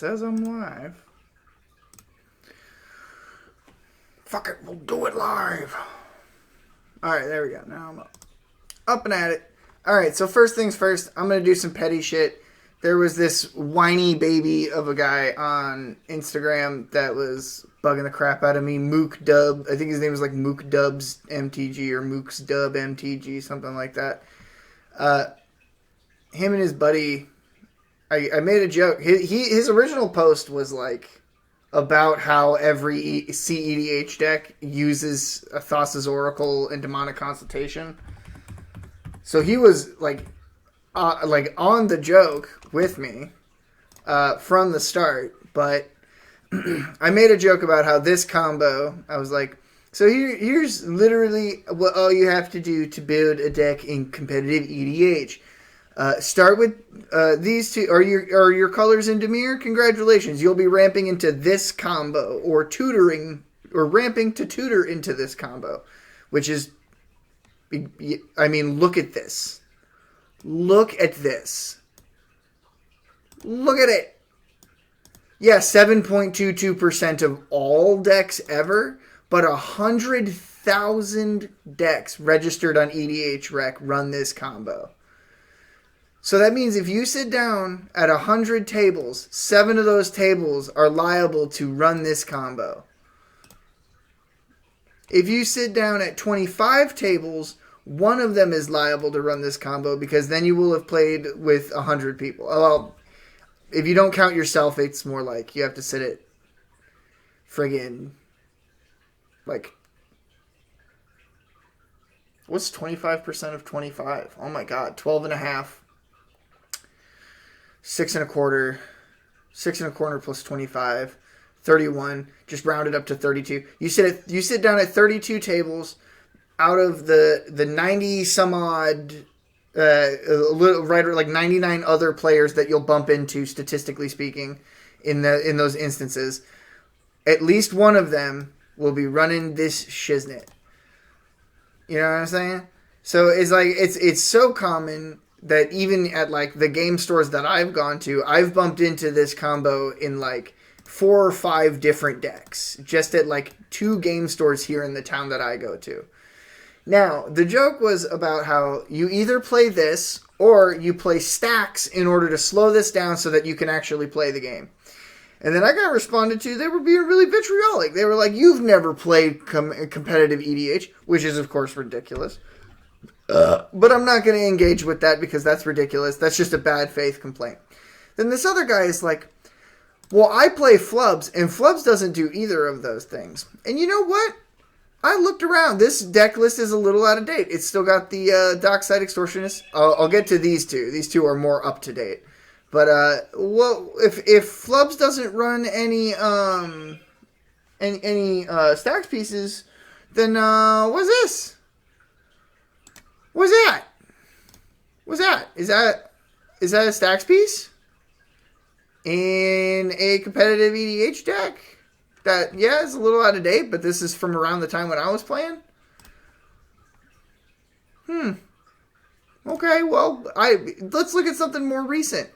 says I'm live. Fuck it, we'll do it live. Alright, there we go. Now I'm up and at it. Alright, so first things first, I'm going to do some petty shit. There was this whiny baby of a guy on Instagram that was bugging the crap out of me. Mook Dub. I think his name was like Mook Dubs MTG or Mook's Dub MTG, something like that. Him and his buddy, I made a joke. His original post was like about how every CEDH deck uses Thassa's Oracle and Demonic Consultation. So he was like on the joke with me from the start, but I made a joke about how this combo, I was like, so here's literally what all you have to do to build a deck in competitive EDH. Start with these two. Are your colors in Dimir? Congratulations, you'll be ramping into this combo, or ramping to tutor into this combo, which is, I mean, look at this. Look at this. Look at it. Yeah, 7.22% of all decks ever, but 100,000 decks registered on EDH Rec run this combo. So that means if you sit down at 100 tables, 7 of those tables are liable to run this combo. If you sit down at 25 tables, 1 of them is liable to run this combo, because then you will have played with 100 people. Well, if you don't count yourself, it's more like you have to sit at friggin' like, what's 25% of 25? Oh my god, 12 and a half. 6 1/4. 6 1/4 plus 25. 31. Just round it up to 32. You sit down at 32 tables out of the 90 some odd, a little right, like 99 other players that you'll bump into, statistically speaking, in those instances. At least one of them will be running this shiznit. You know what I'm saying? So it's like it's so common that even at like the game stores that I've gone to, I've bumped into this combo in like 4 or 5 different decks, just at like 2 game stores here in the town that I go to. Now, the joke was about how you either play this or you play stacks in order to slow this down so that you can actually play the game. And then I got responded to, they were being really vitriolic. They were like, you've never played competitive EDH, which is of course ridiculous. But I'm not going to engage with that because that's ridiculous. That's just a bad faith complaint. Then this other guy is like, well, I play Flubs, and Flubs doesn't do either of those things. And you know what? I looked around. This deck list is a little out of date. It's still got the Dockside Extortionist. I'll get to these two. These two are more up to date. But well, if Flubs doesn't run any stacked pieces, then what's this? What's that? What's that? Is that a stacks piece in a competitive EDH deck? That, yeah, is a little out of date, but this is from around the time when I was playing. Okay, well, let's look at something more recent.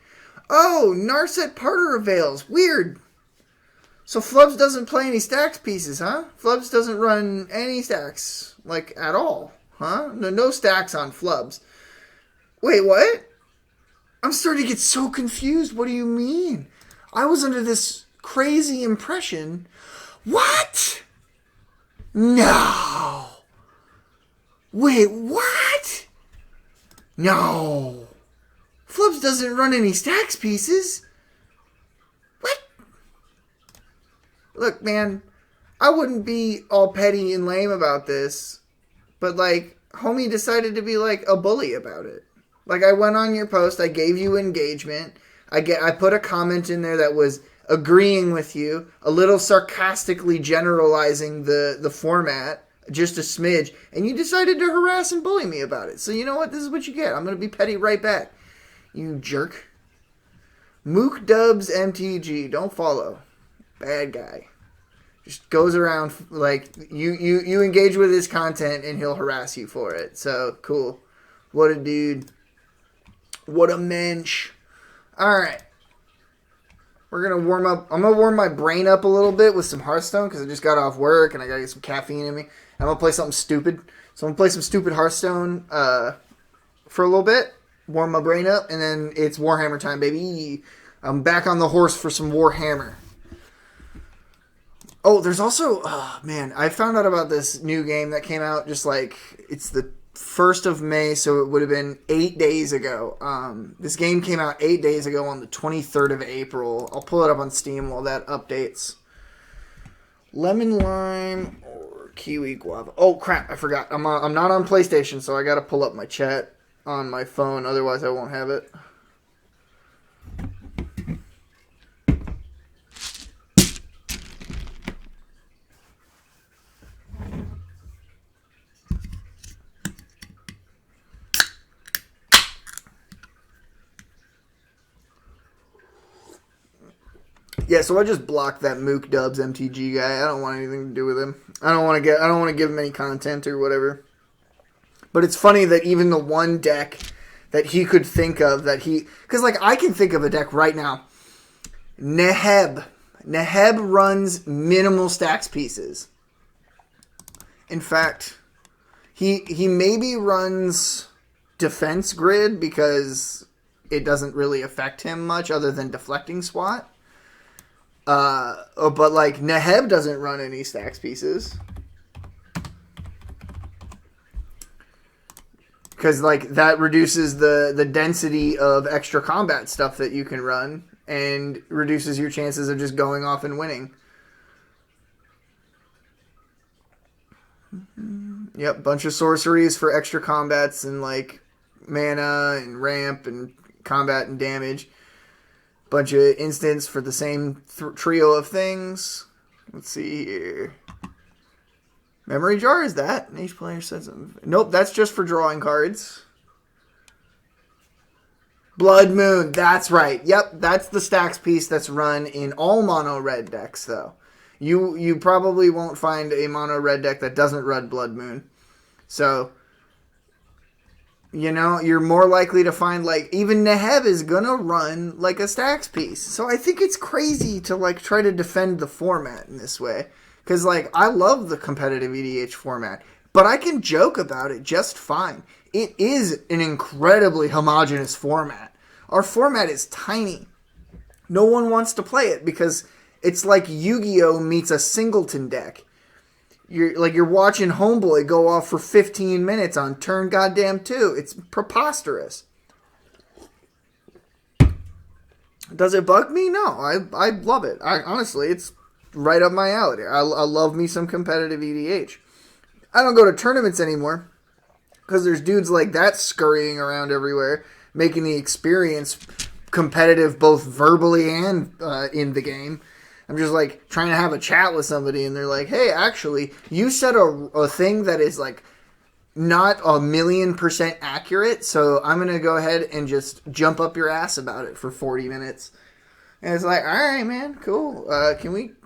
Oh, Narset Parter Avails. Weird. So Flubs doesn't play any stacks pieces, huh? Flubs doesn't run any stacks, like, at all. Huh? No stacks on Flubs. Wait, what? I'm starting to get so confused. What do you mean? I was under this crazy impression. What? No. Wait, what? No. Flubs doesn't run any stacks pieces. What? Look, man, I wouldn't be all petty and lame about this. But, like, homie decided to be, like, a bully about it. Like, I went on your post, I gave you engagement, I put a comment in there that was agreeing with you, a little sarcastically generalizing the format, just a smidge, and you decided to harass and bully me about it. So you know what? This is what you get. I'm going to be petty right back. You jerk. Mook Dubs MTG. Don't follow. Bad guy. Just goes around, like, you engage with his content and he'll harass you for it. So, cool. What a dude. What a mensch. Alright. We're going to warm up. I'm going to warm my brain up a little bit with some Hearthstone because I just got off work and I got to get some caffeine in me. I'm going to play something stupid. So I'm going to play some stupid Hearthstone for a little bit, warm my brain up, and then it's Warhammer time, baby. I'm back on the horse for some Warhammer. Oh, there's also, man, I found out about this new game that came out just like, it's the 1st of May, so it would have been 8 days ago. This game came out 8 days ago on the 23rd of April. I'll pull it up on Steam while that updates. Lemon Lime or Kiwi Guava. Oh, crap, I forgot. I'm not on PlayStation, so I got to pull up my chat on my phone, otherwise I won't have it. Yeah, so I just blocked that Mook Dubs MTG guy. I don't want anything to do with him. I don't want to give him any content or whatever. But it's funny that even the one deck that he could think of because like I can think of a deck right now. Neheb runs minimal stacks pieces. In fact, he maybe runs defense grid because it doesn't really affect him much other than deflecting SWAT. But like Neheb doesn't run any stacks pieces because like that reduces the density of extra combat stuff that you can run and reduces your chances of just going off and winning. Yep, bunch of sorceries for extra combats and like mana and ramp and combat and damage. Bunch of instants for the same trio of things. Let's see here. Memory jar, is that? Each player says something. Nope, that's just for drawing cards. Blood Moon, that's right. Yep, that's the stacks piece that's run in all mono red decks, though. You probably won't find a mono red deck that doesn't run Blood Moon. So, you know, you're more likely to find, like, even Neheb is gonna run, like, a stacks piece. So I think it's crazy to, like, try to defend the format in this way. Because, like, I love the competitive EDH format. But I can joke about it just fine. It is an incredibly homogenous format. Our format is tiny. No one wants to play it because it's like Yu-Gi-Oh! Meets a singleton deck. You're watching Homeboy go off for 15 minutes on turn goddamn 2. It's preposterous. Does it bug me? No, I love it. Honestly, it's right up my alley. I love me some competitive EDH. I don't go to tournaments anymore because there's dudes like that scurrying around everywhere, making the experience competitive both verbally and in the game. I'm just, like, trying to have a chat with somebody, and they're like, hey, actually, you said a thing that is, like, not 1,000,000% accurate, so I'm going to go ahead and just jump up your ass about it for 40 minutes. And it's like, all right, man, cool. Can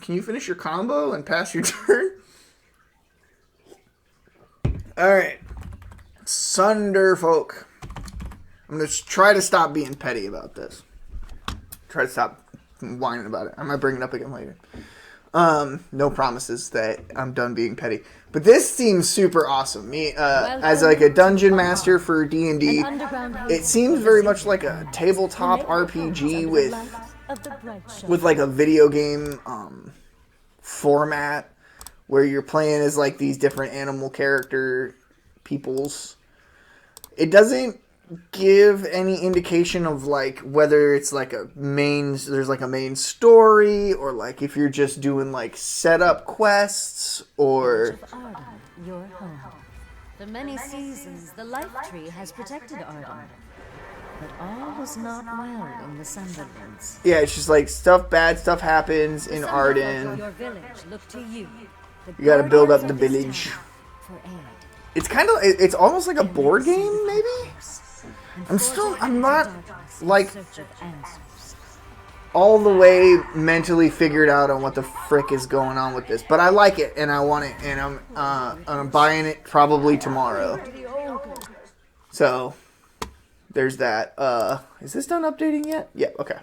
you finish your combo and pass your turn? All right. Sunderfolk. I'm going to try to stop being petty about this. Try to stop whining about it. I might bring it up again later. No promises that I'm done being petty. But this seems super awesome. Me, as like a dungeon master for D&D, it seems very much like a tabletop RPG with like a video game format where you're playing as like these different animal character peoples. It doesn't give any indication of like whether it's like there's like a main story or like if you're just doing like setup quests or your home. For many seasons the life tree has protected Arden, but all was not well in the Sunderlands. Yeah, it's just like bad stuff happens in Arden. Your village look to you. You gotta build up the village. It's it's almost like a board game maybe? I'm not, like, all the way mentally figured out on what the frick is going on with this. But I like it, and I want it, and I'm buying it probably tomorrow. So, there's that. Is this done updating yet? Yeah, okay.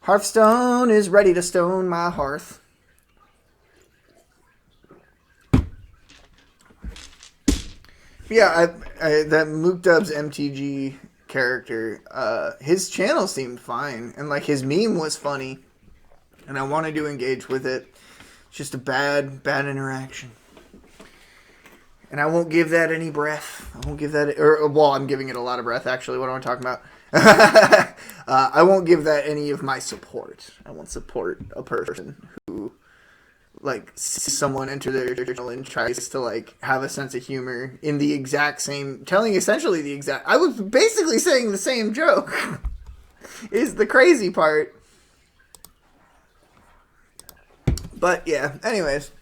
Hearthstone is ready to stone my hearth. Yeah, that Mook Dub's MTG character, his channel seemed fine, and like his meme was funny, and I wanted to engage with it. It's just a bad interaction, and I won't give that any breath. I won't give that, I'm giving it a lot of breath. Actually, what am I talking about? I won't give that any of my support. I won't support a person who like someone enter their channel and tries to like have a sense of humor in the exact same, telling essentially the exact, I was basically saying the same joke is the crazy part. But yeah, anyways,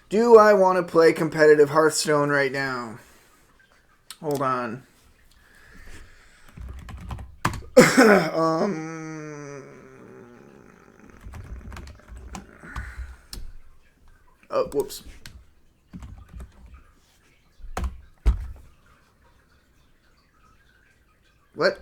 do I want to play competitive Hearthstone right now? Hold on. Oh, whoops. What?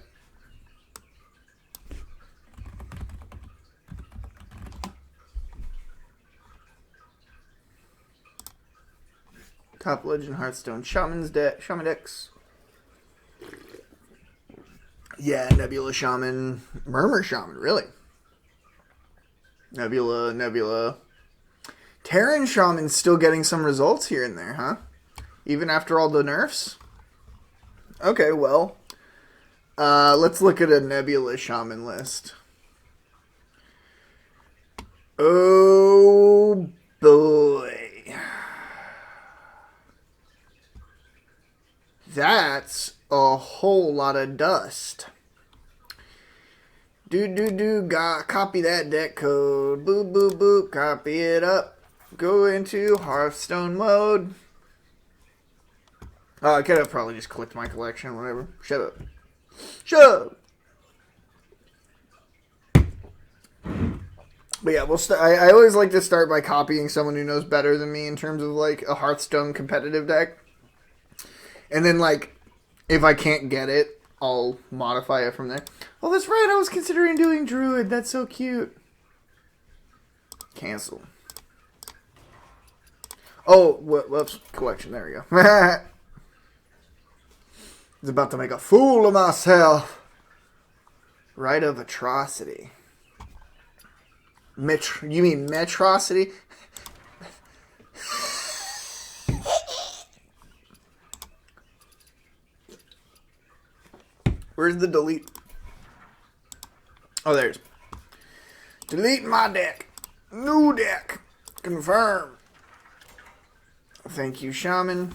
Top Legend Hearthstone Shaman decks. Yeah, Nebula Shaman, Murmur Shaman, really. Nebula. Terran Shaman's still getting some results here and there, huh? Even after all the nerfs? Okay, well. Let's look at a Nebula Shaman list. Oh, boy. That's a whole lot of dust. Copy that deck code. Boop, boop, boop. Copy it up. Go into Hearthstone mode. Oh, I could have probably just clicked my collection, whatever. Shut up. But yeah, I always like to start by copying someone who knows better than me in terms of like a Hearthstone competitive deck. And then like, if I can't get it, I'll modify it from there. Oh, that's right, I was considering doing Druid. That's so cute. Cancel. Oh, whoops. Collection. There we go. I was about to make a fool of myself. Rite of Atrocity. You mean Metrocity? Where's the delete? Oh, there's. Delete my deck. New deck. Confirm. Thank you, Shaman.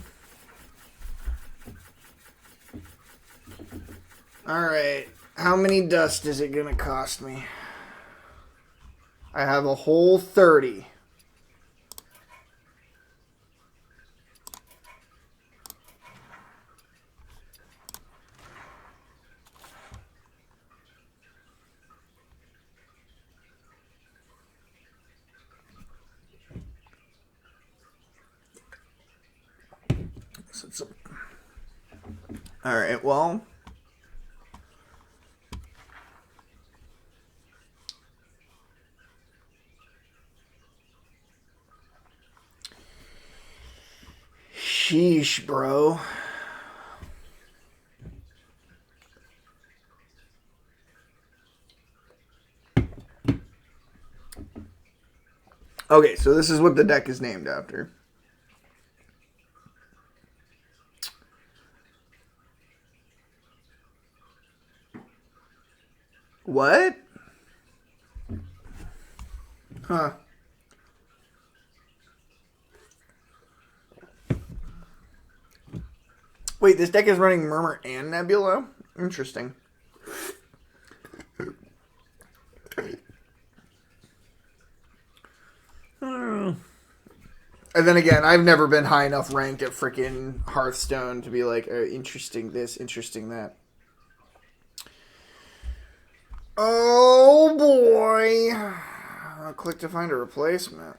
Alright. How many dust is it gonna cost me? I have a whole 30. Alright, well. Sheesh, bro. Okay, so this is what the deck is named after. What? Huh. Wait, this deck is running Murmur and Nebula? Interesting. And then again, I've never been high enough ranked at freaking Hearthstone to be like, interesting this, interesting that. Oh boy. I'll click to find a replacement.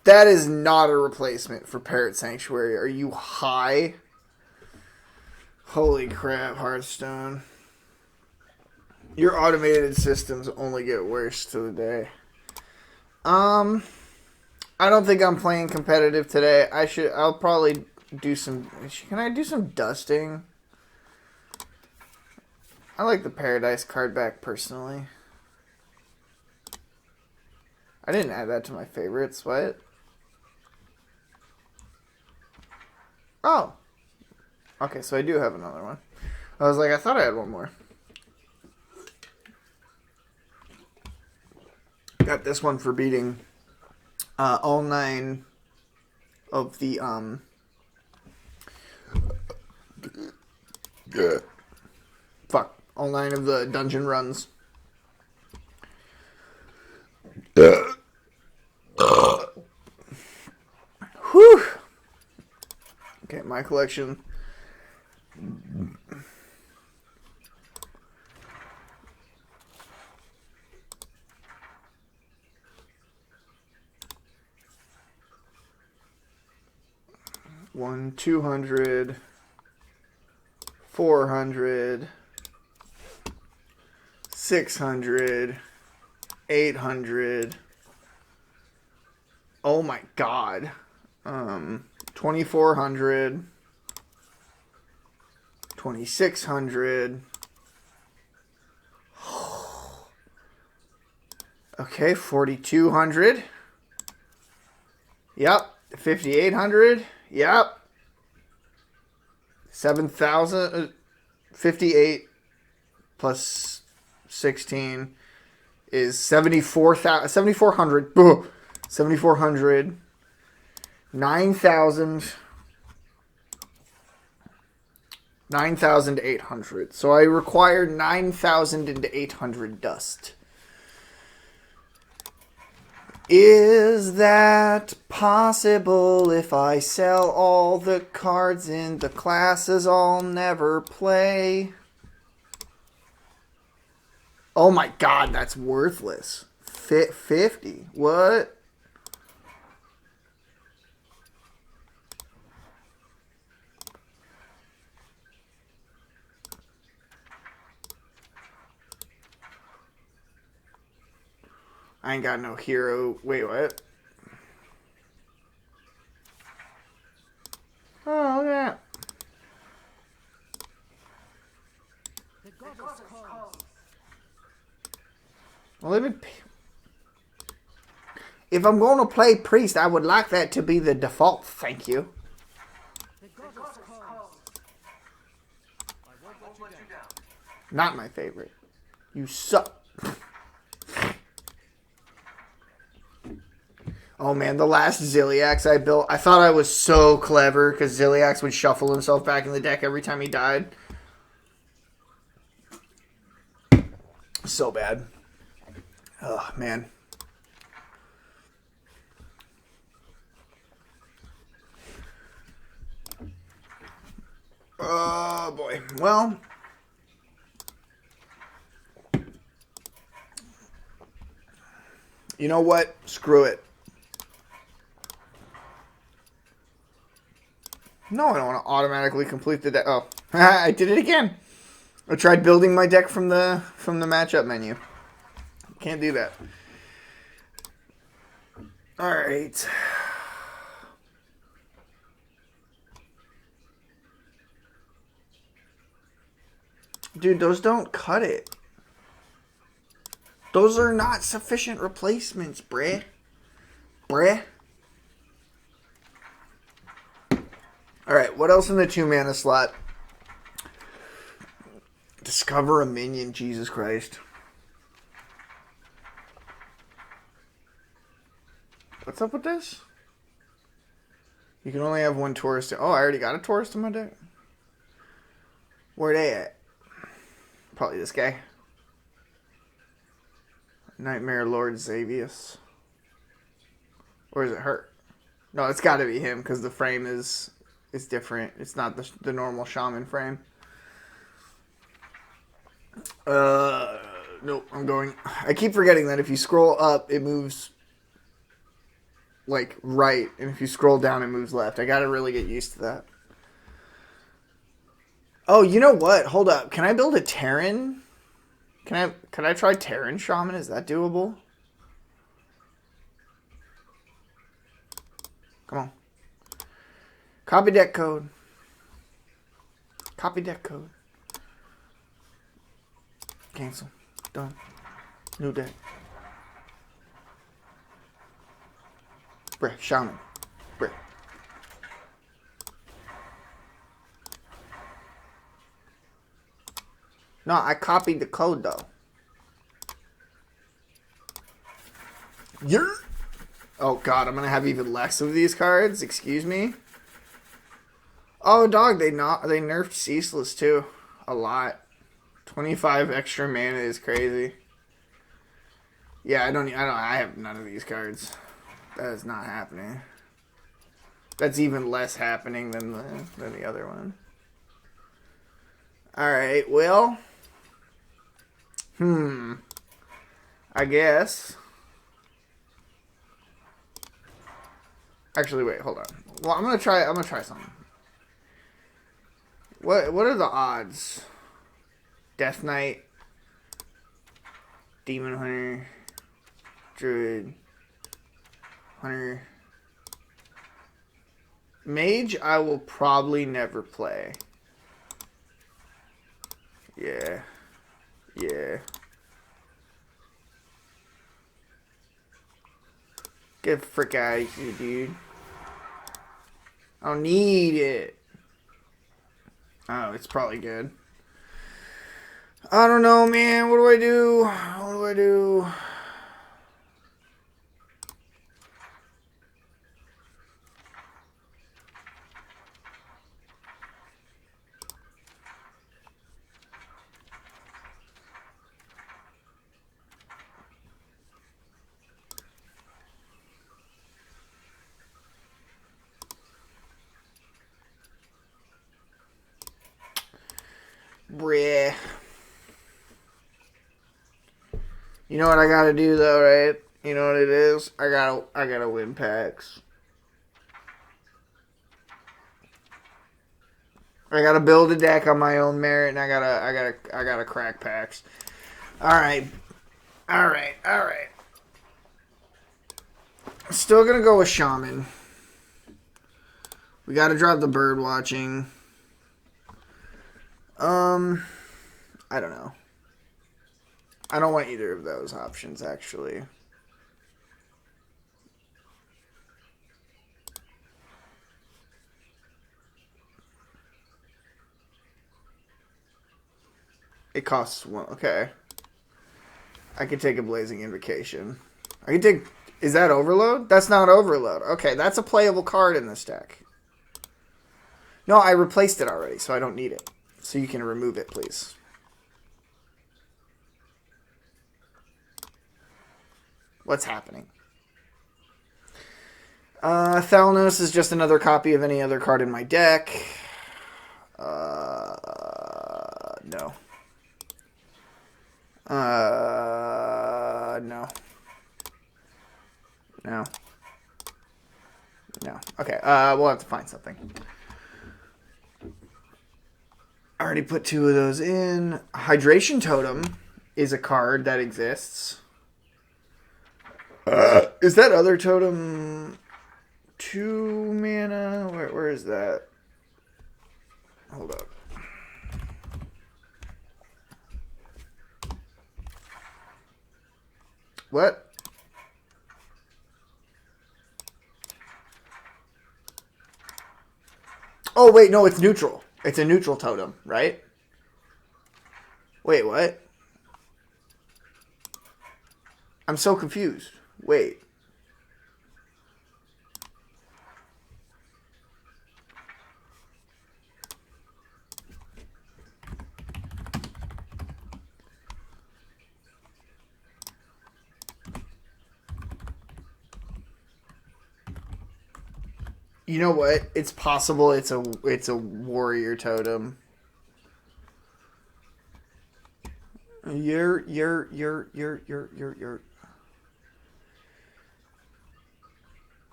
That is not a replacement for Parrot Sanctuary. Are you high? Holy crap, Hearthstone. Your automated systems only get worse to the day. I don't think I'm playing competitive today. I'll probably do some... Can I do some dusting? I like the Paradise card back personally. I didn't add that to my favorites. What? Oh. Okay, so I do have another one. I was like, I thought I had one more. Got this one for beating all 9 of the all 9 of the dungeon runs. Whew. Okay, my collection. One, 200, 400, 600, 800. Oh my god. 2,400, 2,600. Okay, 4,200. Yep, 5,800. Yep. 7,000, 58 plus 16 is 74,000, 7,400. 7,400. 9,000. 9,800. So I require 9,800 dust. Is that possible if I sell all the cards in the classes I'll never play? Oh my god, that's worthless. 50. What? I ain't got no hero. Wait, what? Oh, look at that. Well, if I'm going to play priest, I would like that to be the default. Thank you. Not my favorite. You suck. Oh man, the last Ziliax I built, I thought I was so clever because Ziliax would shuffle himself back in the deck every time he died. So bad. Oh man. Oh boy. Well, you know what? Screw it. No, I don't want to automatically complete the deck. Oh, I did it again. I tried building my deck from the matchup menu. Can't do that. All right. Dude, those don't cut it. Those are not sufficient replacements, bruh. Alright, what else in the 2-mana slot? Discover a minion, Jesus Christ. What's up with this? You can only have one tourist. Oh, I already got a tourist in my deck. Where they at? Probably this guy. Nightmare Lord Xavius. Or is it her? No, it's got to be him because the frame is different. It's not the normal shaman frame. Nope, I'm going. I keep forgetting that if you scroll up, it moves like right, and if you scroll down, it moves left. I gotta really get used to that. Oh, you know what? Hold up. Can I build a Terran? Can I try Terran Shaman? Is that doable? Come on. Copy deck code. Copy deck code. Cancel. Done. New deck. Bruh, Shaman. Bruh. No, I copied the code though. Yeah. Oh god, I'm gonna have even less of these cards. Excuse me. Oh dog, they nerfed Ceaseless too. A lot. 25 extra mana is crazy. Yeah, I have none of these cards. That is not happening. That's even less happening than the other one. Alright, well. I guess. Actually, wait, hold on. Well, I'm gonna try something. What are the odds? Death Knight, Demon Hunter, Druid, Hunter, Mage. I will probably never play. Yeah. Get the frick out of here, dude. I don't need it. Oh, it's probably good. I don't know, man. What do I do? Breh. You know what I gotta do though, right? You know what it is? I gotta win packs. I gotta build a deck on my own merit, and I gotta crack packs. All right. Still gonna go with Shaman. We gotta drop the bird watching. I don't know. I don't want either of those options, actually. It costs one. Okay. I could take a Blazing Invocation. I could take... Is that Overload? That's not Overload. Okay, that's a playable card in this deck. No, I replaced it already, so I don't need it. So you can remove it, please. What's happening? Thalnos is just another copy of any other card in my deck. No. No. Okay, we'll have to find something. I already put two of those in. Hydration Totem is a card that exists. Is that other totem 2 mana? Where is that? Hold up. What? Oh, wait, no, it's neutral. It's a neutral totem, right? Wait, what? I'm so confused. Wait. You know what? It's possible it's a warrior totem. You're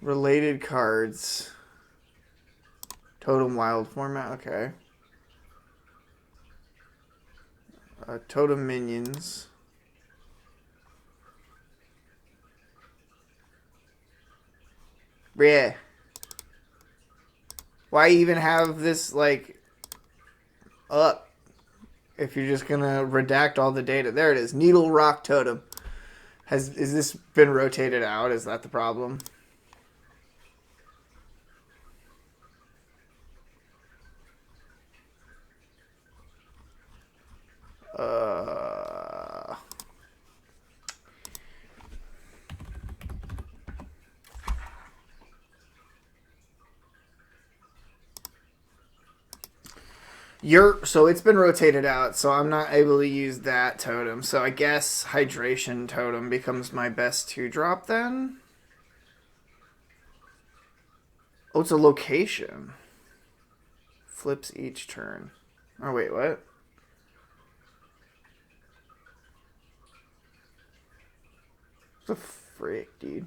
related cards. Totem wild format, okay. Totem minions. Yeah. Why even have this, like, up if you're just gonna redact all the data? There it is. Needle Rock Totem. Is this been rotated out? Is that the problem? So it's been rotated out, so I'm not able to use that totem. So I guess Hydration Totem becomes my best 2-drop then? Oh, it's a location. Flips each turn. Oh, wait, what? What the frick, dude?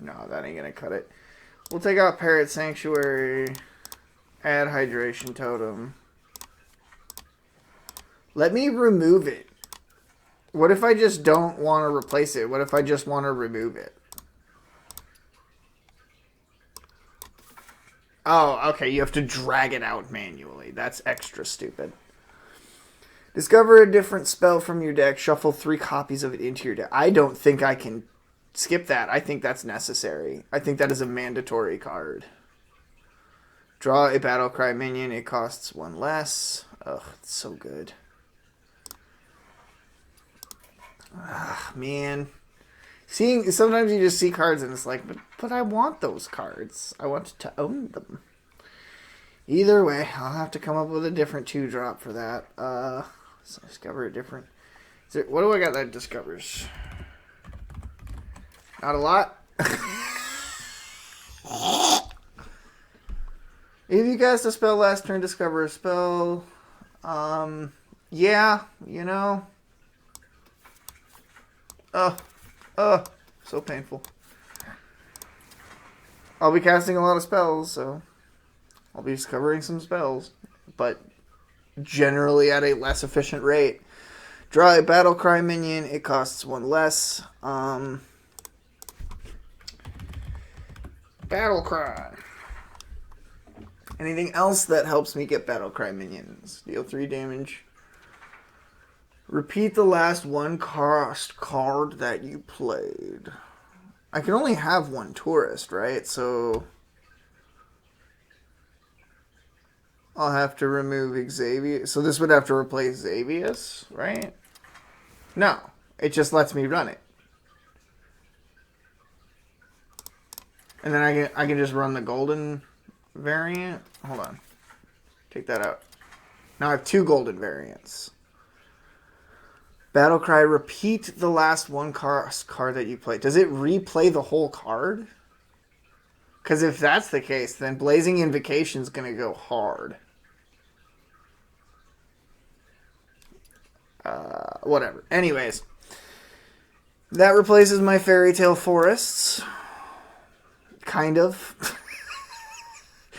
No, that ain't gonna cut it. We'll take out Parrot Sanctuary. Add Hydration Totem. Let me remove it. What if I just don't want to replace it? What if I just want to remove it? Oh, okay. You have to drag it out manually. That's extra stupid. Discover a different spell from your deck. Shuffle 3 copies of it into your deck. I don't think I can skip that. I think that's necessary. I think that is a mandatory card. Draw a Battlecry minion. It costs 1 less. Ugh, it's so good. Ah, man. Sometimes you just see cards and it's like, but I want those cards. I want to own them. Either way, I'll have to come up with a different 2-drop for that. So discover a different... what do I got that discovers? Not a lot. If you cast a spell last turn, discover a spell. Yeah, you know. So painful. I'll be casting a lot of spells, so I'll be discovering some spells, but generally at a less efficient rate. Draw a Battlecry minion. It costs 1 less. Battlecry. Anything else that helps me get Battlecry minions? Deal 3 damage. Repeat the last 1-cost card that you played. I can only have 1 tourist, right? So I'll have to remove Xavier. So this would have to replace Xavius, right? No. It just lets me run it. And then I can just run the golden variant. Hold on. Take that out. Now I have 2 golden variants. Battlecry, repeat the last 1-cost card that you played. Does it replay the whole card? Because if that's the case, then Blazing Invocation is going to go hard. Whatever. Anyways. That replaces my Fairy Tale Forests. Kind of.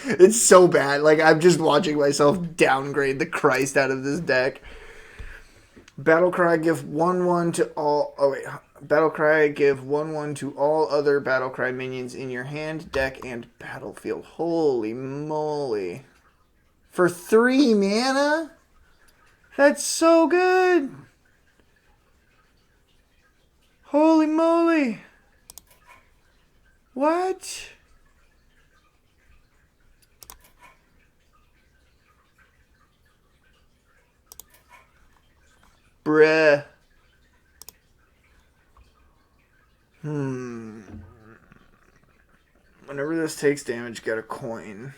It's so bad. Like, I'm just watching myself downgrade the Christ out of this deck. Battlecry, give 1/1 to all... Oh, wait. Battlecry, give 1/1 to all other Battlecry minions in your hand, deck, and battlefield. Holy moly. For 3 mana? That's so good. Holy moly. What? Bruh. Whenever this takes damage, get a coin.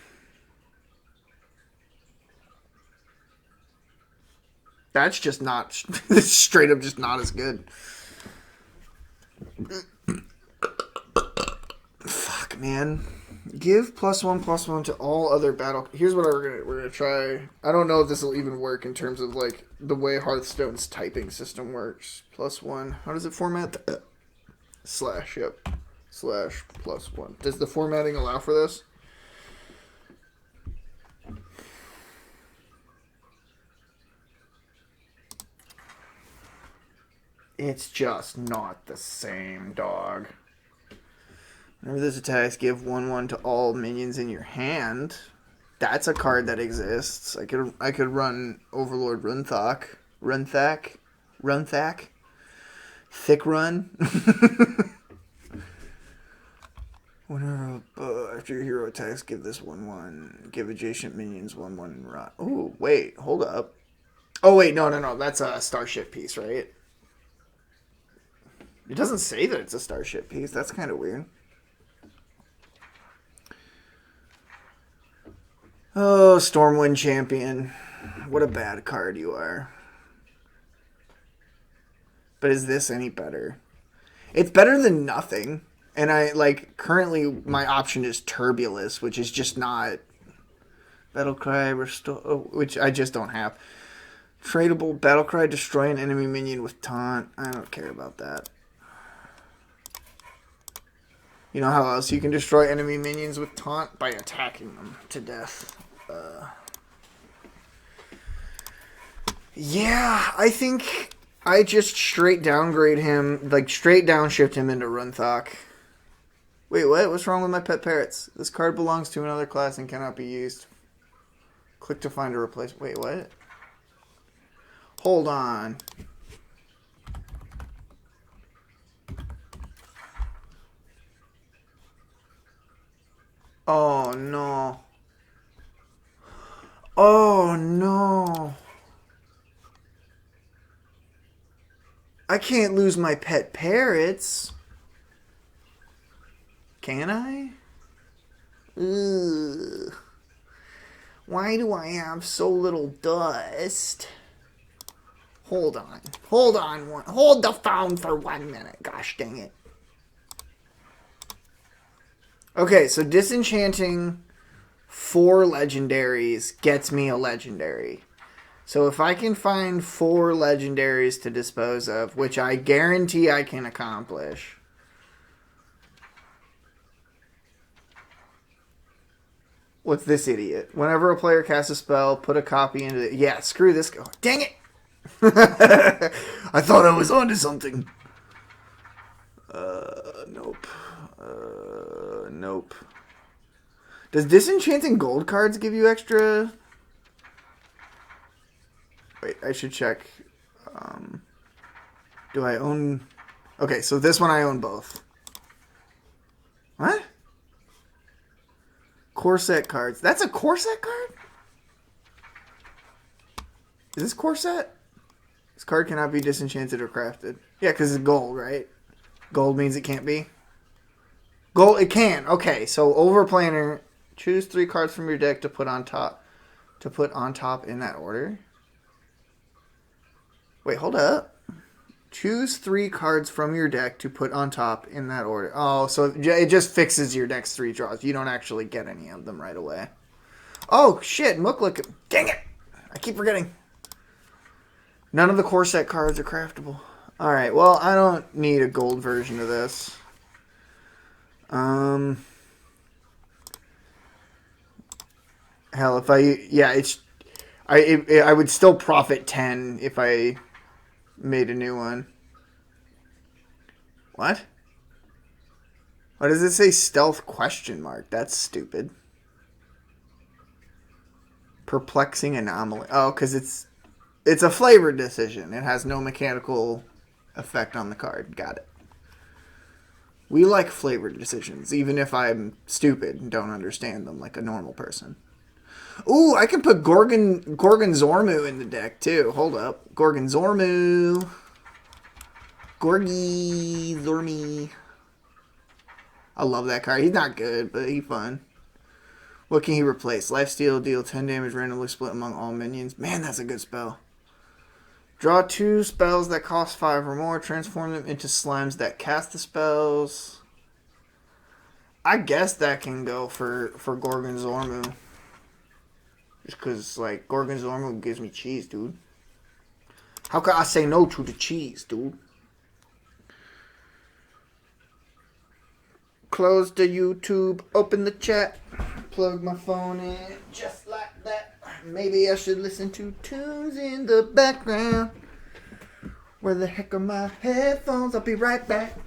That's just not... straight up just not as good. Fuck, man. Give +1/+1 to all other battle... Here's what we're gonna try. I don't know if this will even work in terms of, like, the way Hearthstone's typing system works. +1. How does it format? Slash, yep. Slash +1. Does the formatting allow for this? It's just not the same, dog. Whenever this attacks, give 1/1 to all minions in your hand. That's a card that exists. I could run Overlord Runthak, Thick Run. Whenever after your hero attacks, give this 1/1. Give adjacent minions 1/1 and run. Oh wait, hold up. Oh wait, no. That's a starship piece, right? It doesn't say that it's a starship piece. That's kind of weird. Oh, Stormwind Champion. What a bad card you are. But is this any better? It's better than nothing. And currently my option is Turbulus, which is just not Battlecry Restore, which I just don't have. Tradable Battlecry, destroy an enemy minion with taunt. I don't care about that. You know how else you can destroy enemy minions with taunt? By attacking them to death. Yeah, I think I just straight downgrade him, straight downshift him into Runthok. Wait, what? What's wrong with my pet parrots? This card belongs to another class and cannot be used. Click to find a replacement. Wait, what? Hold on. Oh, no. Oh, no. I can't lose my pet parrots. Can I? Ugh. Why do I have so little dust? Hold on. Hold the phone for 1 minute. Gosh dang it. Okay, so disenchanting 4 legendaries gets me a legendary. So if I can find 4 legendaries to dispose of, which I guarantee I can accomplish. What's this idiot? Whenever a player casts a spell, put a copy into it. Yeah, screw this guy. Dang it! I thought I was onto something. Nope. Nope. Does disenchanting gold cards give you extra? Wait, I should check. Do I own... Okay, so this one I own both. What? Corset cards. That's a Corset card? Is this Corset? This card cannot be disenchanted or crafted. Yeah, because it's gold, right? Gold means it can't be? Gold, it can. Okay, so Overplaner, choose 3 cards from your deck to put on top. To put on top in that order. Wait, hold up. Choose 3 cards from your deck to put on top in that order. Oh, so it just fixes your deck's 3 draws. You don't actually get any of them right away. Oh, shit. Mooklook. Dang it. I keep forgetting. None of the Corset cards are craftable. Alright, well, I don't need a gold version of this. Hell, if I... Yeah, it's... I would still profit 10 if I made a new one. What? Why does it say stealth question mark? That's stupid. Perplexing anomaly. Oh, because it's a flavor decision. It has no mechanical effect on the card. Got it. We like flavor decisions, even if I'm stupid and don't understand them like a normal person. Ooh, I can put Gorgon Zormu in the deck, too. Hold up. Gorgon Zormu. Gorgy Zormy. I love that card. He's not good, but he's fun. What can he replace? Lifesteal, deal 10 damage, randomly split among all minions. Man, that's a good spell. Draw 2 spells that cost 5 or more. Transform them into slimes that cast the spells. I guess that can go for Gorgon Zormu. Just because, Gorgon Zormu gives me cheese, dude. How can I say no to the cheese, dude? Close the YouTube, open the chat, plug my phone in just like that. Maybe I should listen to tunes in the background. Where the heck are my headphones? I'll be right back.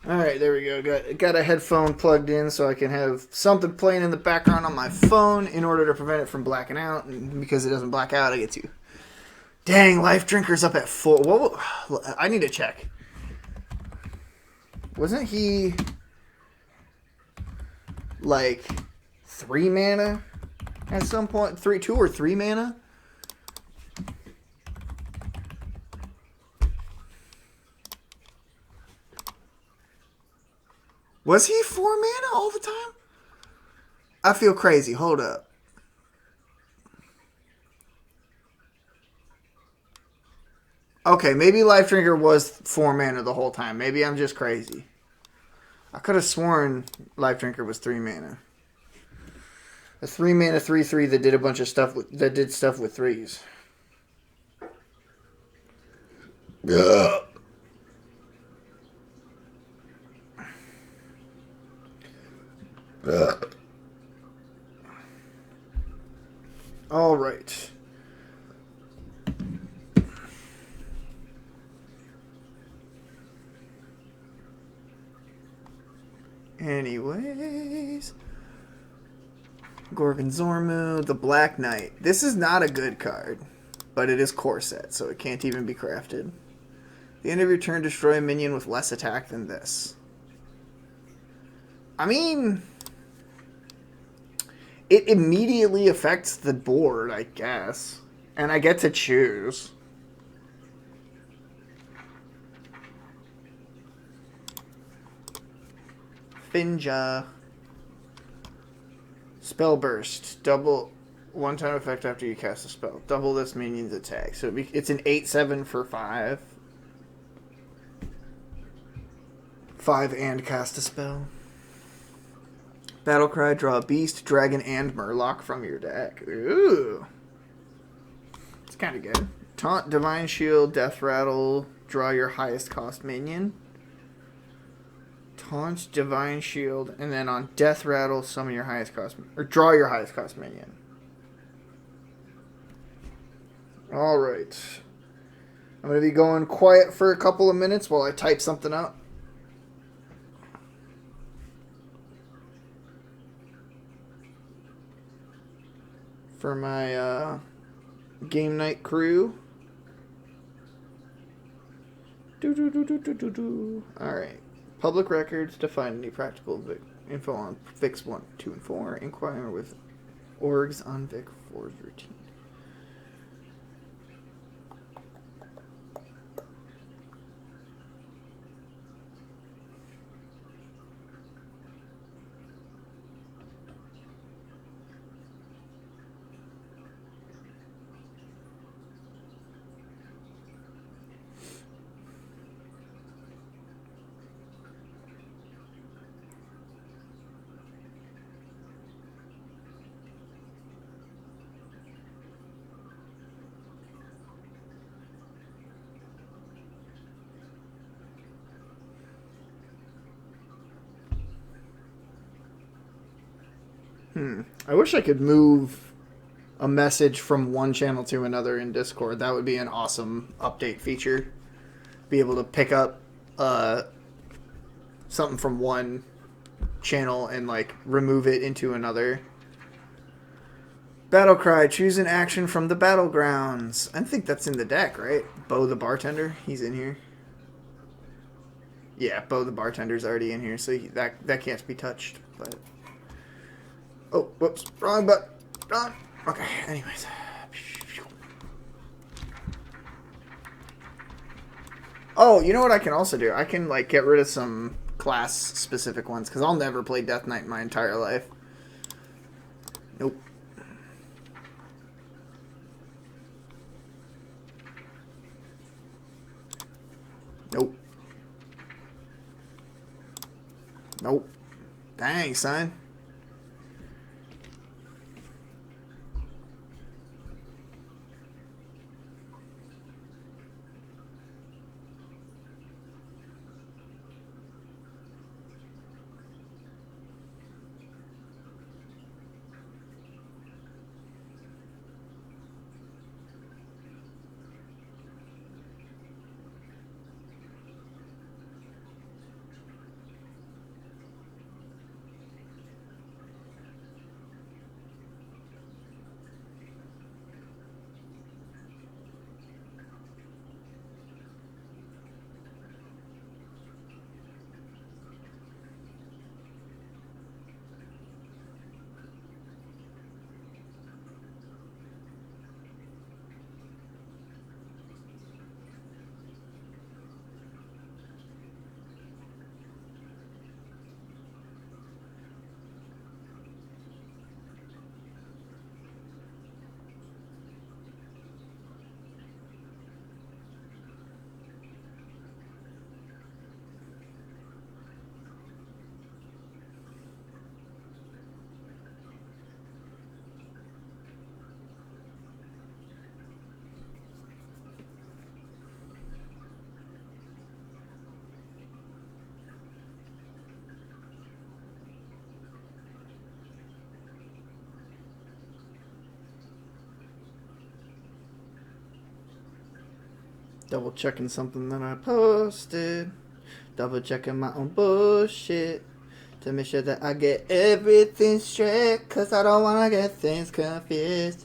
Alright, there we go. Got a headphone plugged in so I can have something playing in the background on my phone in order to prevent it from blacking out. And because it doesn't black out, I get to. Dang, Life Drinker's up at 4. Whoa, I need to check. Wasn't he like 3 mana at some point? 2 or 3 mana? Was he 4 mana all the time? I feel crazy. Hold up. Okay, maybe Life Drinker was 4 mana the whole time. Maybe I'm just crazy. I could have sworn Life Drinker was 3 mana. A 3 mana 3/3 that did a bunch of stuff that did stuff with 3s. Yeah. All right. Anyways, Gorgon Zormu, the Black Knight. This is not a good card, but it is core set, so it can't even be crafted. At the end of your turn, destroy a minion with less attack than this. I mean, it immediately affects the board, I guess. And I get to choose. Finja. Spell Burst. Double one-time effect after you cast a spell. Double this minion's attack. So it's an 8/7 for 5. 5 and cast a spell. Battlecry, draw a beast, dragon, and murloc from your deck. Ooh. It's kind of good. Taunt, Divine Shield, Death Rattle, draw your highest cost minion. Taunt, Divine Shield, and then on Death Rattle, summon your highest cost, or draw your highest cost minion. Alright. I'm going to be going quiet for a couple of minutes while I type something up. For my game night crew. Alright. Public records to find any practical info on Vix 1, 2, and 4. Inquire with orgs on Vic 4's routine. I wish I could move a message from one channel to another in Discord. That would be an awesome update feature. Be able to pick up something from one channel and like remove it into another. Battlecry, choose an action from the battlegrounds. I think that's in the deck, right? Bo the bartender, he's in here. Yeah, Bo the bartender's already in here, so that can't be touched. But oh, whoops, wrong button. Wrong. Okay, anyways. Oh, you know what I can also do? I can like get rid of some class specific ones because I'll never play Death Knight in my entire life. Nope. Nope. Nope. Dang, son. Double checking something that I posted. Double checking my own bullshit. To make sure that I get everything straight. Cause I don't wanna get things confused.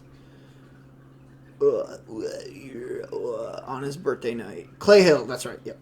On his birthday night. Clay Hill, that's right. Yep.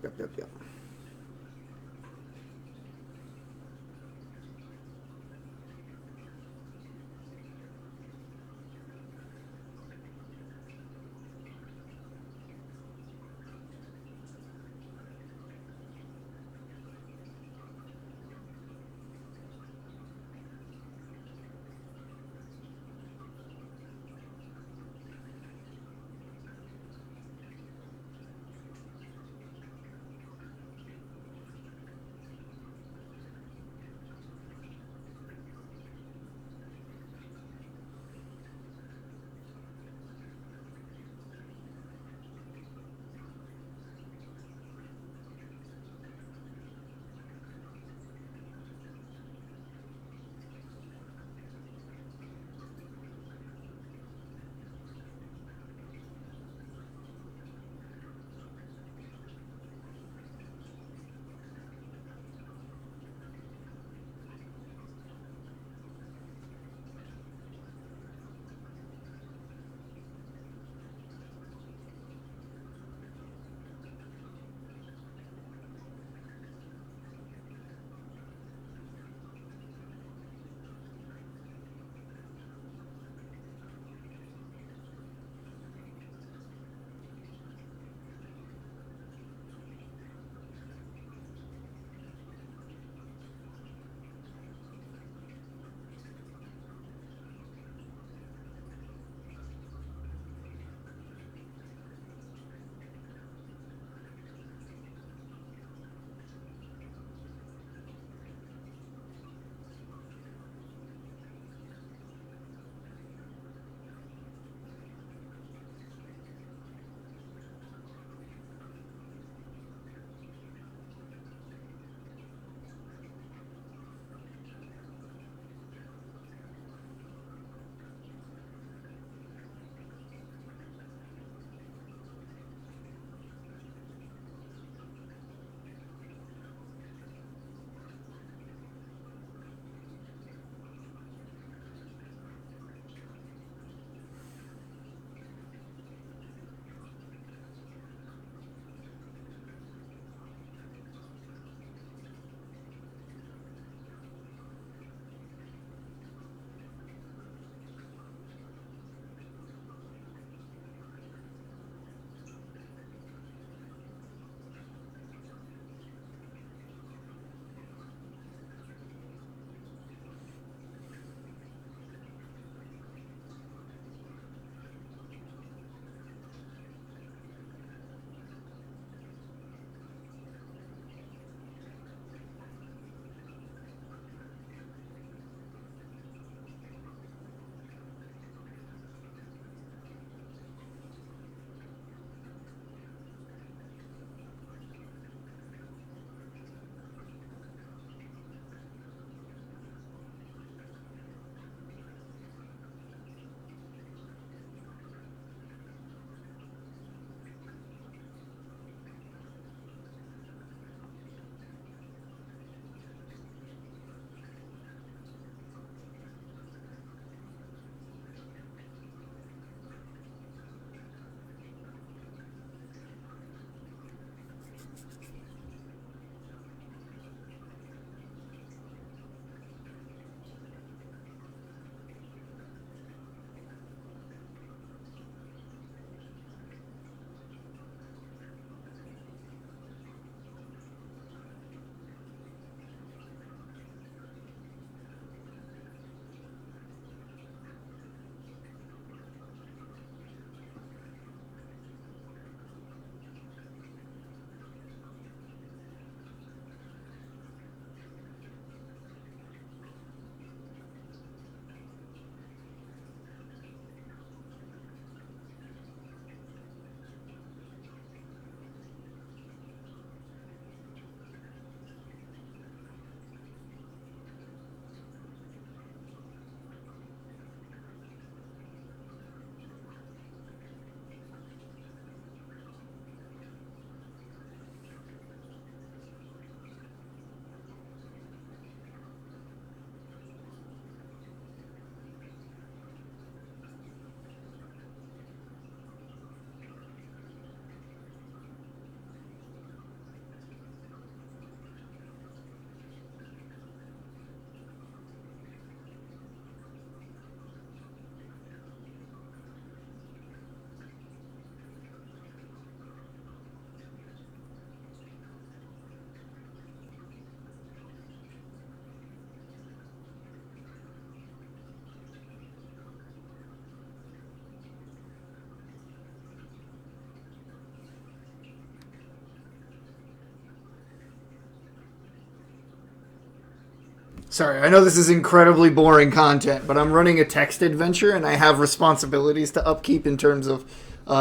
Sorry, I know this is incredibly boring content, but I'm running a text adventure and I have responsibilities to upkeep in terms of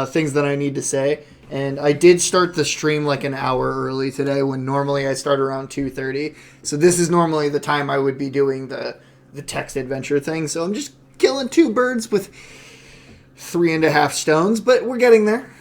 things that I need to say. And I did start the stream like an hour early today when normally I start around 2:30. So this is normally the time I would be doing the text adventure thing. So I'm just killing two birds with 3.5 stones, but we're getting there.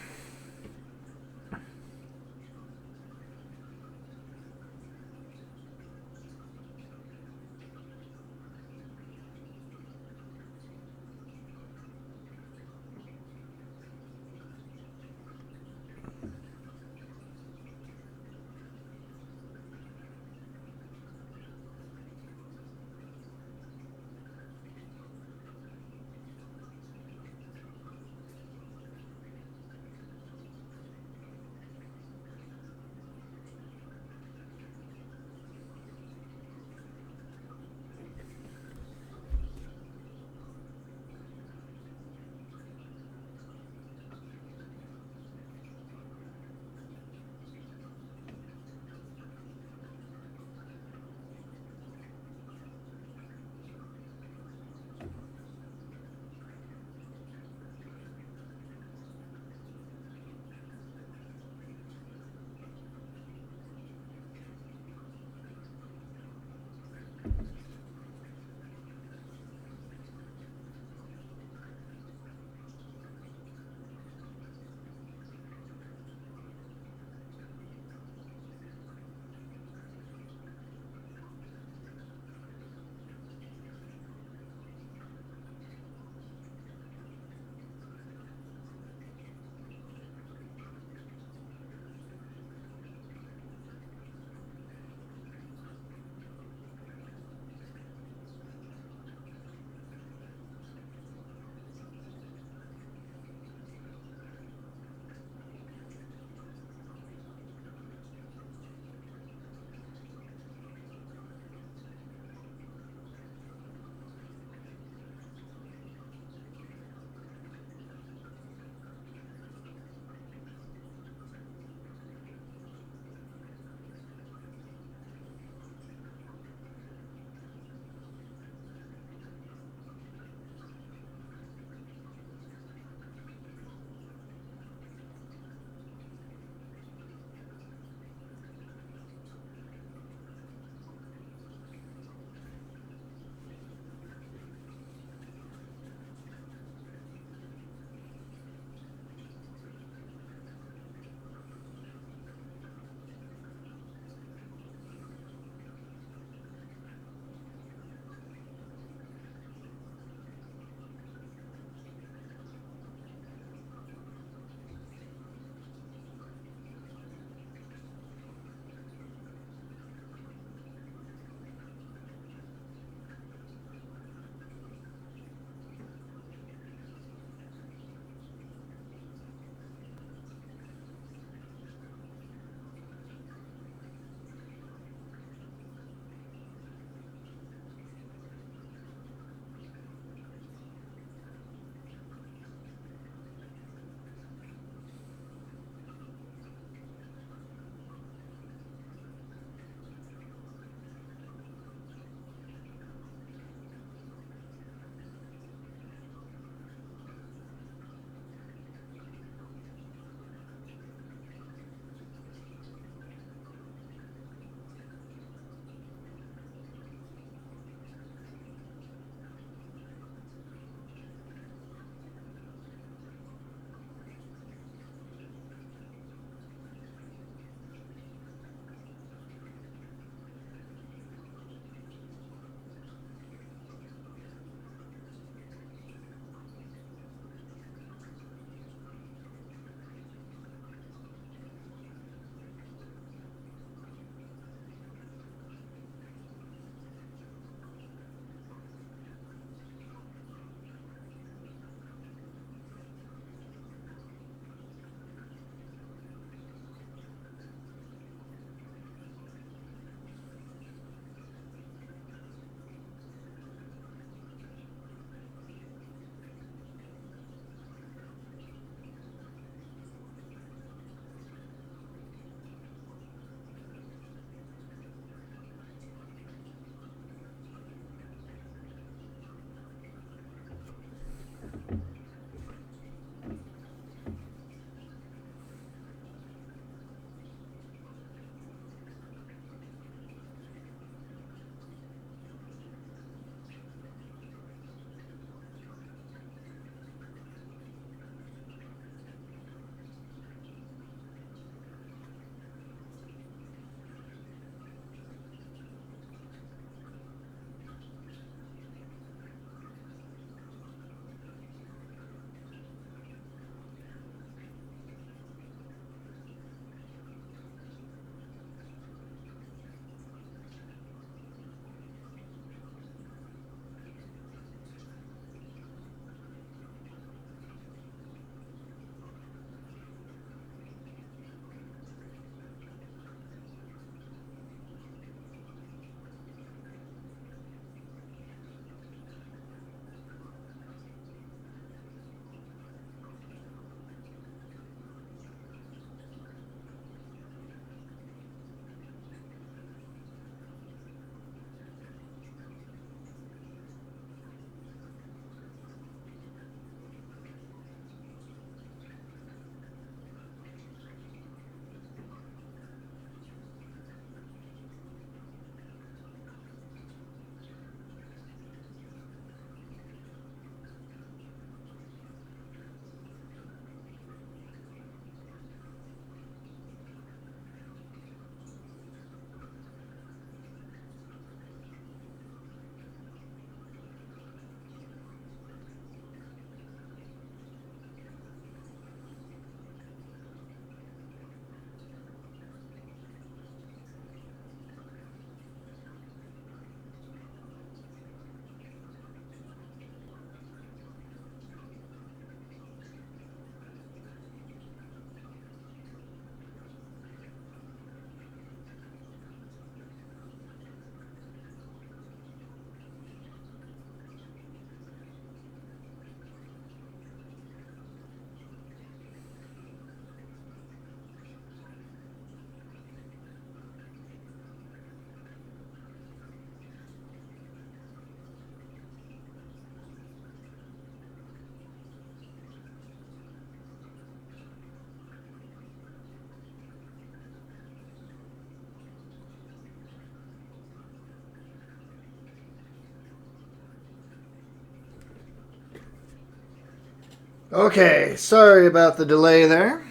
Okay, sorry about the delay there.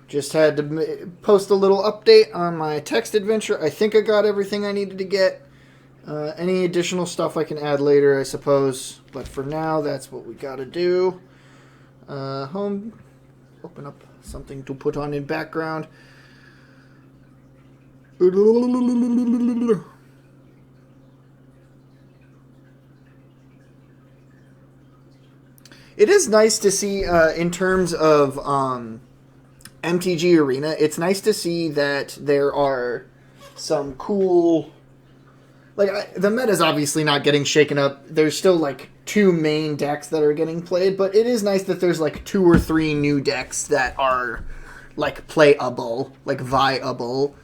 Just had to post a little update on my text adventure. I think I got everything I needed to get. Any additional stuff I can add later, I suppose. But for now, that's what we gotta do. Home. Open up something to put on in background. It is nice to see, in terms of MTG Arena, it's nice to see that there are some cool... the meta's obviously not getting shaken up. There's still, two main decks that are getting played, but it is nice that there's, two or three new decks that are, playable, viable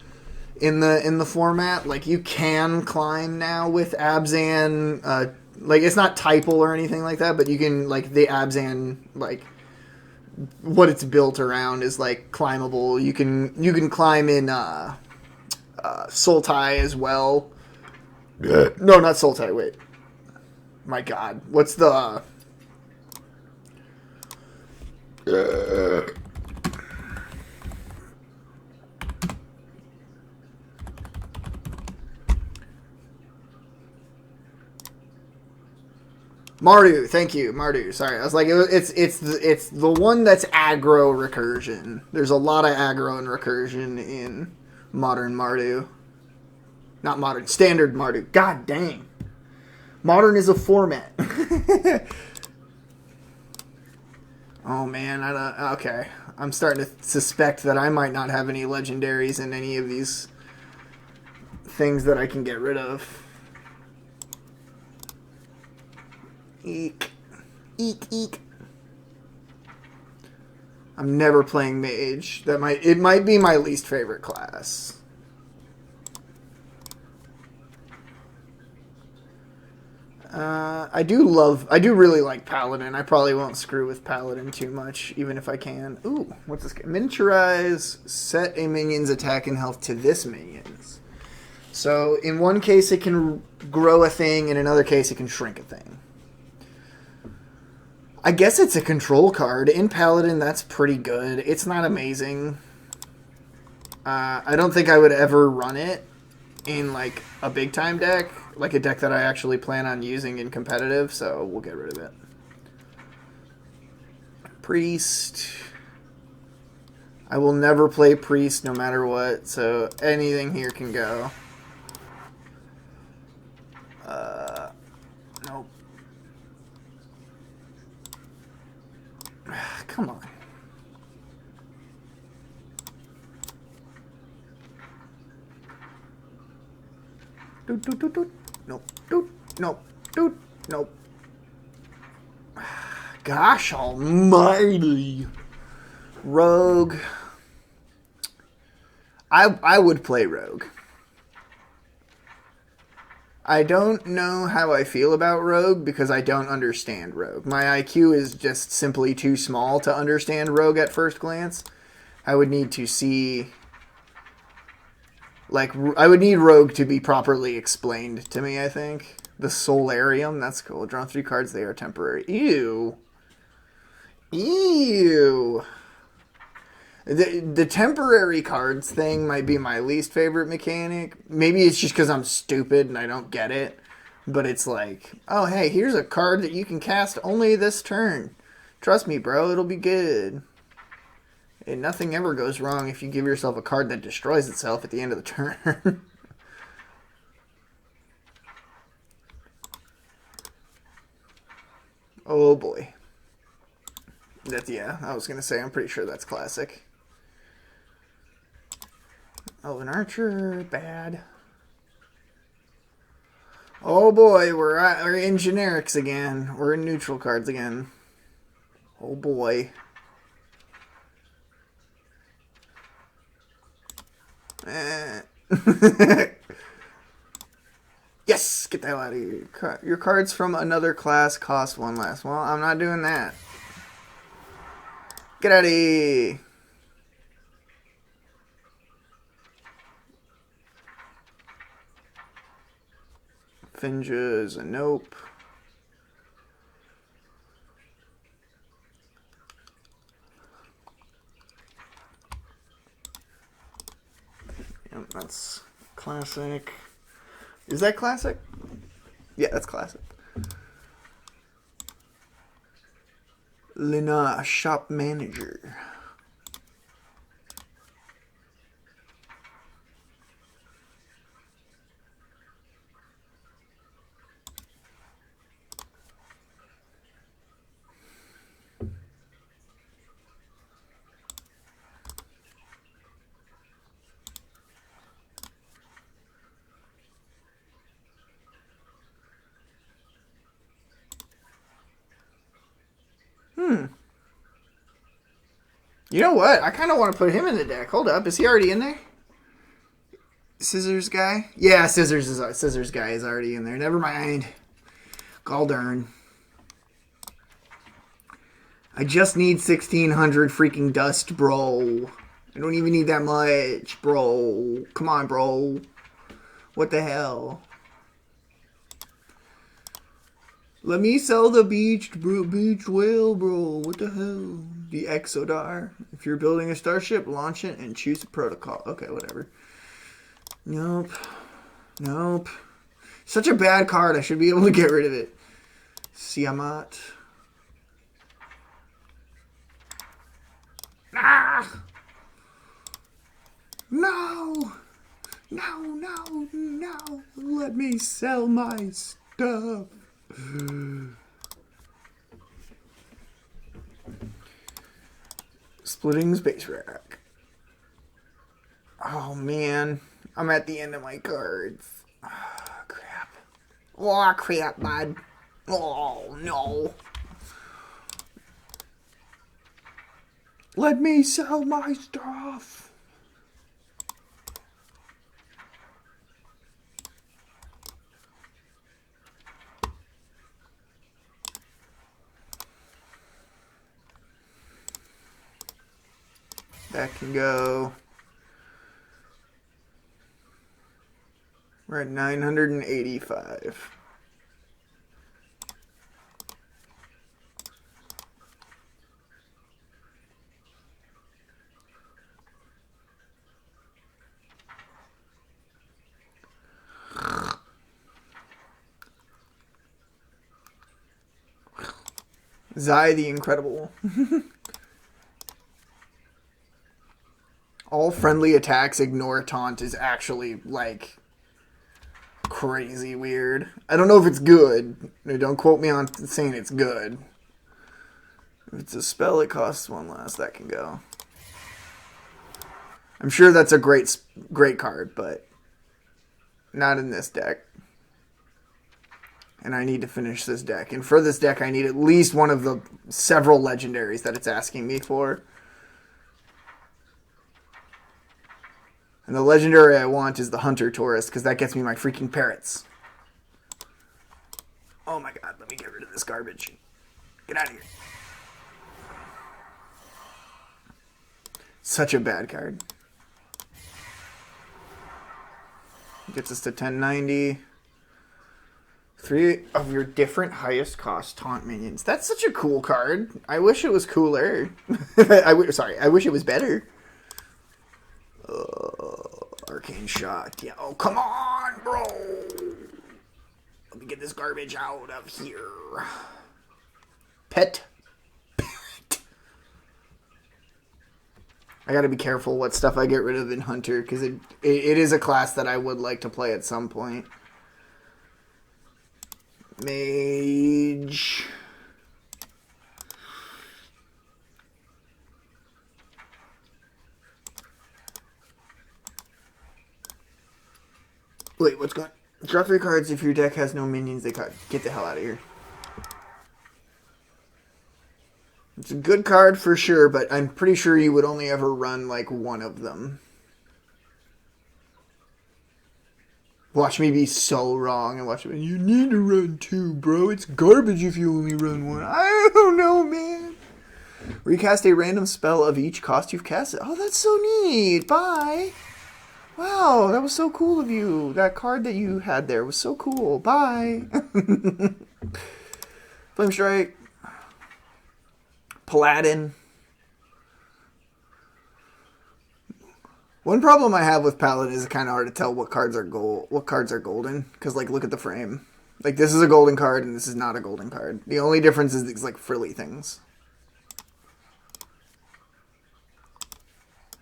in the format. You can climb now with Abzan, it's not typal or anything like that, but you can, the Abzan, what it's built around is, climbable. You can climb in, Sultai as well. No, not Sultai, wait. My god. What's the... Mardu, thank you, Mardu. Sorry, I was like, it's the one that's aggro recursion. There's a lot of aggro and recursion in modern Mardu. Not modern, standard Mardu. God dang. Modern is a format. Oh man, okay. I'm starting to suspect that I might not have any legendaries in any of these things that I can get rid of. Eek. Eek, eek. I'm never playing mage. It might be my least favorite class. I do really like Paladin. I probably won't screw with Paladin too much, even if I can. Ooh, what's this? Miniaturize, set a minion's attack and health to this minion's. So, in one case it can grow a thing, in another case it can shrink a thing. I guess it's a control card. In Paladin, that's pretty good. It's not amazing. I don't think I would ever run it in, a big-time deck. A deck that I actually plan on using in competitive, so we'll get rid of it. Priest. I will never play Priest no matter what, so anything here can go. Nope. Come on. Doot, doot, doot, doot. Nope. Doot. Nope. Doot. Nope. Gosh almighty. Rogue. I would play Rogue. I don't know how I feel about Rogue because I don't understand Rogue. My IQ is just simply too small to understand Rogue at first glance. I would need to see... I would need Rogue to be properly explained to me, I think. The Solarium, that's cool. Draw 3 cards, they are temporary. Ew. Ew. The temporary cards thing might be my least favorite mechanic. Maybe it's just because I'm stupid and I don't get it. But it's oh, hey, here's a card that you can cast only this turn. Trust me, bro, it'll be good. And nothing ever goes wrong if you give yourself a card that destroys itself at the end of the turn. Oh boy. Yeah, I was going to say, I'm pretty sure that's classic. Oh, an archer, bad. Oh boy, we're in generics again. We're in neutral cards again. Oh boy. Yes! Get the hell out of here. Your cards from another class cost 1 less. Well, I'm not doing that. Get out of here. Finja is a nope. That's classic. Is that classic? Yeah, that's classic. Lena, shop manager. You know what? I kind of want to put him in the deck. Hold up. Is he already in there? Scissors guy? Yeah, Scissors guy is already in there. Never mind. Gall darn. I just need 1,600 freaking dust, bro. I don't even need that much, bro. Come on, bro. What the hell? Let me sell the beached whale, bro. What the hell? The Exodar. If you're building a starship, launch it and choose a protocol. Okay, whatever. Nope. Nope. Such a bad card. I should be able to get rid of it. Siamat. Ah! No! No, no, no. Let me sell my stuff. Splitting space rack. Oh man, I'm at the end of my cards. Oh, crap. Oh crap, bud. Oh no. Let me sell my stuff. That can go. We're at 985. Zai the Incredible. All friendly attacks ignore taunt is actually, like, crazy weird. I don't know if it's good. Don't quote me on saying it's good. If it's a spell, it costs one less. That can go. I'm sure that's a great card, but not in this deck. And I need to finish this deck. And for this deck, I need at least one of the several legendaries that it's asking me for. And the legendary I want is the Hunter Taurus, because that gets me my freaking parrots. Oh my god, let me get rid of this garbage. Get out of here. Such a bad card. Gets us to 1090. 3 of your different highest cost taunt minions. That's such a cool card. I wish it was cooler. I wish it was better. Arcane Shot. Yeah. Oh, come on, bro. Let me get this garbage out of here. Pet. I gotta be careful what stuff I get rid of in Hunter, because it is a class that I would like to play at some point. Mage. Wait, what's going on? Draw 3 cards. If your deck has no minions, they cut. Get the hell out of here. It's a good card for sure, but I'm pretty sure you would only ever run like one of them. Watch me be so wrong and watch me. You need to run 2, bro. It's garbage if you only run 1. I don't know, man. Recast a random spell of each cost you've casted. Oh, that's so neat. Bye. Wow, that was so cool of you. That card that you had there was so cool. Bye. Flame Strike. Paladin. One problem I have with Paladin is it's kind of hard to tell what cards are golden. Because, like, look at the frame. Like, this is a golden card, and this is not a golden card. The only difference is these, like, frilly things.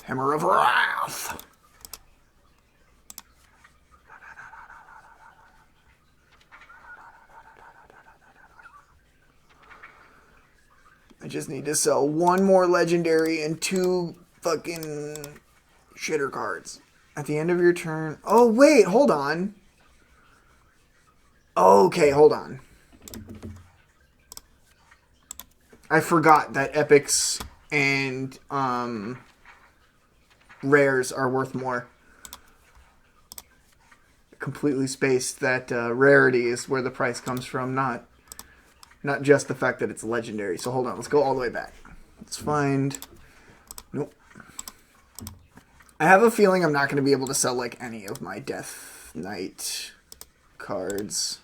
Hammer of Wrath! I just need to sell one more legendary and 2 fucking shitter cards. At the end of your turn... Oh, wait, hold on. Okay, hold on. I forgot that epics and rares are worth more. Completely spaced that rarity is where the price comes from, not just the fact that it's legendary. So hold on, let's go all the way back. Let's find... Nope. I have a feeling I'm not going to be able to sell, like, any of my Death Knight cards.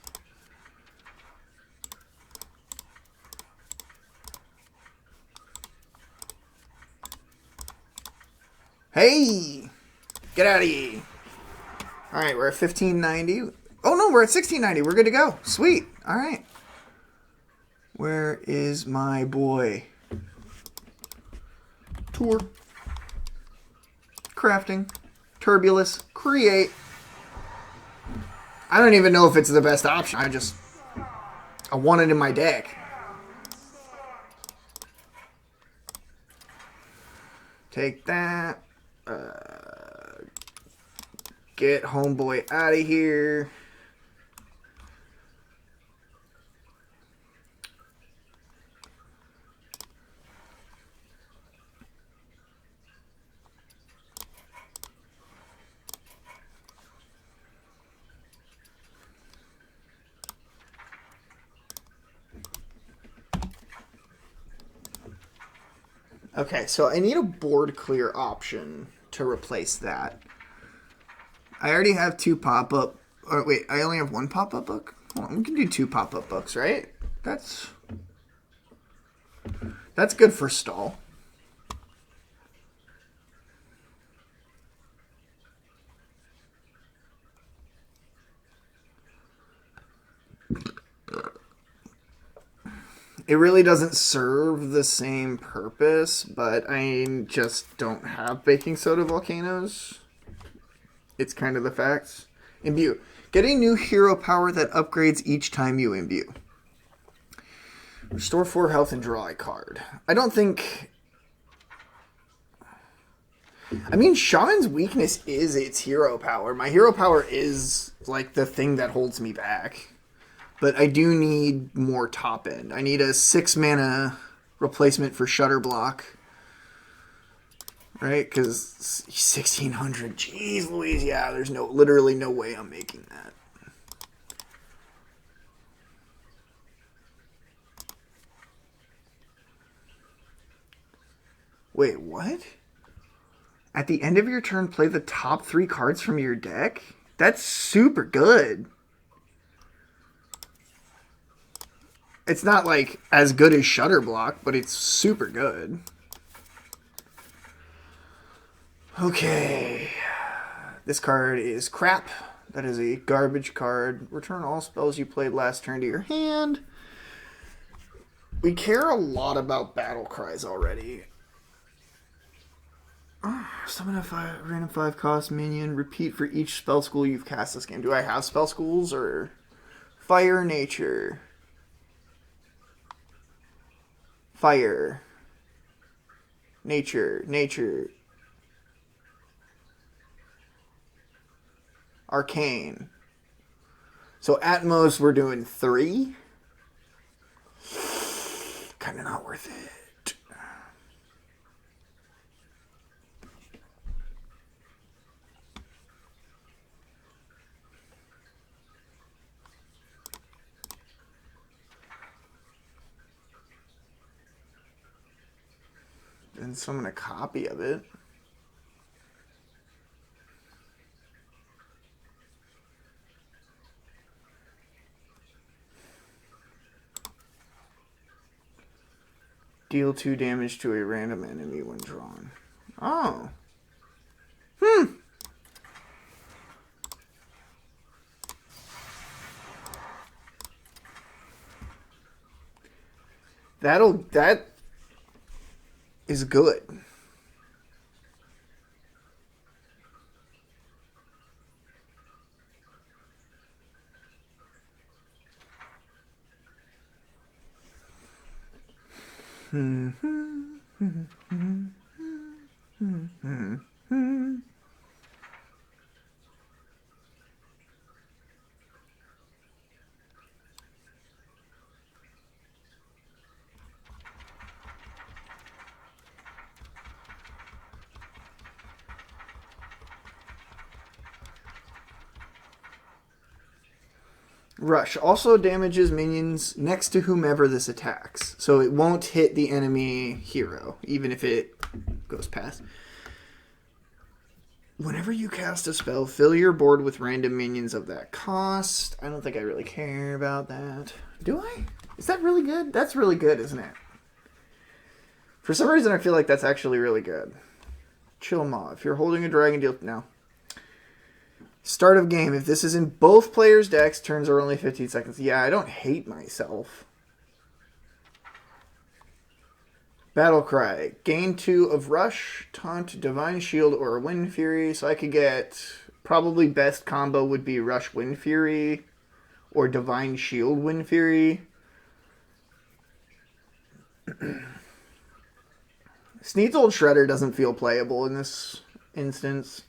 Hey! Get out of here! Alright, we're at 1590. Oh no, we're at 1690. We're good to go. Sweet. Alright. Where is my boy? Tour. Crafting. Turbulus. Create. I don't even know if it's the best option. I want it in my deck. Take that. Get homeboy out of here. Okay, so I need a board clear option to replace that. I already have 2 pop-up... Or wait, I only have 1 pop-up book? Hold on, we can do 2 pop-up books, right? That's good for stall. It really doesn't serve the same purpose, but I just don't have baking soda volcanoes. It's kind of the facts. Imbue. Get a new hero power that upgrades each time you imbue. Restore 4 health and draw a card. I don't think... I mean, Shaman's weakness is its hero power. My hero power is, like, the thing that holds me back. But I do need more top end. I need a 6 mana replacement for Shutter Block. Right? Because 1600. Jeez Louise. Yeah, there's literally no way I'm making that. Wait, what? At the end of your turn, play the top 3 cards from your deck? That's super good. It's not, like, as good as Shutter Block, but it's super good. Okay. This card is crap. That is a garbage card. Return all spells you played last turn to your hand. We care a lot about battle cries already. Summon a random 5 cost minion. Repeat for each spell school you've cast this game. Do I have spell schools or fire nature? Fire. Nature. Arcane. So at most we're doing 3. Kind of not worth it. And summon a copy of it. Deal 2 damage to a random enemy when drawn. Oh. That is good. Rush also damages minions next to whomever this attacks. So it won't hit the enemy hero, even if it goes past. Whenever you cast a spell, fill your board with random minions of that cost. I don't think I really care about that. Do I? Is that really good? That's really good, isn't it? For some reason, I feel like that's actually really good. Chill Maw. If you're holding a dragon, deal... No. Start of game. If this is in both players' decks, turns are only 15 seconds. Yeah, I don't hate myself. Battle Cry. Gain 2 of Rush, Taunt, Divine Shield, or Wind Fury. So I could get... Probably best combo would be Rush Wind Fury or Divine Shield Wind Fury. Sneed's Old Shredder doesn't feel playable in this instance.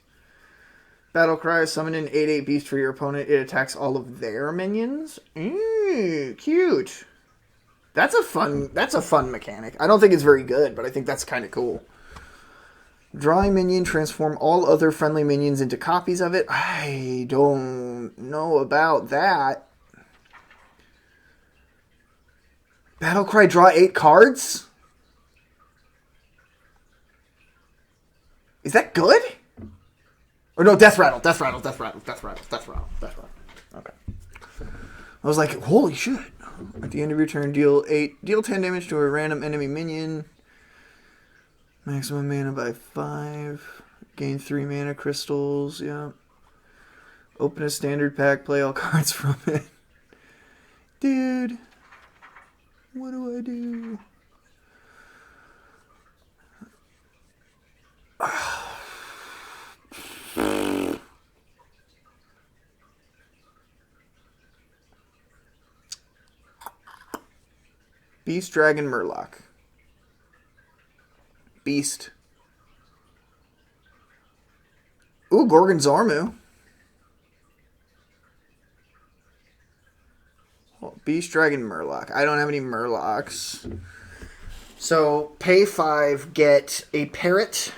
Battle Cry, summon an 8/8 beast for your opponent. It attacks all of their minions. Cute. That's a fun mechanic. I don't think it's very good, but I think that's kind of cool. Drawing minion, transform all other friendly minions into copies of it. I don't know about that. Battle Cry, draw 8 cards? Is that good? Or no, Death Rattle. Okay. I was like, holy shit. At the end of your turn, deal 10 damage to a random enemy minion. Maximum mana by 5. Gain 3 mana crystals. Yeah. Open a standard pack, play all cards from it. Dude. What do I do? Beast, Dragon, Murloc. Beast. Ooh, Gorgonzormu. Well, Beast, Dragon, Murloc. I don't have any Murlocs. So, pay 5, get a Parrot.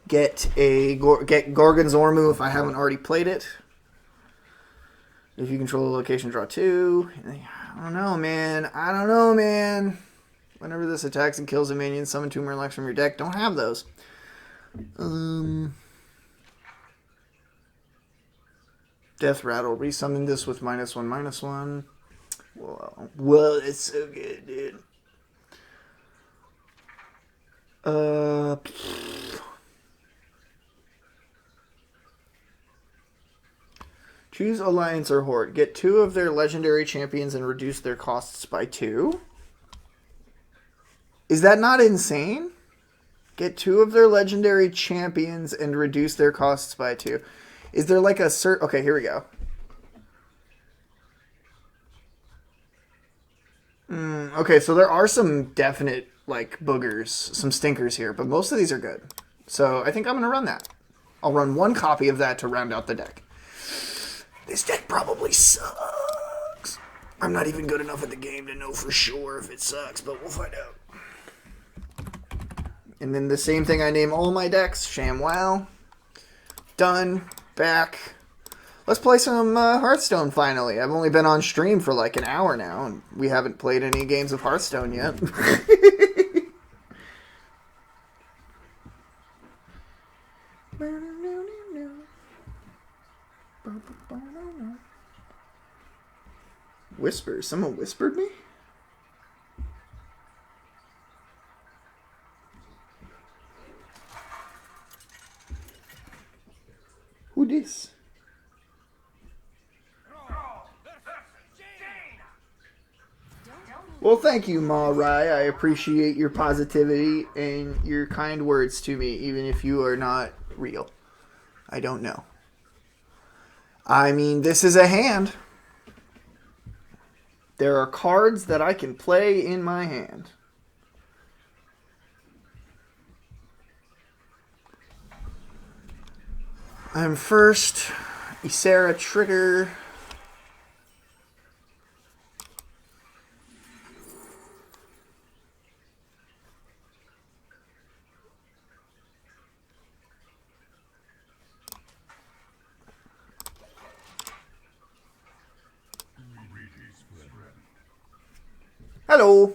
Get Gorgonzormu if I haven't already played it. If you control the location, draw 2. I don't know, man. Whenever this attacks and kills a minion, summon 2 Murlocs from your deck. Don't have those. Death Rattle. Resummon this with -1/-1. Whoa, it's so good, dude. Choose Alliance or Horde. Get 2 of their legendary champions and reduce their costs by 2. Is that not insane? Get 2 of their legendary champions and reduce their costs by 2. Is there like a certain... Okay, here we go. Okay, so there are some definite, like, boogers, some stinkers here, but most of these are good. So I think I'm going to run that. I'll run 1 copy of that to round out the deck. This deck probably sucks. I'm not even good enough at the game to know for sure if it sucks, but we'll find out. And then the same thing I name all my decks. ShamWow. Done. Back. Let's play some Hearthstone finally. I've only been on stream for like an hour now, and we haven't played any games of Hearthstone yet. Whisper. Someone whispered me? Who this? Well, thank you, Ma Rai. I appreciate your positivity and your kind words to me, even if you are not real. I don't know. I mean, this is a hand. There are cards that I can play in my hand. I'm first. Ysera trigger. Hello.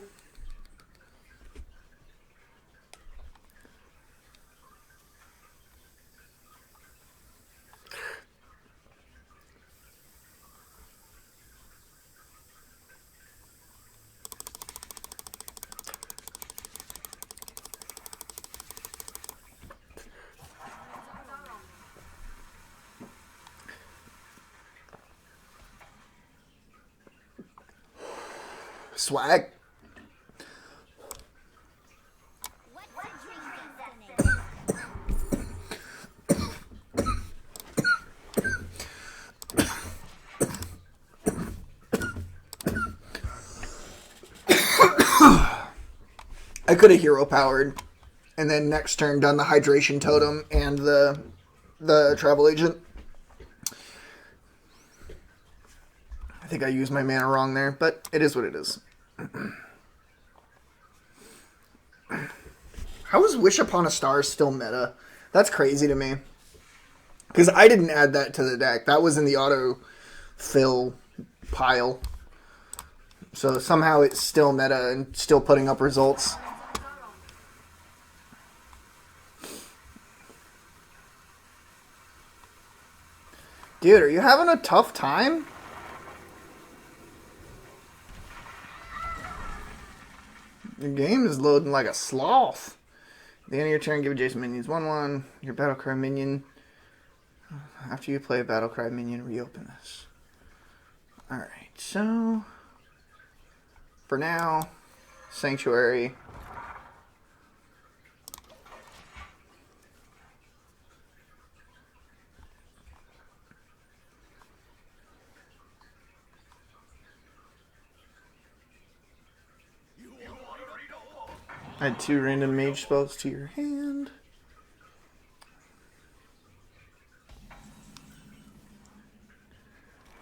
Swag. I could have hero powered, and then next turn done the hydration totem and the travel agent. I think I used my mana wrong there, but it is what it is. How is Wish Upon a Star still meta? That's crazy to me. Because I didn't add that to the deck. That was in the auto fill pile. So somehow it's still meta and still putting up results. Dude, are you having a tough time? Your game is loading like a sloth. At the end of your turn, give adjacent minions 1/1. Your battlecry minion. After you play a battlecry minion, reopen this. Alright, so for now, Sanctuary. Add 2 random mage spells to your hand.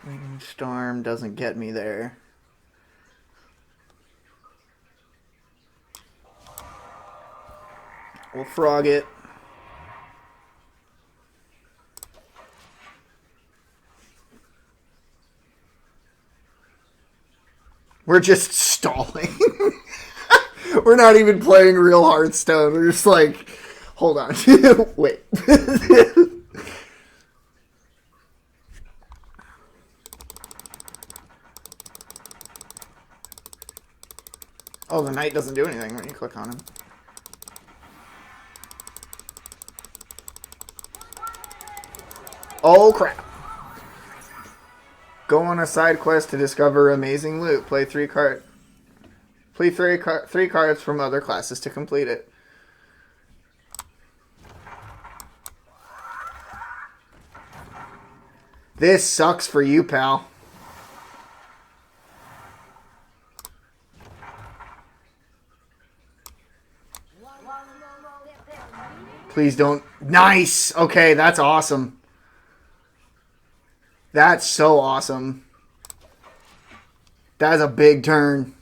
Lightning Storm doesn't get me there. We'll frog it. We're just stalling. We're not even playing real Hearthstone. We're just like, hold on. Wait. Oh, the knight doesn't do anything when you click on him. Oh, crap. Go on a side quest to discover amazing loot. Play 3 cards. Play 3 cards from other classes to complete it. This sucks for you, pal. Please don't. Nice! Okay, that's awesome. That's so awesome. That's a big turn.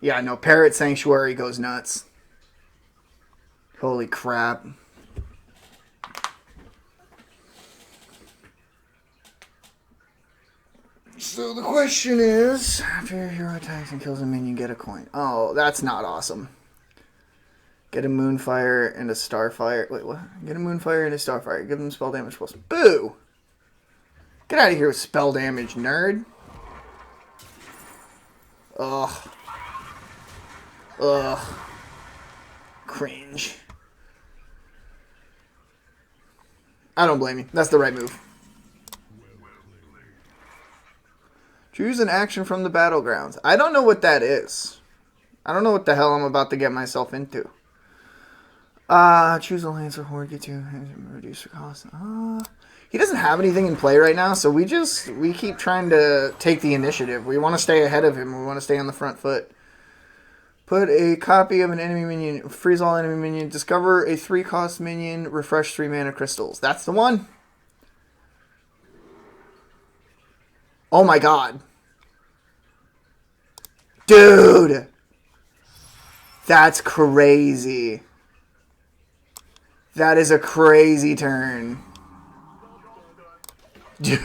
Yeah, no, Parrot Sanctuary goes nuts. Holy crap. So the question is, after your hero attacks and kills a minion, get a coin. Oh, that's not awesome. Get a Moonfire and a Starfire. Wait, what? Get a Moonfire and a Starfire. Give them spell damage plus. Boo! Get out of here with spell damage, nerd. Ugh. Ugh. Cringe. I don't blame you. That's the right move. Choose an action from the battlegrounds. I don't know what that is. I don't know what the hell I'm about to get myself into. Choose a Lancer Horde, get to reduce your cost. He doesn't have anything in play right now, so we keep trying to take the initiative. We want to stay ahead of him. We want to stay on the front foot. Put a copy of an enemy minion, freeze all enemy minion, discover a 3-cost minion, refresh 3 mana crystals. That's the one. Oh my god. Dude. That's crazy. That is a crazy turn. Dude.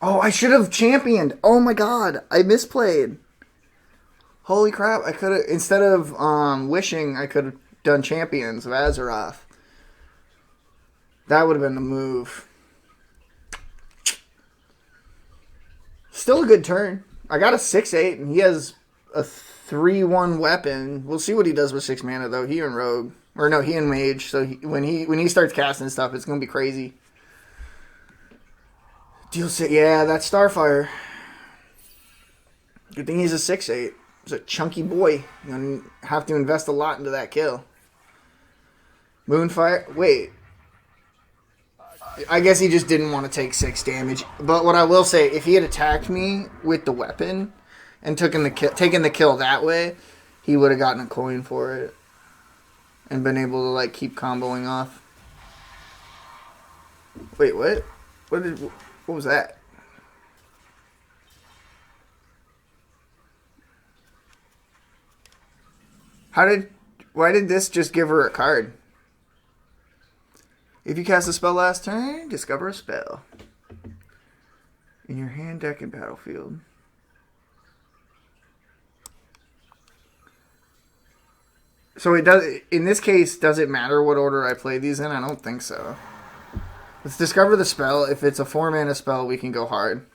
Oh, I should have championed. Oh my god. I misplayed. Holy crap. I could have, instead of wishing, I could have done Champions of Azeroth. That would have been the move. Still a good turn. I got a 6/8, and he has a 3/1 weapon. We'll see what he does with 6 mana, though. He and Rogue. Or no, he and Mage. So when he starts casting stuff, it's going to be crazy. Deal 6. Yeah, that's Starfire. Good thing he's a 6/8. He's a chunky boy. You're going to have to invest a lot into that kill. Moonfire. Wait. I guess he just didn't want to take 6 damage. But what I will say, if he had attacked me with the weapon and taken the kill that way, he would have gotten a coin for it and been able to like keep comboing off. Wait, what? What was that? Why did this just give her a card? If you cast a spell last turn, discover a spell. In your hand, deck, and battlefield. So it does. In this case, does it matter what order I play these in? I don't think so. Let's discover the spell. If it's a 4-mana spell, we can go hard.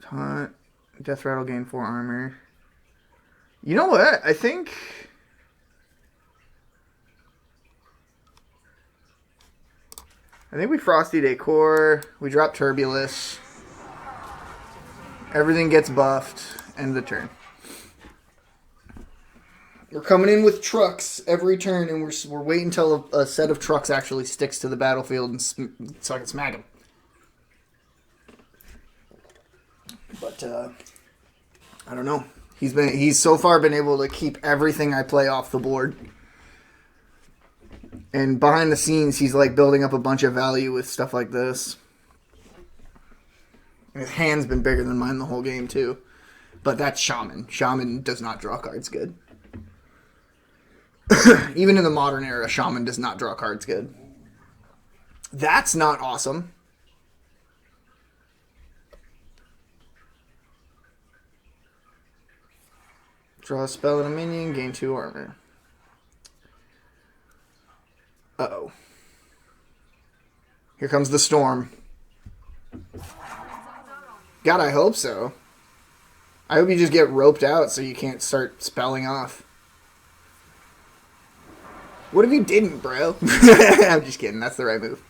Taunt. Death Rattle, gain 4 armor. You know what? I think we Frosty Decor. We drop Turbulus. Everything gets buffed. End of the turn. We're coming in with trucks every turn, and we're waiting until a set of trucks actually sticks to the battlefield, and so I can smack them. But I don't know. He's so far been able to keep everything I play off the board. And behind the scenes, he's like building up a bunch of value with stuff like this. And his hand's been bigger than mine the whole game, too. But that's Shaman. Shaman does not draw cards good. Even in the modern era, Shaman does not draw cards good. That's not awesome. Draw a spell and a minion, gain 2 armor. Uh-oh. Here comes the storm. God, I hope so. I hope you just get roped out so you can't start spelling off. What if you didn't, bro? I'm just kidding. That's the right move.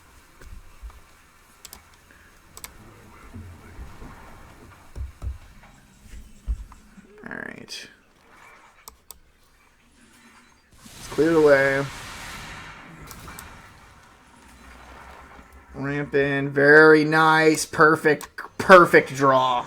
Alright. Let's clear the way. Ramp in. Very nice. Perfect draw.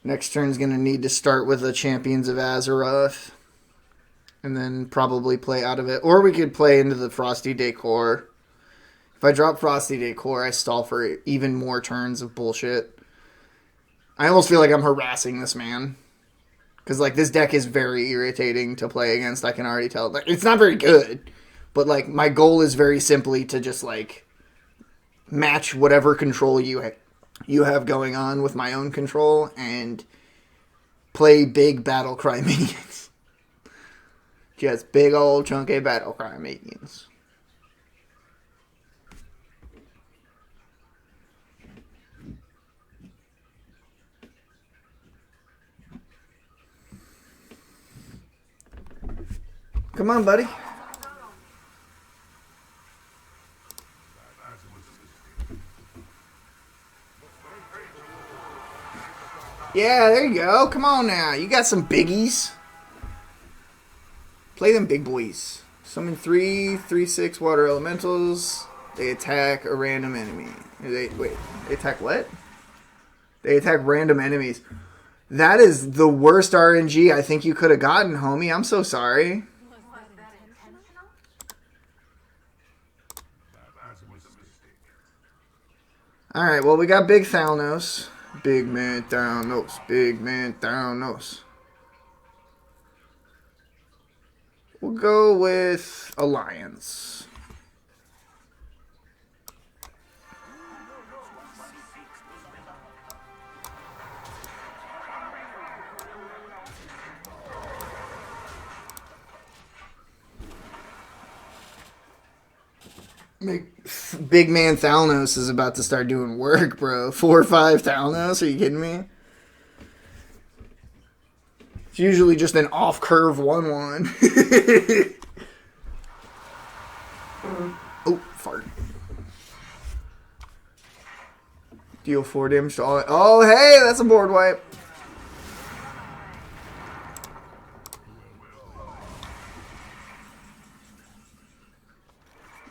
Next turn's going to need to start with the Champions of Azeroth. And then probably play out of it. Or we could play into the Frosty Decor. If I drop Frosty Decor, I stall for even more turns of bullshit. I almost feel like I'm harassing this man. Because, like, this deck is very irritating to play against, I can already tell. Like, it's not very good. But, like, my goal is very simply to just, like, match whatever control you have going on with my own control and play big battle cry minions. Just big old chunky battle cry minions. Come on, buddy. Yeah, there you go. Come on now. You got some biggies. Play them big boys. Summon 3/3/6 water elementals. They attack a random enemy. They attack what? They attack random enemies. That is the worst RNG I think you could have gotten, homie. I'm so sorry. Alright, well, we got Big Thanos. Big man Thanos. Big man Thanos. We'll go with Alliance. Big man Thanos is about to start doing work, bro. 4 or 5 Thanos? Are you kidding me? It's usually just an off-curve 1/1. Oh, fart. Deal 4 damage to all. Oh, hey, that's a board wipe.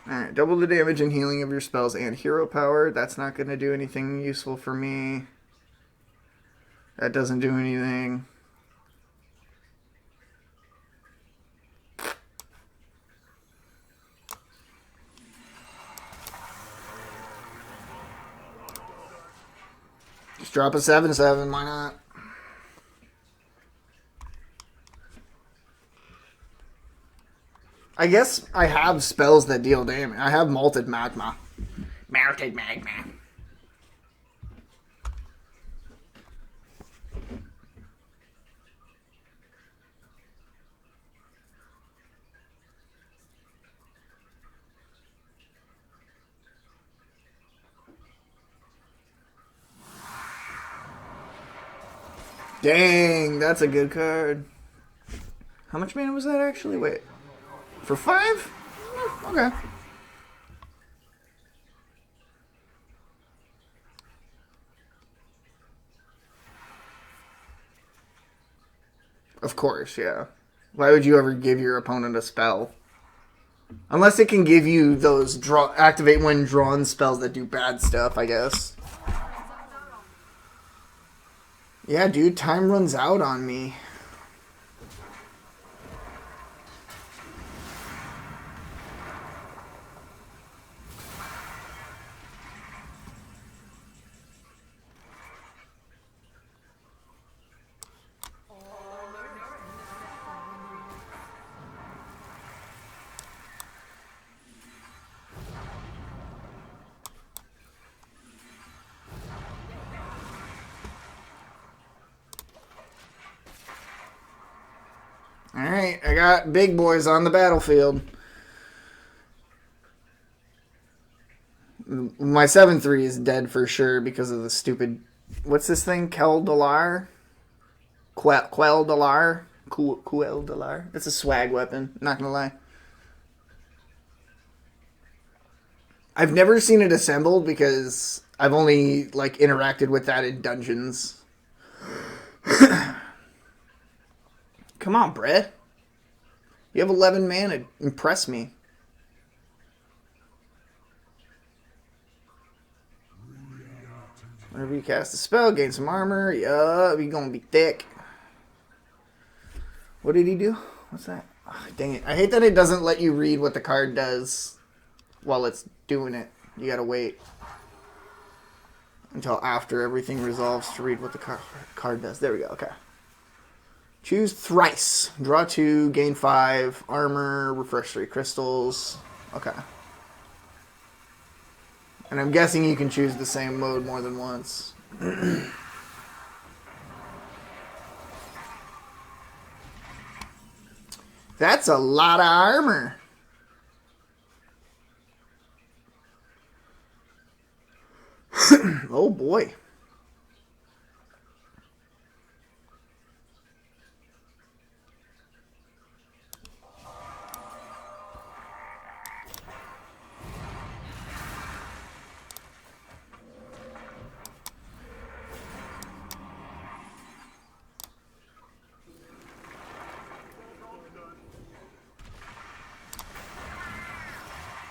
Alright, double the damage and healing of your spells and hero power. That's not going to do anything useful for me. That doesn't do anything. Just drop a 7/7, why not? I guess I have spells that deal damage. I have Malted Magma. Malted Magma. Dang, that's a good card. How much mana was that actually? Wait. For 5? Okay. Of course, yeah. Why would you ever give your opponent a spell? Unless it can give you those activate when drawn spells that do bad stuff, I guess. Yeah, dude, time runs out on me. Alright, I got big boys on the battlefield. My 7/3 is dead for sure because of the stupid... What's this thing? Queldalar? Queldalar? Queldalar? It's a swag weapon, not gonna lie. I've never seen it assembled because I've only, like, interacted with that in dungeons. Come on, Brett. You have 11 mana. Impress me. Whenever you cast a spell, gain some armor. Yup, you're gonna be thick. What did he do? What's that? Oh, dang it. I hate that it doesn't let you read what the card does while it's doing it. You gotta wait until after everything resolves to read what the card does. There we go. Okay. Choose thrice. Draw 2, gain 5, armor, refresh 3 crystals. Okay. And I'm guessing you can choose the same mode more than once. That's a lot of armor. Oh boy.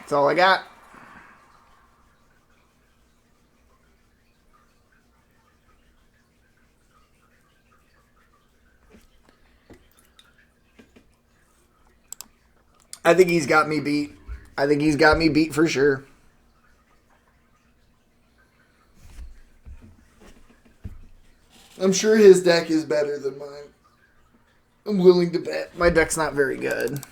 That's all I got. I think he's got me beat. I think he's got me beat for sure. I'm sure his deck is better than mine. I'm willing to bet. My deck's not very good.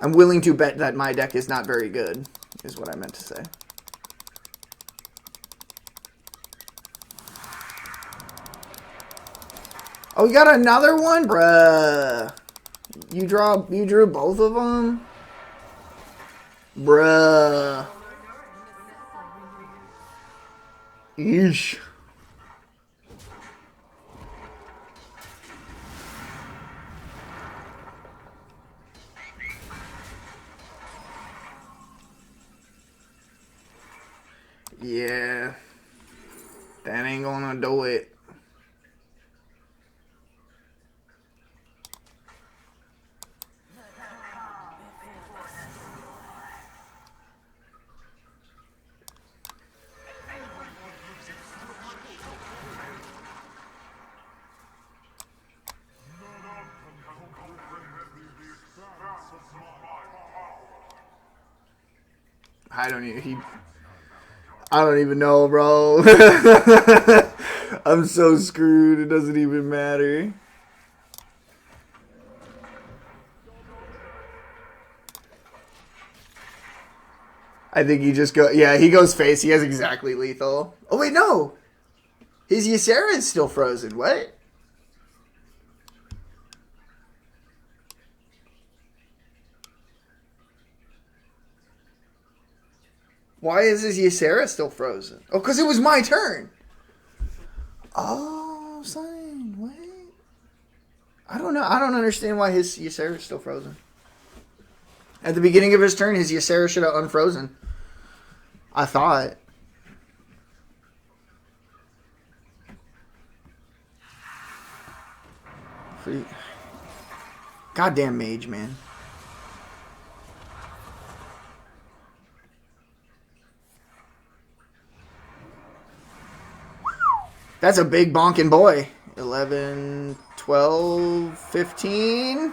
I'm willing to bet that my deck is not very good, is what I meant to say. Oh, you got another one? Bruh. You drew both of them? Bruh. Yeesh. Yeah. That ain't gonna do it. I don't even know, bro. I'm so screwed. It doesn't even matter. I think he just he goes face. He has exactly lethal. Oh, wait, no. His Ysera is still frozen. What? Why is his Ysera still frozen? Oh, because it was my turn. Oh, son, what? I don't know. I don't understand why his Ysera is still frozen. At the beginning of his turn, his Ysera should have unfrozen. I thought. Goddamn mage, man. That's a big bonking boy. 11, 12, 15,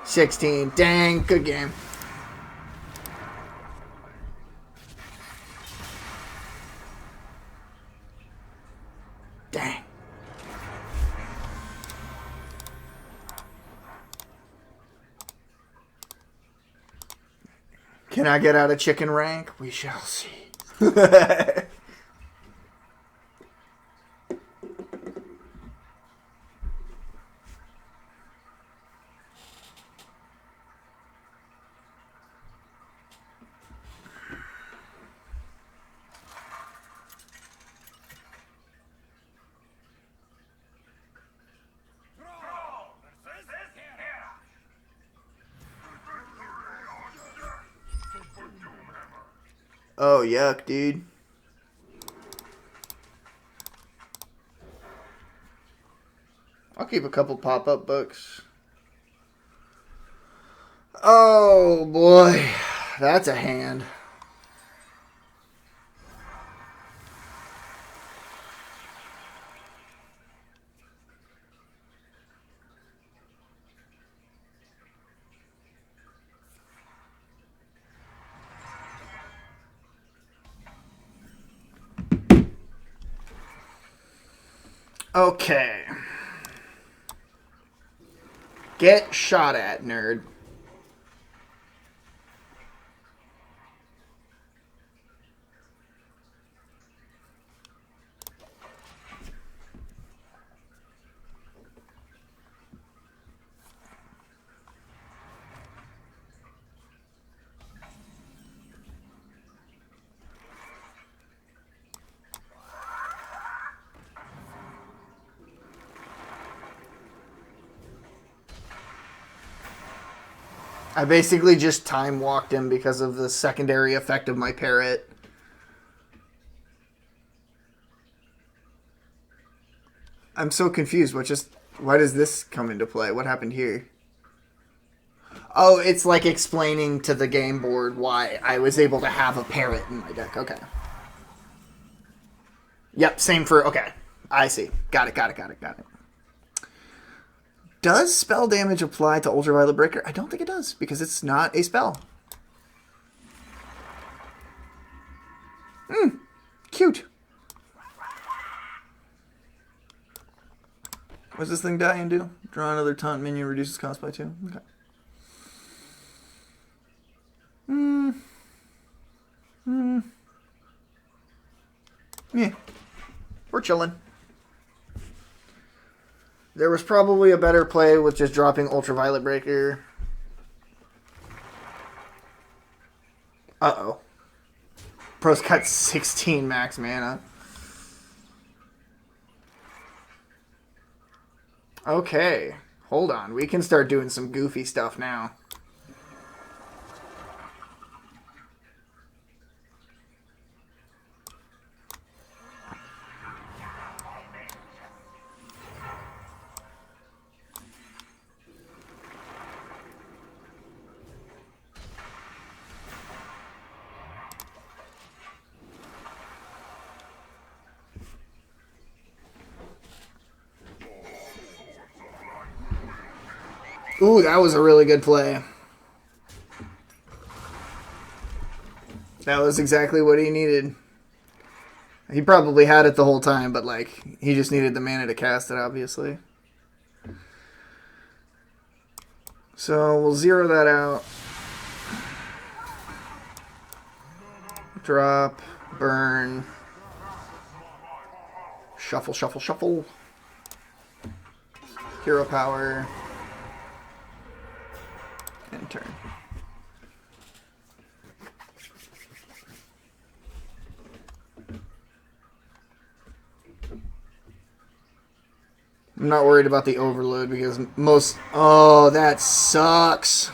16. Dang, good game. Dang. Can I get out of chicken rank? We shall see. Oh, yuck, dude. I'll keep a couple pop-up books. Oh, boy. That's a hand. Okay. Get shot at, nerd. I basically just time walked him because of the secondary effect of my parrot. I'm so confused. Why does this come into play? What happened here? Oh, it's like explaining to the game board why I was able to have a parrot in my deck. Okay. Yep, same for... Okay. I see. Got it. Does spell damage apply to Ultraviolet Breaker? I don't think it does, because it's not a spell. Cute. What's this thing die and do? Draw another taunt minion, reduces cost by 2. Okay. Yeah. We're chilling. There was probably a better play with just dropping Ultraviolet Breaker. Uh-oh. Pro's got 16 max mana. Okay. Hold on. We can start doing some goofy stuff now. Ooh, that was a really good play. That was exactly what he needed. He probably had it the whole time, but like he just needed the mana to cast it, obviously. So we'll zero that out. Drop, burn, shuffle, shuffle, shuffle. Hero power. And turn. I'm not worried about the overload because most... Oh, that sucks.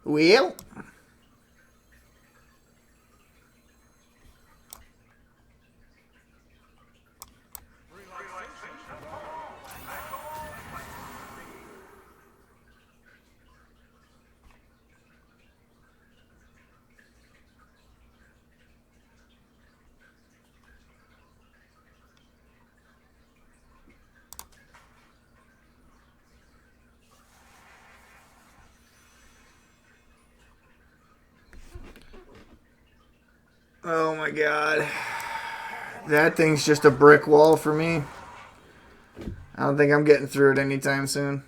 Well... Oh my god. That thing's just a brick wall for me. I don't think I'm getting through it anytime soon.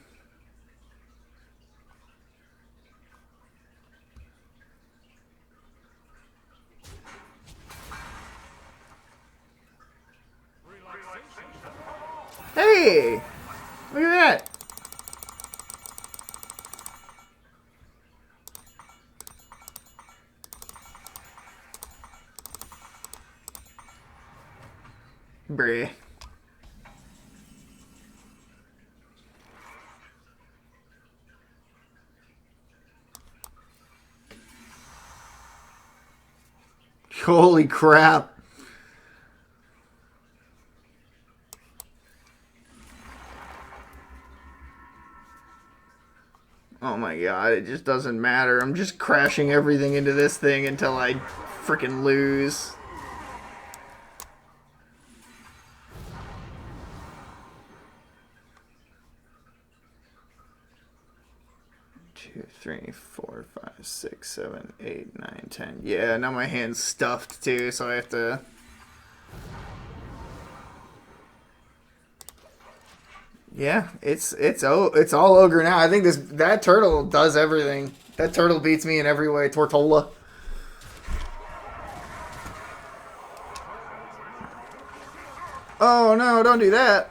Hey! Look at that! Bruh. Holy crap. Oh my god, it just doesn't matter. I'm just crashing everything into this thing until I freaking lose. 2, 3, 4, 5, 6, 7, 8, 9, 10. Yeah, now my hand's stuffed too, so I have to. Yeah, it's all ogre now. I think that turtle does everything. That turtle beats me in every way. Tortola. Oh no! Don't do that.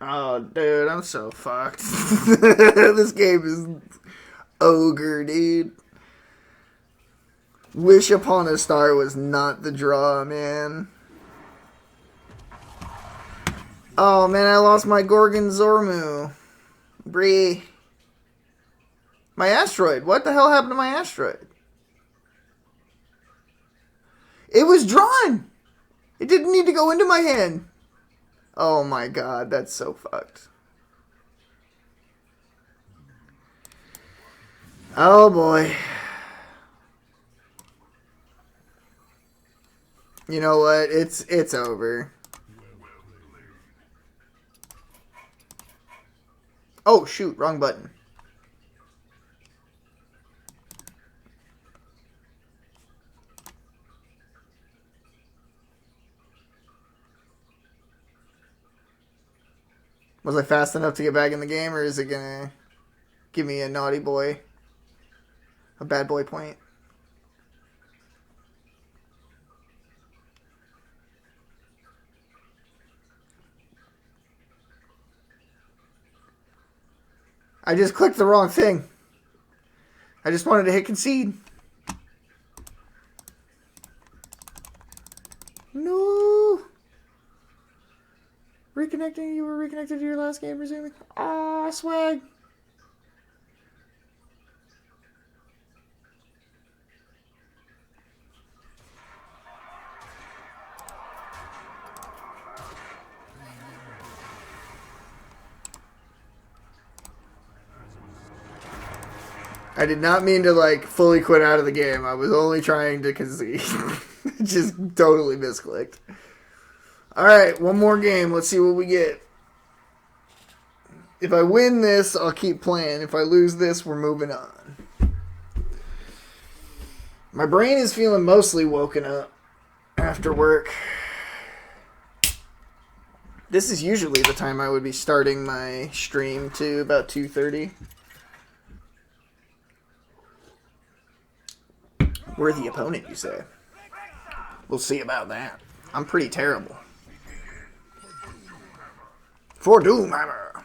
Oh, dude, I'm so fucked. This game is ogre, dude. Wish Upon a Star was not the draw, man. Oh, man, I lost my Gorgon Zormu. Bree. My asteroid. What the hell happened to my asteroid? It was drawn. It didn't need to go into my hand. Oh my god, that's so fucked. Oh boy. You know what? It's over. Oh shoot, wrong button. Was I fast enough to get back in the game, or is it gonna give me a naughty boy, a bad boy point? I just clicked the wrong thing. I just wanted to hit concede. No. Reconnecting. You were reconnected to your last game, resuming. Ah, swag. I did not mean to, like, fully quit out of the game. I was only trying to concede. Just totally misclicked. Alright, one more game. Let's see what we get. If I win this, I'll keep playing. If I lose this, we're moving on. My brain is feeling mostly woken up after work. This is usually the time I would be starting my stream, too, about 2:30. Worthy opponent, you say? We'll see about that. I'm pretty terrible. For Doomhammer.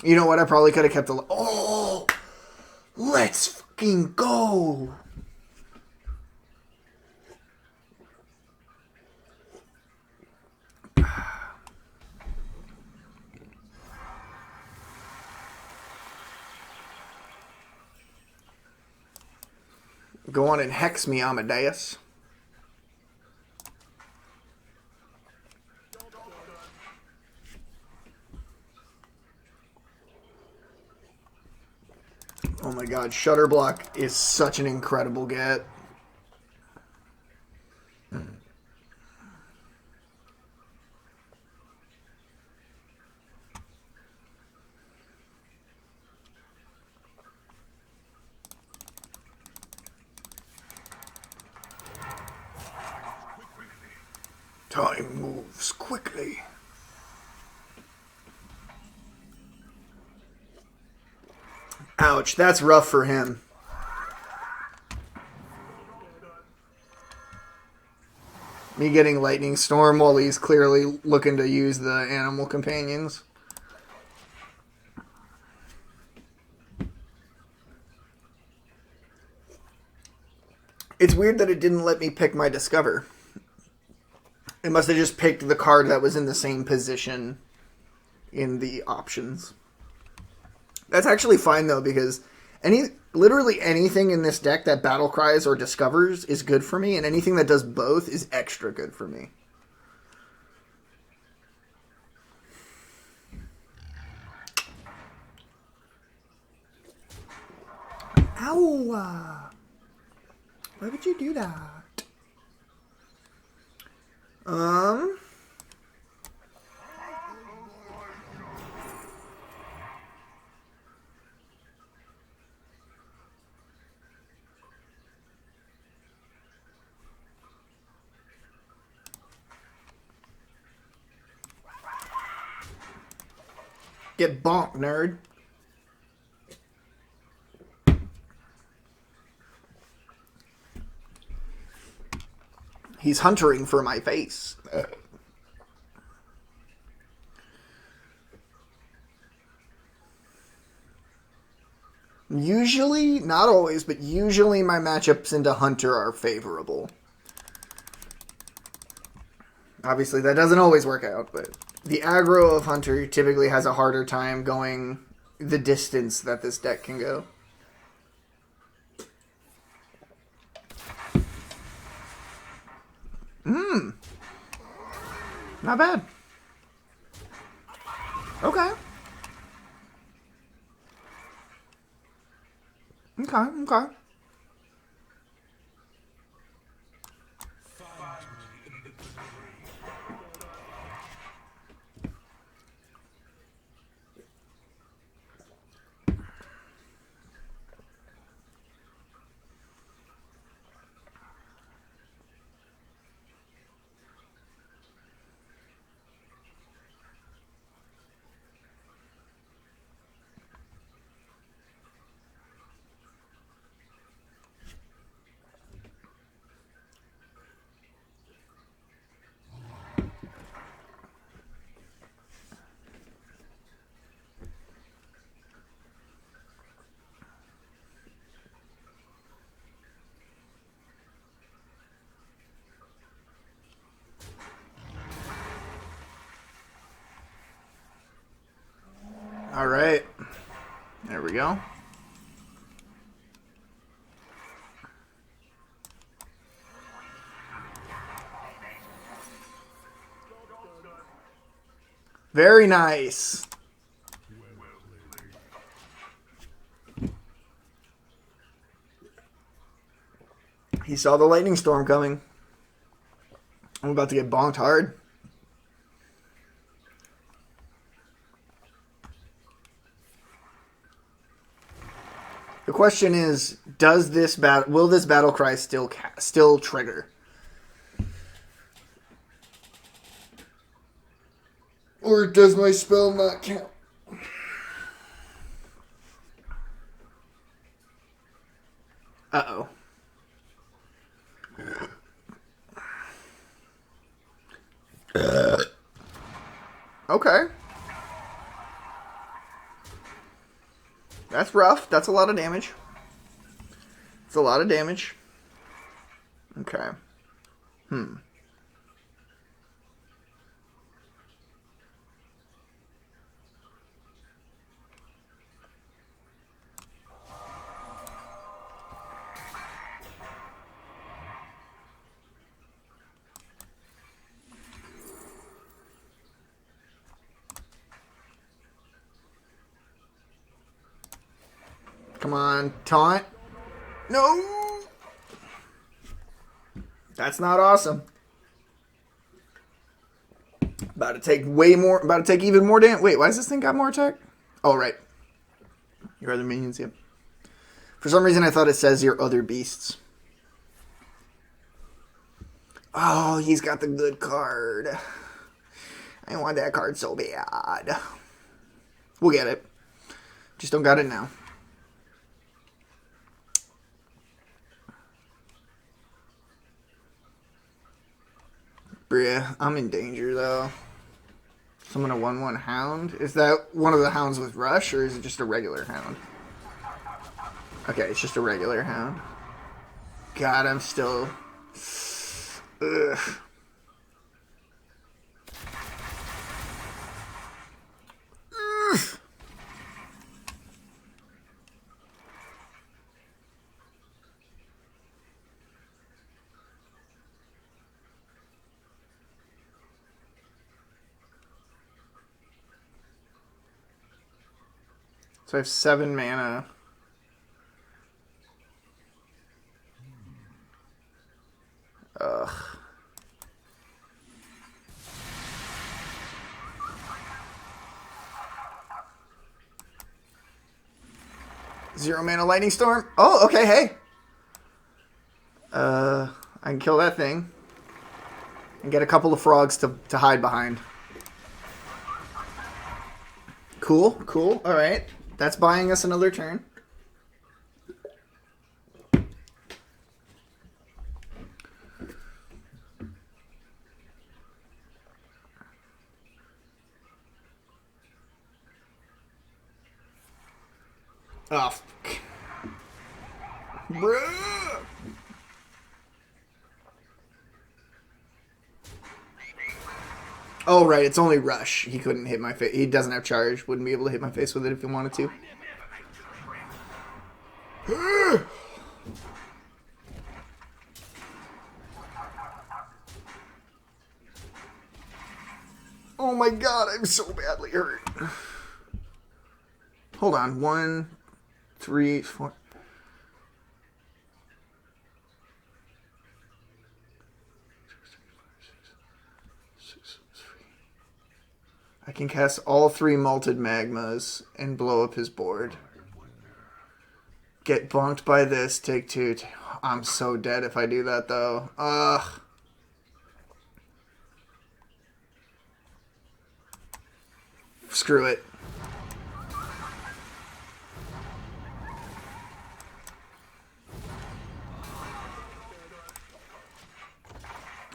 You know what? I probably could have kept the... Oh! Let's fucking go! Go on and hex me, Amadeus. Oh my god, Shutterblock is such an incredible get. Time moves quickly. Ouch, that's rough for him. Me getting Lightning Storm while he's clearly looking to use the animal companions. It's weird that it didn't let me pick my Discover. It must have just picked the card that was in the same position in the options. That's actually fine, though, because literally anything in this deck that battle cries or discovers is good for me, and anything that does both is extra good for me. Ow! Why would you do that? Get bonked, nerd. He's huntering for my face. Usually, not always, but usually my matchups into Hunter are favorable. Obviously, that doesn't always work out, but the aggro of Hunter typically has a harder time going the distance that this deck can go. Not bad. Okay. Okay. All right. There we go. Very nice. He saw the lightning storm coming. I'm about to get bonked hard. The question is, will this battle cry still trigger? Or does my spell not count? Uh-oh. Okay. That's rough. That's a lot of damage. It's a lot of damage. Okay. Come on, taunt. No! That's not awesome. About to take even more damage. Wait, why does this thing got more attack? Oh, right. Your other minions, yep. For some reason, I thought it says your other beasts. Oh, he's got the good card. I want that card so bad. We'll get it. Just don't got it now. Yeah, I'm in danger though. Summon a 1/1 hound. Is that one of the hounds with rush, or is it just a regular hound? Okay, it's just a regular hound. God, I'm still... Ugh. So I have 7 mana. Ugh. Zero mana lightning storm. Oh, okay, hey. I can kill that thing. And get a couple of frogs to hide behind. Cool, cool. All right. That's buying us another turn. Oh, fuck. Bruh. Oh, right. It's only rush. He couldn't hit my face. He doesn't have charge. Wouldn't be able to hit my face with it if he wanted to. Oh my god, I'm so badly hurt. Hold on. 1, 3, 4. I can cast all 3 malted magmas and blow up his board. Get bonked by this. Take 2. I'm so dead if I do that, though. Ugh. Screw it.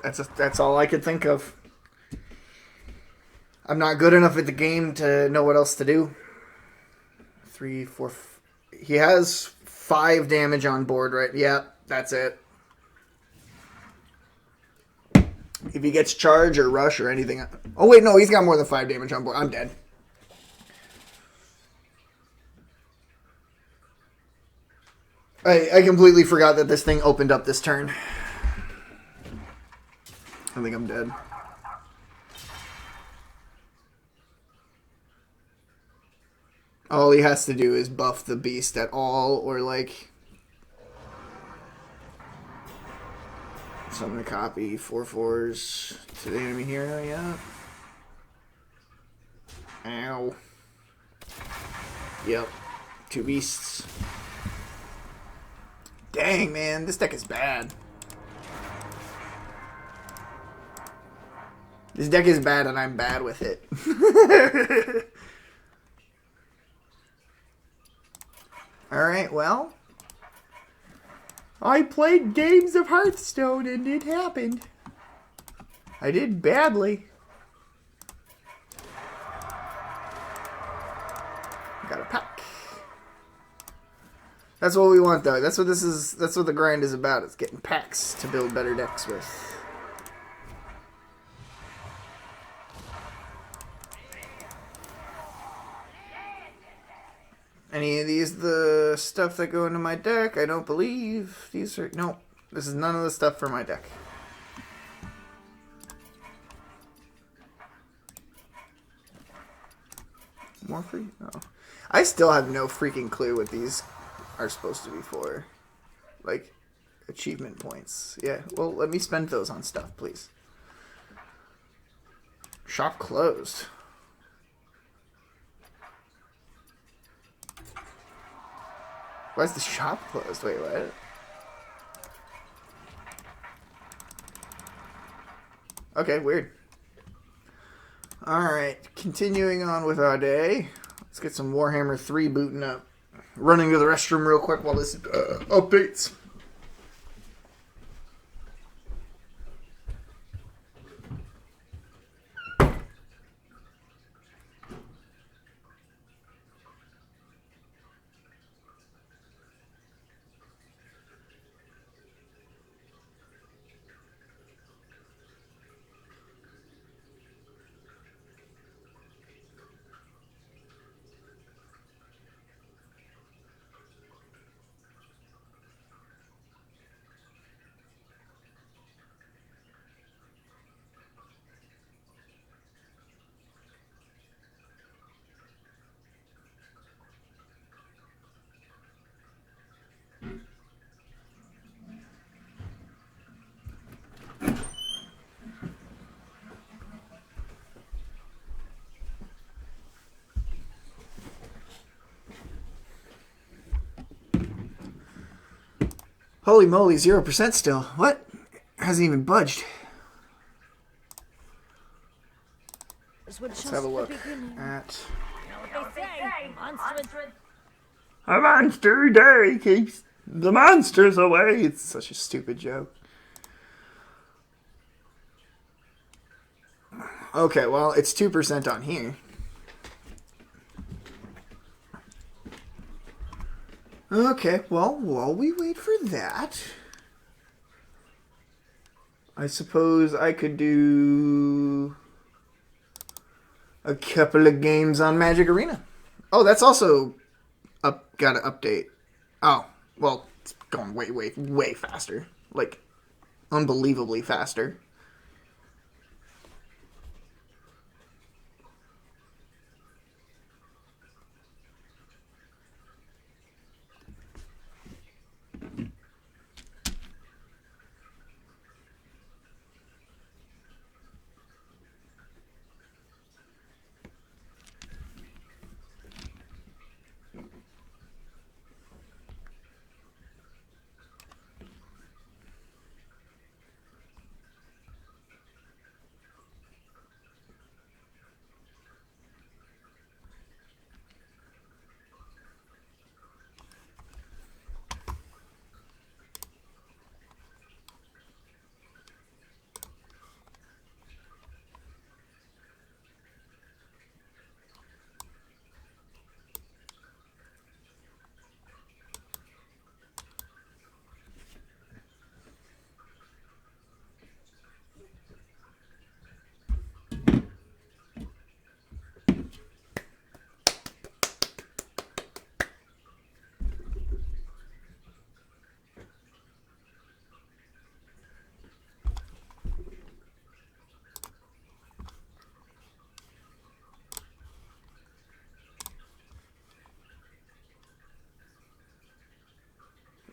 That's all I could think of. I'm not good enough at the game to know what else to do. 3, 4. He has 5 damage on board, right? Yeah, that's it. If he gets charge or rush or anything. Oh, wait, no, he's got more than 5 damage on board. I'm dead. I completely forgot that this thing opened up this turn. I think I'm dead. All he has to do is buff the beast at all, or like... Summon a copy, 4/4s to the enemy hero, yeah. Ow. Yep. 2 beasts. Dang, man, this deck is bad. This deck is bad and I'm bad with it. Alright, well. I played games of Hearthstone and it happened. I did badly. Got a pack. That's what we want, though. That's what this is. That's what the grind is about. It's getting packs to build better decks with. Any of these the stuff that go into my deck? I don't believe. These are... No. This is none of the stuff for my deck. More free? No. I still have no freaking clue what these are supposed to be for. Like, achievement points. Yeah, well, let me spend those on stuff, please. Shop closed. Why is the shop closed? Wait, what? Okay, weird. Alright, continuing on with our day. Let's get some Warhammer 3 booting up. Running to the restroom real quick while this updates. Holy moly, 0% still. What? Hasn't even budged. Let's have a look at A monster day keeps the monsters away. It's such a stupid joke. Okay, well, it's 2% on here. Okay, well, while we wait for that, I suppose I could do a couple of games on Magic Arena. Oh, that's also got an update. Oh, well, it's going way, way, way faster. Like, unbelievably faster.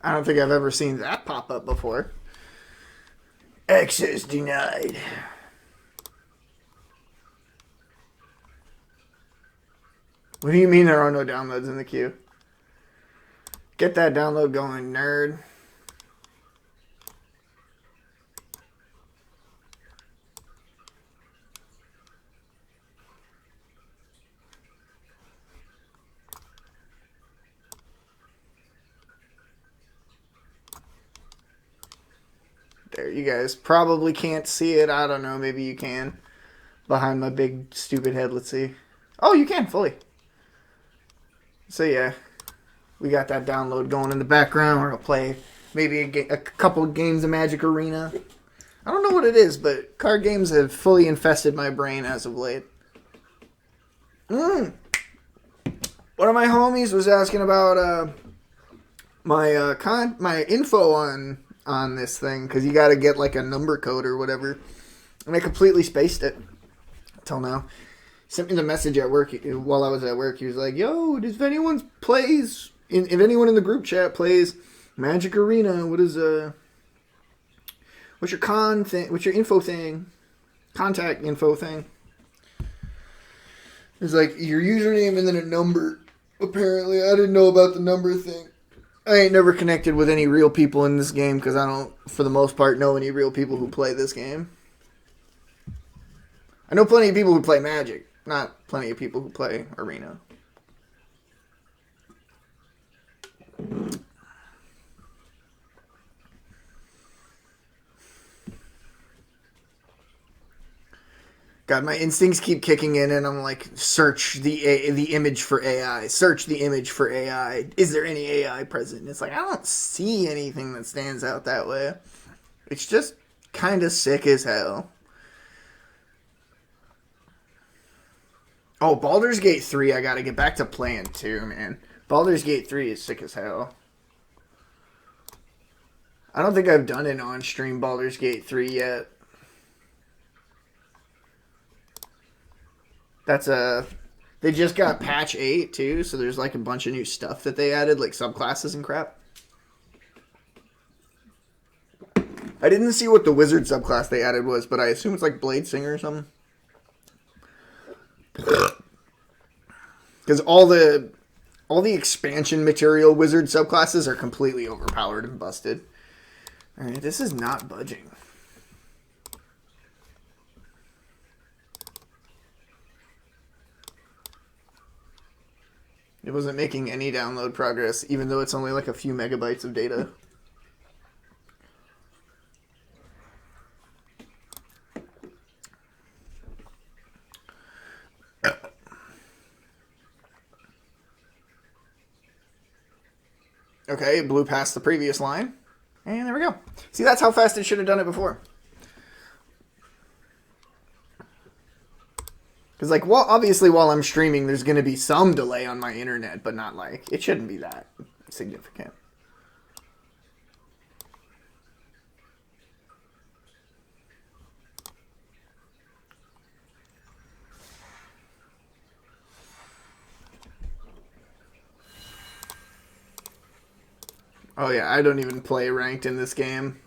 I don't think I've ever seen that pop up before. Access denied. What do you mean there are no downloads in the queue? Get that download going, nerd. There, you guys probably can't see it. I don't know, maybe you can. Behind my big stupid head, let's see. Oh, you can, fully. So yeah, we got that download going in the background. We're going to play maybe a couple of games of Magic Arena. I don't know what it is, but card games have fully infested my brain as of late. One of my homies was asking about my info on this thing, because you got to get like a number code or whatever, and I completely spaced it till now. Sent me the message at work while I was at work. He was like, "Yo, if anyone plays, if anyone in the group chat plays Magic Arena, what's your what's your info thing, contact info thing?" It's like your username and then a number. Apparently, I didn't know about the number thing. I ain't never connected with any real people in this game because I don't, for the most part, know any real people who play this game. I know plenty of people who play Magic, not plenty of people who play Arena. God, my instincts keep kicking in, and I'm like, search the image for AI. Search the image for AI. Is there any AI present? And it's like, I don't see anything that stands out that way. It's just kind of sick as hell. Oh, Baldur's Gate 3, I gotta get back to playing too, man. Baldur's Gate 3 is sick as hell. I don't think I've done an on-stream Baldur's Gate 3 yet. They just got patch 8 too, so there's like a bunch of new stuff that they added, like subclasses and crap. I didn't see what the wizard subclass they added was, but I assume it's like Blade Singer or something. Because all the expansion material wizard subclasses are completely overpowered and busted. Alright, this is not budging. It wasn't making any download progress, even though it's only like a few megabytes of data. Okay, it blew past the previous line. And there we go. See, that's how fast it should have done it before. Because, like, well, obviously while I'm streaming, there's going to be some delay on my internet, but not like, it shouldn't be that significant. Oh yeah, I don't even play ranked in this game.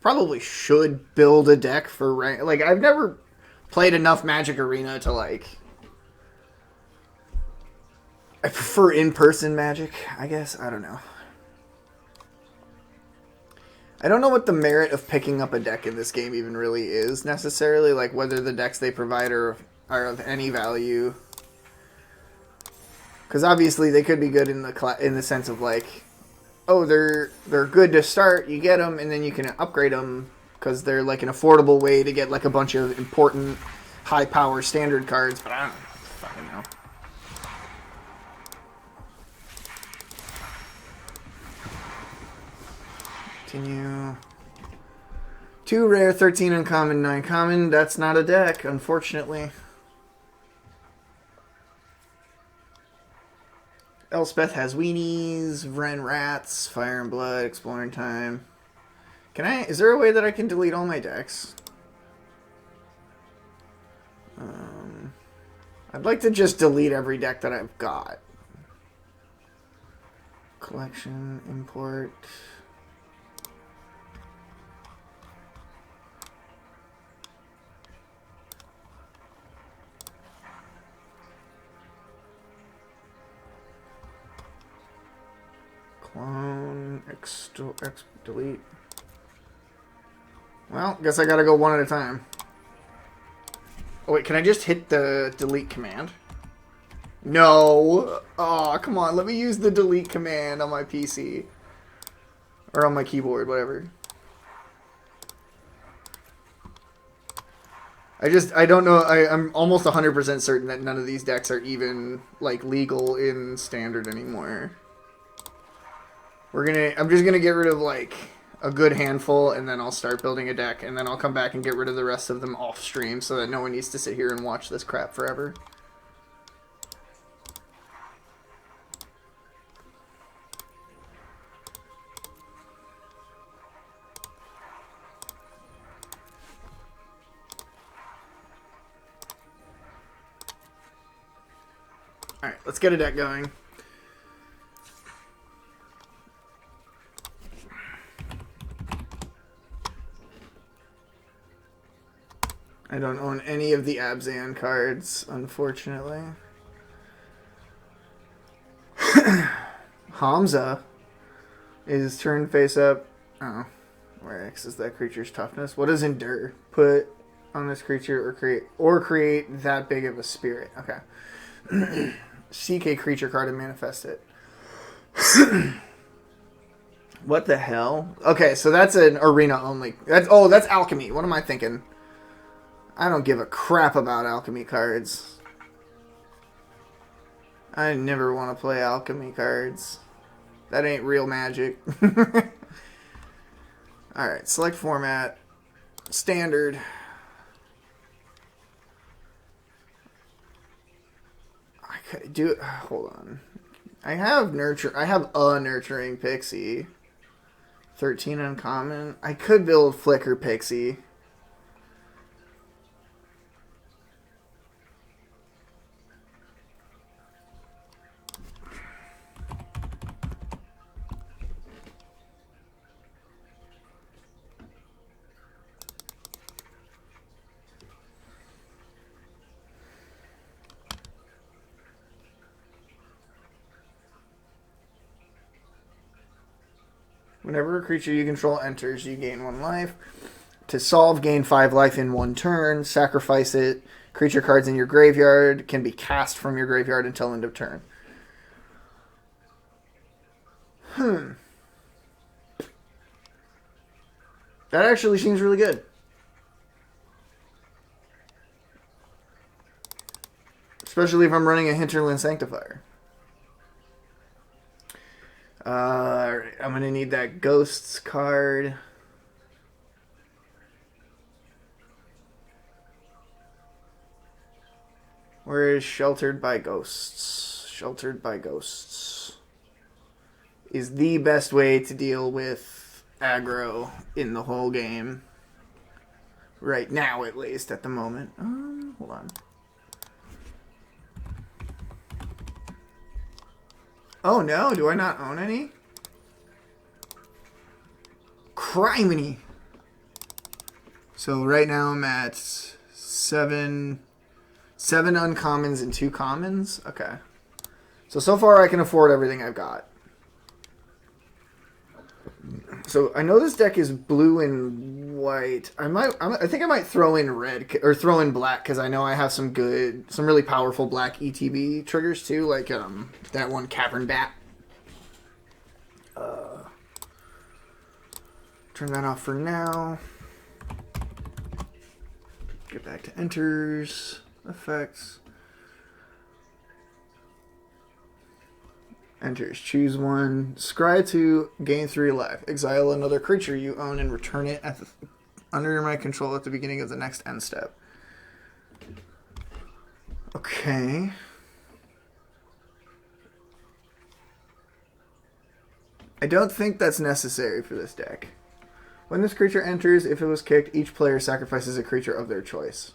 Probably should build a deck for rank. Like, I've never played enough Magic Arena to, like... I prefer in-person Magic, I guess. I don't know. I don't know what the merit of picking up a deck in this game even really is, necessarily. Like, whether the decks they provide are of any value. Because obviously they could be good in the sense of, like... Oh, they're good to start. You get them, and then you can upgrade them because they're like an affordable way to get like a bunch of important, high-power standard cards. But I don't fucking know. Continue. 2 rare, 13 uncommon, 9 common. That's not a deck, unfortunately. Elspeth has weenies, Vren rats, Fire and Blood, Exploring Time. Is there a way that I can delete all my decks? I'd like to just delete every deck that I've got. Collection, import. Clone, delete. Well, guess I gotta go one at a time. Oh wait, can I just hit the delete command? No! Oh, come on, let me use the delete command on my PC. Or on my keyboard, whatever. I don't know, I'm almost 100% certain that none of these decks are even, like, legal in Standard anymore. I'm just gonna get rid of, like, a good handful, and then I'll start building a deck, and then I'll come back and get rid of the rest of them off stream so that no one needs to sit here and watch this crap forever. Alright, let's get a deck going. I don't own any of the Abzan cards, unfortunately. Hamza is turned face up. Oh, where X is that creature's toughness? What does endure? Put on this creature or create that big of a spirit. Okay. Seek a creature card and manifest it. What the hell? Okay, so that's an arena only. That's alchemy. What am I thinking? I don't give a crap about alchemy cards. I never want to play alchemy cards. That ain't real Magic. Alright, select format. Standard. I could do it. Hold on. I have a nurturing pixie. 13 uncommon. I could build Flicker Pixie. Whenever a creature you control enters, you gain 1 life. To solve, gain 5 life in 1 turn. Sacrifice it. Creature cards in your graveyard can be cast from your graveyard until end of turn. That actually seems really good. Especially if I'm running a Hinterland Sanctifier. Alright, I'm going to need that Ghosts card. Where is Sheltered by Ghosts? Sheltered by Ghosts is the best way to deal with aggro in the whole game. Right now, at least, at the moment. Hold on. Oh no, do I not own any? Criminy! So right now I'm at 7 uncommons and 2 commons. Okay. So far I can afford everything I've got. So I know this deck is blue and white. I think I might throw in red or throw in black because I know I have some really powerful black ETB triggers too, like that one Cavern Bat. Turn that off for now. Get back to enters, effects. Enters. Choose one. Scry to gain 3 life. Exile another creature you own and return it under my control at the beginning of the next end step. Okay. I don't think that's necessary for this deck. When this creature enters, if it was kicked, each player sacrifices a creature of their choice.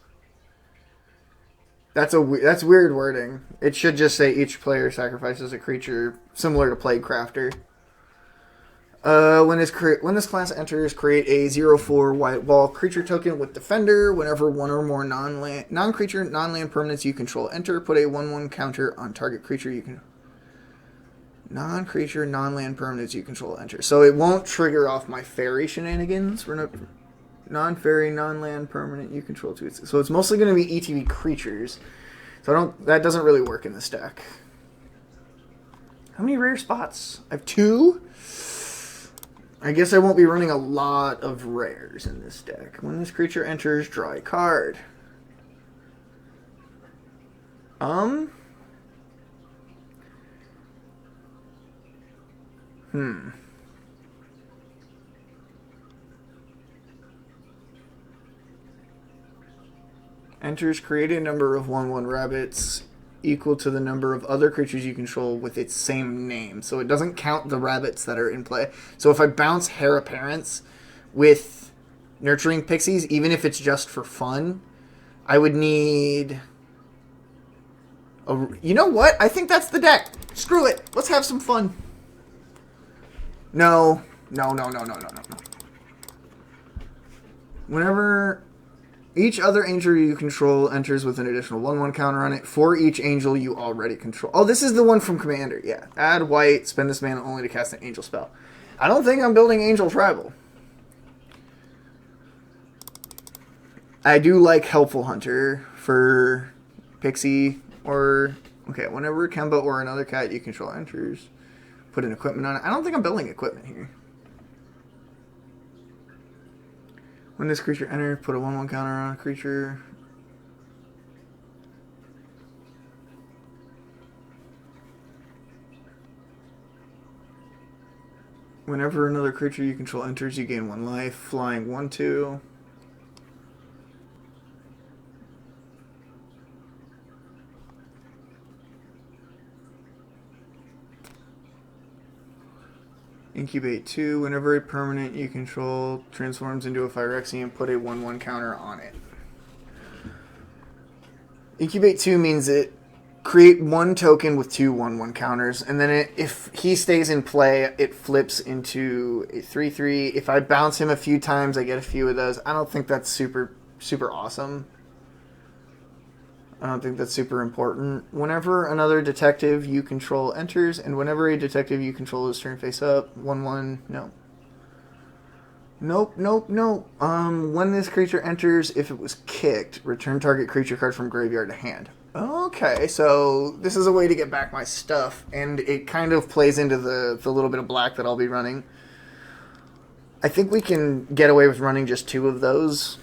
That's weird wording. It should just say each player sacrifices a creature, similar to Plaguecrafter. When this class enters, create a 0/4 white wall creature token with Defender. Whenever one or more non-creature, non-land permanents you control enter, put a 1/1 counter on target creature you can... Non-creature, non-land permanents you control enter. So it won't trigger off my fairy shenanigans. We're not... Non-fairy, non-land permanent you control too. So it's mostly going to be ETB creatures. So that doesn't really work in this deck. How many rare spots? I have 2? I guess I won't be running a lot of rares in this deck. When this creature enters, draw a card. Enters, create a number of 1/1 rabbits equal to the number of other creatures you control with its same name. So it doesn't count the rabbits that are in play. So if I bounce Heir Apparents with Nurturing Pixies, even if it's just for fun, I would need... You know what? I think that's the deck. Screw it. Let's have some fun. No. Whenever... Each other angel you control enters with an additional 1/1 counter on it for each angel you already control. Oh, this is the one from Commander. Yeah. Add white, spend this mana only to cast an angel spell. I don't think I'm building Angel Tribal. I do like Helpful Hunter for Pixie or... Okay, whenever Kemba or another cat you control enters, put an equipment on it. I don't think I'm building equipment here. When this creature enters, put a 1/1 counter on a creature. Whenever another creature you control enters, you gain 1 life. Flying 1/2. Incubate 2. Whenever a permanent you control transforms into a Phyrexian, put a 1/1 counter on it. Incubate 2 means it create 1 token with 2 1/1 counters, and then if he stays in play, it flips into a 3/3. If I bounce him a few times, I get a few of those. I don't think that's super awesome. I don't think that's super important. Whenever another detective you control enters, and whenever a detective you control is turned face up, 1/1, no. Nope, nope, nope. When this creature enters, if it was kicked, return target creature card from graveyard to hand. Okay, so this is a way to get back my stuff, and it kind of plays into the little bit of black that I'll be running. I think we can get away with running just 2 of those.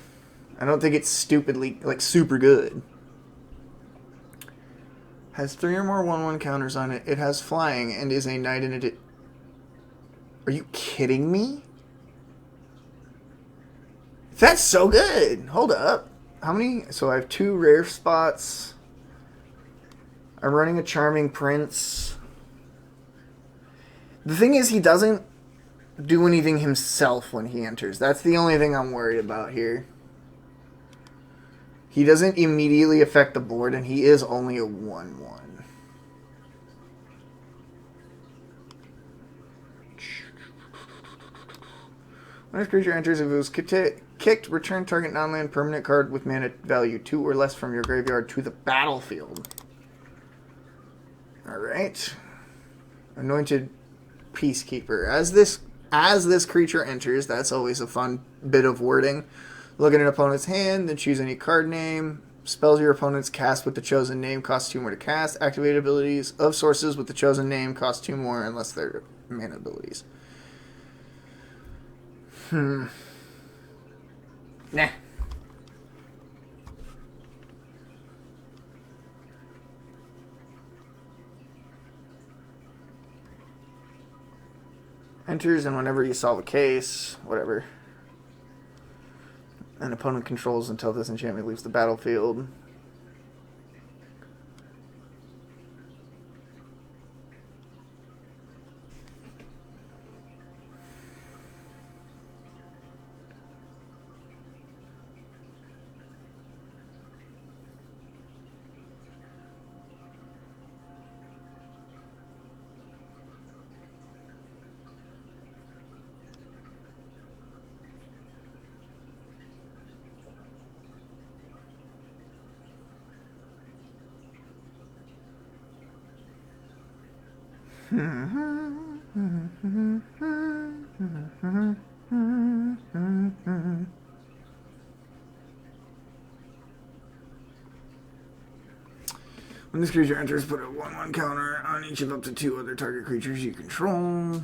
I don't think it's stupidly, like, super good. Has 3 or more 1/1 counters on it. It has flying and is a knight in it. Are you kidding me? That's so good! Hold up. How many? So I have 2 rare spots. I'm running a Charming Prince. The thing is, he doesn't do anything himself when he enters. That's the only thing I'm worried about here. He doesn't immediately affect the board, and he is only a 1/1. When this creature enters, if it was kicked, return target non-land permanent card with mana value 2 or less from your graveyard to the battlefield. Alright. Anointed Peacekeeper. As this creature enters, that's always a fun bit of wording. Look at an opponent's hand, then choose any card name. Spells your opponents cast with the chosen name cost 2 more to cast. Activate abilities of sources with the chosen name cost 2 more unless they're mana abilities. Nah. Enters, and whenever you solve a case, whatever. An opponent controls until this enchantment leaves the battlefield. When this creature enters, put a 1/1 counter on each of up to 2 other target creatures you control.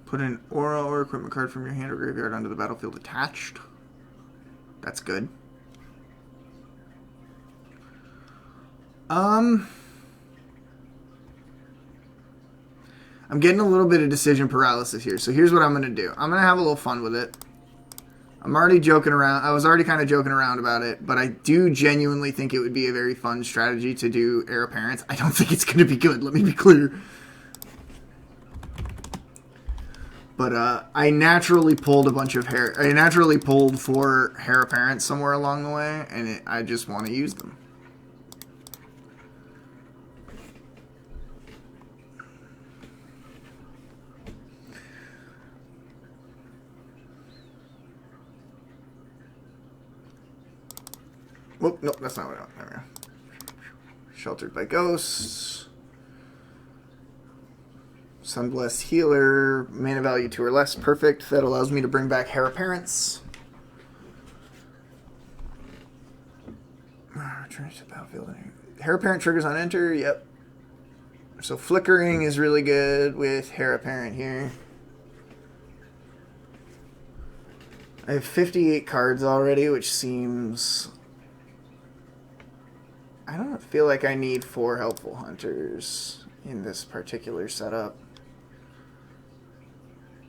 Put an aura or equipment card from your hand or graveyard onto the battlefield attached. That's good. I'm getting a little bit of decision paralysis here, so here's what I'm going to do. I'm going to have a little fun with it. I'm already joking around. I was already kind of joking around about it, but I do genuinely think it would be a very fun strategy to do Heir Apparents. I don't think it's going to be good, let me be clear. But I naturally pulled for Heir Apparents somewhere along the way, and I just want to use them. Whoop, nope, that's not what I want. There we go. Sheltered by Ghosts. Sunblessed Healer. Mana value 2 or less. Perfect. That allows me to bring back Heir Apparents. Return to the battlefield. Heir Apparent triggers on enter. Yep. So Flickering is really good with Heir Apparent here. I have 58 cards already, which seems... I don't feel like I need 4 Helpful Hunters in this particular setup.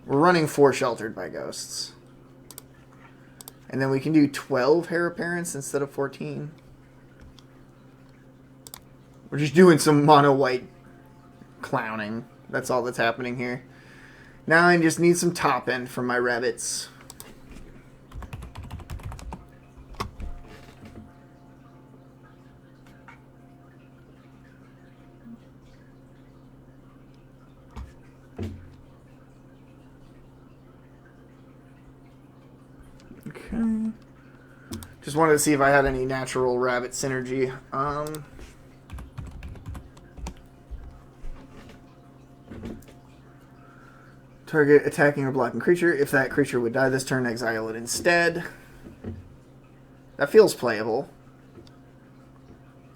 We're running 4 Sheltered by Ghosts. And then we can do 12 Heir Apparents instead of 14. We're just doing some mono white clowning. That's all that's happening here. Now I just need some top end from my rabbits. Okay. Just wanted to see if I had any natural rabbit synergy. Target attacking or blocking creature. If that creature would die this turn, exile it instead. That feels playable.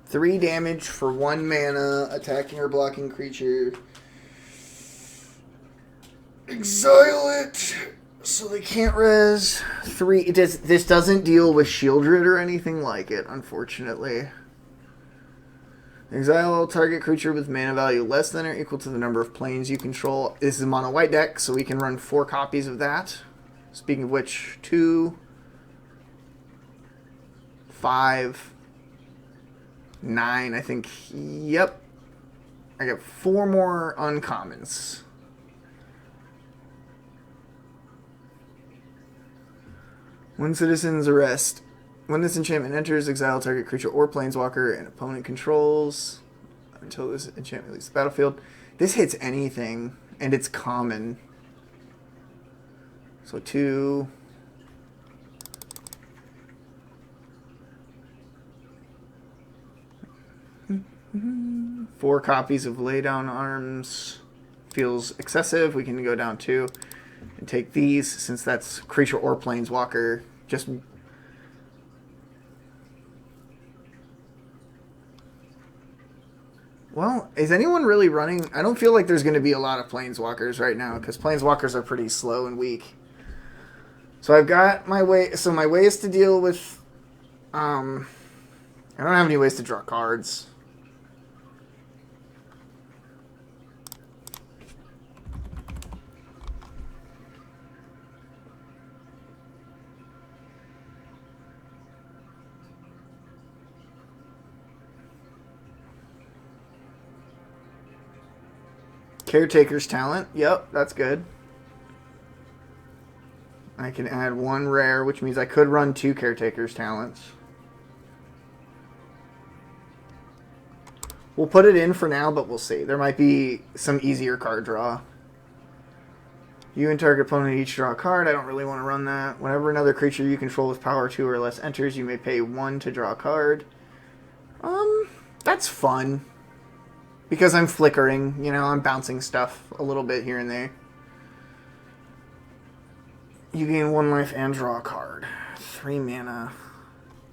3 damage for 1 mana, attacking or blocking creature. Exile it so they can't res. 3. This doesn't deal with Shieldred or anything like it, unfortunately. Exile target creature with mana value less than or equal to the number of planes you control. This is a mono white deck, so we can run 4 copies of that. Speaking of which, 2, 5, 9, I think. Yep. I got 4 more uncommons. When citizens arrest. When this enchantment enters, exile target creature or planeswalker and opponent controls until this enchantment leaves the battlefield. This hits anything, and it's common. So 2. Four copies of Lay Down Arms feels excessive. We can go down 2 and take these, since that's creature or planeswalker. Just well, is anyone really running? I don't feel like there's going to be a lot of planeswalkers right now, because planeswalkers are pretty slow and weak. So I've got my way. So my ways to deal with. I don't have any ways to draw cards. Caretaker's Talent. Yep, that's good. I can add 1 rare, which means I could run 2 Caretaker's Talents. We'll put it in for now, but we'll see. There might be some easier card draw. You and target opponent each draw a card. I don't really want to run that. Whenever another creature you control with power 2 or less enters, you may pay 1 to draw a card. That's fun. Because I'm flickering, you know, I'm bouncing stuff a little bit here and there. You gain 1 life and draw a card. 3 mana.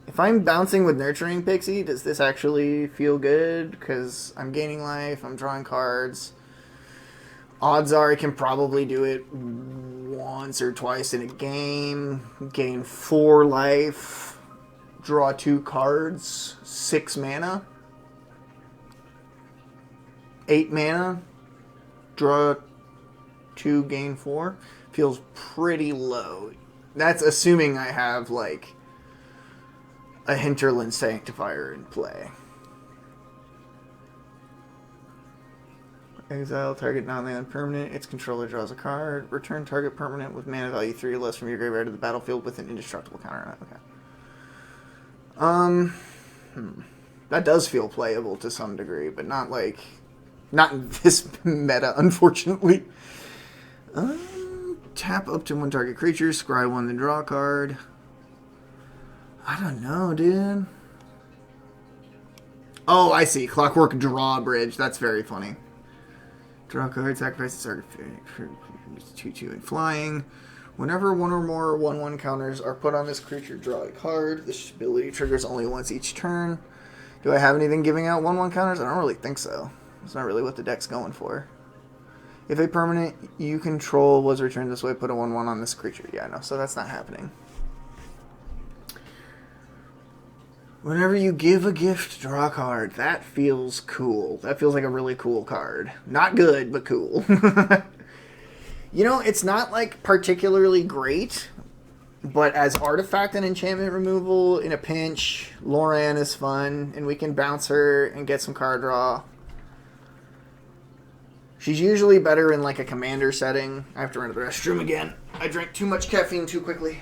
If I'm bouncing with Nurturing Pixie, does this actually feel good? Because I'm gaining life, I'm drawing cards. Odds are I can probably do it once or twice in a game. Gain 4 life. Draw 2 cards. 6 mana. 8 mana, draw 2, gain 4. Feels pretty low. That's assuming I have, like, a Hinterland Sanctifier in play. Exile target non-land permanent. Its controller draws a card. Return target permanent with mana value 3 or less from your graveyard to the battlefield with an indestructible counter. Okay. That does feel playable to some degree, but not like... Not in this meta, unfortunately. Tap up to 1 target creature, scry 1, then draw a card. I don't know, dude. Oh, I see. Clockwork Drawbridge. That's very funny. Draw a card, sacrifice the target 2/2 and flying. Whenever 1 or more 1/1 counters are put on this creature, draw a card. This ability triggers only once each turn. Do I have anything giving out 1/1 counters? I don't really think so. It's not really what the deck's going for. If a permanent you control was returned this way, put a 1/1 on this creature. Yeah, no, so that's not happening. Whenever you give a gift, draw a card. That feels cool. That feels like a really cool card. Not good, but cool. You know, it's not, like, particularly great, but as artifact and enchantment removal in a pinch, Loran is fun, and we can bounce her and get some card draw. She's usually better in, like, a commander setting. I have to run to the restroom again. I drank too much caffeine too quickly.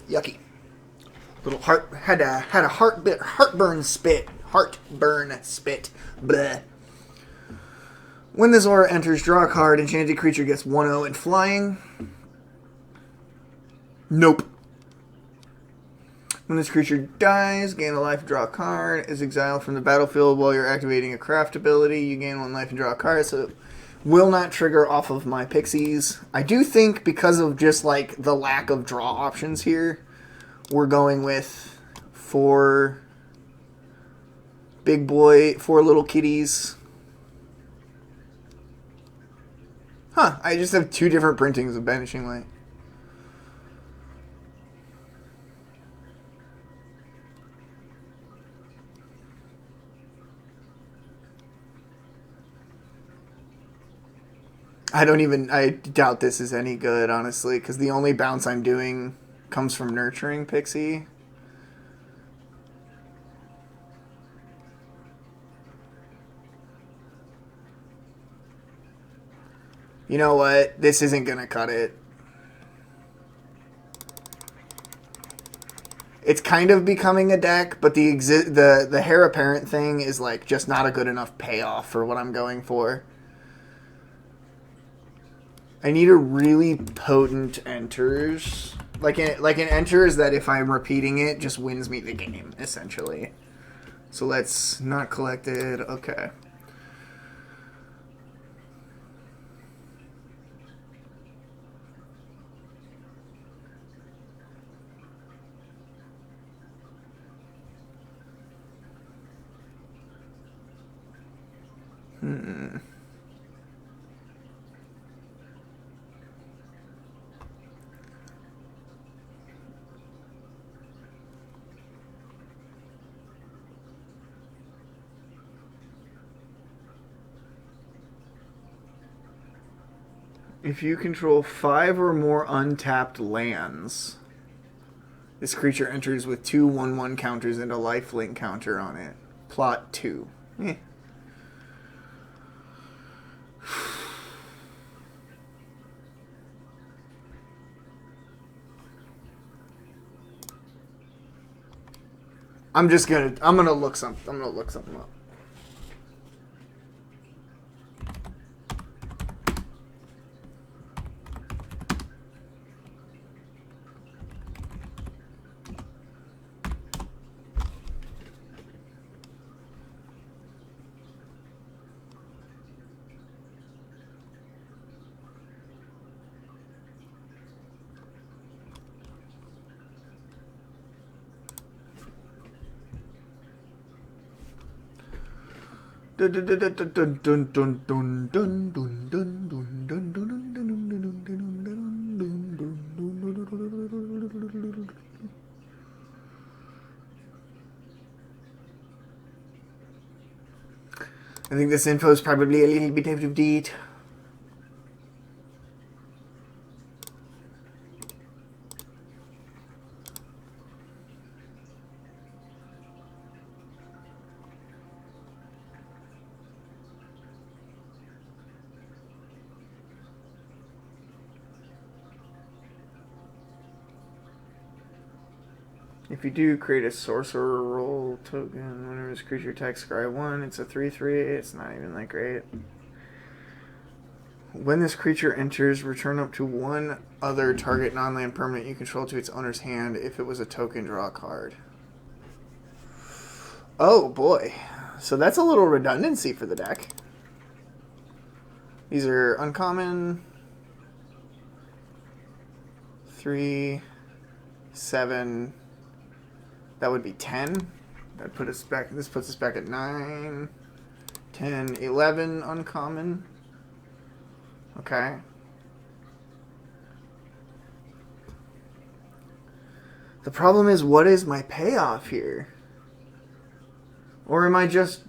Yucky. Little had a heartburn spit. Bleh. When this aura enters, draw a card. Enchanted creature gets 1/0 and flying. Nope. When this creature dies, gain a life, draw a card. Is exiled from the battlefield while you're activating a craft ability. You gain 1 life and draw a card. So it will not trigger off of my pixies. I do think because of just like the lack of draw options here, we're going with 4 little kitties. Huh, I just have 2 different printings of Banishing Light. I doubt this is any good, honestly, because the only bounce I'm doing comes from Nurturing Pixie. You know what? This isn't going to cut it. It's kind of becoming a deck, but the Heir Apparent thing is like just not a good enough payoff for what I'm going for. I need a really potent enters. Like an enters that if I'm repeating it, just wins me the game, essentially. So let's not collect it. Okay. If you control 5 or more untapped lands, this creature enters with 2 1/1 counters and a lifelink counter on it. Plot 2. I'm gonna look something up. I think this info is probably a little bit out of date. If you do create a sorcerer role token, whenever this creature attacks scry 1, it's a 3/3. It's not even that great. When this creature enters, return up to 1 other target non-land permanent you control to its owner's hand. If it was a token, draw a card. Oh boy. So that's a little redundancy for the deck. These are uncommon. 3, 7. That would be 10. That put us back. This puts us back at 9, 10, 11 uncommon. Okay. The problem is, what is my payoff here? Or am I just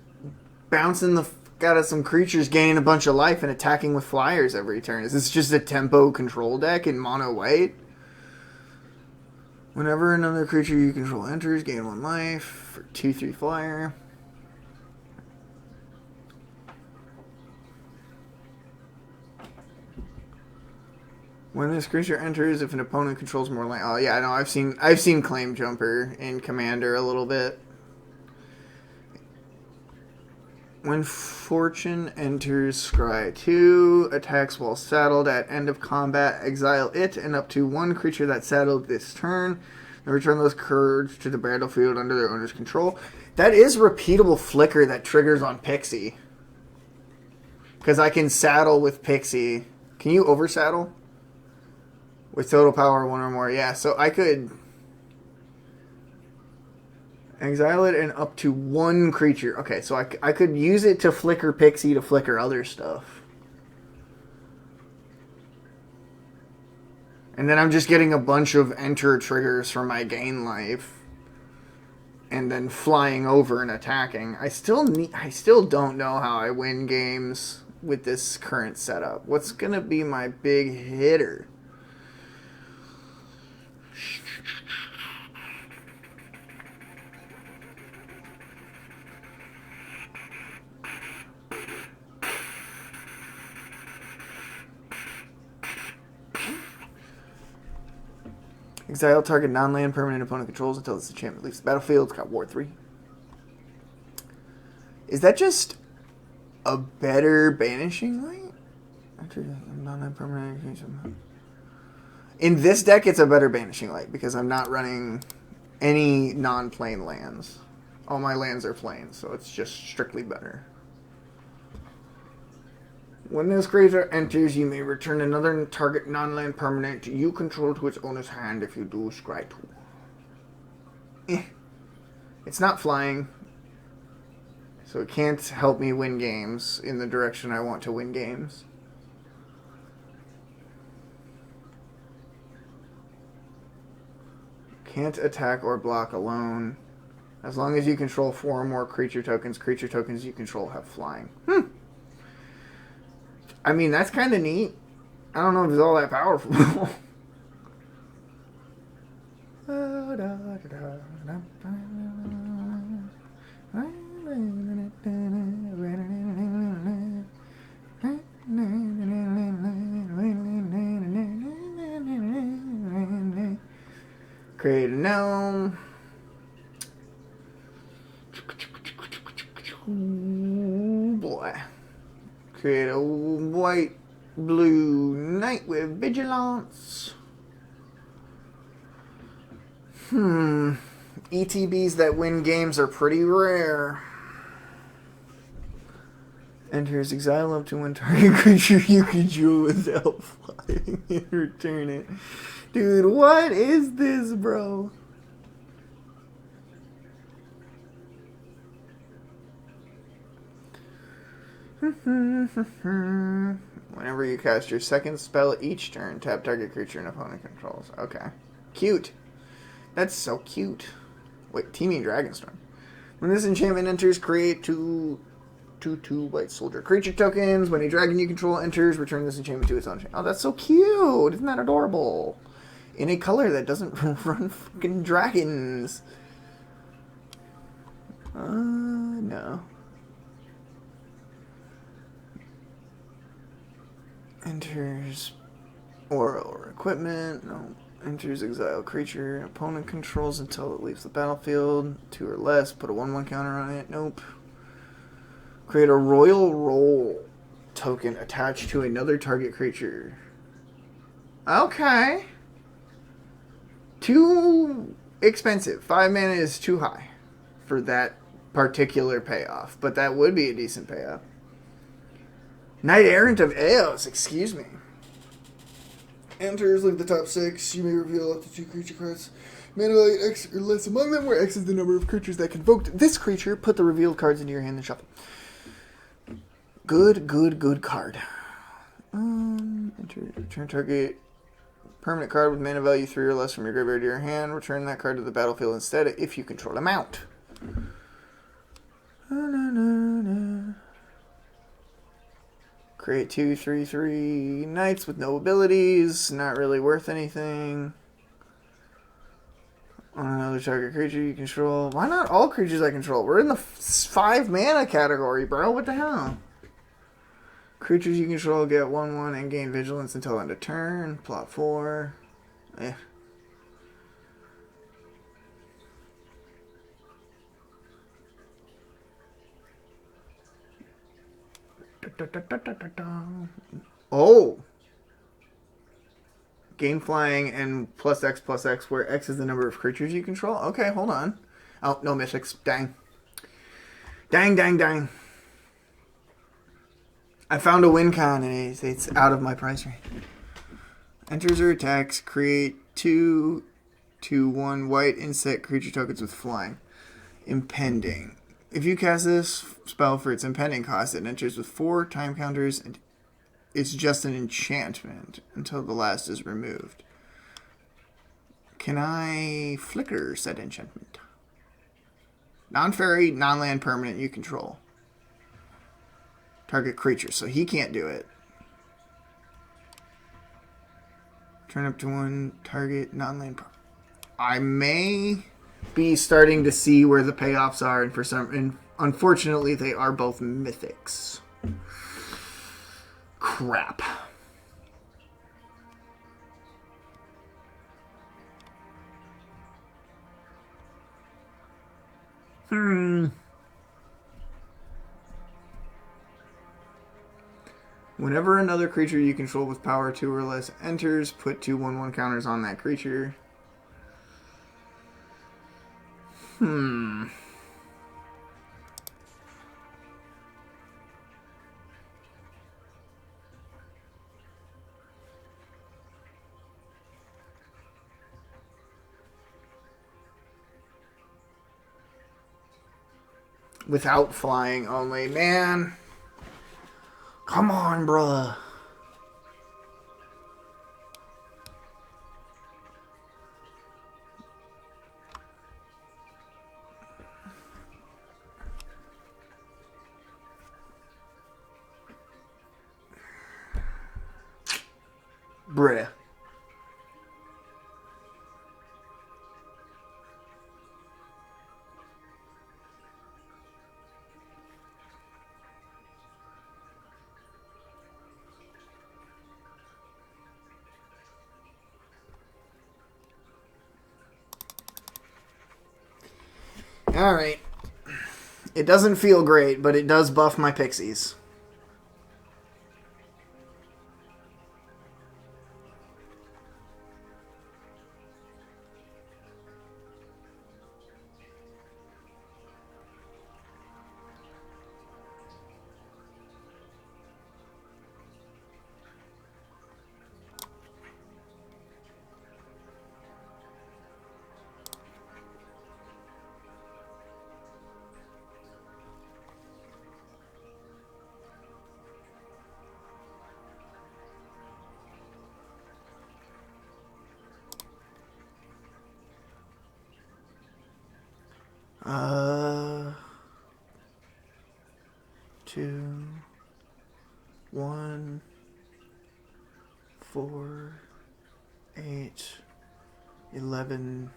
bouncing the fuck out of some creatures, gaining a bunch of life, and attacking with flyers every turn? Is this just a tempo control deck in mono white? Whenever another creature you control enters, gain 1 life for 2/3 flyer. When this creature enters, if an opponent controls more land, oh yeah, no, I've seen Claim Jumper in Commander a little bit. When Fortune enters Scry 2, attacks while saddled at end of combat, exile it and up to 1 creature that's saddled this turn, and return those cards to the battlefield under their owner's control. That is repeatable flicker that triggers on Pixie. Because I can saddle with Pixie. Can you oversaddle? With total power 1 or more, yeah. So I could exile it and up to 1 creature. Okay, so I could use it to flicker Pixie to flicker other stuff. And then I'm just getting a bunch of enter triggers for my gain life. And then flying over and attacking. I still don't know how I win games with this current setup. What's going to be my big hitter? Exile target non-land permanent opponent controls until this enchantment leaves the battlefield. It's got Ward 3. Is that just a better Banishing Light? Non-land permanent. In this deck, it's a better Banishing Light because I'm not running any non-plane lands. All my lands are plain, so it's just strictly better. When this creature enters, you may return another target non-land permanent you control to its owner's hand. If you do, scry 2. It's not flying, so it can't help me win games in the direction I want to win games. Can't attack or block alone. As long as you control 4 or more creature tokens you control have flying. I mean, that's kind of neat. I don't know if it's all that powerful. Create a gnome. Ooh, boy. Create a white, blue knight with vigilance. ETBs that win games are pretty rare. Enters exile up to 1 target creature you control without flying and return it. Dude, what is this, bro? Whenever you cast your second spell each turn, tap target creature and opponent controls. Okay. Cute. That's so cute. Wait, Teeming Dragonstorm. When this enchantment enters, create 2 white soldier creature tokens. When a dragon you control enters, return this enchantment to its own. Oh, that's so cute. Isn't that adorable? In a color that doesn't run fucking dragons. No. Enters or equipment. No. Enters exile creature. Opponent controls until it leaves the battlefield. 2 or less. Put a 1/1 counter on it. Nope. Create a royal roll token attached to another target creature. Okay. Too expensive. 5 mana is too high for that particular payoff. But that would be a decent payoff. Knight Errant of Eos, excuse me. Enters, leave the top 6. You may reveal up to 2 creature cards. Mana value X or less among them, where X is the number of creatures that convoked this creature. Put the revealed cards into your hand and shuffle. Good card. Enter, return target permanent card with mana value 3 or less from your graveyard to your hand. Return that card to the battlefield instead if you control a mount. Create 2/3/3 knights with no abilities. Not really worth anything. On another target creature you control. Why not all creatures I control? We're in the 5 mana category, bro. What the hell? Creatures you control get 1/1 and gain vigilance until end of turn. Plot 4. Eh. Oh! Gain flying and +X/+X, where X is the number of creatures you control. Okay, hold on. Oh, no mythics. Dang. Dang. I found a win con and it's out of my price range. Enters or attacks, create 2/1 white insect creature tokens with flying. Impending. If you cast this spell for its impending cost, it enters with 4 time counters and it's just an enchantment until the last is removed. Can I flicker said enchantment? Non-fairy, non-land permanent you control. Target creature, so he can't do it. Turn up to 1 target non-land permanent. I may be starting to see where the payoffs are, and unfortunately they are both mythics. Crap. Whenever another creature you control with power 2 or less enters, put 2/1/1 counters on that creature. Without flying only. Man. Come on, bruh. Bruh. Alright. It doesn't feel great, but it does buff my pixies. Two, 1, 4, 8, 11,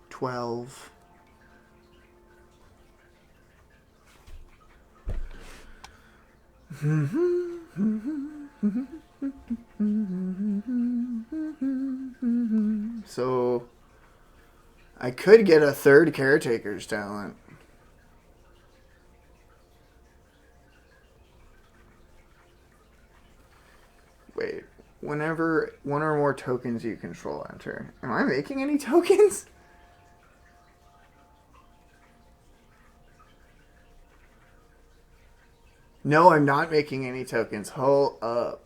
12. So I could get a 3rd caretaker's talent. Wait, whenever 1 or more tokens you control enter. Am I making any tokens? No, I'm not making any tokens. Hold up.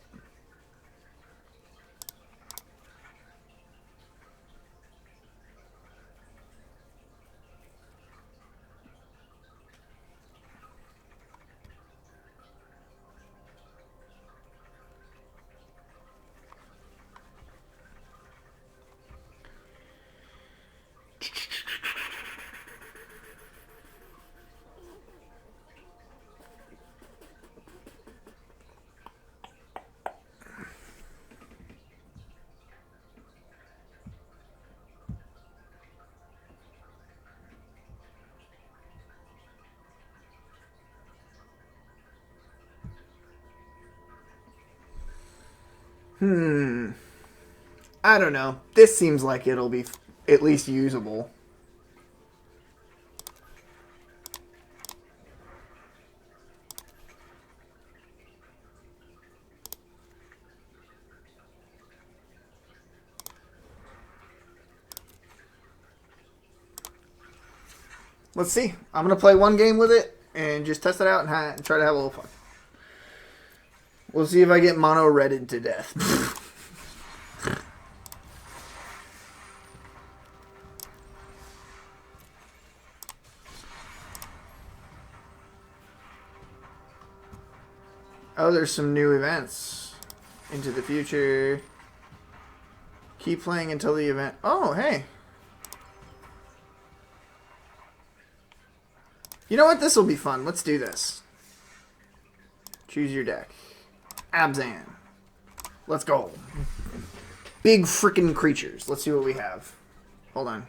I don't know. This seems like it'll be at least usable. Let's see. I'm going to play one game with it and just test it out and try to have a little fun. We'll see if I get mono-redded to death. Oh, there's some new events. Into the future. Keep playing until the event. Oh, hey. You know what? This will be fun. Let's do this. Choose your deck. Abzan. Let's go. Big freaking creatures. Let's see what we have. Hold on.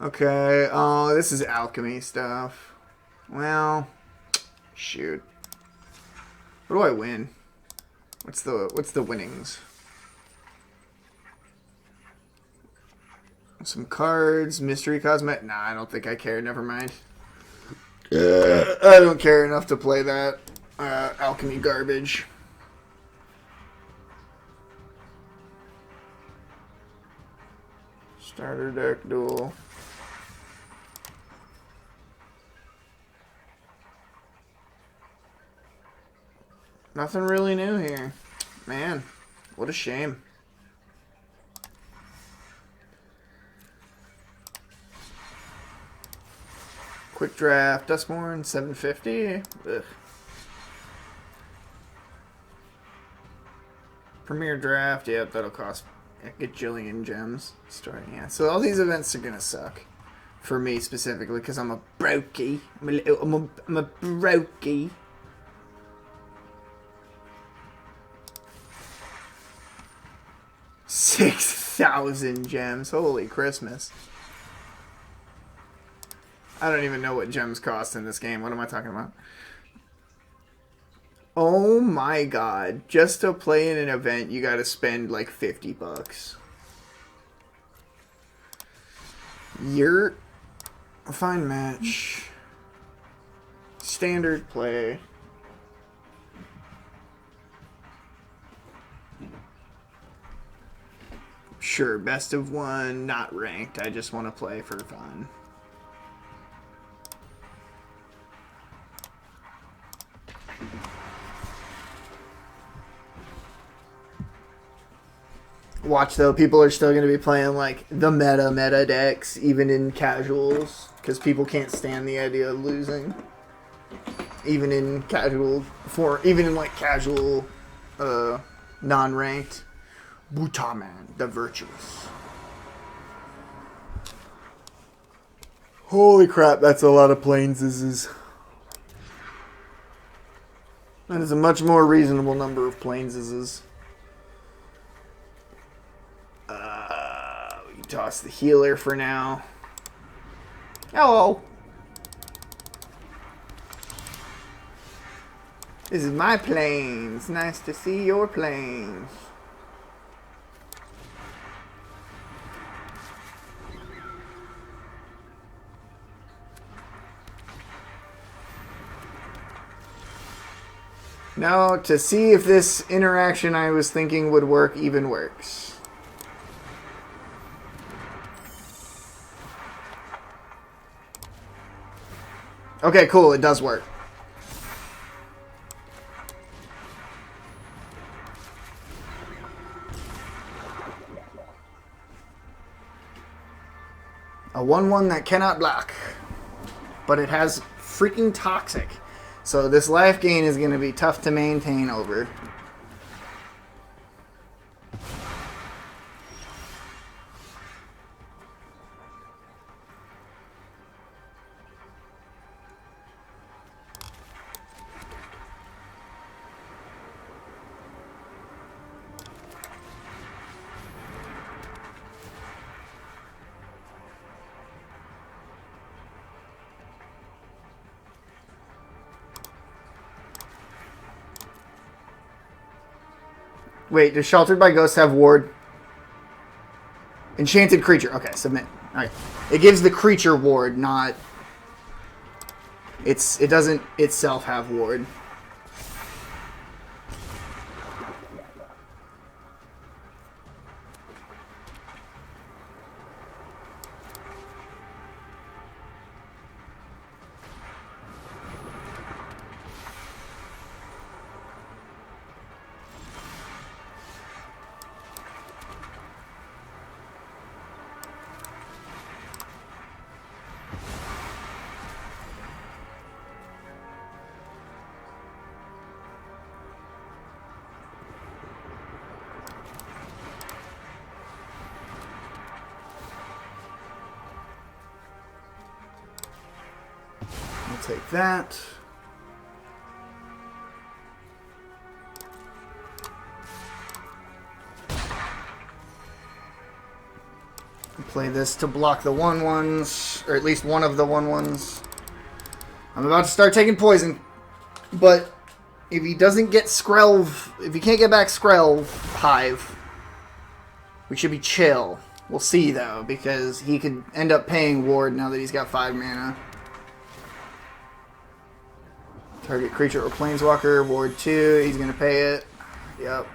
Okay. Oh, this is alchemy stuff. Well, shoot. What do I win? What's the winnings? Some cards, mystery cosmetic. Nah, I don't think I care. Never mind. I don't care enough to play that alchemy garbage. Starter deck duel. Nothing really new here. Man, what a shame. Quick draft, Dustborn, 750. Ugh. Premier draft, yep, that'll cost a gajillion gems starting. Yeah, so all these events are gonna suck for me specifically because I'm a brokey. I'm a brokey. $6,000 gems. Holy Christmas. I don't even know what gems cost in this game. What am I talking about? Oh my god. Just to play in an event, you gotta spend like $50. You're a fine match. Standard play. Sure, best of one, not ranked. I just want to play for fun. Watch though, people are still going to be playing like the meta decks, even in casuals, because people can't stand the idea of losing. Even in casual, even in like casual, non-ranked. Butaman, the virtuous. Holy crap, that's a lot of planeses. That is a much more reasonable number of planeses. We toss the healer for now. Hello. This is my planes. Nice to see your planes. Now, to see if this interaction I was thinking would work even works. Okay, cool, it does work. A 1/1 that cannot block. But it has freaking toxic. So this life gain is going to be tough to maintain over. Wait, does Sheltered by Ghosts have ward? Enchanted creature. Okay, submit. Alright. It gives the creature ward, not... it doesn't itself have ward. Take that. Play this to block the 1/1s, or at least one of the 1/1s. I'm about to start taking poison, but if he doesn't get Skrelv, if he can't get back Skrelv Hive, we should be chill. We'll see though, because he could end up paying ward now that he's got 5 mana. Target creature or planeswalker, ward 2, he's going to pay it. Yep.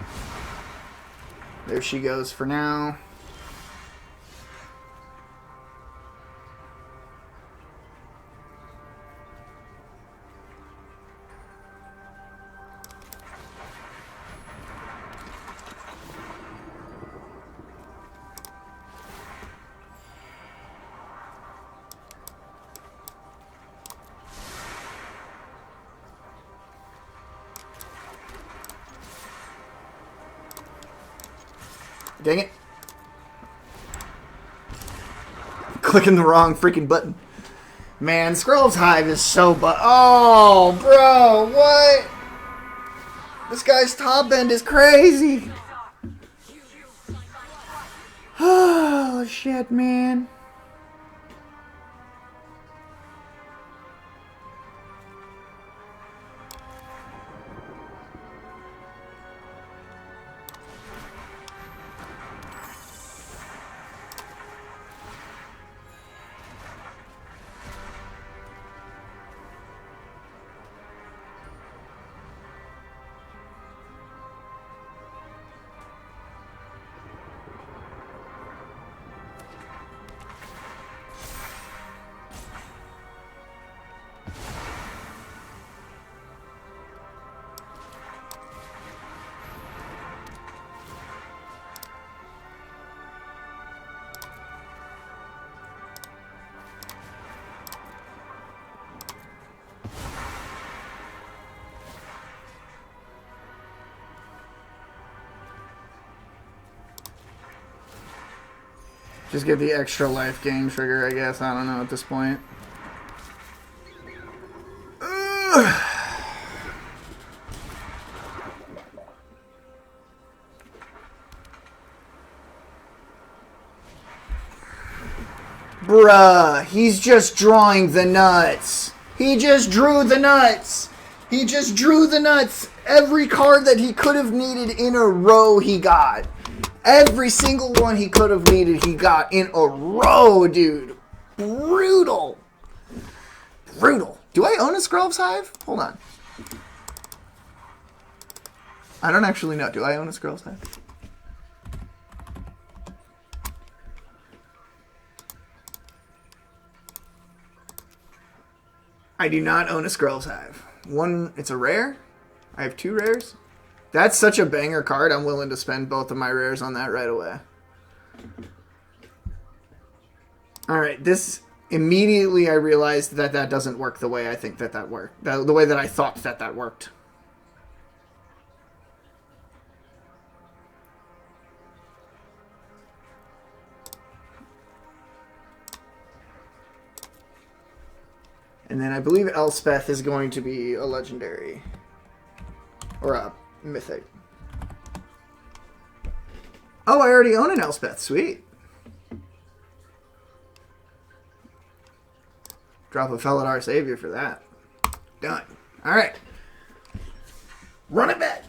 There she goes for now. Dang it. Clicking the wrong freaking button. Man, Skrelv's Hive is so oh, bro, what? This guy's top end is crazy. Oh, shit, man. Just get the extra life gain trigger, I guess. I don't know at this point. Bruh, he's just drawing the nuts. He just drew the nuts. He just drew the nuts. Every card that he could have needed in a row, he got. Every single one he could have needed, he got in a row, dude. Brutal. Brutal. Do I own a Skrelv's Hive? Hold on. I don't actually know. Do I own a Skrelv's Hive? I do not own a Skrelv's Hive. One, it's a rare. I have 2 rares. That's such a banger card, I'm willing to spend both of my rares on that right away. Alright, this... Immediately I realized that that doesn't work the way I think that that worked. The way that I thought that that worked. And then I believe Elspeth is going to be a legendary. Or a mythic. Oh, I already own an Elspeth. Sweet. Drop a Felidar Savior for that. Done. Alright. Run it back.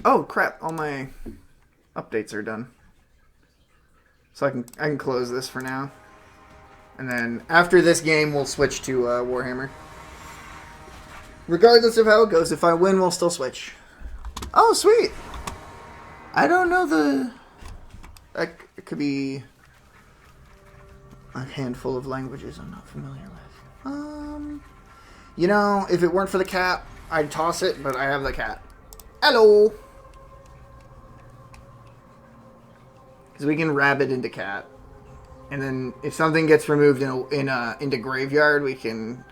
Oh crap! All my updates are done, so I can close this for now, and then after this game we'll switch to Warhammer. Regardless of how it goes, if I win, we'll still switch. Oh sweet! I don't know the. It could be a handful of languages I'm not familiar with. You know, if it weren't for the cat, I'd toss it, but I have the cat. Hello! Because we can rabbit into cat. And then if something gets removed into graveyard, we can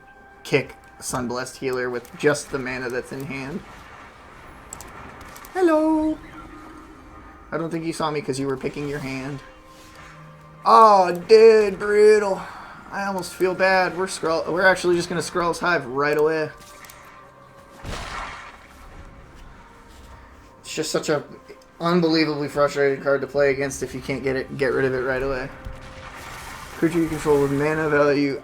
kick Sunblessed Healer with just the mana that's in hand. Hello! I don't think you saw me because you were picking your hand. Oh, dude, brutal. I almost feel bad. We're actually just going to Skrull's Hive right away. It's just such a unbelievably frustrating card to play against if you can't get rid of it right away. Creature you control with mana value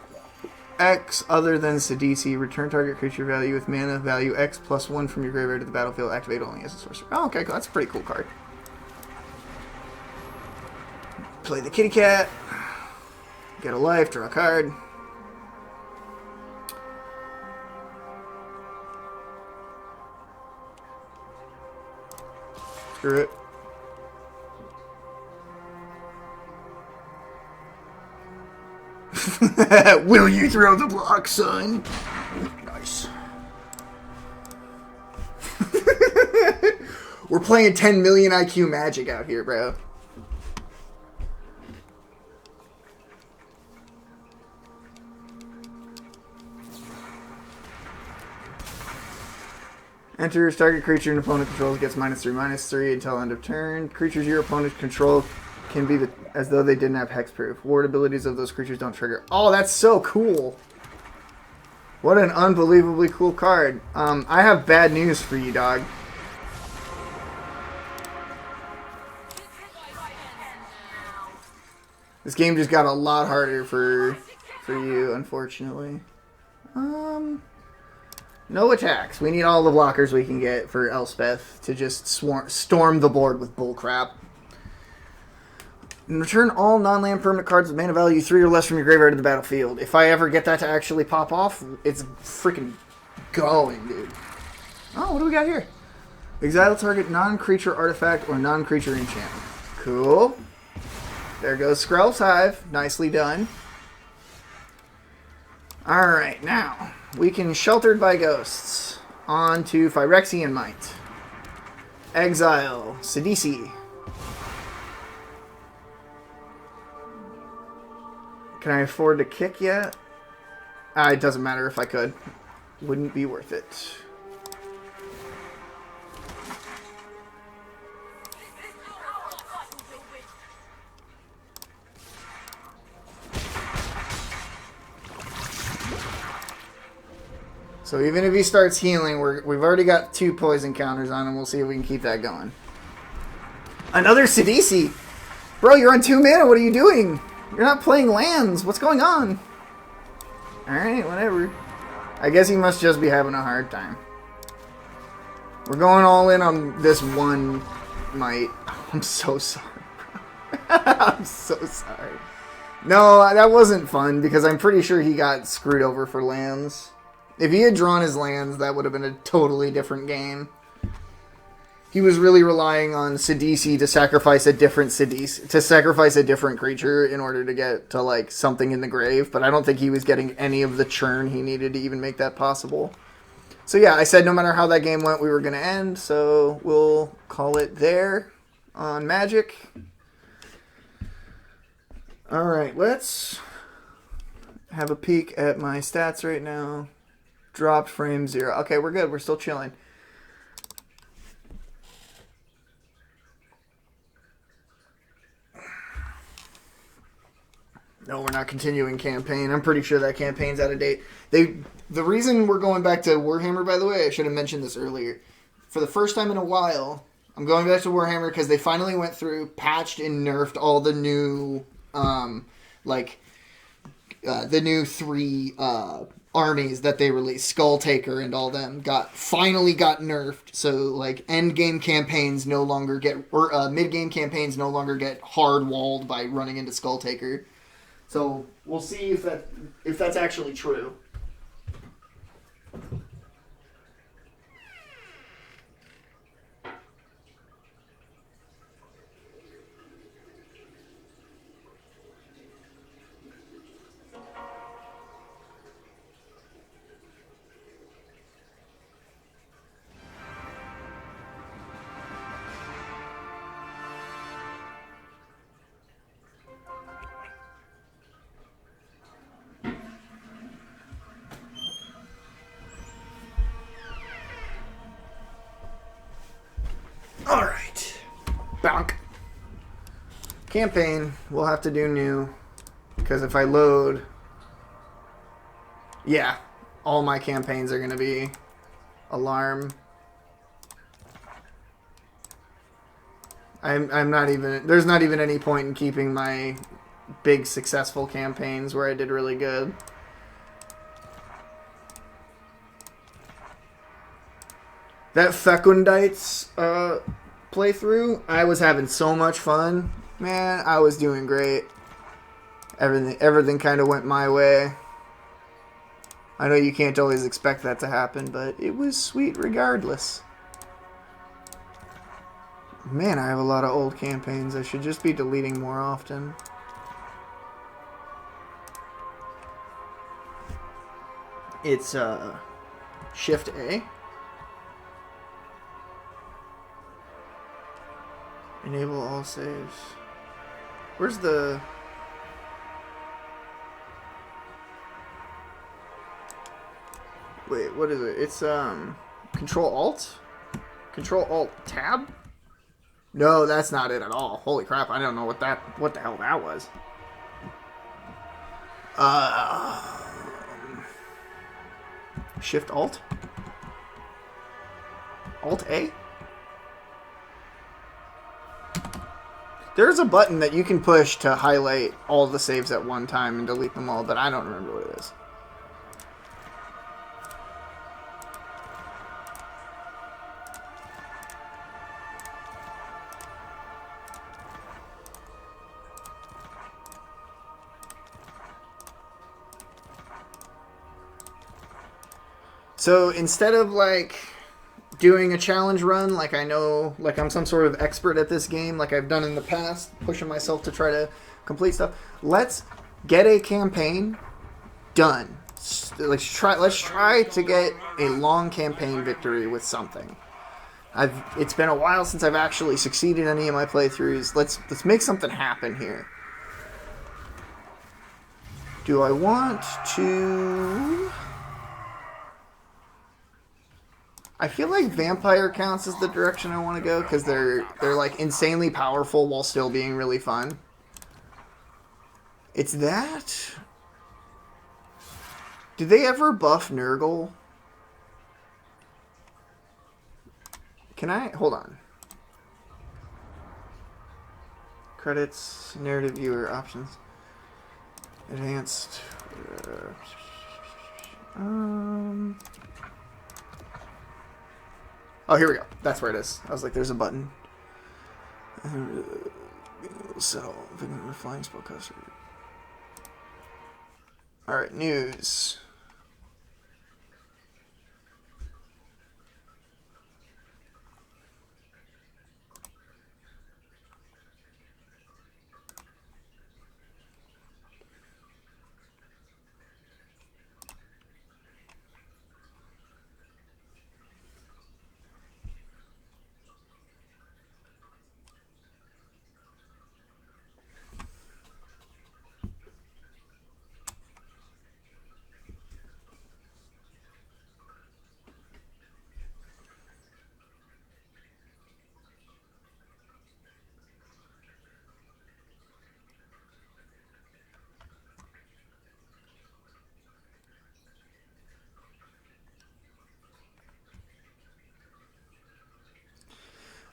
X other than Sidisi. Return target creature value with mana value X +1 from your graveyard to the battlefield. Activate only as a sorcerer. Oh, okay, cool. That's a pretty cool card. Play the kitty cat. Get a life, draw a card. Screw it. Will you throw the block, son? Nice. We're playing 10 million IQ Magic out here, bro. Enters target creature an opponent controls gets -3/-3 until end of turn. Creatures your opponent control can be as though they didn't have hexproof. Ward abilities of those creatures don't trigger. Oh, that's so cool! What an unbelievably cool card. I have bad news for you, dog. This game just got a lot harder for you, unfortunately. No attacks. We need all the blockers we can get for Elspeth to just storm the board with bullcrap. And return all non-land permanent cards with mana value 3 or less from your graveyard to the battlefield. If I ever get that to actually pop off, it's freaking going, dude. Oh, what do we got here? Exile target non-creature artifact or non-creature enchantment. Cool. There goes Skrull's Hive. Nicely done. Alright, now we can Sheltered by Ghosts on to Phyrexian Might. Exile Sidisi. Can I afford to kick yet? It doesn't matter if I could. Wouldn't be worth it. So even if he starts healing, we've already got 2 poison counters on him. We'll see if we can keep that going. Another Sidisi! Bro, you're on 2 mana. What are you doing? You're not playing lands. What's going on? Alright, whatever. I guess he must just be having a hard time. We're going all in on this one might. I'm so sorry, bro. I'm so sorry. No, that wasn't fun because I'm pretty sure he got screwed over for lands. If he had drawn his lands, that would have been a totally different game. He was really relying on Sidisi to sacrifice a different creature in order to get to like something in the grave, but I don't think he was getting any of the churn he needed to even make that possible. So yeah, I said no matter how that game went, we were going to end, so we'll call it there on Magic. Alright, let's have a peek at my stats right now. Dropped frame 0. Okay, we're good. We're still chilling. No, we're not continuing campaign. I'm pretty sure that campaign's out of date. The reason we're going back to Warhammer, by the way, I should have mentioned this earlier. For the first time in a while, I'm going back to Warhammer because they finally went through, patched, and nerfed all the new, the new 3 armies that they released, Skull Taker and all them, finally got nerfed. So like end game campaigns no longer get, or mid game campaigns no longer get hard walled by running into Skull Taker. So we'll see if that's actually true. Alright. Bonk. Campaign. We'll have to do new. Because if I load... Yeah. All my campaigns are going to be alarm. I'm not even... There's not even any point in keeping my big successful campaigns where I did really good. That Fecundites playthrough, I was having so much fun. Man, I was doing great. Everything kind of went my way. I know you can't always expect that to happen, but it was sweet regardless. Man, I have a lot of old campaigns. I should just be deleting more often. It's Shift A. Enable all saves. Where's the... Wait, what is it? It's Control Alt? Control Alt Tab? No, that's not it at all. Holy crap, I don't know what the hell that was. Shift Alt? Alt A? There's a button that you can push to highlight all the saves at one time and delete them all, but I don't remember what it is. So instead of like doing a challenge run, like I know, like I'm some sort of expert at this game, like I've done in the past, pushing myself to try to complete stuff. Let's get a campaign done. Let's try to get a long campaign victory with something. It's been a while since I've actually succeeded in any of my playthroughs. Let's make something happen here. Do I want to... I feel like vampire counts as the direction I want to go because they're like insanely powerful while still being really fun. It's that. Did they ever buff Nurgle? Can I hold on? Credits, narrative viewer options, advanced. Oh, here we go. That's where it is. I was like, there's a button. So, flying spellcaster. Alright, news.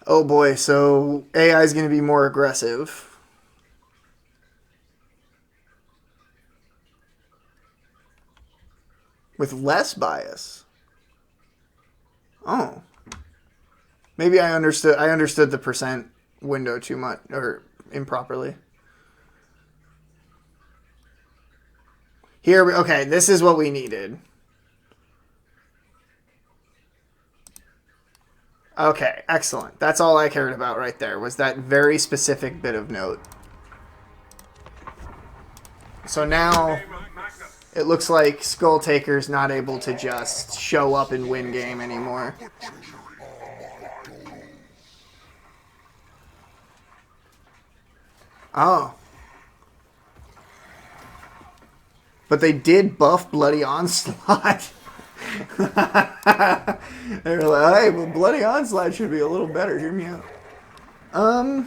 Oh boy, so AI is going to be more aggressive. With less bias. Oh. Maybe I understood the percent window too much, or improperly. Okay, this is what we needed. Okay, excellent. That's all I cared about right there, was that very specific bit of note. So now, it looks like Skull Taker's not able to just show up and win game anymore. Oh. But they did buff Bloody Onslaught. They were like, hey, well, Bloody Onslaught should be a little better. Hear me out. How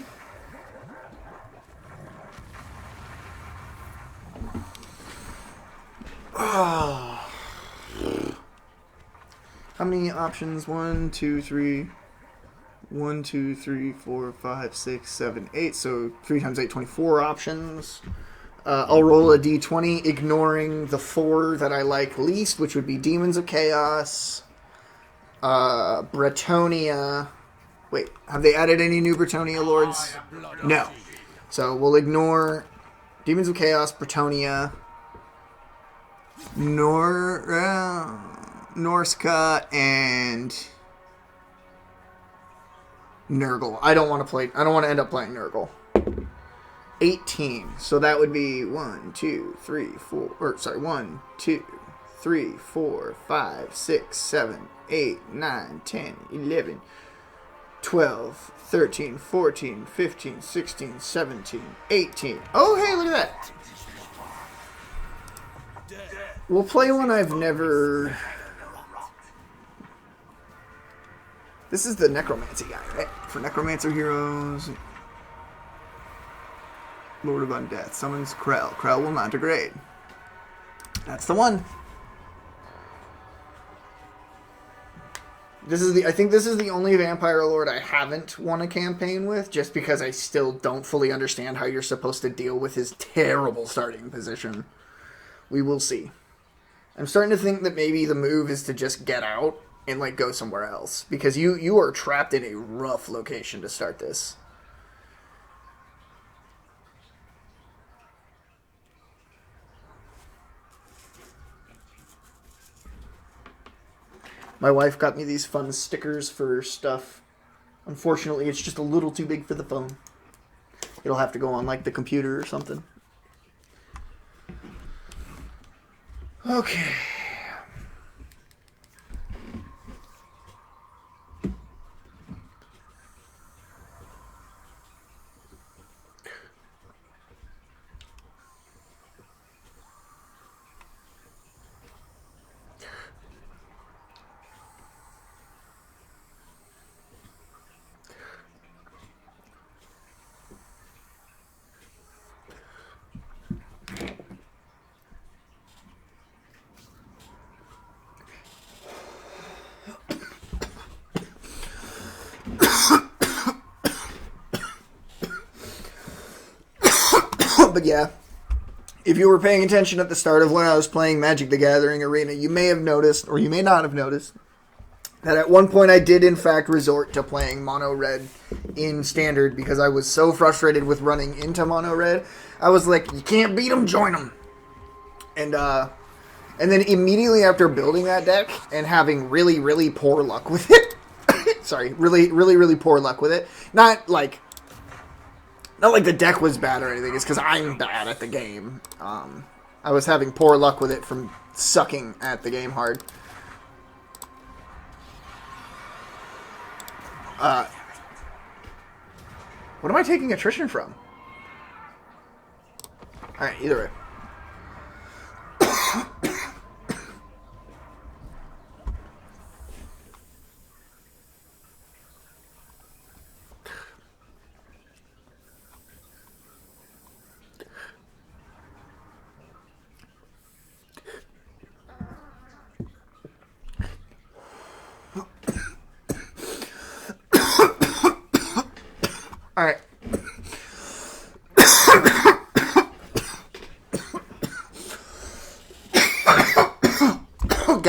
many options? 1, 2, 3. 1, 2, 3, 4, 5, 6, 7, 8. So 3 times 8, 24 options. I'll roll a d20, ignoring the 4 that I like least, which would be Demons of Chaos, Bretonia. Wait, have they added any new Bretonia lords? No. So we'll ignore Demons of Chaos, Bretonia, Norska, and Nurgle. I don't want to end up playing Nurgle. 18. So that would be 1, 2, 3, 4, 5, 6, 7, 8, 9, 10, 11, 12, 13, 14, 15, 16, 17, 18. Oh, hey, look at that. We'll play one I've never... This is the Necromancy guy, right? For Necromancer heroes... Lord of Undeath summons Krell. Krell will not degrade. That's the one. I think this is the only Vampire Lord I haven't won a campaign with, just because I still don't fully understand how you're supposed to deal with his terrible starting position. We will see. I'm starting to think that maybe the move is to just get out and like go somewhere else, because you are trapped in a rough location to start this. My wife got me these fun stickers for stuff. Unfortunately, it's just a little too big for the phone. It'll have to go on, like, the computer or something. Okay. But yeah, if you were paying attention at the start of when I was playing Magic the Gathering Arena, you may have noticed, or you may not have noticed, that at one point I did in fact resort to playing Mono Red in Standard, because I was so frustrated with running into Mono Red. I was like, you can't beat them, join them. And then immediately after building that deck and having really, really poor luck with it, sorry, really, really, really poor luck with it, not like the deck was bad or anything, it's because I'm bad at the game. I was having poor luck with it from sucking at the game hard. What am I taking attrition from? Alright, either way. Alright.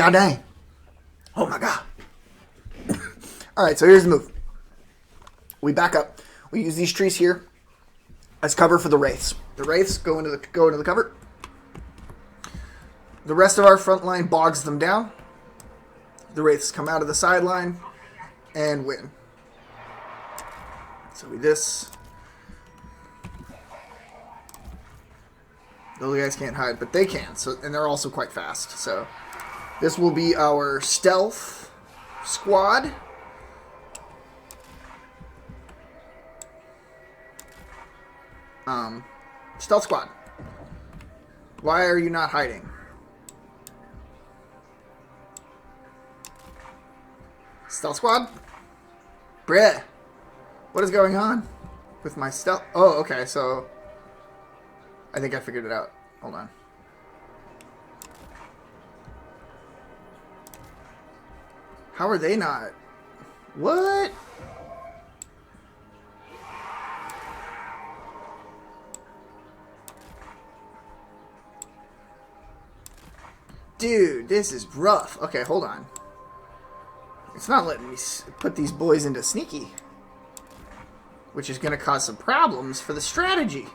God dang. Oh my god. Alright, so here's the move. We back up. We use these trees here as cover for the wraiths. The wraiths go into the cover. The rest of our front line bogs them down. The wraiths come out of the sideline and win. So we this. Those guys can't hide, but they can. So, and they're also quite fast. So this will be our stealth squad. Stealth squad. Why are you not hiding? Stealth squad? Bruh. What is going on with my stealth? Oh, okay, so I think I figured it out. Hold on. How are they not? What? Dude, this is rough. Okay, hold on. It's not letting me put these boys into sneaky, which is going to cause some problems for the strategy.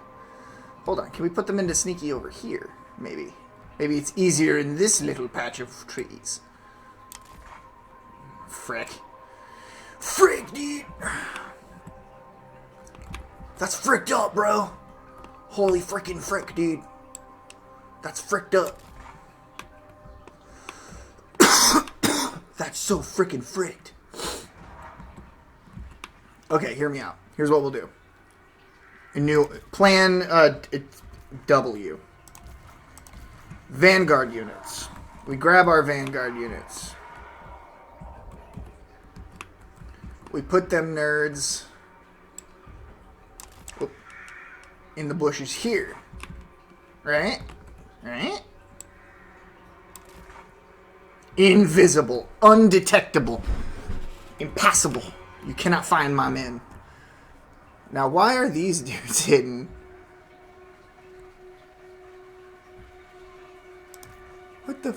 Hold on, can we put them into sneaky over here? Maybe. Maybe it's easier in this little patch of trees. Frick. Frick, dude. That's fricked up, bro. Holy frickin' frick, dude. That's fricked up. That's so frickin' fricked. Okay, hear me out. Here's what we'll do. A new plan W. Vanguard units. We grab our Vanguard units. We put them nerds in the bushes here. Right? Right? Invisible. Undetectable. Impossible. You cannot find my men. Now, why are these dudes hidden? What the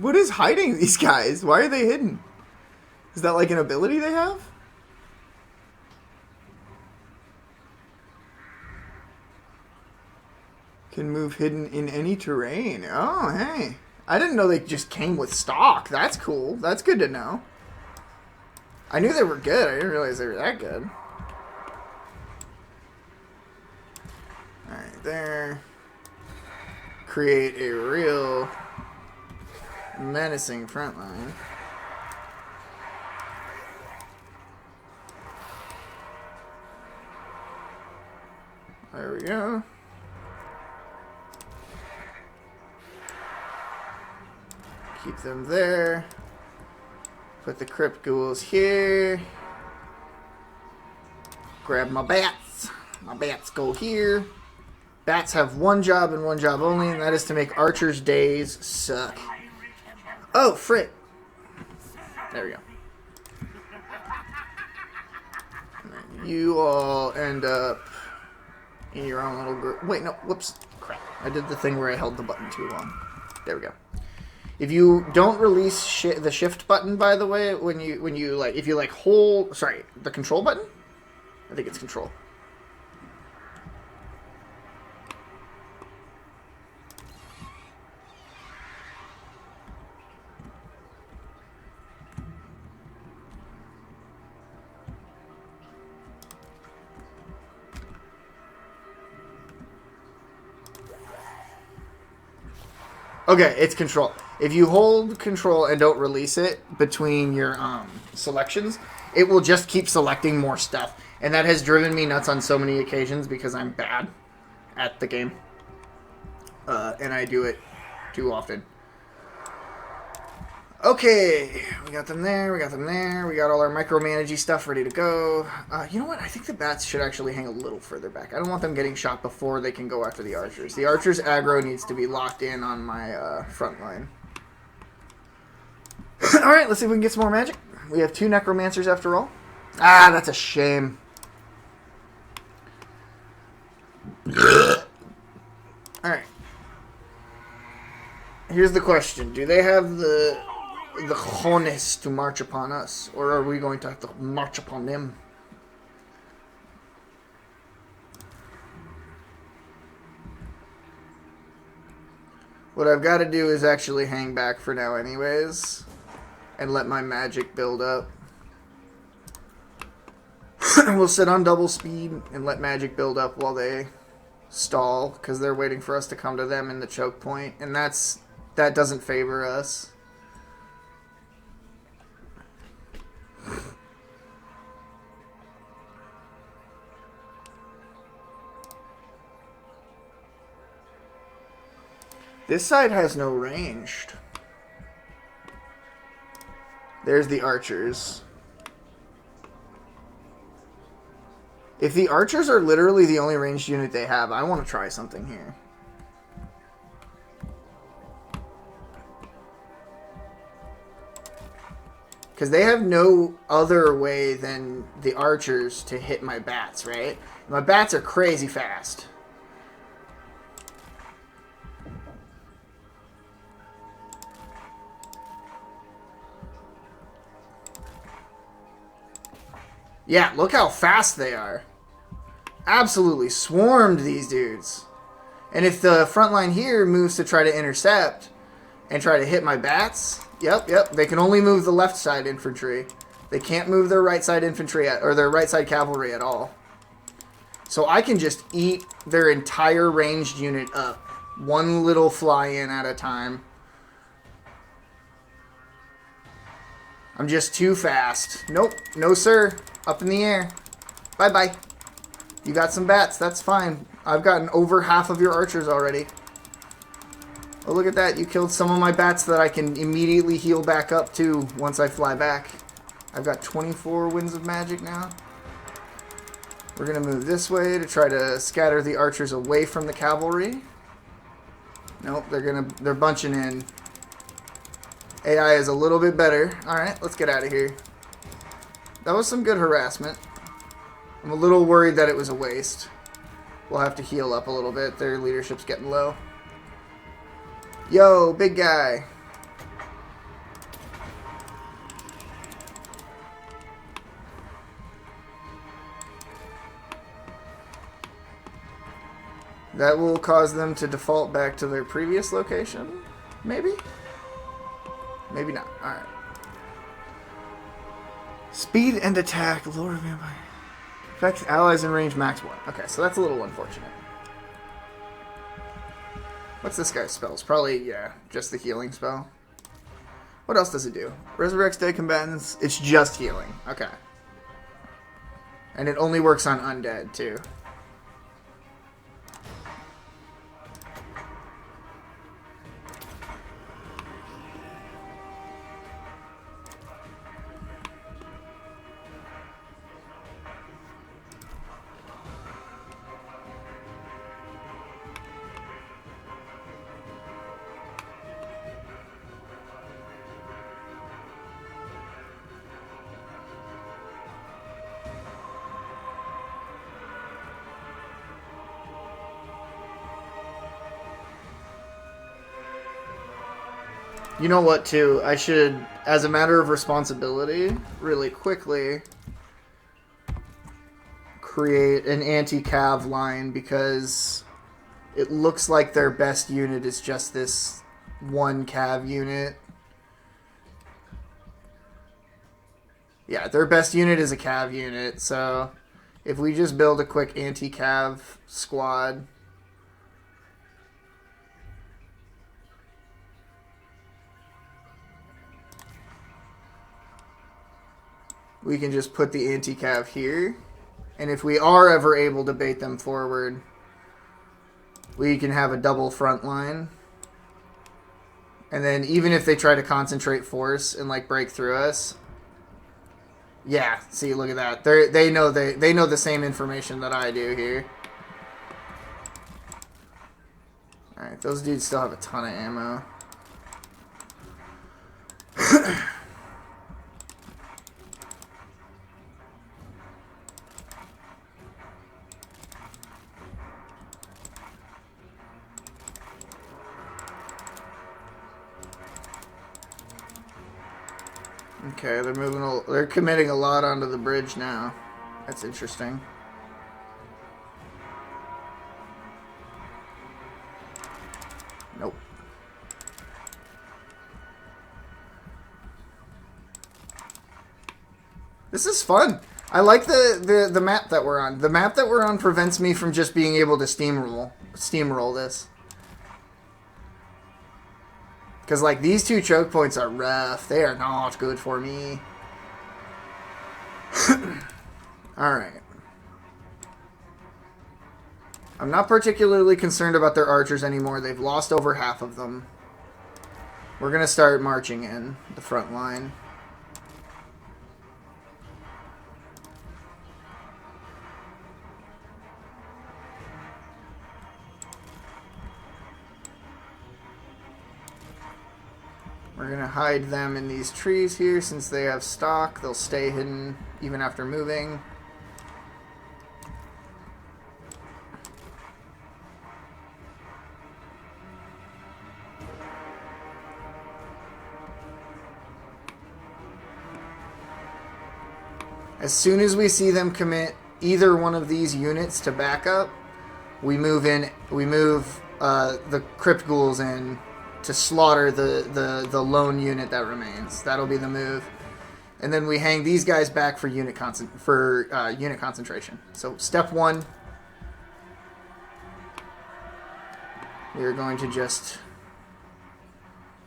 what is hiding these guys? Why are they hidden? Is that like an ability they have? Can move hidden in any terrain. Oh, hey. I didn't know they just came with stock. That's cool. That's good to know. I knew they were good. I didn't realize they were that good. Alright, there. Create a real menacing front line. There we go. Keep them there. Put the crypt ghouls here. Grab my bats. My bats go here. Bats have one job and one job only, and that is to make archers' days suck. Oh, frick. There we go. And you all end up in your own little group. Wait, no. Whoops. Crap. I did the thing where I held the button too long. There we go. If you don't release the shift button, by the way, when you like, if you like hold, sorry, the control button? I think it's control. Okay, it's control. If you hold control and don't release it between your selections, it will just keep selecting more stuff. And that has driven me nuts on so many occasions because I'm bad at the game. And I do it too often. Okay, we got them there, we got them there. We got all our micromanagey stuff ready to go. You know what? I think the bats should actually hang a little further back. I don't want them getting shot before they can go after the archers. The archers' aggro needs to be locked in on my front line. Alright, let's see if we can get some more magic. We have 2 necromancers after all. Ah, that's a shame. Alright. Here's the question. Do they have the the Jones to march upon us, or are we going to have to march upon them? What I've got to do is actually hang back for now anyways, and let my magic build up. We'll sit on double speed and let magic build up while they stall, because they're waiting for us to come to them in the choke point, and that doesn't favor us. This side has no ranged. There's the archers. If the archers are literally the only ranged unit they have, I want to try something here. Because they have no other way than the archers to hit my bats, right? My bats are crazy fast. Yeah, look how fast they are. Absolutely swarmed these dudes. And if the front line here moves to try to intercept and try to hit my bats, yep, they can only move the left side infantry. They can't move their right side infantry or their right side cavalry at all. So I can just eat their entire ranged unit up. One little fly-in at a time. I'm just too fast. Nope, no sir. Up in the air. Bye-bye. You got some bats, that's fine. I've gotten over half of your archers already. Oh, look at that. You killed some of my bats that I can immediately heal back up to once I fly back. I've got 24 winds of magic now. We're going to move this way to try to scatter the archers away from the cavalry. Nope, they're bunching in. AI is a little bit better. Alright, let's get out of here. That was some good harassment. I'm a little worried that it was a waste. We'll have to heal up a little bit. Their leadership's getting low. Yo, big guy. That will cause them to default back to their previous location? Maybe? Maybe not. Alright. Speed and attack. Lower vampire. Affects allies in range max 1. Okay, so that's a little unfortunate. What's this guy's spells? Probably, yeah, just the healing spell. What else does it do? Resurrects dead combatants. It's just healing. Okay. And it only works on undead, too. You know what, too? I should, as a matter of responsibility, really quickly create an anti-cav line, because it looks like their best unit is just this one cav unit. Yeah, their best unit is a cav unit, so if we just build a quick anti-cav squad... we can just put the anti-cav here. And if we are ever able to bait them forward, we can have a double front line. And then even if they try to concentrate force and like break through us, yeah, see, look at that. They know the same information that I do here. Alright, those dudes still have a ton of ammo. Okay, they're moving. They're committing a lot onto the bridge now. That's interesting. Nope. This is fun. I like the map that we're on. The map that we're on prevents me from just being able to steamroll this. Because, like, these two choke points are rough. They are not good for me. Alright. I'm not particularly concerned about their archers anymore. They've lost over half of them. We're going to start marching in the front line. We're going to hide them in these trees here since they have stock. They'll stay hidden even after moving. As soon as we see them commit either one of these units to backup, we move in. We move the crypt ghouls in to slaughter the lone unit that remains. That'll be the move, and then we hang these guys back for unit concentration. So step one, we are going to just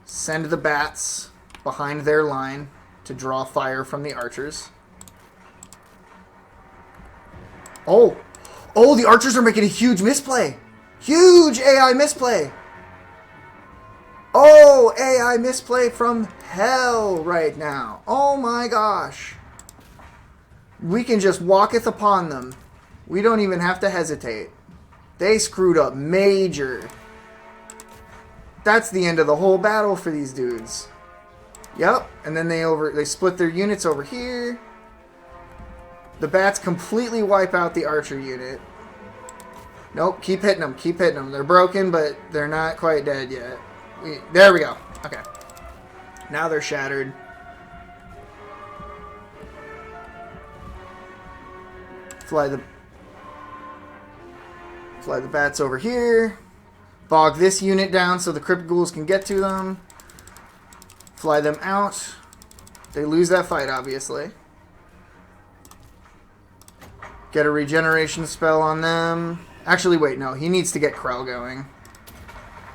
send the bats behind their line to draw fire from the archers. Oh, the archers are making a huge misplay. Huge AI misplay. Oh, AI misplay from hell right now. Oh my gosh. We can just walketh upon them. We don't even have to hesitate. They screwed up major. That's the end of the whole battle for these dudes. Yep, and then they split their units over here. The bats completely wipe out the archer unit. Nope, keep hitting them, keep hitting them. They're broken, but they're not quite dead yet. There we go. Okay. Now they're shattered. Fly the bats over here. Bog this unit down so the crypt ghouls can get to them. Fly them out. They lose that fight, obviously. Get a regeneration spell on them. Actually, wait, no. He needs to get Krell going.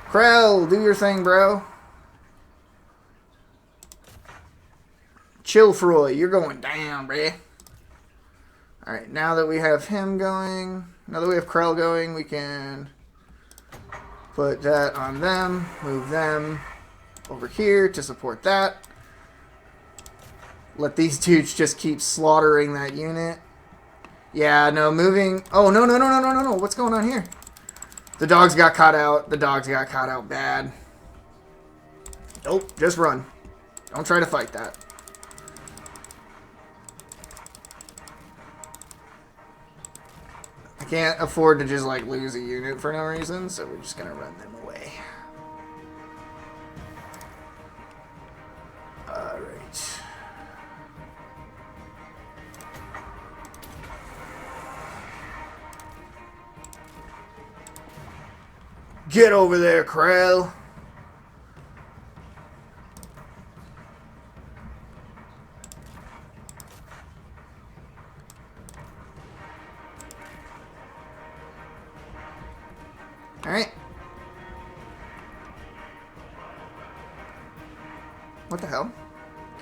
Krell, do your thing, bro. Chillfroy, you're going down, bruh. Alright, now that we have him going, now that we have Krell going, we can put that on them, move them over here to support that. Let these dudes just keep slaughtering that unit. Yeah, no, moving. Oh, no. What's going on here? The dogs got caught out. The dogs got caught out bad. Nope, just run. Don't try to fight that. I can't afford to just, like, lose a unit for no reason, so we're just gonna run them away. Alright. Get over there, Krell. Alright. What the hell?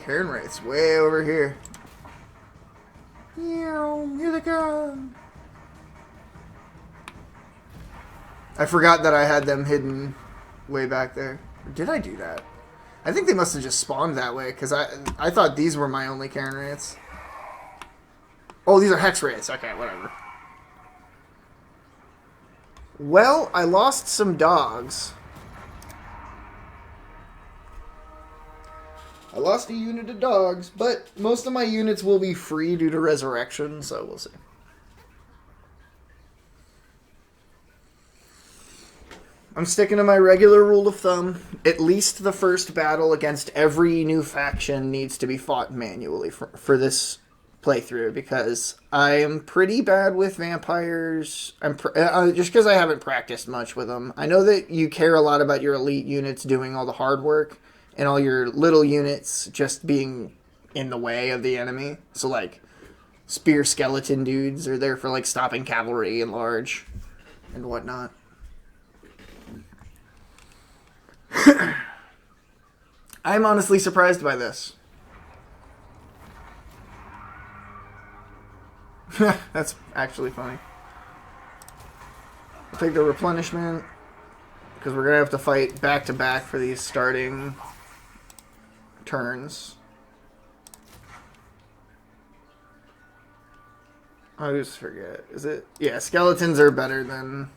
Karen Wraith's way over here. Here they come. I forgot that I had them hidden way back there. Or did I do that? I think they must have just spawned that way, because I thought these were my only Karen Wraiths. Oh, these are Hex Wraiths. Okay, whatever. Well, I lost some dogs. I lost a unit of dogs, but most of my units will be free due to resurrection, so we'll see. I'm sticking to my regular rule of thumb. At least the first battle against every new faction needs to be fought manually for this playthrough, because I am pretty bad with vampires. Just because I haven't practiced much with them. I know that you care a lot about your elite units doing all the hard work and all your little units just being in the way of the enemy. So, like, spear skeleton dudes are there for, like, stopping cavalry and large and whatnot. I'm honestly surprised by this. That's actually funny. I'll take the replenishment, because we're going to have to fight back to back for these starting turns. I always forget. Is it? Yeah, skeletons are better than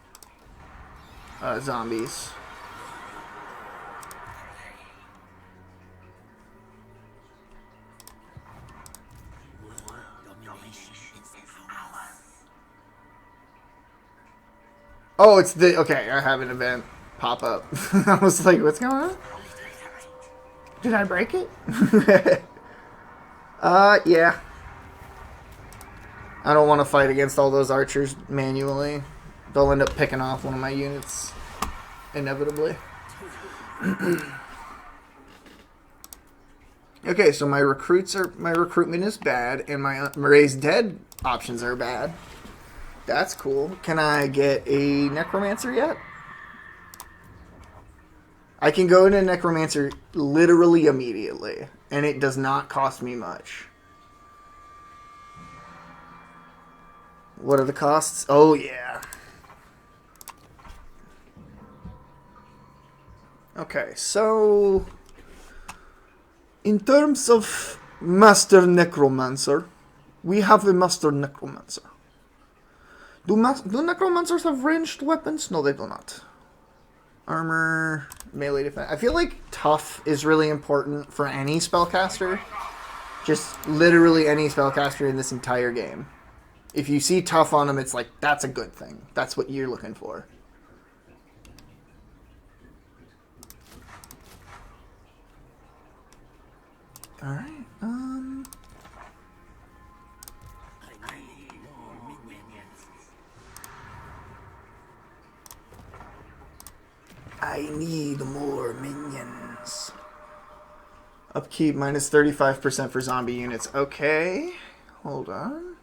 zombies. Oh, it's the... Okay, I have an event pop up. I was like, what's going on? Did I break it? Yeah. I don't want to fight against all those archers manually. They'll end up picking off one of my units. Inevitably. Okay, so my recruitment is bad, and my raised dead options are bad. That's cool. Can I get a necromancer yet? I can go into necromancer literally immediately, and it does not cost me much. What are the costs? Oh, yeah. Okay, so in terms of Master Necromancer, we have a Master Necromancer. Do necromancers have ranged weapons? No, they do not. Armor, melee defense. I feel like tough is really important for any spellcaster. Just literally any spellcaster in this entire game. If you see tough on them, it's like, that's a good thing. That's what you're looking for. Alright, I need more minions. Upkeep minus 35% for zombie units. Okay. Hold on.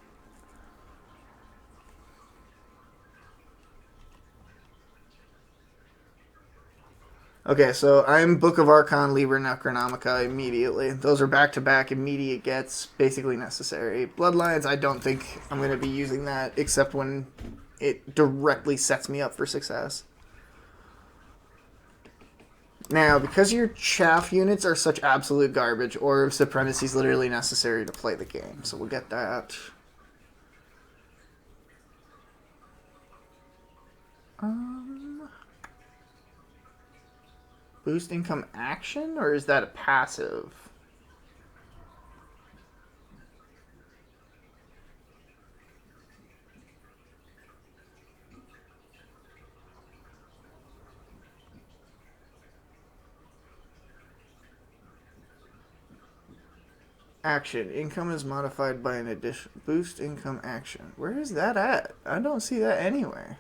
Okay, so I'm Book of Archon, Liber Necronomica immediately. Those are back-to-back immediate gets, basically necessary. Bloodlines, I don't think I'm going to be using that, except when it directly sets me up for success. Now, because your chaff units are such absolute garbage, Order of Supremacy is literally necessary to play the game. So we'll get that. Boost income action, or is that a passive? Action. Income is modified by an addition. Boost income action. Where is that at? I don't see that anywhere.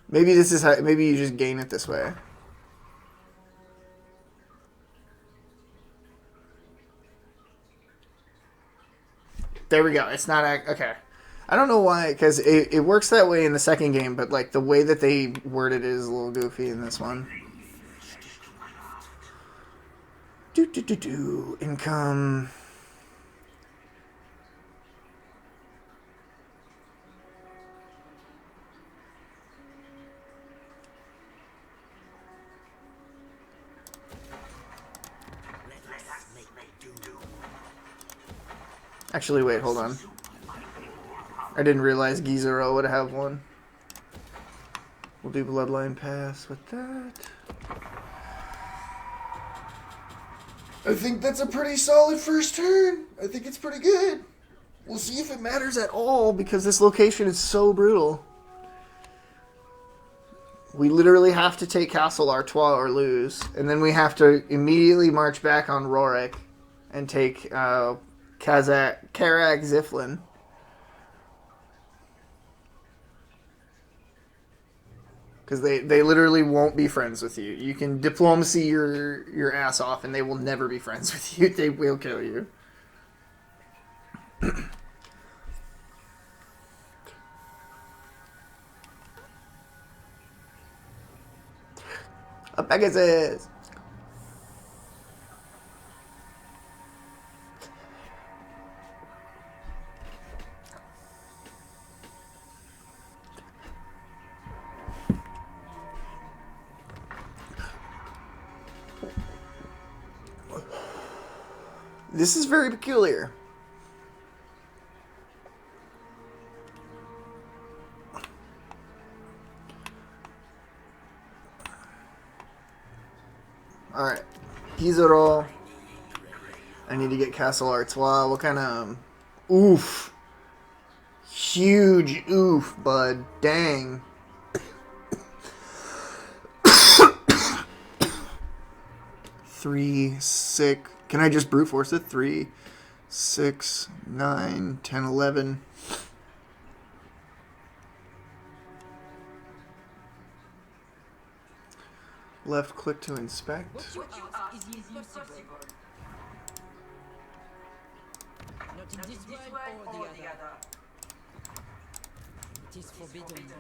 Maybe this is how. Maybe you just gain it this way. There we go. It's not... Okay. I don't know why, because it works that way in the second game, but like the way that they worded it is a little goofy in this one. Income. Actually, wait, hold on. I didn't realize Gizero would have one. We'll do Bloodline Pass with that. I think that's a pretty solid first turn. I think it's pretty good. We'll see if it matters at all, because this location is so brutal. We literally have to take Castle Artois or lose. And then we have to immediately march back on Rorik and take Karag Ziflin. Because they literally won't be friends with you. You can diplomacy your ass off and they will never be friends with you. They will kill you. A Pegasus! This is very peculiar. Alright. Pizarro. I need to get Castle Artois. What kind of... Oof. Huge oof, bud. Dang. Three, six... Can I just brute force it? 3, 6, 9, 10, 11. Left click to inspect. What you ask is impossible. Not in this world or the other. It is forbidden.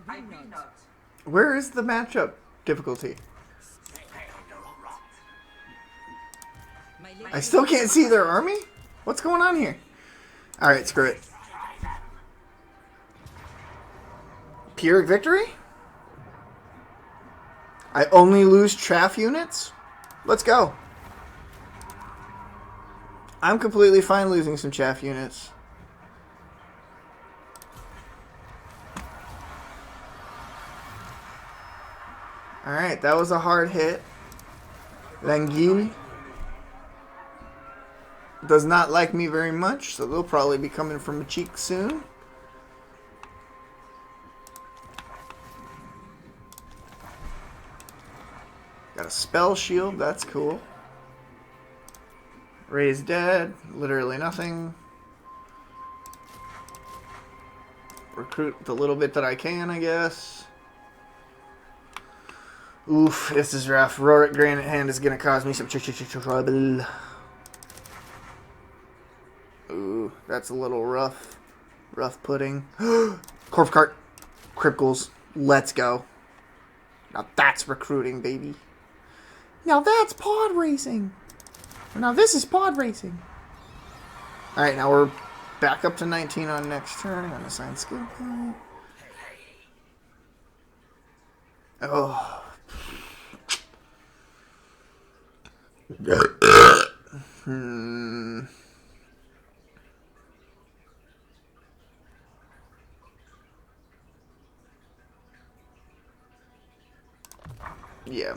I will not. Where is the matchup difficulty? I still can't see their army? What's going on here? Alright, screw it. Pyrrhic victory? I only lose chaff units? Let's go. I'm completely fine losing some chaff units. Alright, that was a hard hit. Languille does not like me very much, so they'll probably be coming from a cheek soon. Got a spell shield, that's cool. Raise dead, literally nothing. Recruit the little bit that I can, I guess. Oof, this is rough. Rorik Granite Hand is going to cause me some trouble. Ooh, that's a little rough. Rough pudding. Corpse Cart. Cripples. Let's go. Now that's recruiting, baby. Now that's pod racing. Now this is pod racing. Alright, now we're back up to 19 on next turn. Unassigned skill point. Oh. Yeah.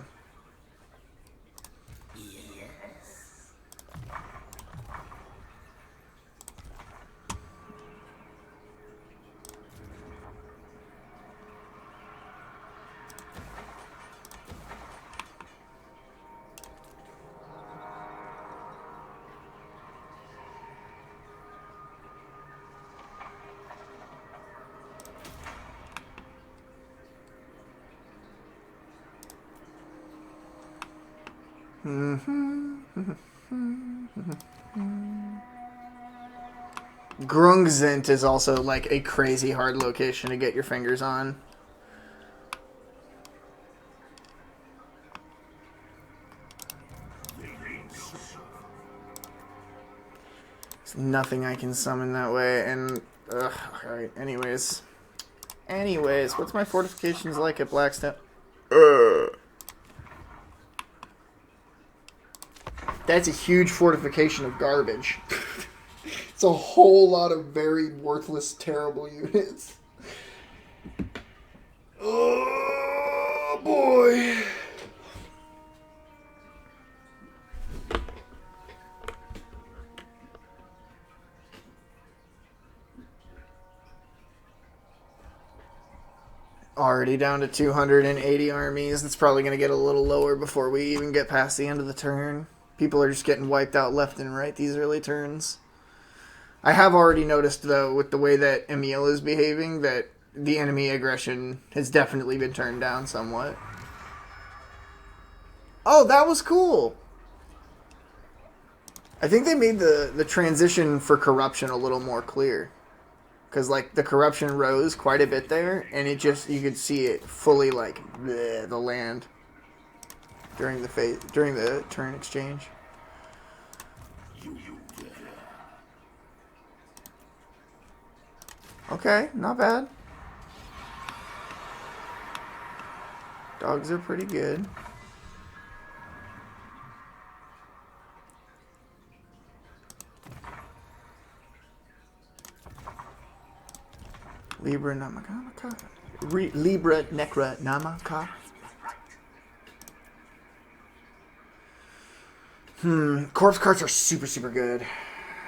Grungzint is also like a crazy hard location to get your fingers on. There's nothing I can summon that way, and alright, anyways, what's my fortifications like at Blackstone? That's a huge fortification of garbage. It's a whole lot of very worthless, terrible units. Oh boy. Already down to 280 armies. It's probably going to get a little lower before we even get past the end of the turn. People are just getting wiped out left and right these early turns. I have already noticed, though, with the way that Emil is behaving, that the enemy aggression has definitely been turned down somewhat. Oh, that was cool! I think they made the transition for corruption a little more clear. Because, like, the corruption rose quite a bit there, and it just, you could see it fully, like, bleh, the land during the turn exchange. Okay, not bad. Dogs are pretty good. Libra Namaka. Libra Necra Namaka. Corpse carts are super, super good.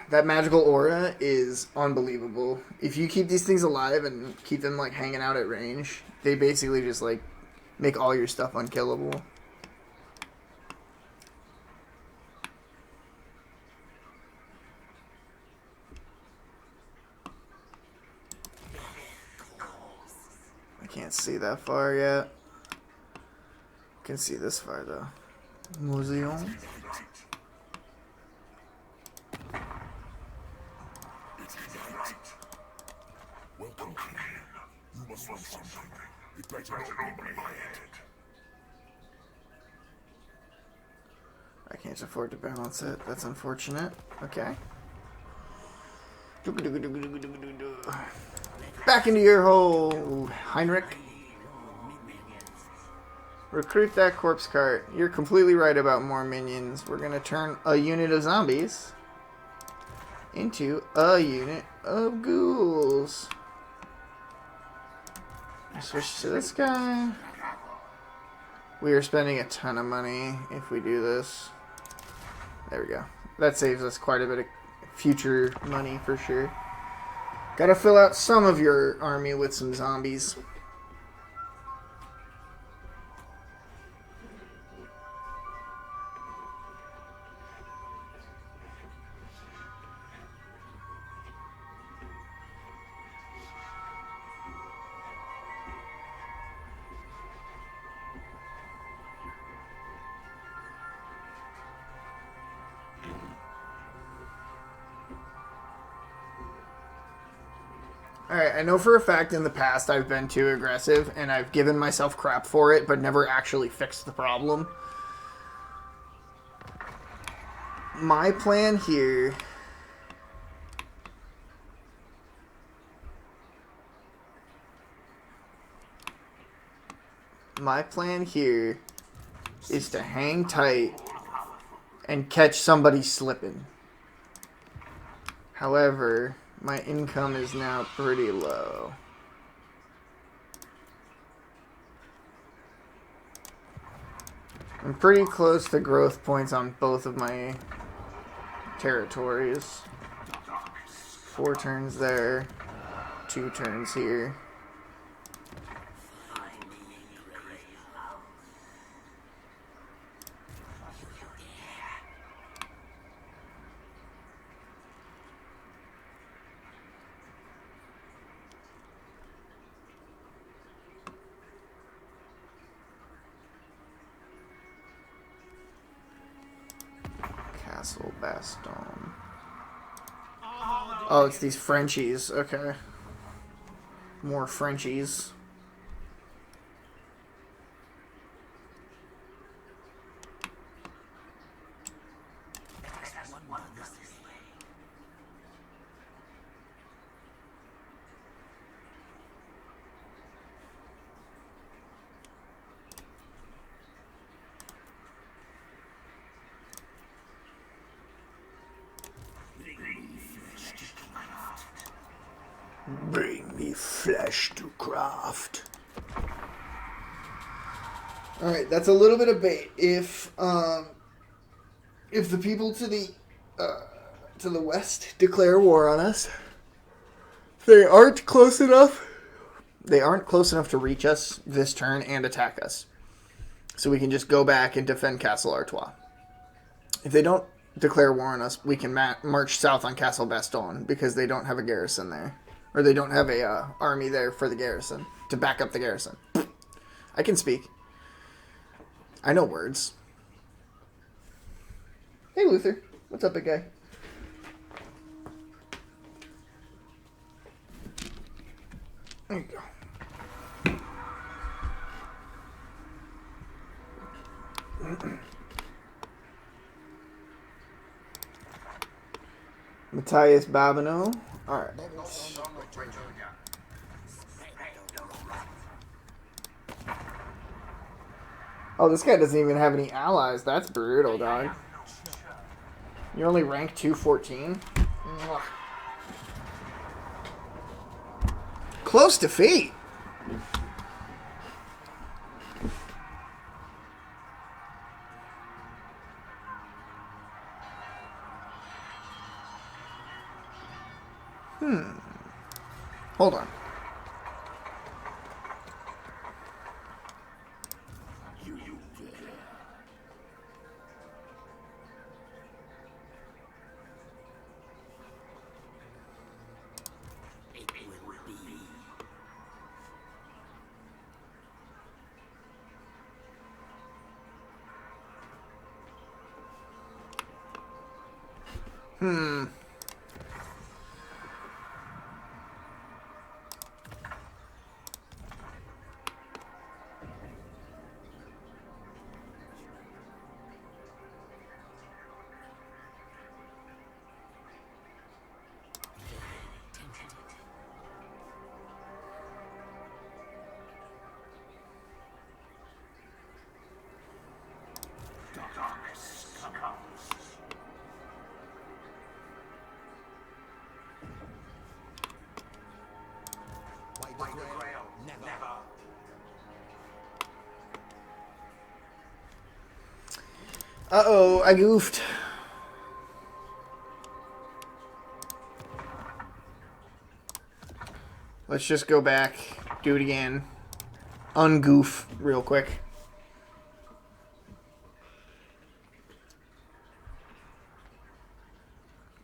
That magical aura is unbelievable. If you keep these things alive and keep them, like, hanging out at range, they basically just, like, make all your stuff unkillable. I can't see that far yet. I can see this far, though. Museum. Welcome, Chillin. You must find something. It better not be my head. I can't afford to balance it. That's unfortunate. Okay. Back into your hole, Heinrich. Recruit that corpse cart. You're completely right about more minions. We're going to turn a unit of zombies into a unit of ghouls. Switch to this guy. We are spending a ton of money if we do this. There we go. That saves us quite a bit of future money for sure. Gotta fill out some of your army with some zombies. Alright, I know for a fact in the past I've been too aggressive and I've given myself crap for it, but never actually fixed the problem. My plan here... My plan here is to hang tight and catch somebody slipping. However, my income is now pretty low. I'm pretty close to growth points on both of my territories. 4 turns there, 2 turns here. Castle Baston. Oh, it's these Frenchies. Okay. More Frenchies. Bring me flesh to craft. All right, that's a little bit of bait. If the people to the west declare war on us, they aren't close enough. They aren't close enough to reach us this turn and attack us. So we can just go back and defend Castle Artois. If they don't declare war on us, we can march south on Castle Baston because they don't have a garrison there. Or they don't have a army there for the garrison, to back up the garrison. I can speak. I know words. Hey, Luther. What's up, big guy? There you go. Matthias Babino. Alright. Oh, this guy doesn't even have any allies. That's brutal, dog. You only rank 214? Close defeat. Hold on. Uh-oh, I goofed. Let's just go back, do it again. Ungoof real quick.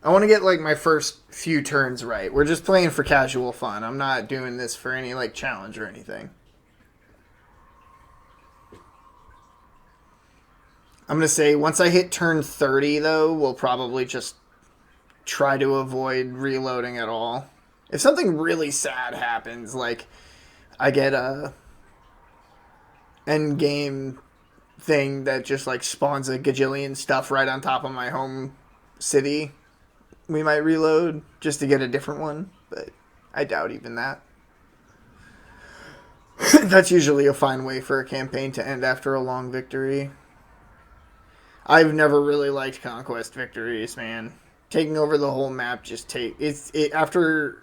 I want to get, like, my first few turns right. We're just playing for casual fun. I'm not doing this for any, like, challenge or anything. I'm going to say once I hit turn 30, though, we'll probably just try to avoid reloading at all. If something really sad happens, like I get a end game thing that just like spawns a gajillion stuff right on top of my home city, we might reload just to get a different one, but I doubt even that. That's usually a fine way for a campaign to end after a long victory. I've never really liked conquest victories, man. Taking over the whole map just after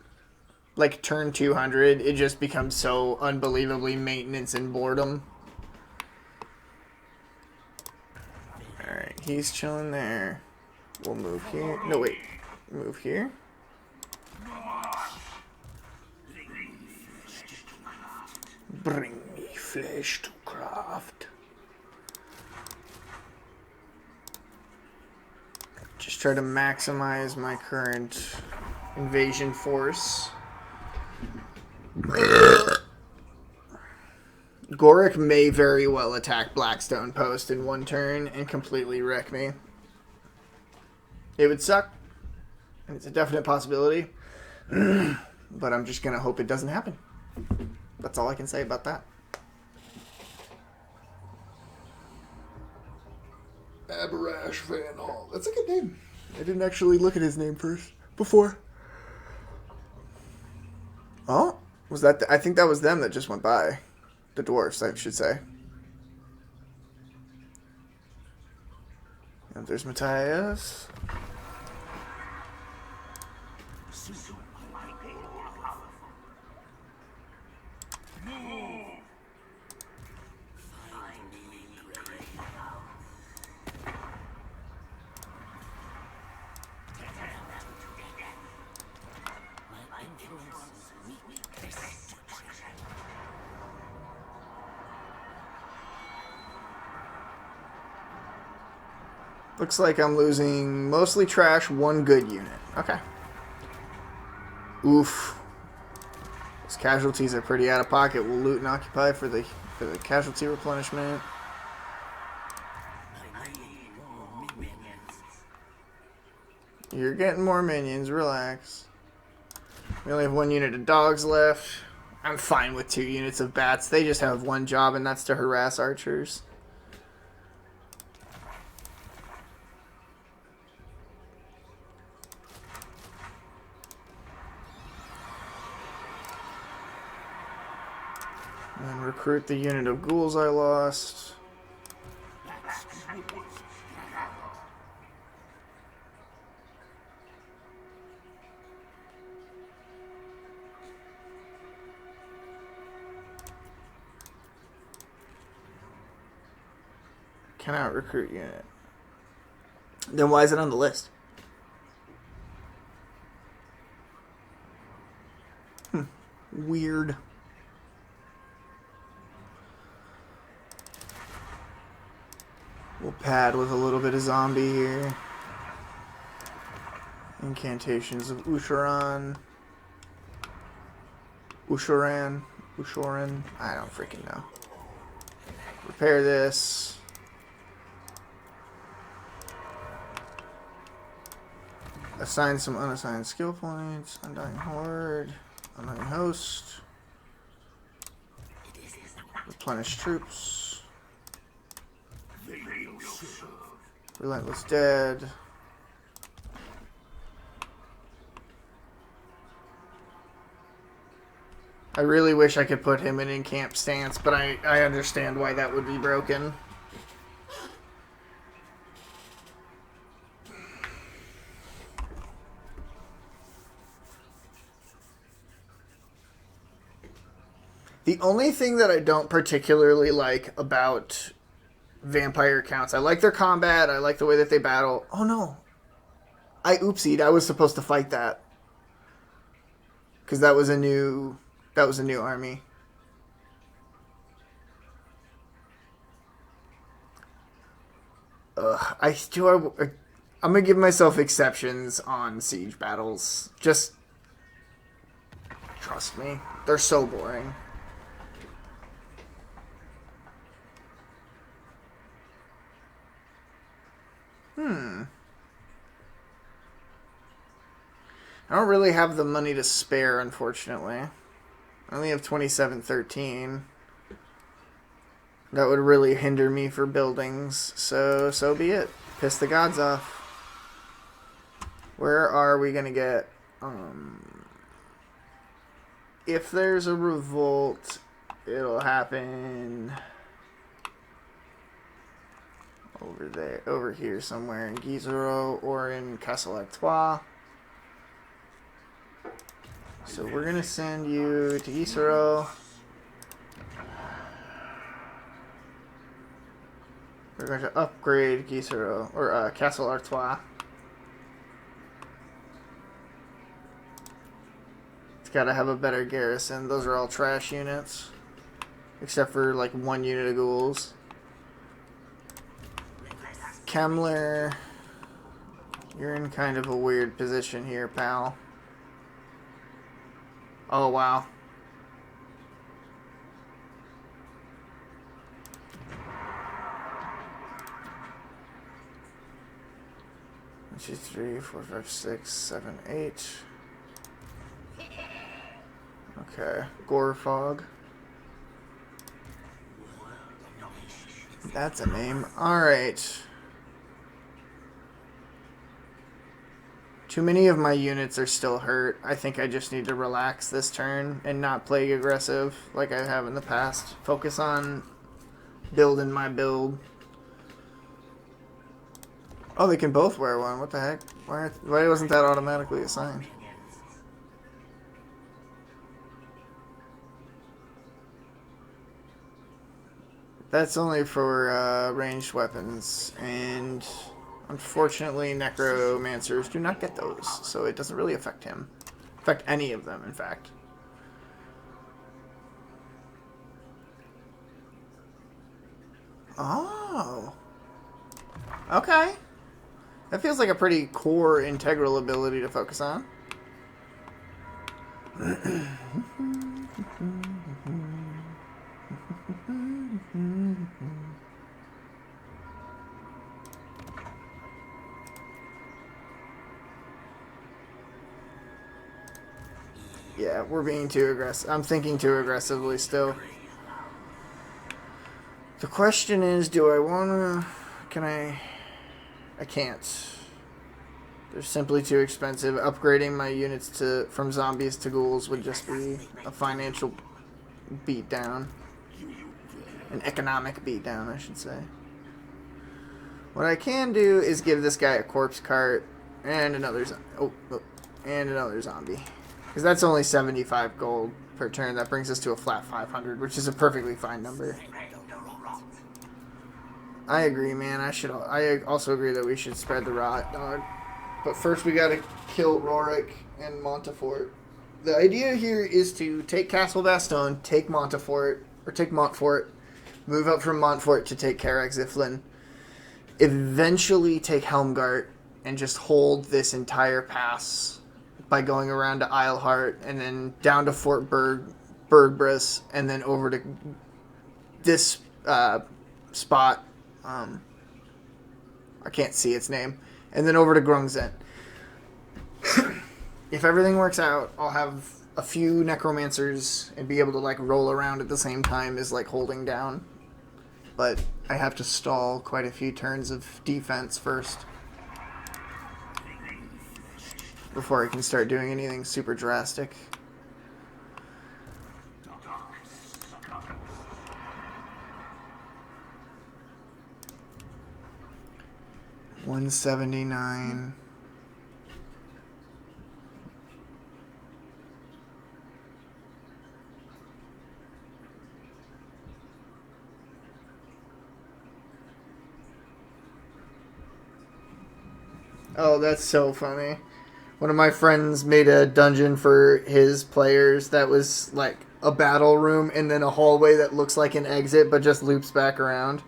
like turn 200, it just becomes so unbelievably maintenance and boredom. Alright, he's chilling there. We'll move here. No, wait. Move here. Bring me flesh to craft. Just try to maximize my current invasion force. Gorick may very well attack Blackstone Post in one turn and completely wreck me. It would suck. And it's a definite possibility. But I'm just going to hope it doesn't happen. That's all I can say about that. Aberash Van Hall. That's a good name. I didn't actually look at his name before. Oh, was that? I think that was them that just went by. The dwarfs, I should say. And there's Matthias. Looks like I'm losing mostly trash, one good unit. Okay. Oof. Those casualties are pretty out of pocket. We'll loot and occupy for the casualty replenishment. You're getting more minions. Relax. We only have one unit of dogs left. I'm fine with 2 units of bats. They just have one job, and that's to harass archers. And recruit the unit of ghouls I lost. Cannot recruit unit. Then why is it on the list? Weird. We'll pad with a little bit of zombie here. Incantations of Ushoran. Ushoran. I don't freaking know. Repair this. Assign some unassigned skill points. Undying Horde. Undying Host. Replenish troops. Relentless Dead. I really wish I could put him in camp stance, but I understand why that would be broken. The only thing that I don't particularly like about vampire counts, I like their combat, I like the way that they battle. Oh no. I oopsied. I was supposed to fight that. Because that was a new army. I'm gonna give myself exceptions on siege battles. Just trust me. They're so boring. I don't really have the money to spare, unfortunately. I only have 2713. That would really hinder me for buildings, so be it. Piss the gods off. Where are we gonna get, if there's a revolt, it'll happen over here somewhere in Gizero or in Castle-Artois. So we're gonna send you to Gizero. We're going to upgrade Gizero or Castle-Artois. It's got to have a better garrison. Those are all trash units, except for like one unit of ghouls. Kemmler, you're in kind of a weird position here, pal. Oh, wow. One, two, three, four, five, 6, 7, 8. Okay, Gore Fog. That's a name. Alright. Too many of my units are still hurt. I think I just need to relax this turn and not play aggressive like I have in the past. Focus on building my build. Oh, they can both wear one. What the heck? Why wasn't that automatically assigned? That's only for ranged weapons, and unfortunately necromancers do not get those, so it doesn't really affect him. Affect any of them, in fact. Oh. Okay. That feels like a pretty core integral ability to focus on. Yeah, we're being too aggressive. I'm thinking too aggressively still. The question is, do I want to... Can I... I can't. They're simply too expensive. Upgrading my units from zombies to ghouls would just be a financial beatdown. An economic beatdown, I should say. What I can do is give this guy a corpse cart and another and another zombie. Because that's only 75 gold per turn. That brings us to a flat 500, which is a perfectly fine number. I agree, man. I also agree that we should spread the rot, dog. But first we gotta kill Rorik and Montfort. The idea here is to take Castle Bastogne, take Montfort, move up from Montfort to take Carrack Ziflin, eventually take Helmgart, and just hold this entire pass by going around to Eilhart, and then down to Fort Bergbris, and then over to this spot. I can't see its name. And then over to Grungzent. If everything works out, I'll have a few necromancers and be able to like roll around at the same time as like holding down. But I have to stall quite a few turns of defense first before I can start doing anything super drastic. $179. Oh, that's so funny. One of my friends made a dungeon for his players that was like a battle room and then a hallway that looks like an exit but just loops back around.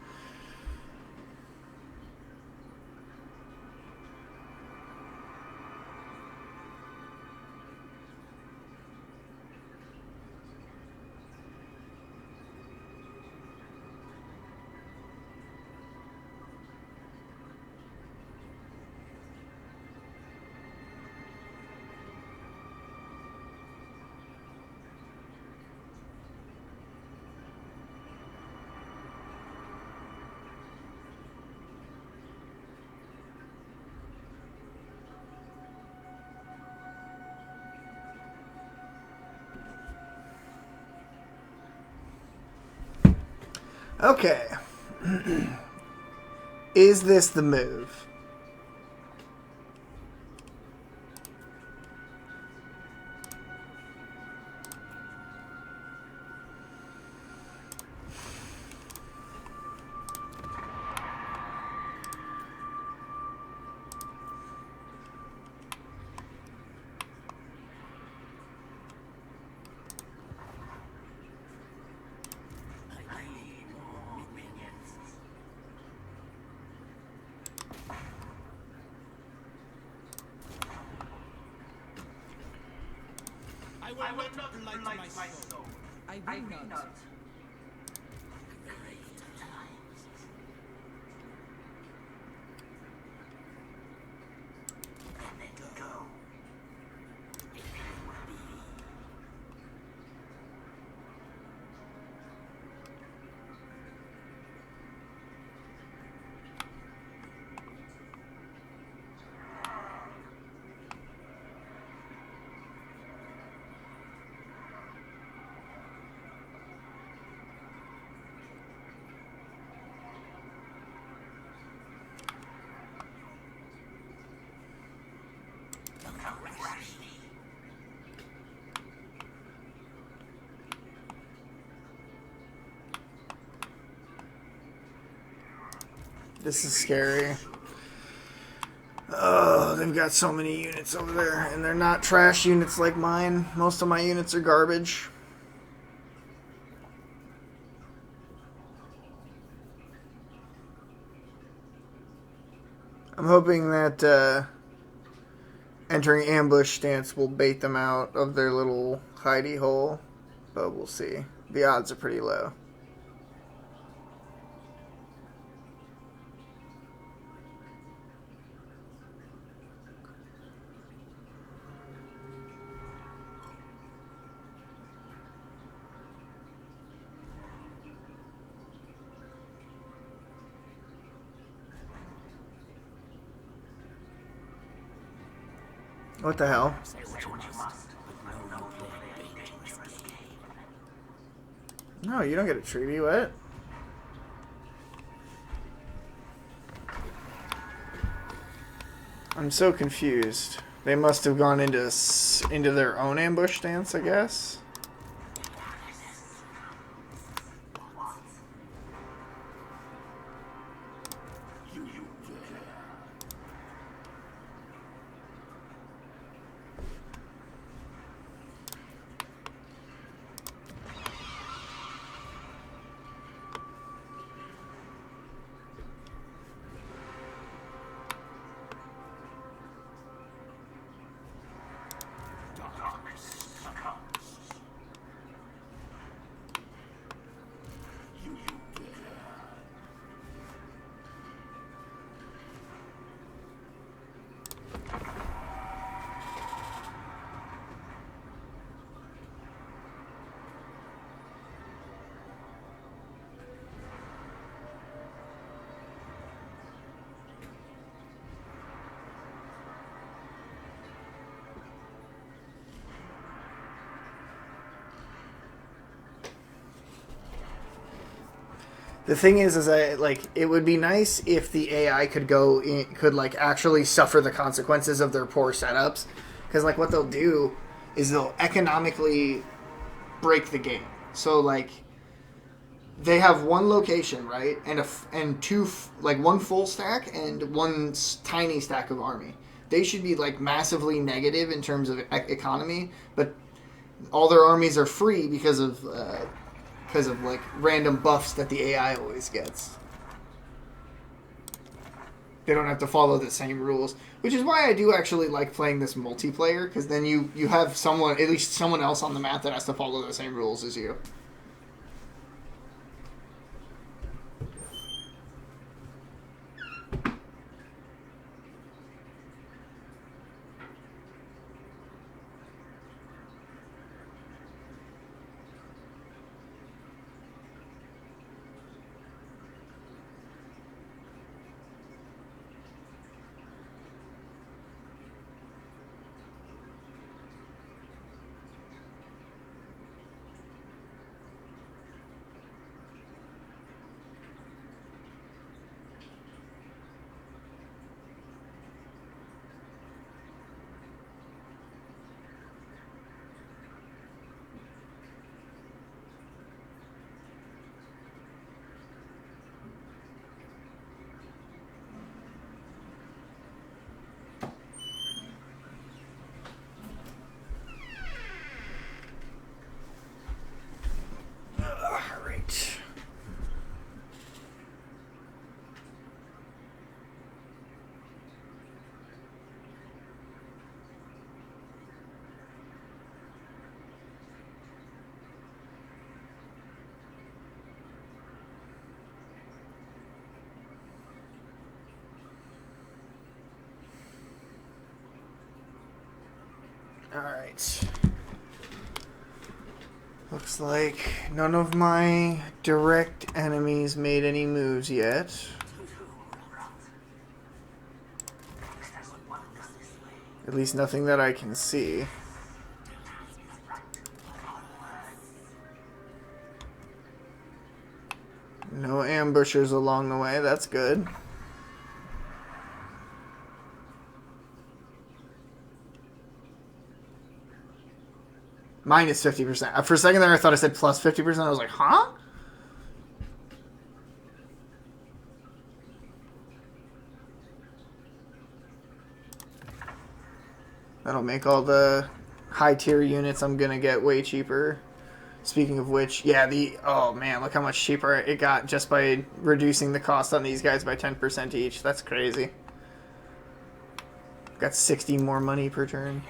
Okay. Is this the move? I will not blight my soul. I will not. This is scary. Oh, they've got so many units over there, and they're not trash units like mine. Most of my units are garbage. I'm hoping that entering ambush stance will bait them out of their little hidey hole, but we'll see. The odds are pretty low. What the hell? No, you don't get a treaty. What? I'm so confused. They must have gone into their own ambush stance, I guess. The thing is I like it would be nice if the AI could like actually suffer the consequences of their poor setups, because like what they'll do is they'll economically break the game. So like they have one location, right, and two like one full stack and one tiny stack of army. They should be like massively negative in terms of economy, but all their armies are free because of like random buffs that the AI always gets. They don't have to follow the same rules, which is why I do actually like playing this multiplayer, because then you have at least someone else on the map that has to follow the same rules as you. Alright. Looks like none of my direct enemies made any moves yet. At least nothing that I can see. No ambushers along the way, that's good. Minus 50%. For a second there, I thought I said plus 50%. I was like, huh? That'll make all the high tier units I'm gonna get way cheaper. Speaking of which, yeah, oh man, look how much cheaper it got just by reducing the cost on these guys by 10% each. That's crazy. Got 60 more money per turn.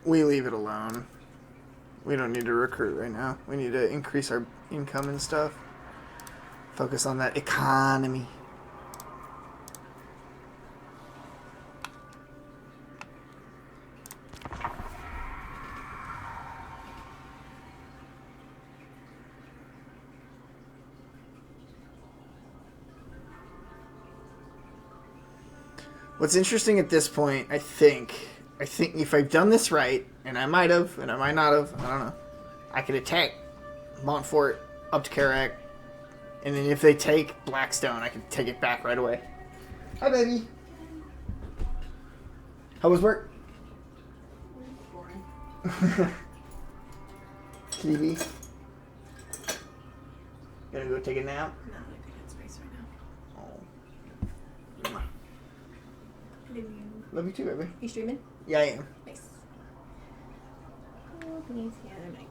We leave it alone. We don't need to recruit right now. We need to increase our income and stuff. Focus on that economy. What's interesting at this point, I think if I've done this right, and I might have, and I might not have, I don't know, I could attack Montfort up to Karak, and then if they take Blackstone, I can take it back right away. Hi, baby. How was work? Boring. TV. Gonna go take a nap? Not in a good headspace right now. Oh. Love you. Love you too, baby. You streaming? Yeah, I am. Nice. Oh, please. Yeah, there might.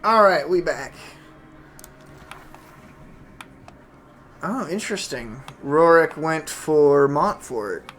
Alright, we back. Oh, interesting. Rorik went for Montfort.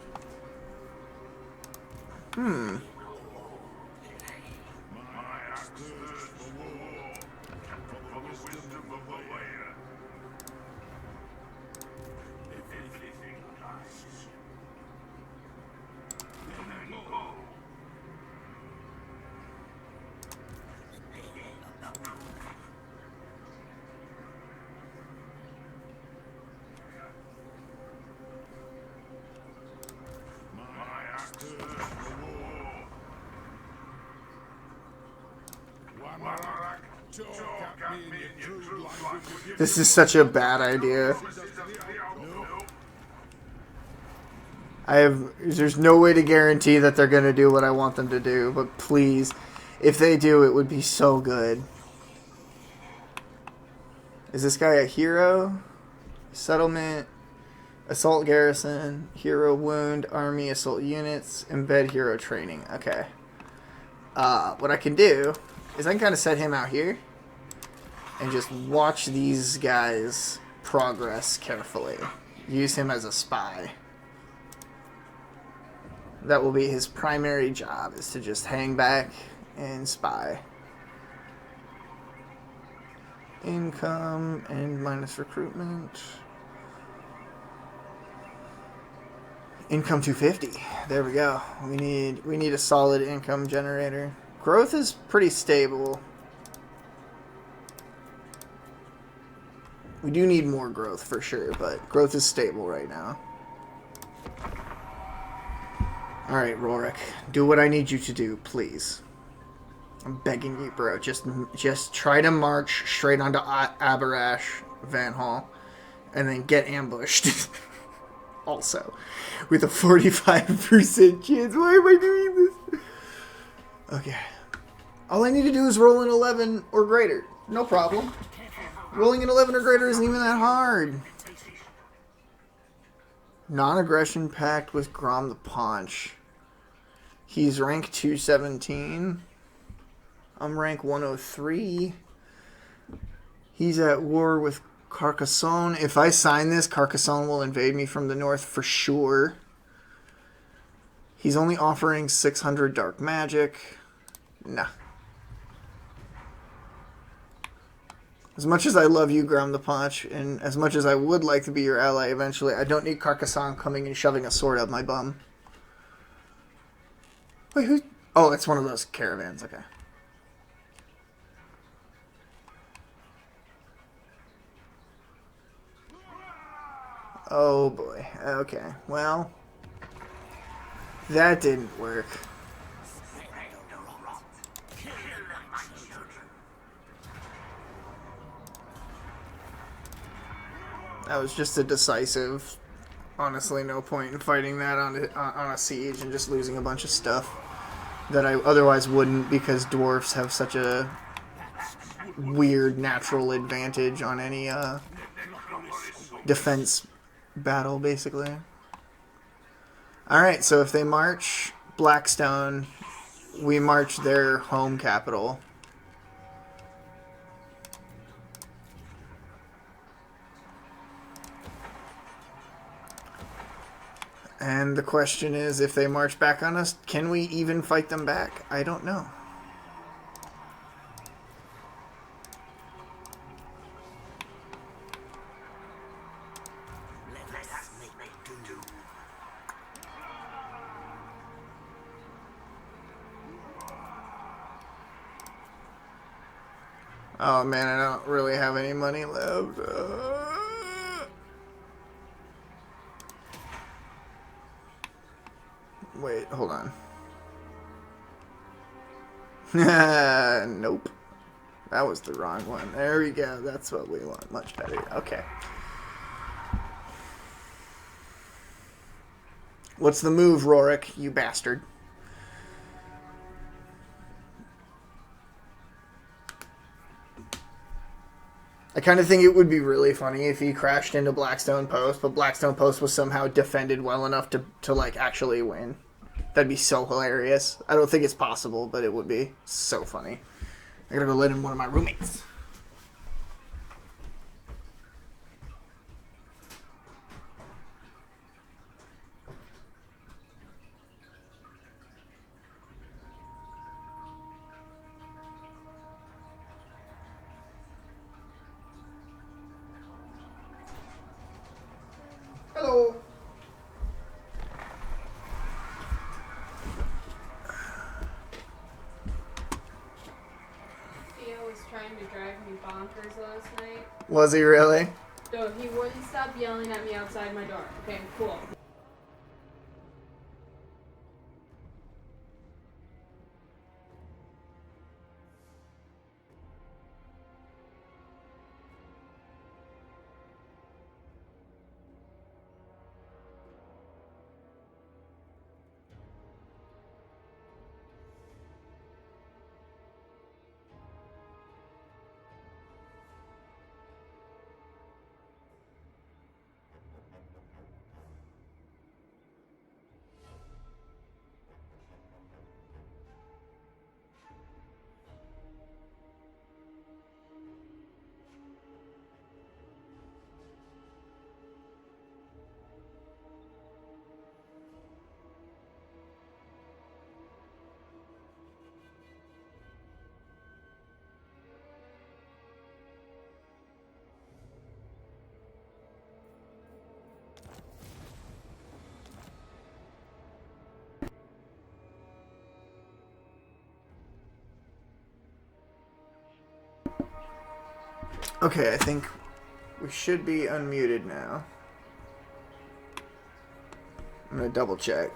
This is such a bad idea. There's no way to guarantee that they're going to do what I want them to do, but please, if they do, it would be so good. Is this guy a hero? Settlement, assault garrison, hero wound, army, assault units, embed hero training. Okay. What I can do is I can kind of set him out here and just watch these guys progress carefully. Use him as a spy. That will be his primary job, is to just hang back and spy. Income and minus recruitment. Income 250. There we go. We need a solid income generator. Growth is pretty stable. We do need more growth for sure, but growth is stable right now. Alright, Rorik. Do what I need you to do, please. I'm begging you, bro. Just try to march straight onto Aberash, Van Hall, and then get ambushed. Also, with a 45% chance. Why am I doing this? Okay. All I need to do is roll an 11 or greater. No problem. Rolling an 11 or greater isn't even that hard. Non-aggression pact with Grom the Paunch. He's rank 217. I'm rank 103. He's at war with Carcassonne. If I sign this, Carcassonne will invade me from the north for sure. He's only offering 600 dark magic. Nah. As much as I love you, Grom the Paunch, and as much as I would like to be your ally eventually, I don't need Carcassonne coming and shoving a sword up my bum. Wait, who? Oh, it's one of those caravans, okay. Oh boy, okay, well, that didn't work. That was just a decisive. Honestly, no point in fighting that on a siege and just losing a bunch of stuff that I otherwise wouldn't, because dwarfs have such a weird natural advantage on any defense battle, basically. Alright, so if they march Blackstone, we march their home capital. And the question is, if they march back on us, can we even fight them back? I don't know. Oh man, I don't really have any money left. Wait, hold on. Nope. That was the wrong one. There we go. That's what we want. Much better. Okay. What's the move, Rorik, you bastard? I kind of think it would be really funny if he crashed into Blackstone Post, but Blackstone Post was somehow defended well enough to like, actually win. That'd be so hilarious. I don't think it's possible, but it would be so funny. I gotta go let in one of my roommates. Hello. Theo was trying to drive me bonkers last night. Was he really? So he wouldn't stop yelling at me outside my door. Okay, cool. Okay, I think we should be unmuted now. I'm gonna double check.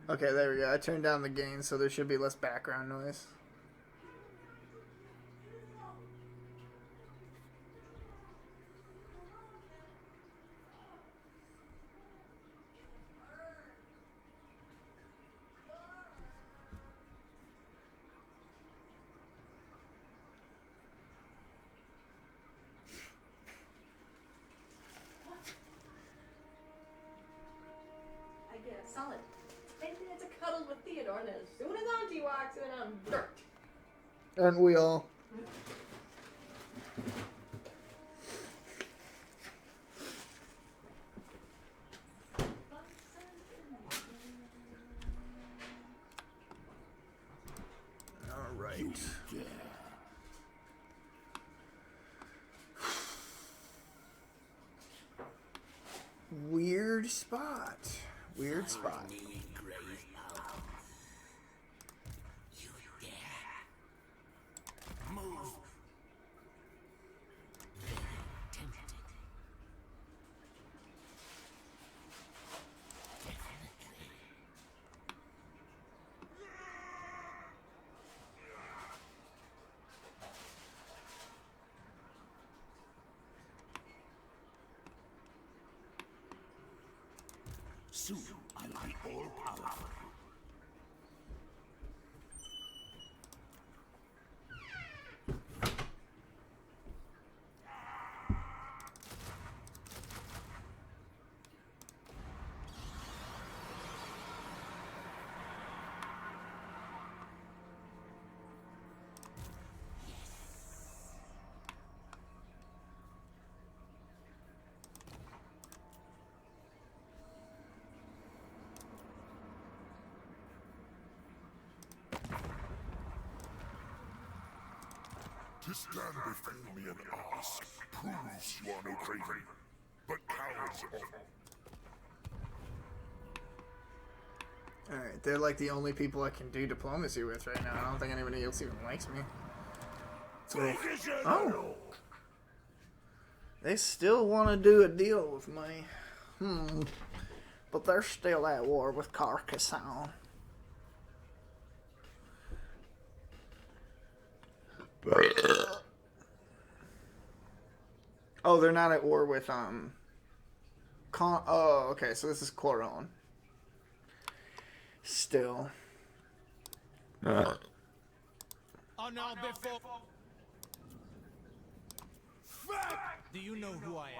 Okay, there we go. I turned down the gain, so there should be less background noise. I get it. Solid. 10 minutes of cuddles with Theodore, and as soon as Auntie walks in, I'm dirt. Aren't we all? All right. Weird spot. Weird spot. Soon I'll be all powerful. To stand before me and ask proves you are no craven, but cowards often. Alright, they're like the only people I can do diplomacy with right now. I don't think anybody else even likes me. So, oh! They still want to do a deal with me. But they're still at war with Carcassonne. Oh, they're not at war with oh, okay. So this is Coron. Still. Oh no, before. Do you know who I am?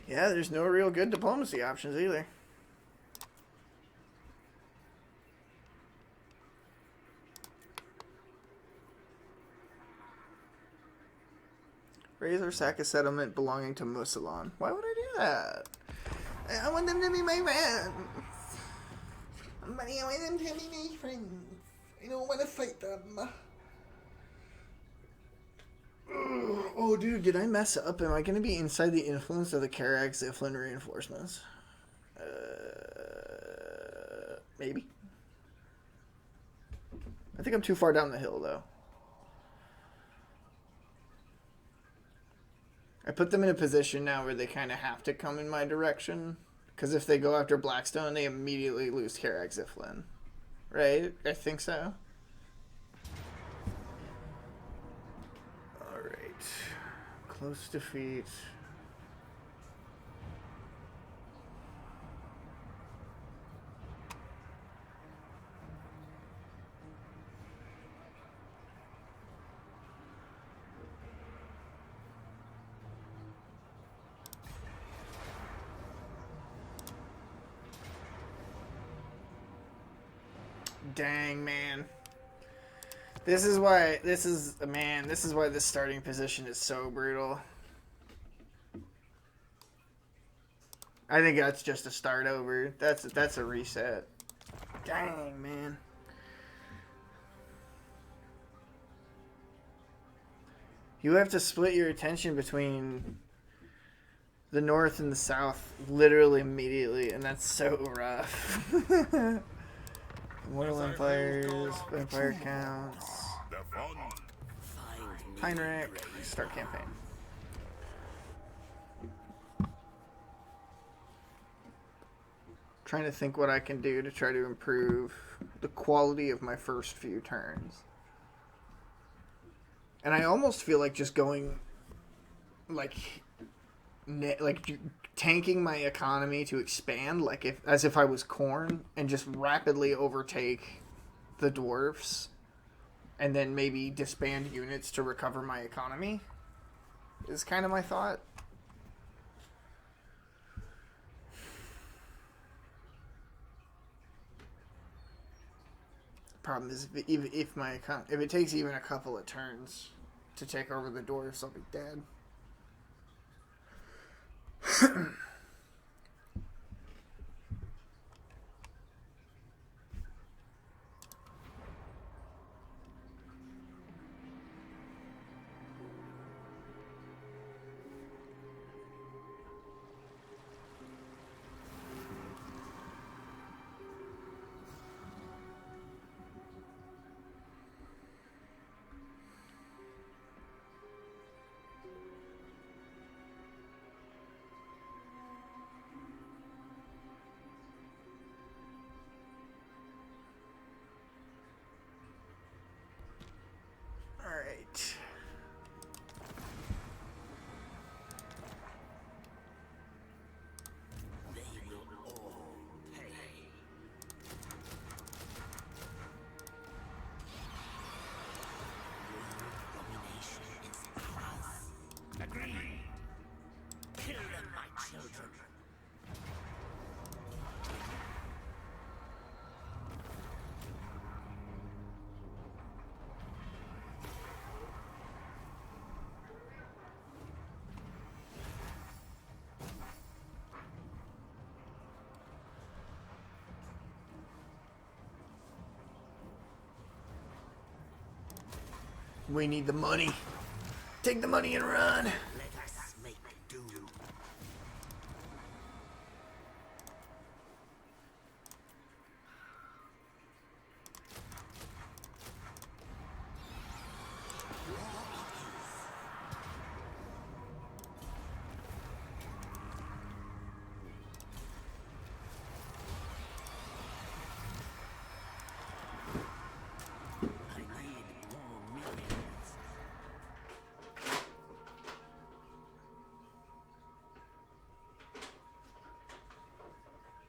Yeah, there's no real good diplomacy options either. Raise or sack a settlement belonging to Musalon. Why would I do that? I want them to be my friends. I want them to be my friends. I don't want to fight them. Oh, dude, did I mess up? Am I going to be inside the influence of the Karak Ziflin reinforcements? Maybe. I think I'm too far down the hill, though. I put them in a position now where they kind of have to come in my direction. Because if they go after Blackstone, they immediately lose Karak Ziflin. Right? I think so. Alright. Close defeat. Dang, man. This is why this starting position is so brutal. I think that's just a start over. That's a reset. Dang, man. You have to split your attention between the north and the south literally immediately, and that's so rough. Mortal Empires, Empire Counts, Heinrich, start campaign. Trying to think what I can do to try to improve the quality of my first few turns. And I almost feel like just going, like tanking my economy to expand, as if I was corn, and just rapidly overtake the dwarfs, and then maybe disband units to recover my economy, is kind of my thought. Problem is, if it takes even a couple of turns to take over the dwarfs, I'll be dead. Alright. We need the money. Take the money and run. Let us make do.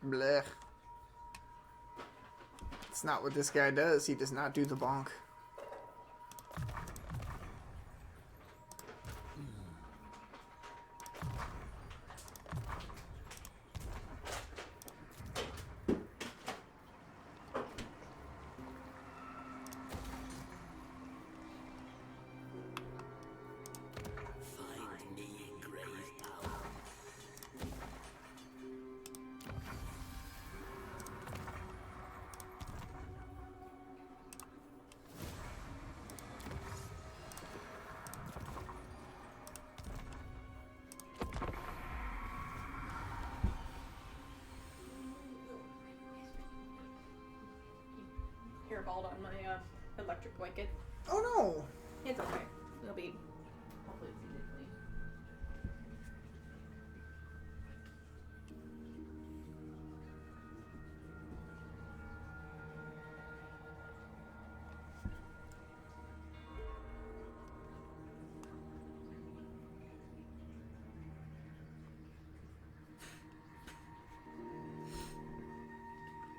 Blech. It's not what this guy does. He does not do the bonk. Find me grave power. Hairballed on my electric blanket. Oh no! It's okay. It'll be. Hopefully it's easy to clean.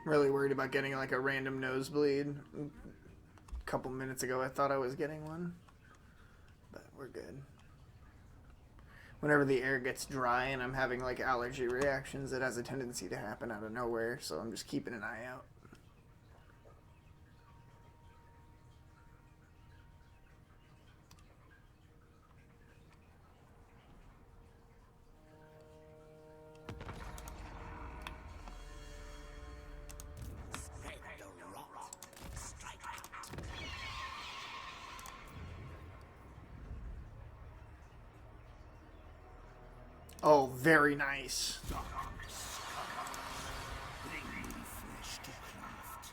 Really worried about getting like a random nosebleed. A couple minutes ago I thought I was getting one. But we're good. Whenever the air gets dry and I'm having like allergy reactions, it has a tendency to happen out of nowhere, so I'm just keeping an eye out. Spread the rot. Strike out. Oh, very nice. Bring me flesh to craft.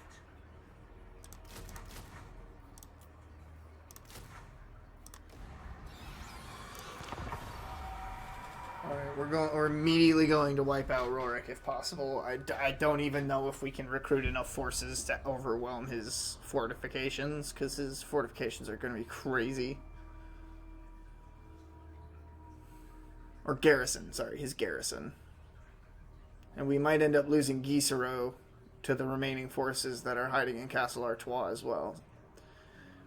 Alright, we're immediately going to wipe out Rorik if possible. I don't even know if we can recruit enough forces to overwhelm his fortifications, because his fortifications are going to be crazy. Or garrison, sorry, his garrison. And we might end up losing Gisero to the remaining forces that are hiding in Castle Artois as well.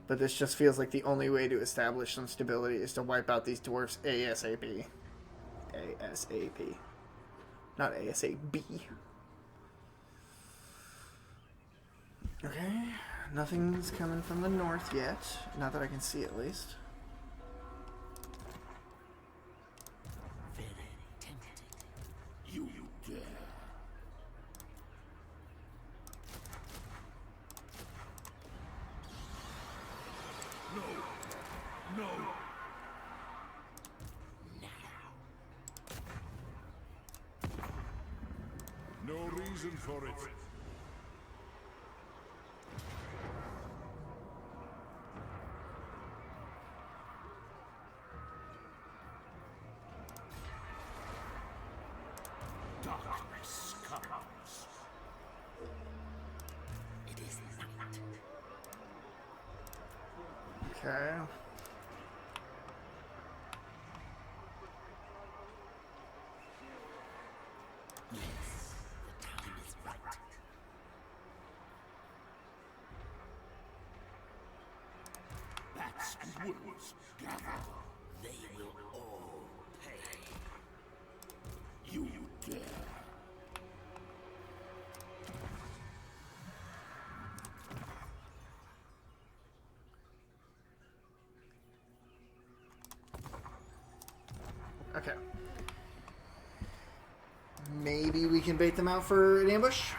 But this just feels like the only way to establish some stability is to wipe out these dwarfs ASAP. ASAP. Not ASAB. Okay, nothing's coming from the north yet. Not that I can see at least. Very tempting. You dare. No. No. No reason for it. Darkness comes. It is night. Okay. Yes, the time is right. Bats and wolves gather. They will all pay. You dare. Okay. Maybe we can bait them out for an ambush?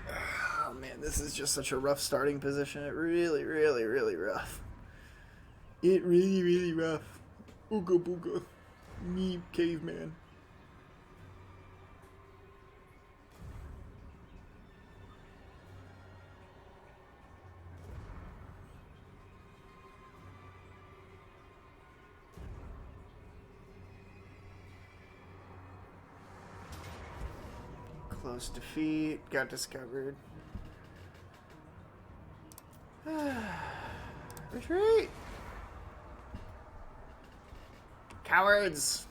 Oh man, this is just such a rough starting position. It really, really, really rough. It really, really rough. Ooga booga. Me, caveman. Close defeat. Got discovered. Retreat! Cowards!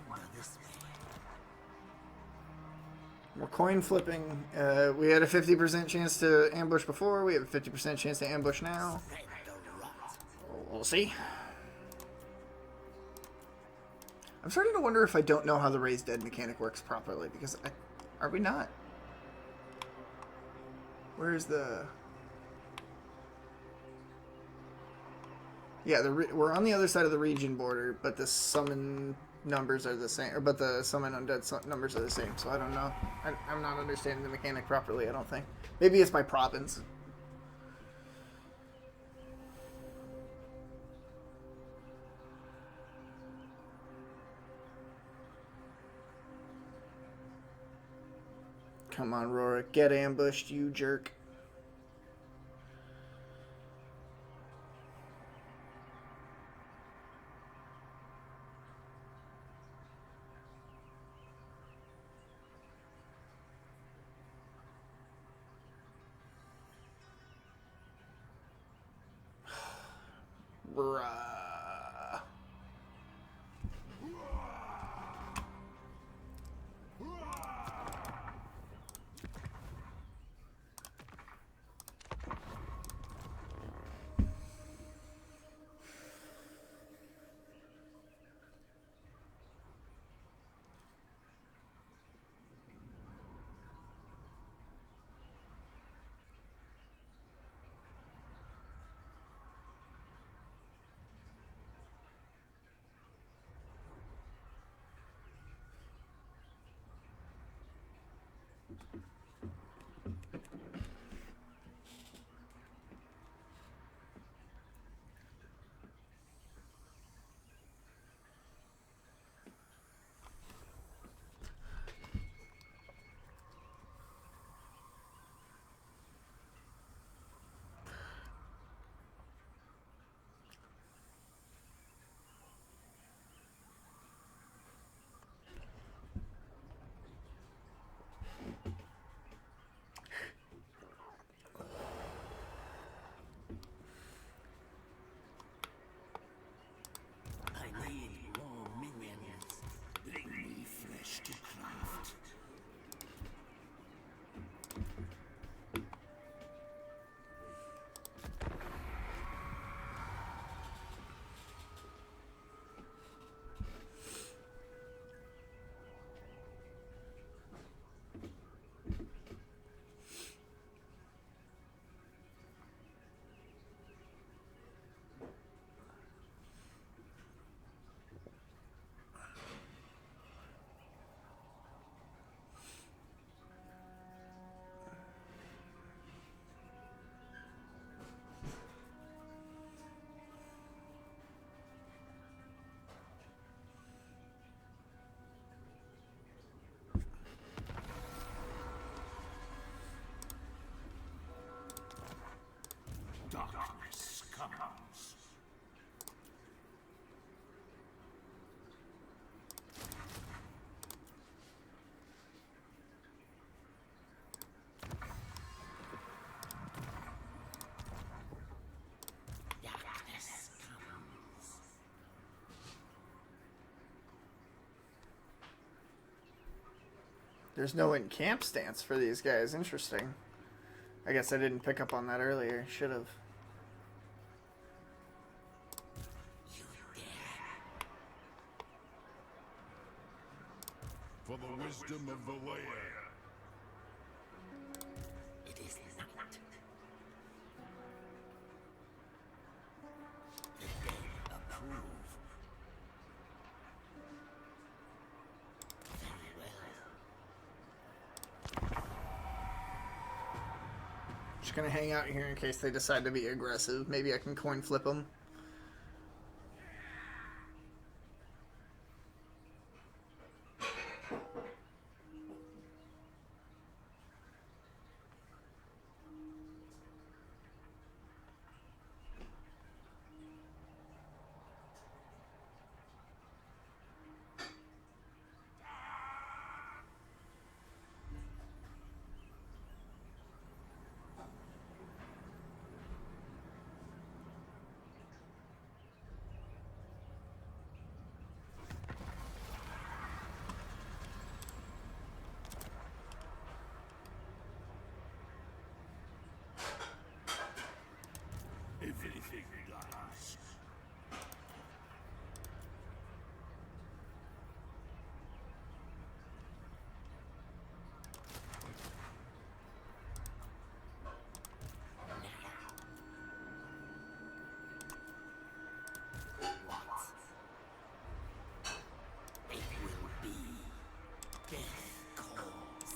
wander this way. We're coin flipping. We had a 50% chance to ambush before. We have a 50% chance to ambush now. Spread the rot. We'll see. I'm starting to wonder if I don't know how the raise dead mechanic works properly, because are we not? Where's the... Yeah, we're on the other side of the region border, but the summon numbers are the same, but the summon undead numbers are the same, so I don't know. I'm not understanding the mechanic properly, I don't think. Maybe it's my province. Come on, Rorik. Get ambushed, you jerk. Bruh. I need more minions. Bring me flesh to craft. Darkness comes. Darkness comes. There's no in-camp stance for these guys. Interesting. I guess I didn't pick up on that earlier. Should have. You dare. For the wisdom of the land. It is not. The dead approve. Very well. Just gonna hang out here in case they decide to be aggressive. Maybe I can coin flip them. everything does. It will be death calls.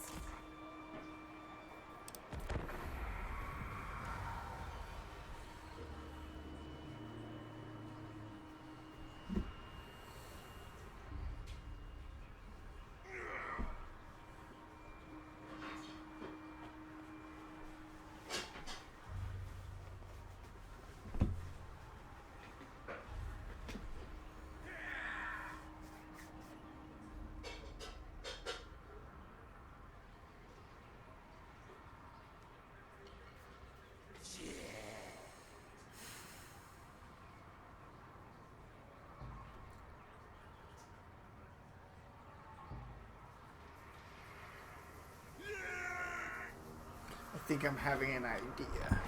I think I'm having an idea.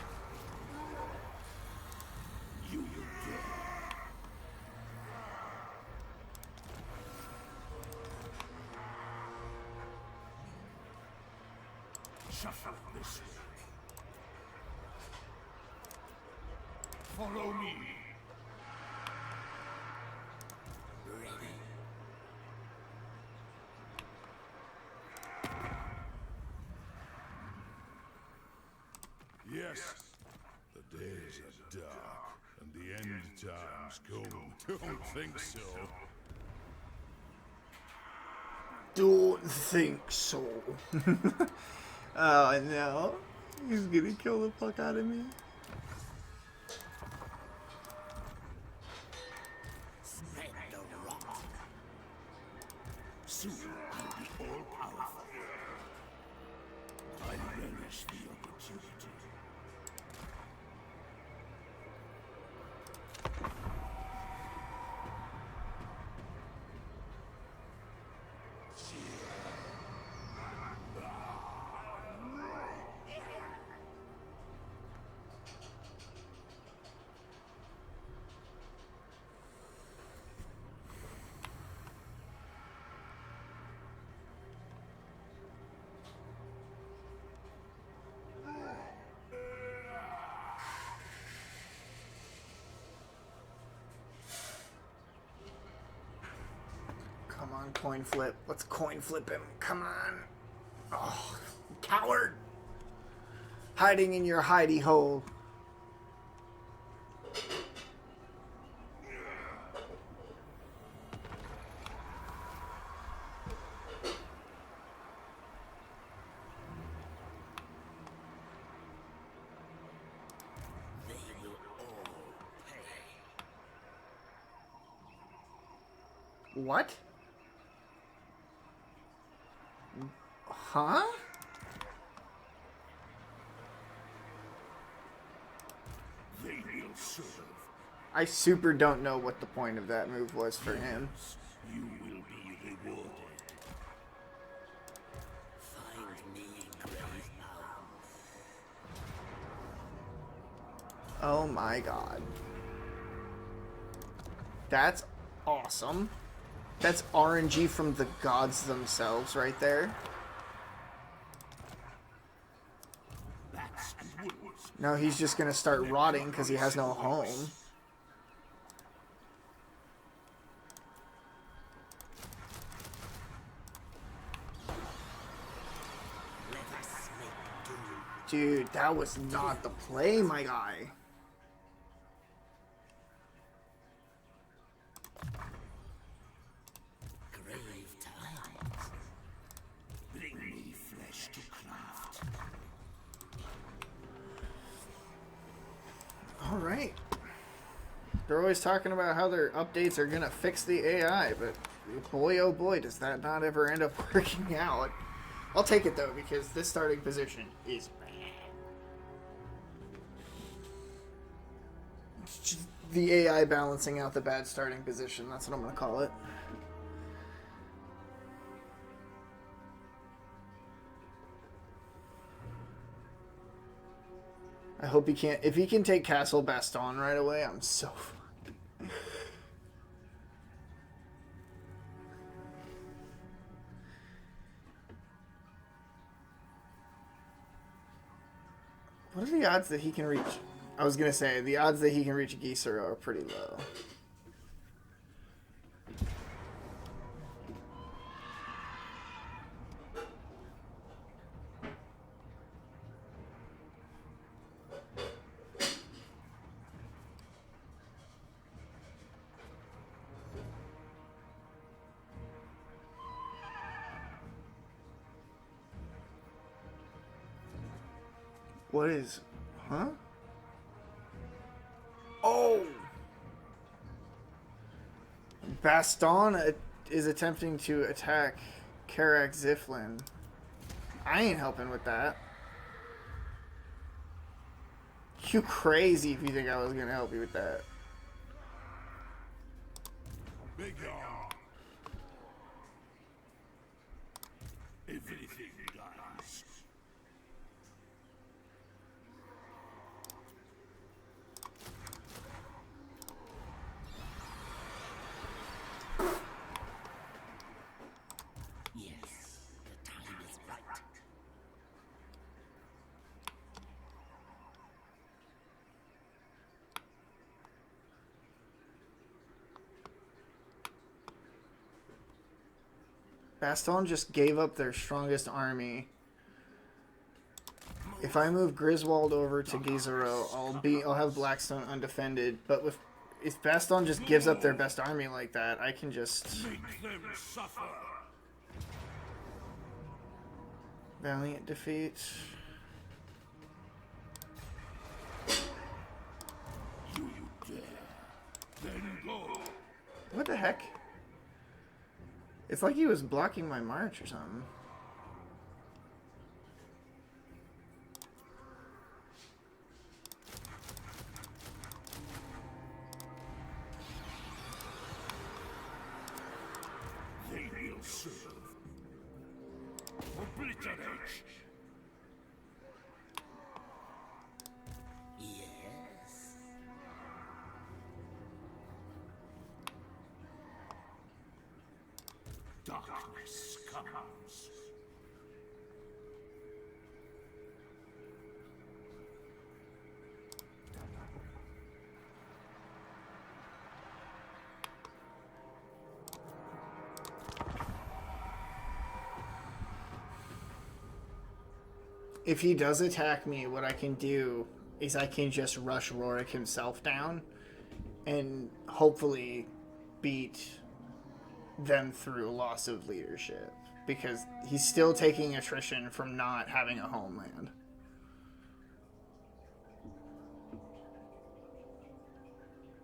You will get. Shuffle this way. Follow me. Ready. Yes, the days are dark, and the end times come. Don't think so. Don't think so. Oh no. He's gonna kill the fuck out of me. Spread the rot. Soon I'll be all powerful. I relish the opportunity. Come on, coin flip. Let's coin flip him. Come on. Oh, coward. Hiding in your hidey hole. They will all pay. What? Huh? They will serve. I super don't know what the point of that move was for him. You will be rewarded. Find me, grave hound. Oh my god. That's awesome. That's RNG from the gods themselves right there. Bats and wolves. No, he's just gonna start rotting because he has no home. Let us make do. Dude, that was not the play, my guy. Grave times. Bring me flesh to craft. Alright. They're always talking about how their updates are gonna fix the AI, but boy oh boy does that not ever end up working out. I'll take it though, because this starting position is bad. It's just the AI balancing out the bad starting position, that's what I'm gonna call it. I hope he can't. If he can take Castle Baston right away, I'm so fucked. What are the odds that he can reach? I was gonna say the odds that he can reach Gisaro are pretty low. What is... Huh? Oh! Baston is attempting to attack Karak Ziflin. I ain't helping with that. You crazy if you think I was gonna help you with that. Big arm. Everything dies. Yes, the time is right. Baston just gave up their strongest army. If I move Griswold over to Gisaro, I'll have Blackstone undefended. But if Baston just gives up their best army like that, I can just Make them suffer. valiant defeat. You dare. Then go. What the heck? It's like he was blocking my march or something. They will serve. Obliterate. Yes. Darkness comes. If he does attack me, what I can do is I can just rush Rorik himself down and hopefully beat them through loss of leadership, because he's still taking attrition from not having a homeland.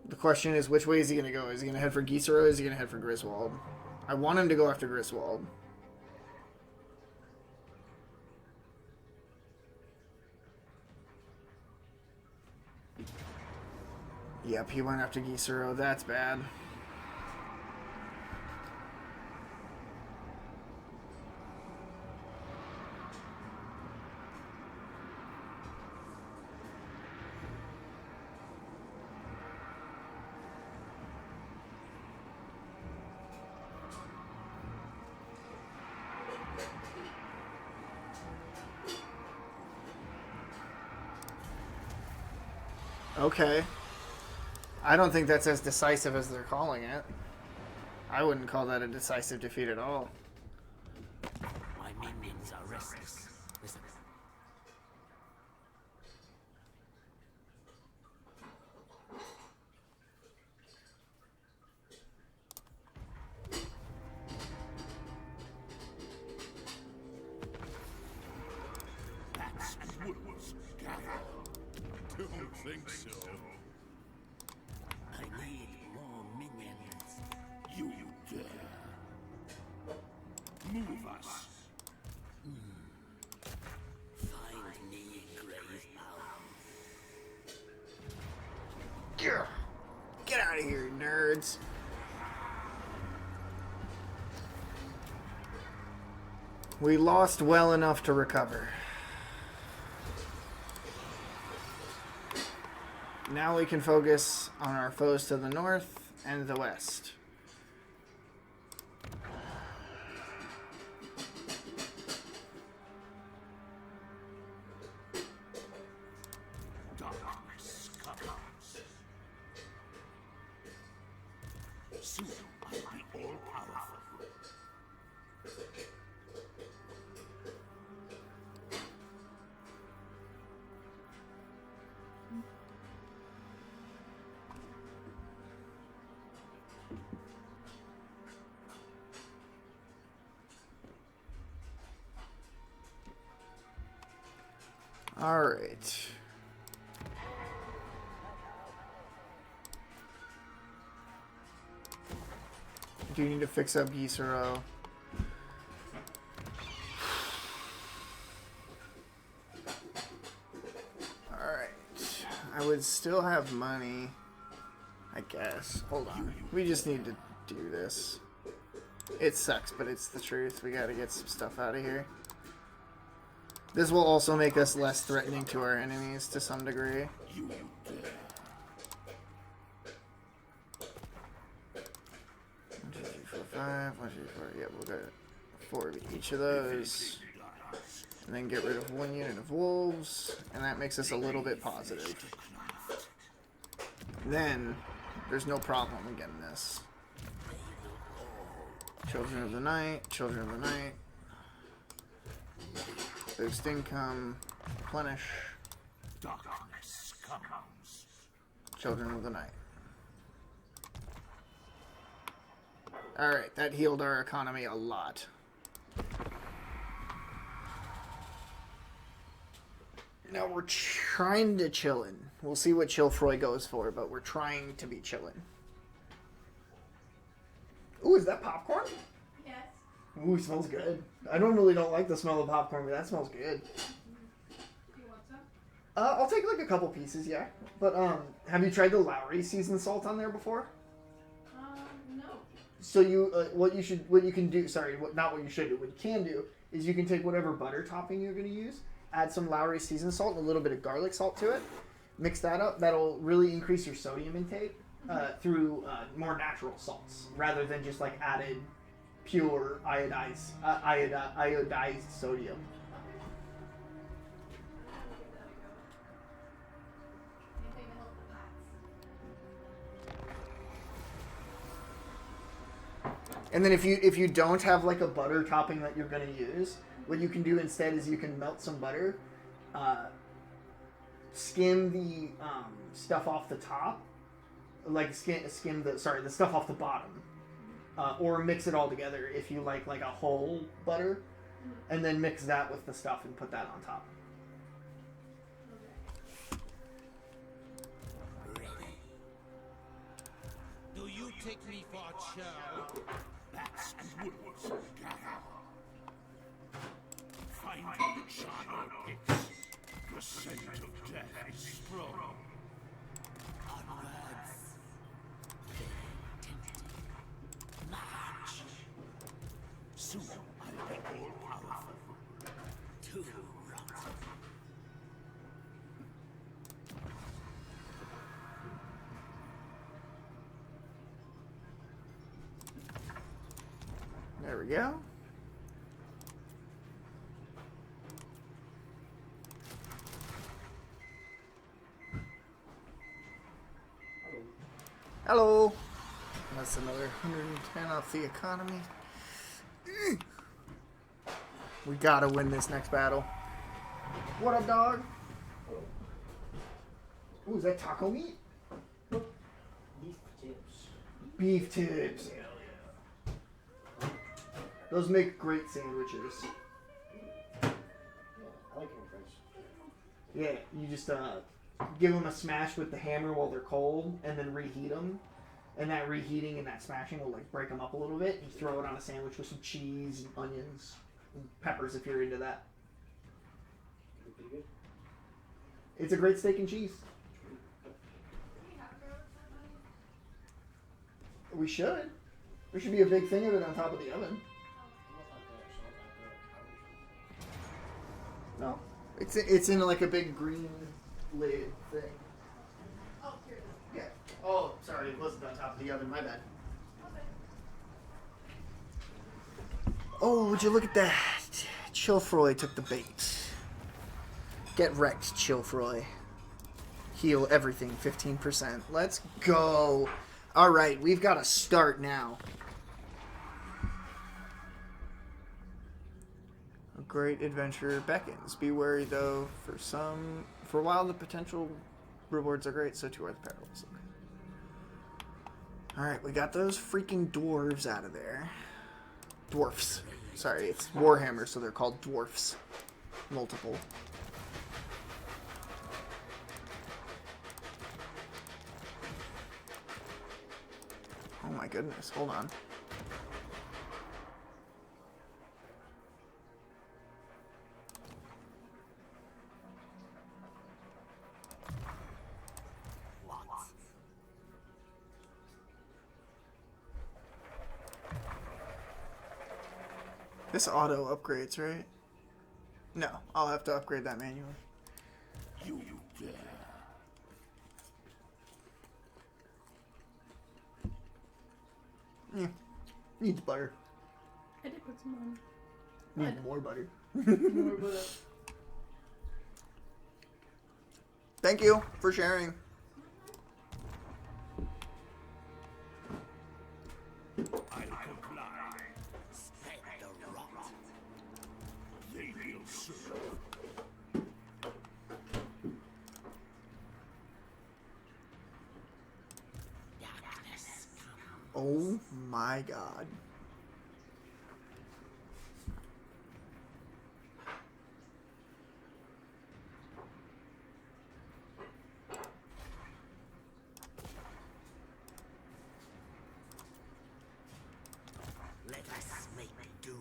The question is, which way is he going to go? Is he going to head for Gisaro or is he going to head for Griswold? I want him to go after Griswold. Yep, he went after Gisaro. That's bad. Okay. I don't think that's as decisive as they're calling it. I wouldn't call that a decisive defeat at all. My minions are restless. Listen. Bats and wolves gather. Don't think so. I need more minions. You dare. Move us. Find me grave power. Get out of here, nerds. We lost well enough to recover. Now we can focus on our foes to the north and the west. Darkness comes. Soon I'll be all-powerful. All right. Do you need to fix up Gisero? Alright. I would still have money. I guess. Hold on. We just need to do this. It sucks, but it's the truth. We gotta get some stuff out of here. This will also make us less threatening to our enemies to some degree. You dare. 1, 2, 3, 4, 5. 1, 2, 3, 4. Yeah, we'll get 4 of each of those. And then get rid of 1 unit of wolves. And that makes us a little bit positive. Then, there's no problem in getting this. Children of the Night. Children of the Night. Boost income. Replenish. Darkness comes. Children of the Night. Alright, that healed our economy a lot. Now we're trying to chillin'. We'll see what Chillfroy goes for, but we're trying to be chillin'. Ooh, is that popcorn? Yes. Ooh, it smells good. I normally don't like the smell of popcorn, but that smells good. Do you want some? I'll take like a couple pieces, yeah. But have you tried the Lowry seasoned salt on there before? No. So you, what you can do, not what you should do, what you can do is you can take whatever butter topping you're going to use, add some Lowry seasoned salt and a little bit of garlic salt to it, mix that up. That'll really increase your sodium intake through more natural salts rather than just like added pure iodized sodium. Anything to help the pots. And then if you don't have like a butter topping that you're going to use, what you can do instead is you can melt some butter, skim the stuff off the top, like skim the stuff off the bottom, or mix it all together if you like a whole butter, and then mix that with the stuff and put that on top. Ready. Do you take me for a chow? Bats and wolves gather. Finding charnel pits. The scent of death is strong. Onwards. Tempting. March. Soon I'll be all powerful. Too rotten. There we go. Hello. That's another 110 off the economy. We gotta win this next battle. What up, dog? Ooh, is that taco meat? Beef tips. Beef tips. Those make great sandwiches. Yeah, I like them fresh. Yeah, you just give them a smash with the hammer while they're cold, and then reheat them. And that reheating and that smashing will like break them up a little bit. You throw it on a sandwich with some cheese and onions, and peppers if you're into that. Pretty good. It's a great steak and cheese. We should. There should be a big thing of it on top of the oven. No, it's in like a big green lid thing. already listed on top of the other. My bad. Oh, would you look at that? Chillfroy took the bait. Get wrecked, Chillfroy. Heal everything 15%. Let's go. Alright, we've got to start now. A great adventure beckons. Be wary, though, for a while the potential rewards are great, so too are the perils. Alright, we got those freaking dwarves out of there. Dwarfs. Sorry, it's Warhammer, so they're called dwarfs. Multiple. Oh my goodness, hold on. This auto upgrades, right? No, I'll have to upgrade that manually. You dare. Yeah. Needs butter. I did put some on. Needs more butter. More butter. Thank you for sharing. I comply. Spare the rot. They will serve. Darkness come. Oh my god. Let us make do.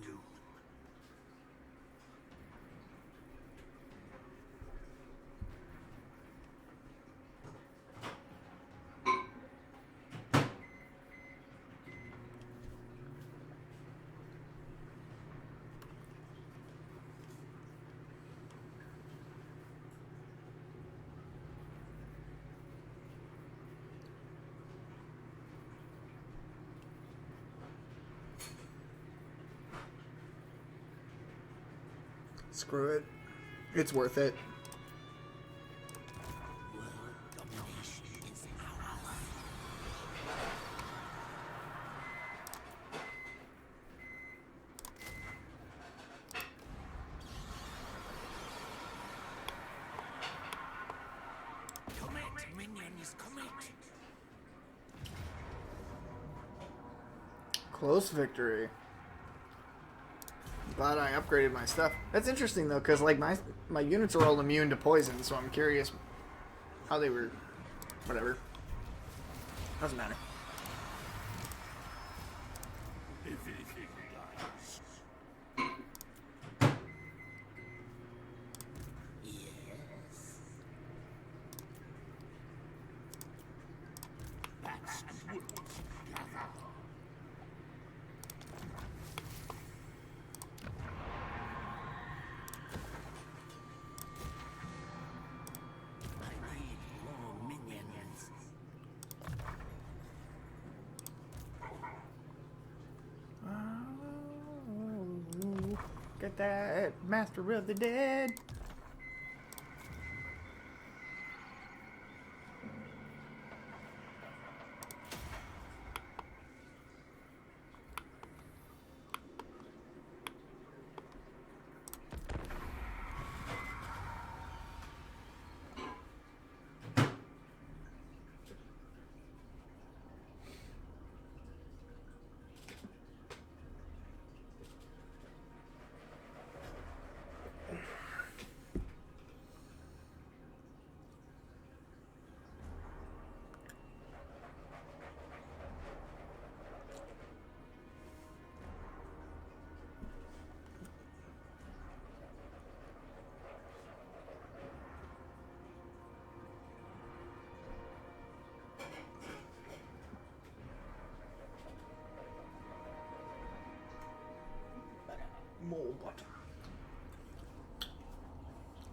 Screw it. It's worth it. World domination is ours. Commit, minions, commit. Close victory. Glad I upgraded my stuff. That's interesting though, because like my units are all immune to poison, so I'm curious how they were. Whatever. Doesn't matter. Everything dies. Yes. Bats and wolves gather. I need more minions. Oh, get that Master of the Dead. Mole butter.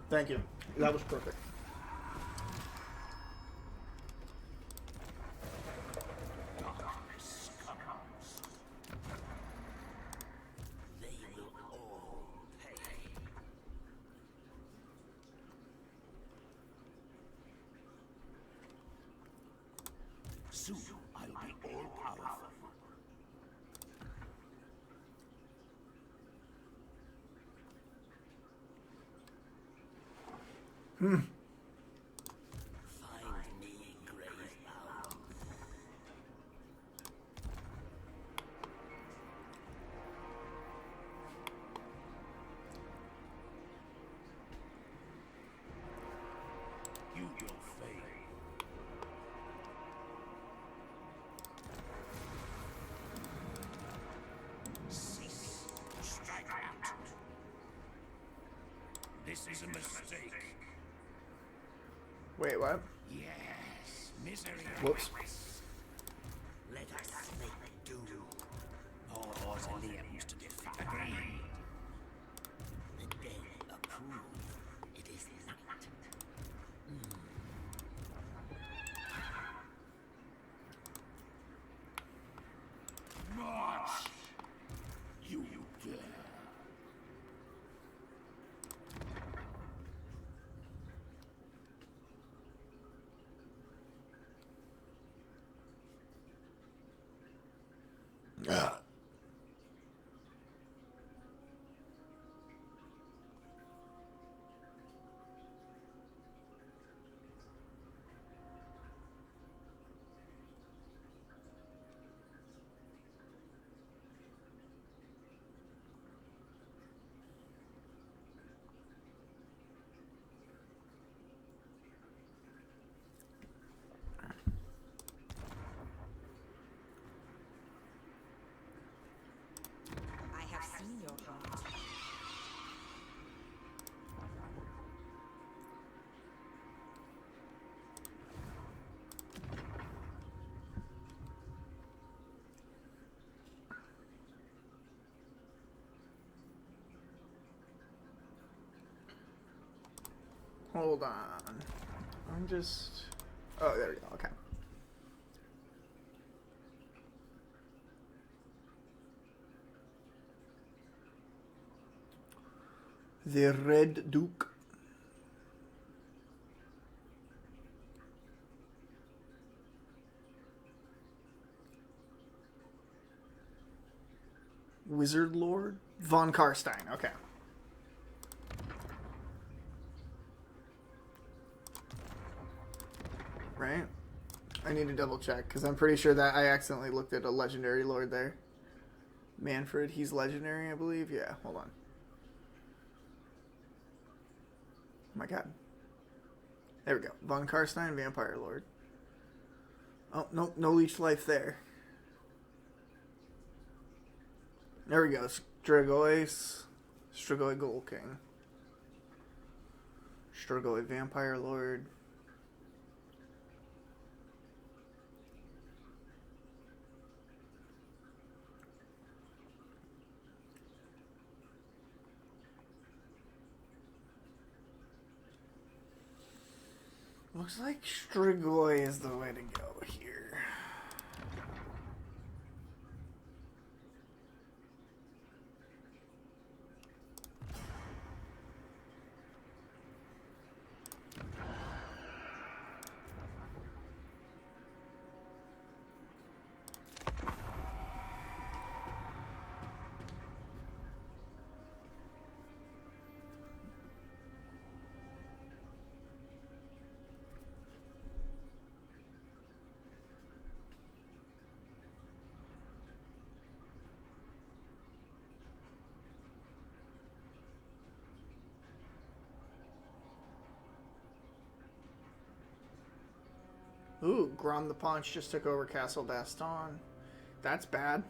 Thank you. That was perfect. Soon I'll be all-powerful. Find me, Gravebound. You will fail. Cease. Strike out. This is a mistake. Wait, what? Yes, misery. Whoops. Let us make do. More mausoleums to defy. Agreed. The dead approve. It is night. March! You dare! I have seen your heart. Hold on. I'm just... Oh, there we go. Okay. The Red Duke. Wizard Lord? Von Karstein. Okay. Right? I need to double check because I'm pretty sure that I accidentally looked at a legendary lord there. Manfred, he's legendary, I believe. Yeah, hold on. Oh my god. There we go. Von Karstein, Vampire Lord. Oh, no, no leech life there. There we go. Strigoi Gold King. Strigoi Vampire Lord. Looks like Strigoi is the way to go here. Ooh, Grom the Paunch just took over Castle Daston. That's bad.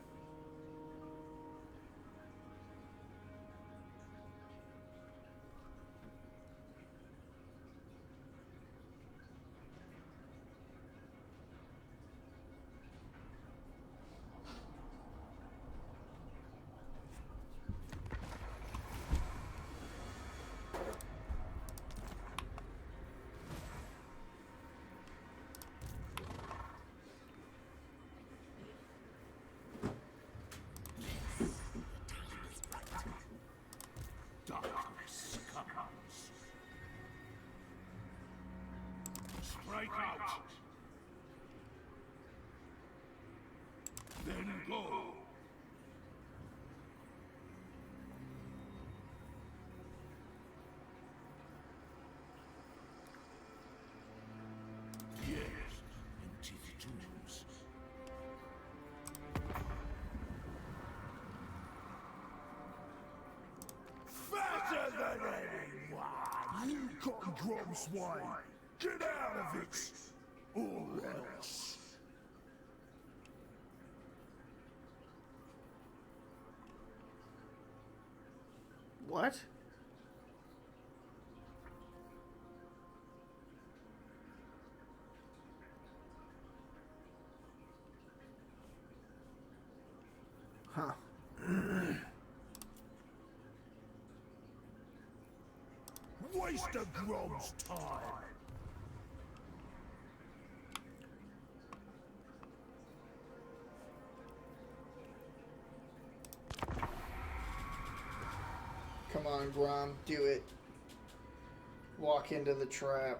Then go. Yes, empty the tombs. Fatter than anyone! You cotton drum swine! Get out of it! Or else! What? Huh. Waste a grom's time! Come on, Grom, do it. Walk into the trap.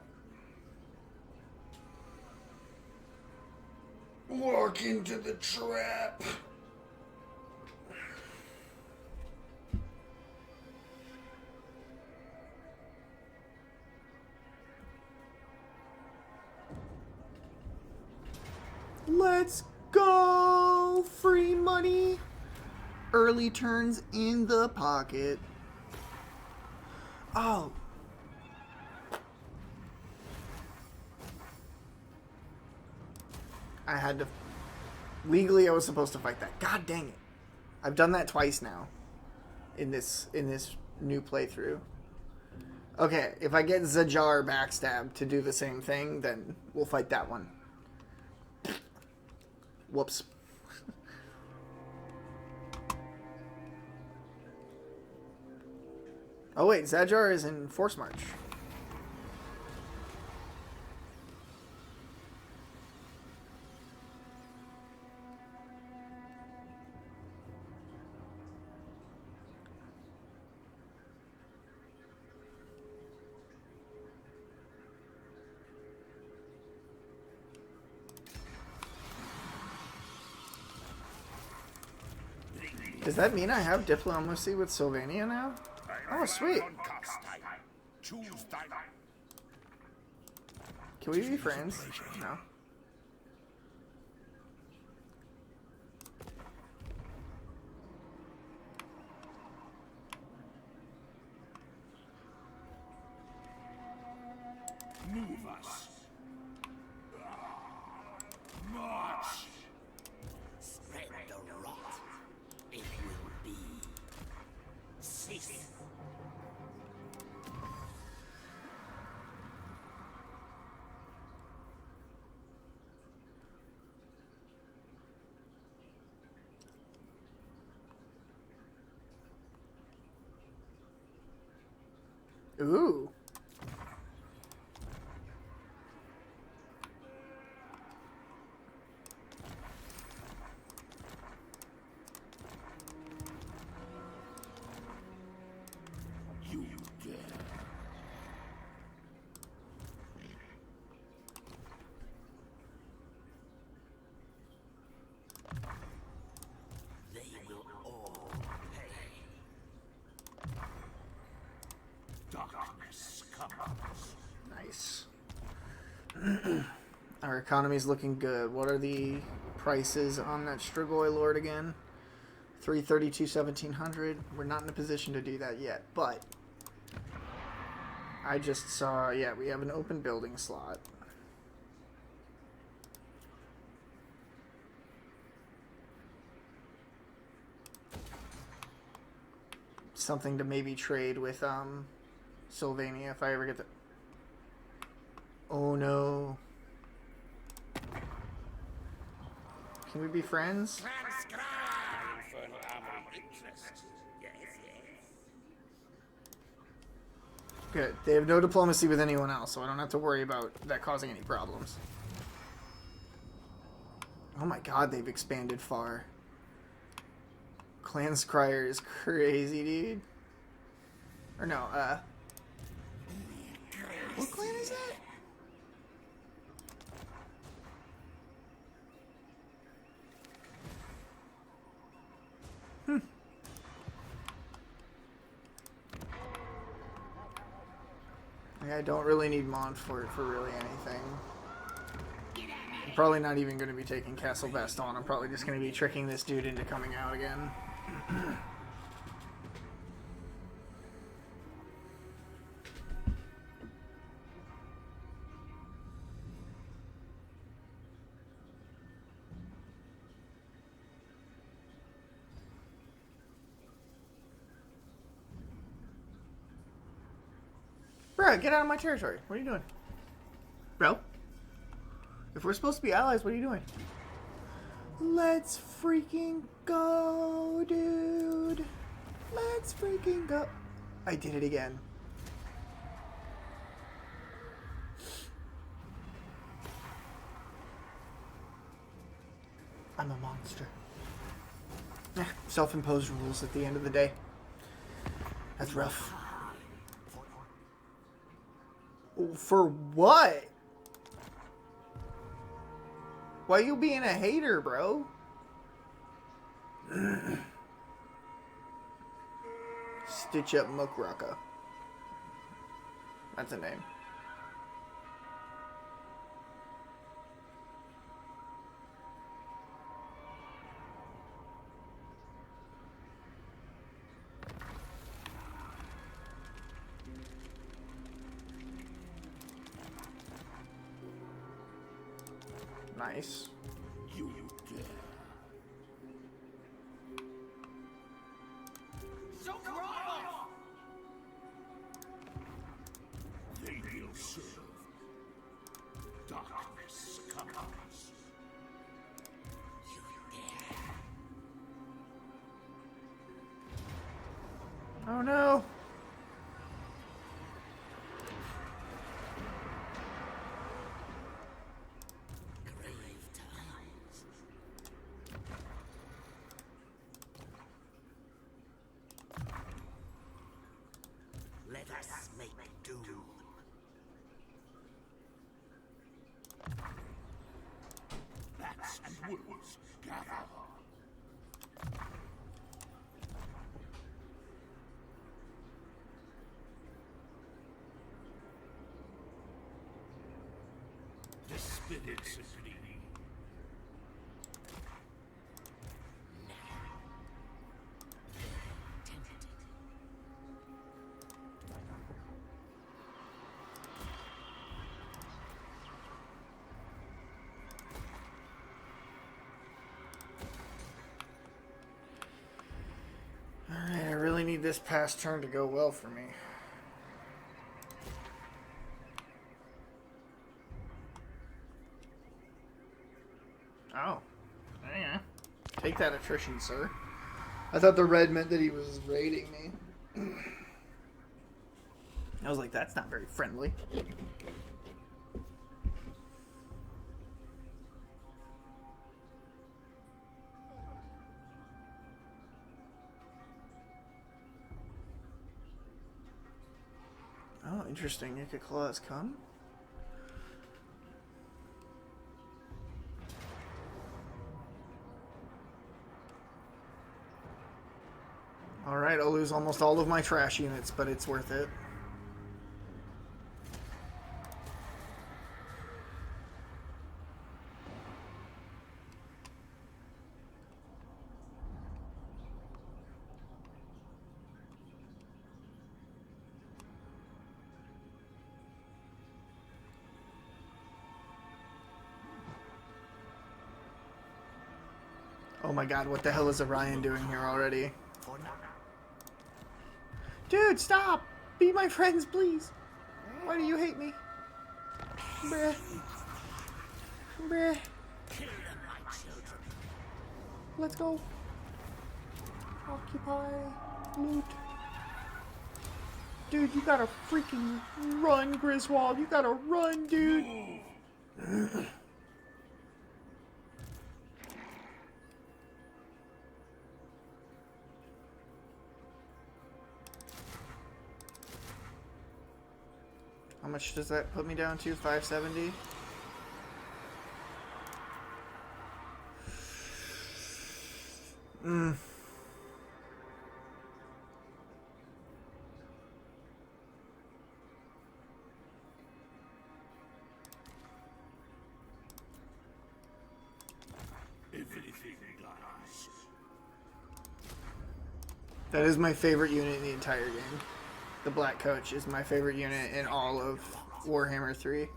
Walk into the trap. Let's go! Free money. Early turns in the pocket. Oh. I had to... Legally, I was supposed to fight that. God dang it. I've done that twice now. In this new playthrough. Okay, if I get Zajar backstab to do the same thing, then we'll fight that one. Whoops. Oh wait, Zajar is in Force March. Does that mean I have diplomacy with Sylvania now? Oh, sweet. Choose thine. Can we be friends? No. Move us. March. Spread the rot. It will be. Cease. Ooh. You dare. They will all pay. Darkness comes. Nice. Our economy's looking good. What are the prices on that Strigoi Lord again? 332, 1700. We're not in a position to do that yet, but I just saw, yeah, we have an open building slot. Something to maybe trade with Sylvania if I ever get the... Oh no. Can we be friends? Transcribe for our interest. Yes, yes. Good. They have no diplomacy with anyone else, so I don't have to worry about that causing any problems. Oh my god, they've expanded far. Clan Scryer is crazy, dude. Or no, what clan is that? Yeah, I don't really need Mon for really anything. I'm probably not even going to be taking Castle Baston. I'm probably just going to be tricking this dude into coming out again. Bro, get out of my territory. What are you doing? Bro? If we're supposed to be allies, what are you doing? Let's freaking go, dude. Let's freaking go. I did it again. I'm a monster. Self-imposed rules at the end of the day. That's rough. For what? Why you being a hater, bro? Stitch up Muckraka. That's a name. Nice. You dare. So raw! They will serve. Darkness comes. You dare. Oh no. Let us make doom. Bats and wolves, gather. The spirits agree. Alright, I really need this past turn to go well for me. Oh. Yeah. Take that attrition, sir. I thought the red meant that he was raiding me. I was like, that's not very friendly. Oh, interesting. Nika Claw has come. Alright, I'll lose almost all of my trash units, but it's worth it. Oh my god, what the hell is Orion doing here already? Dude, stop! Be my friends, please! Why do you hate me? Bleh. Bleh. Let's go. Occupy. Loot. Dude, you gotta freaking run, Griswold. You gotta run, dude. How much does that put me down to? 570? everything dies. That is my favorite unit in the entire game. The Black Coach is my favorite unit in all of Warhammer 3.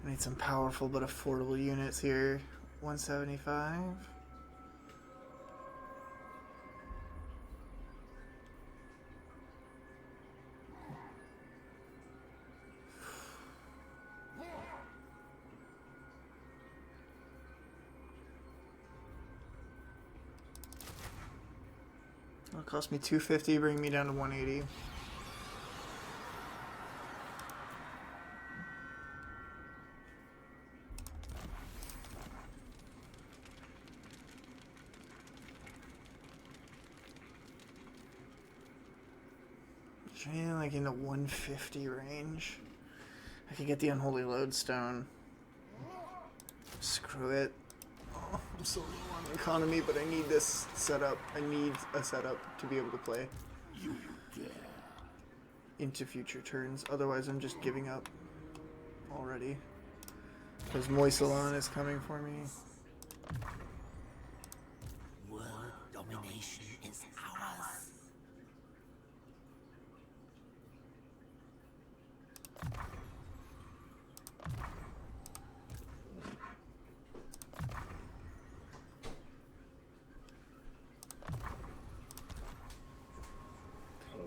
I need some powerful but affordable units here. 175. It'll cost me 250, bring me down to 180. Like in the 150 range. I could get the Unholy Lodestone. Screw it. Oh, I'm so low on economy, but I need this setup. I need a setup to be able to play into future turns. Otherwise, I'm just giving up already. Because Moisalon is coming for me. World domination is ours.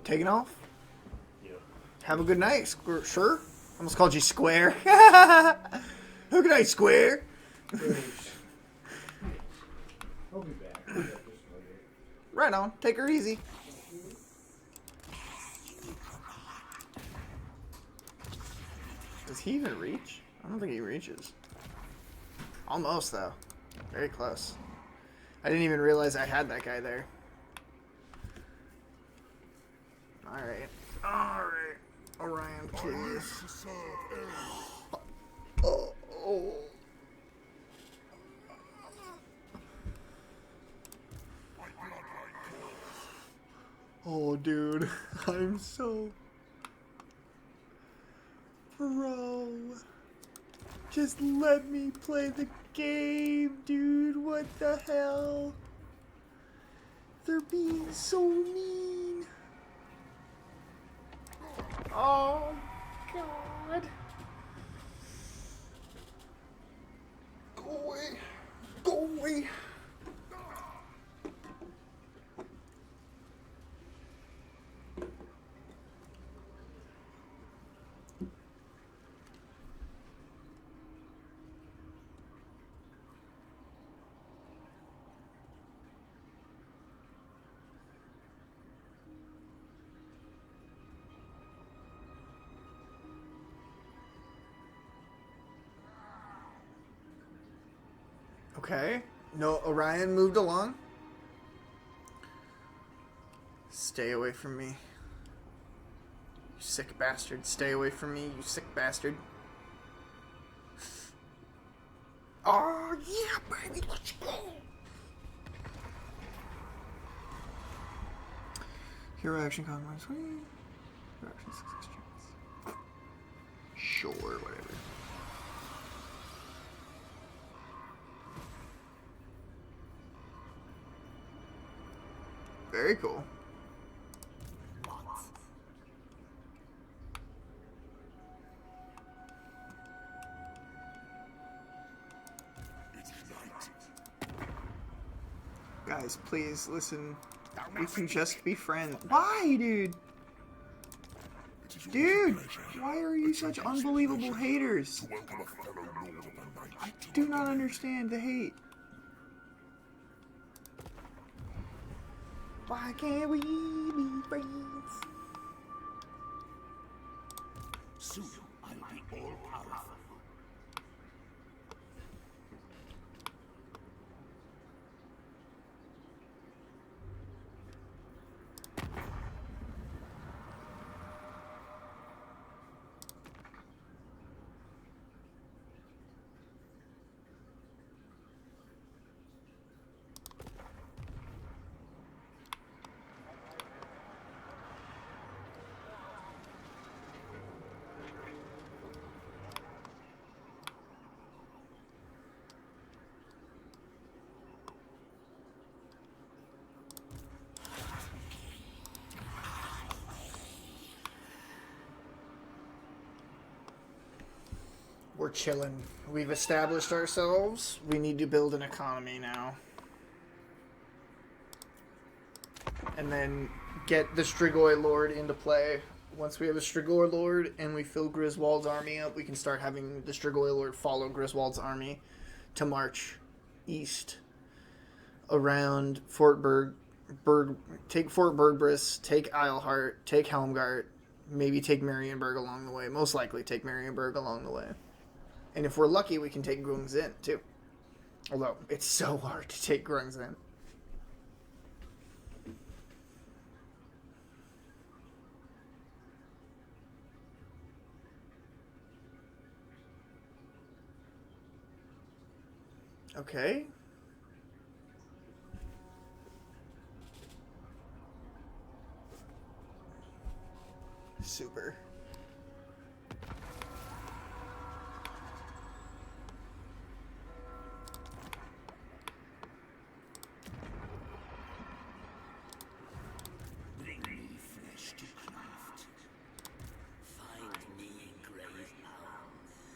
Taking off? Yeah. Have a good night, sure? Almost called you Square. Have a good night, Square. I'll be back. Yeah, just later. Right on. Take her easy. Does he even reach? I don't think he reaches. Almost, though. Very close. I didn't even realize I had that guy there. Alright. Alright. Orion, please. Oh. Oh, dude. I'm so... Bro. Just let me play the game, dude. What the hell? They're being so mean. Oh, God. Go away. Go away. Okay. No, Orion moved along. Stay away from me. You sick bastard. Stay away from me, you sick bastard. Oh, yeah, baby. Let's go. Hero action conquest. Hero action success chance. Sure, whatever. Very cool. Guys, please listen. We can just be friends. Why, dude? Dude, why are you such unbelievable haters? I do not understand the hate. Why can't we be friends? Soon I'll be all powerful. We're chilling. We've established ourselves. We need to build an economy now. And then get the Strigoi Lord into play. Once we have a Strigoi Lord and we fill Griswold's army up, we can start having the Strigoi Lord follow Griswold's army to march east around Fort take Fort Bergbrus, take Isleheart, take Helmgart, maybe take Marienburg along the way. Most likely take Marienburg along the way. And if we're lucky, we can take Grungzin too. Although, it's so hard to take Grungzin. Okay. Super. Bring me flesh to craft. Find me grey hounds.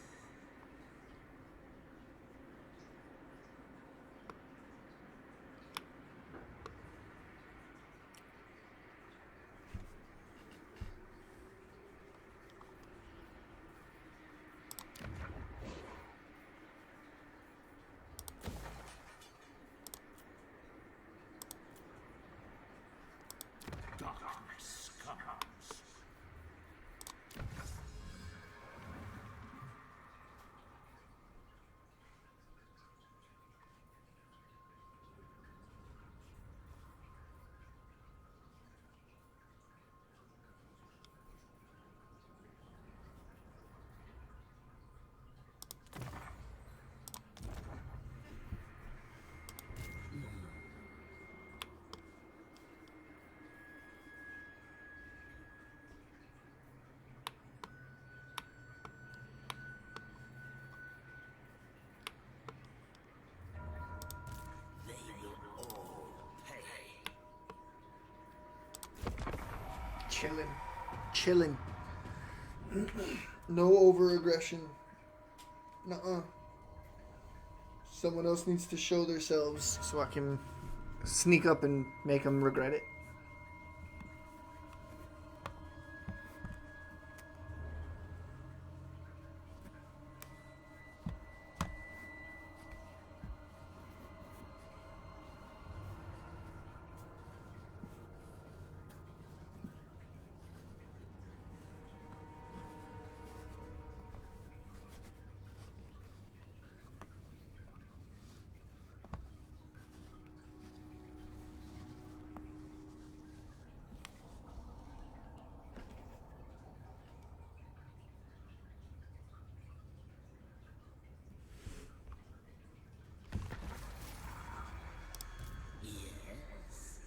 Darkness comes. They will all pay. Chillin'. No over-aggression. Nuh-uh. Someone else needs to show themselves so I can sneak up and make them regret it. Yes.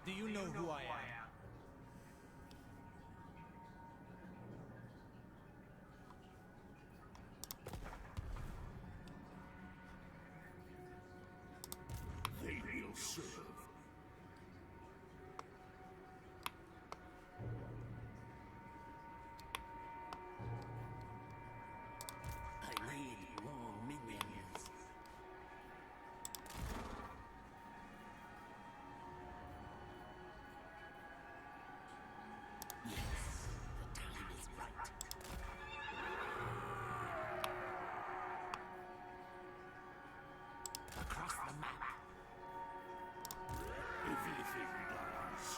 Do you know who I am? They will serve. I need more minions. Yes, the time is right. Across the map. Everything dies.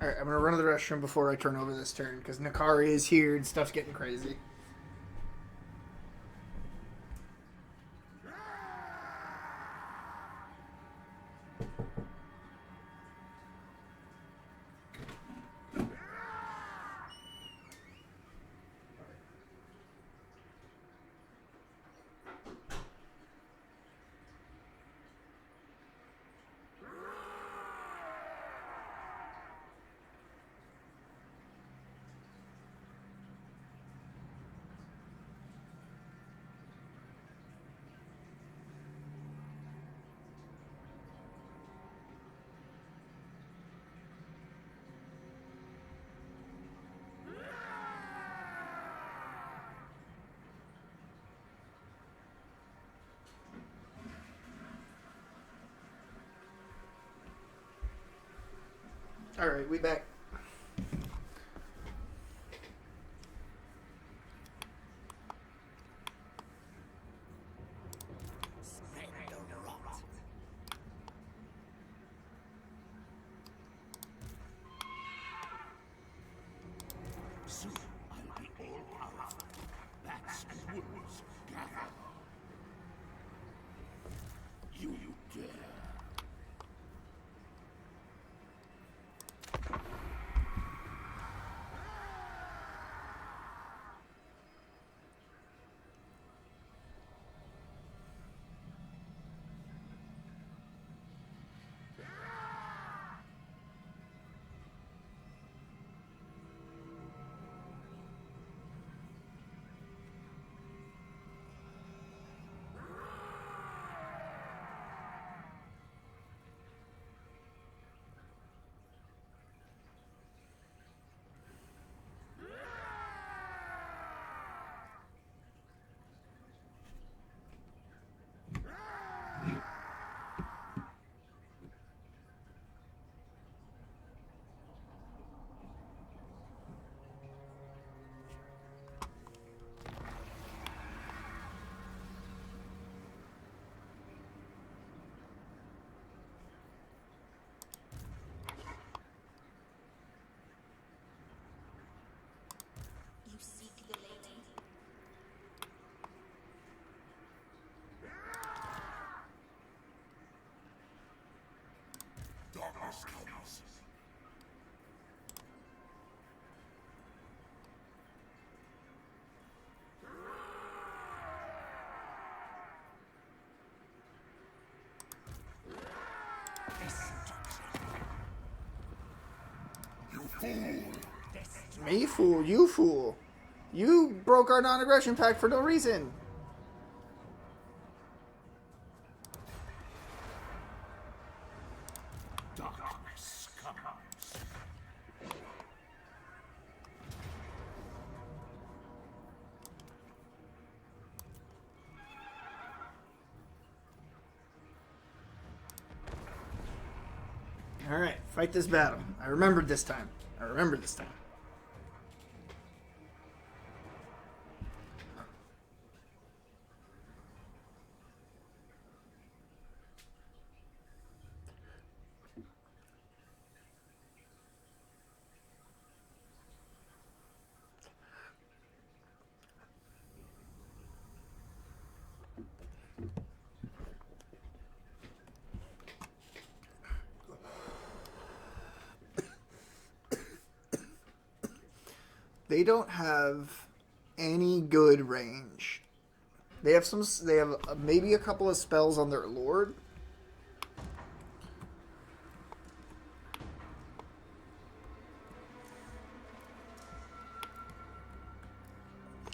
Alright, I'm gonna run to the restroom before I turn over this turn, because Nakari is here and stuff's getting crazy. All right, we back. Spread the rot. Soon I'll be all-powerful. Bats and wolves gather. You dare. You seek the lady. Darkness comes. You fool! Me fool, you fool. You broke our non-aggression pact for no reason. Darkness comes. All right, fight this battle. I remembered this time. I remembered this time. They don't have any good range. They have some. They have maybe a couple of spells on their lord.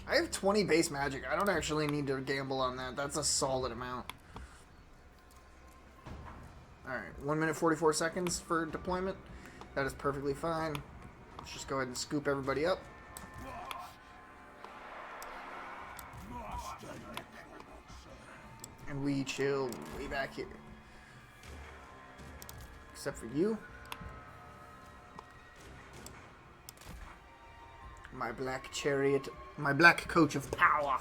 I have 20 base magic. I don't actually need to gamble on that. That's a solid amount. Alright, 1 minute 44 seconds for deployment. That is perfectly fine. Let's just go ahead and scoop everybody up. And we chill way back here. Except for you. My black chariot, my black coach of power.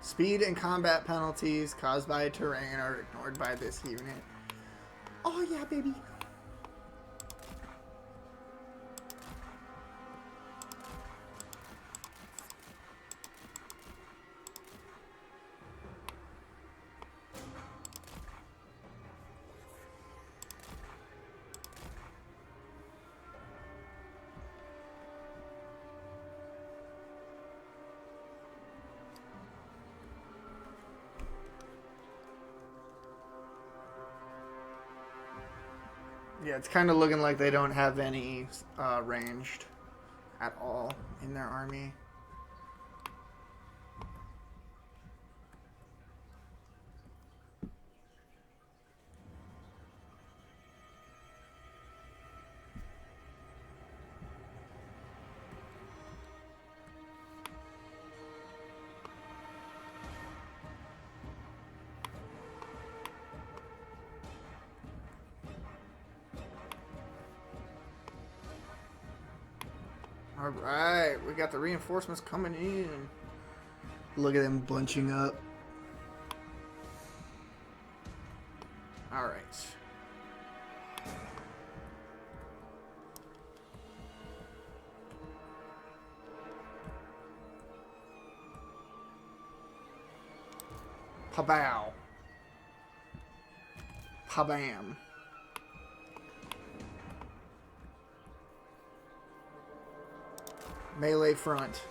Speed and combat penalties caused by terrain are ignored by this unit. Oh yeah, baby. Yeah, it's kind of looking like they don't have any ranged at all in their army. Alright, we got the reinforcements coming in. Look at them bunching up. Alright. Pabow. Pabam. Melee front.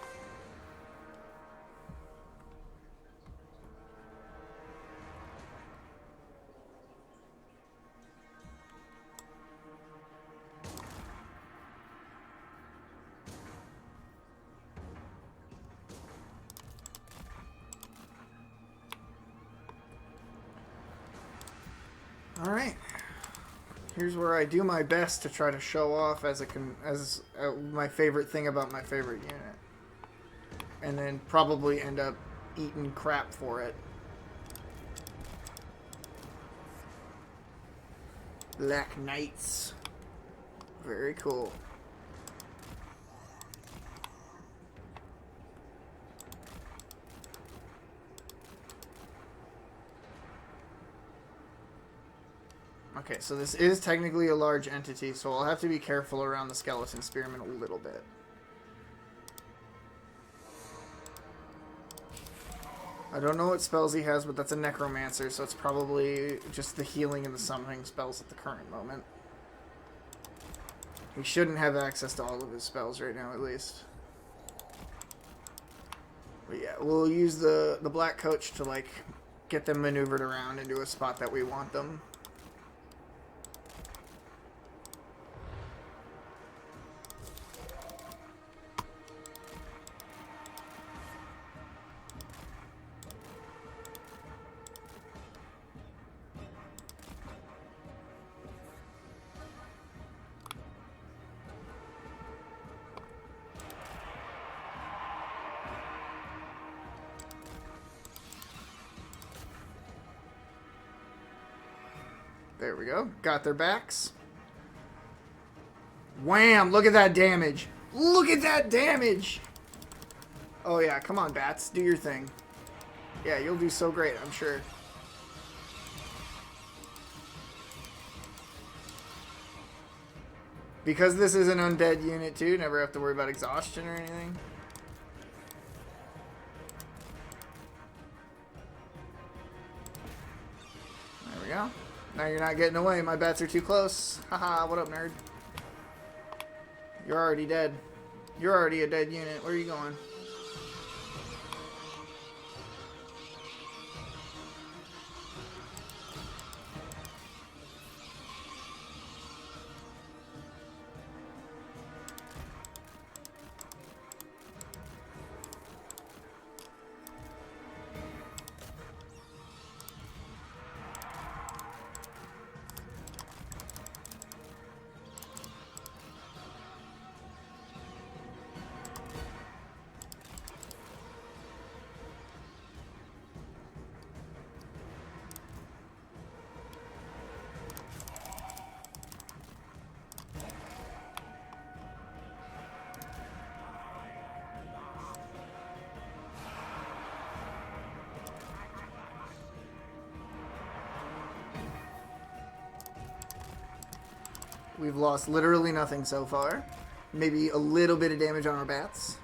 All right. Here's where I do my best to try to show off my favorite thing about my favorite unit. And then probably end up eating crap for it. Black Knights. Very cool. Okay, so this is technically a large entity, so I'll have to be careful around the skeleton spearmen a little bit. I don't know what spells he has, but that's a necromancer, so it's probably just the healing and the summoning spells at the current moment. He shouldn't have access to all of his spells right now, at least. But yeah, we'll use the black coach to, like, get them maneuvered around into a spot that we want them. There we go. Got their backs. Wham! Look at that damage. Look at that damage! Oh yeah, come on, bats. Do your thing. Yeah, you'll do so great, I'm sure. Because this is an undead unit too, never have to worry about exhaustion or anything. There we go. Now you're not getting away. My bats are too close. Haha, what up, nerd? You're already dead. You're already a dead unit. Where are you going? We've lost literally nothing so far. Maybe a little bit of damage on our bats.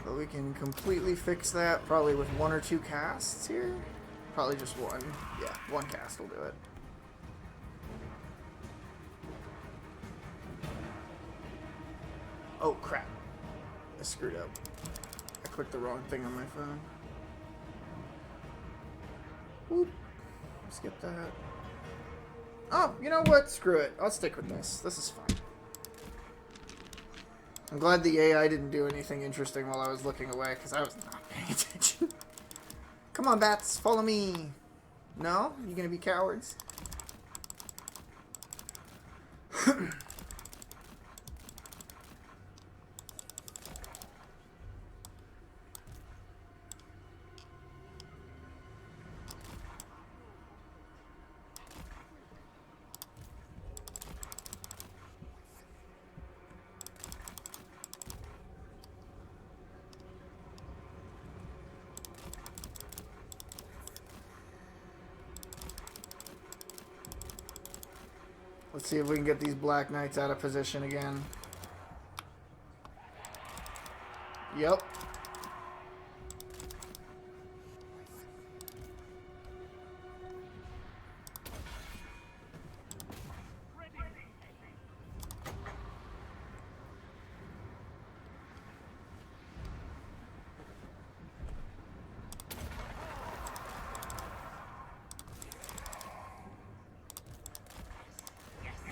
But we can completely fix that probably with 1 or 2 casts here. Probably just 1. Yeah, 1 cast will do it. Oh crap. I screwed up. I clicked the wrong thing on my phone. Whoop. Skip that. Oh, you know what? Screw it. I'll stick with this. This is fun. I'm glad the AI didn't do anything interesting while I was looking away, because I was not paying attention. Come on, bats. Follow me. No? You gonna be cowards? Let's see if we can get these Black Knights out of position again. Yep.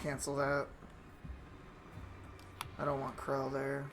Cancel that. I don't want Krell there.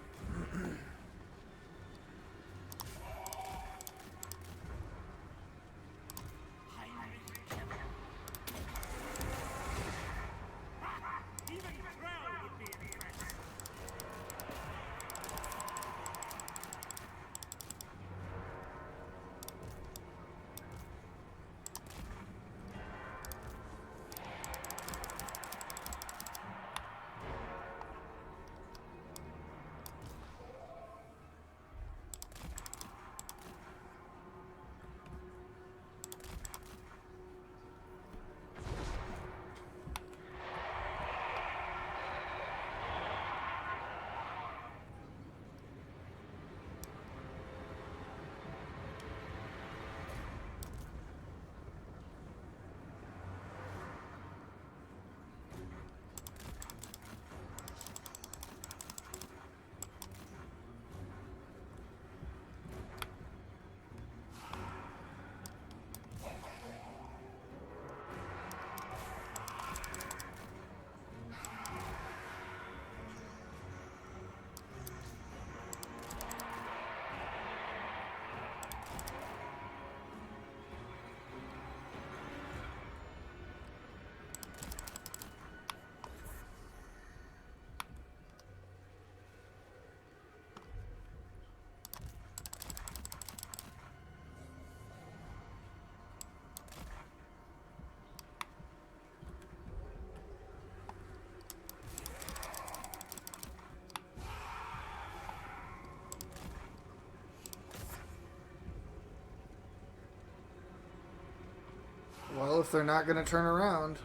Well, if they're not going to turn around.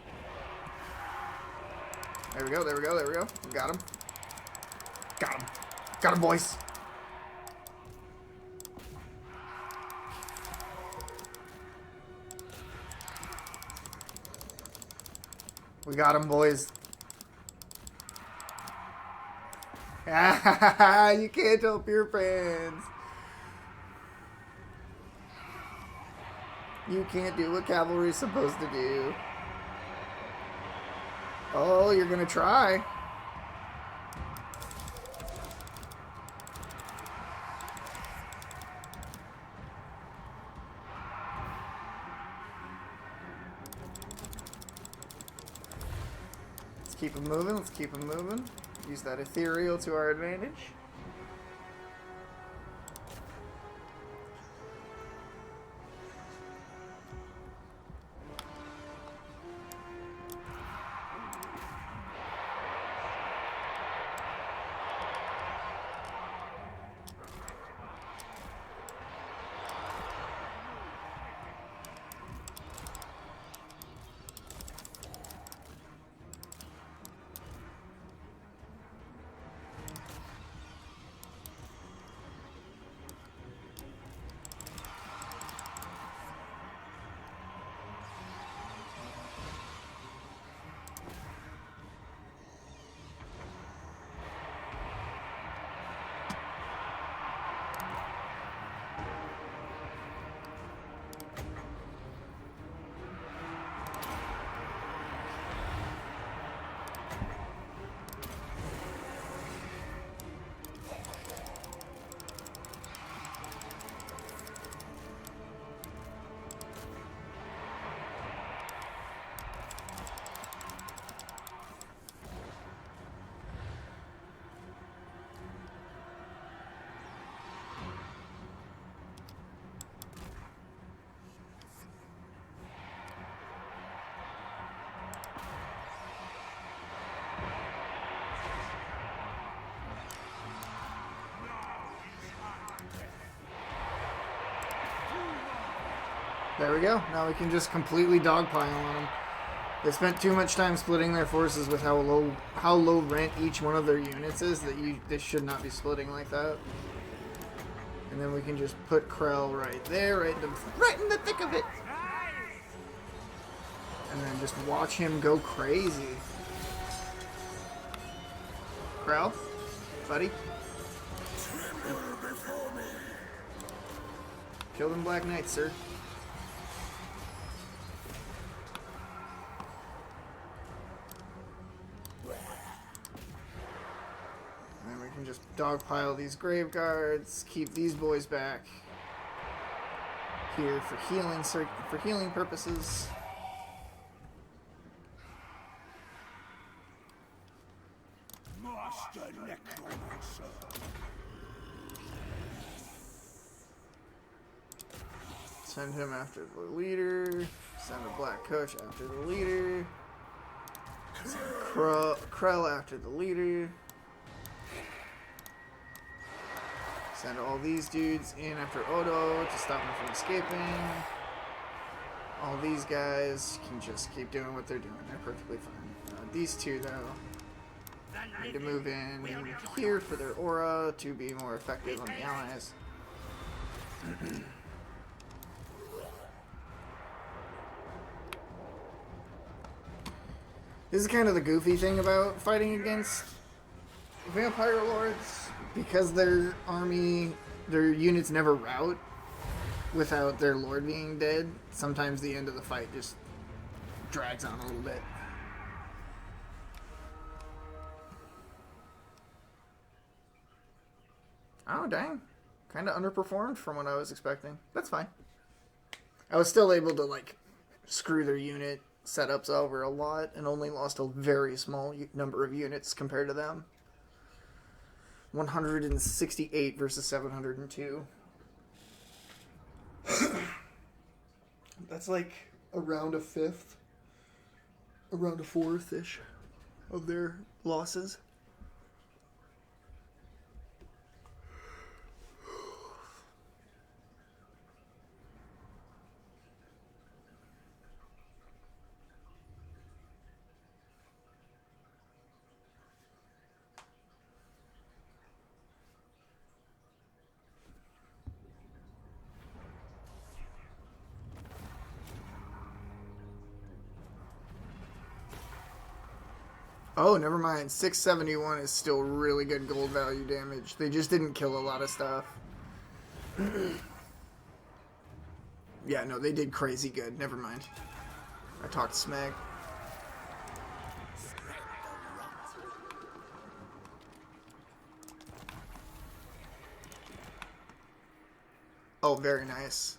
There we go, there we go, there we go. Got him. Got him. Got him, boys. We got him, boys. You can't help your friends. You can't do what cavalry's supposed to do. Oh, you're gonna try. Let's keep them moving. Let's keep them moving. Use that ethereal to our advantage. There we go. Now we can just completely dogpile on them. They spent too much time splitting their forces with how low rent each one of their units is that they should not be splitting like that. And then we can just put Krell right there, right in the thick of it. And then just watch him go crazy. Krell, buddy. Kill them Black Knights, sir. And then we can just dogpile these grave guards, keep these boys back here for healing purposes. Master Necromancer. Send him after the leader. Send a Black Coach after the leader. Send Krell after the leader. Send all these dudes in after Odo to stop him from escaping. All these guys can just keep doing what they're doing. They're perfectly fine. These two, though, need to move in here for their aura to be more effective on the allies. This is kind of the goofy thing about fighting against Vampire Lords, because their units never rout without their lord being dead. Sometimes the end of the fight just drags on a little bit. Oh, dang. Kind of underperformed from what I was expecting. That's fine. I was still able to, like, screw their unit setups over a lot and only lost a very small number of units compared to them. 168 versus 702. That's like around a fifth, around a fourth-ish of their losses. Oh, never mind. 671 is still really good gold value damage. They just didn't kill a lot of stuff. Yeah, no, they did crazy good. Never mind. I talked smack. Oh, very nice.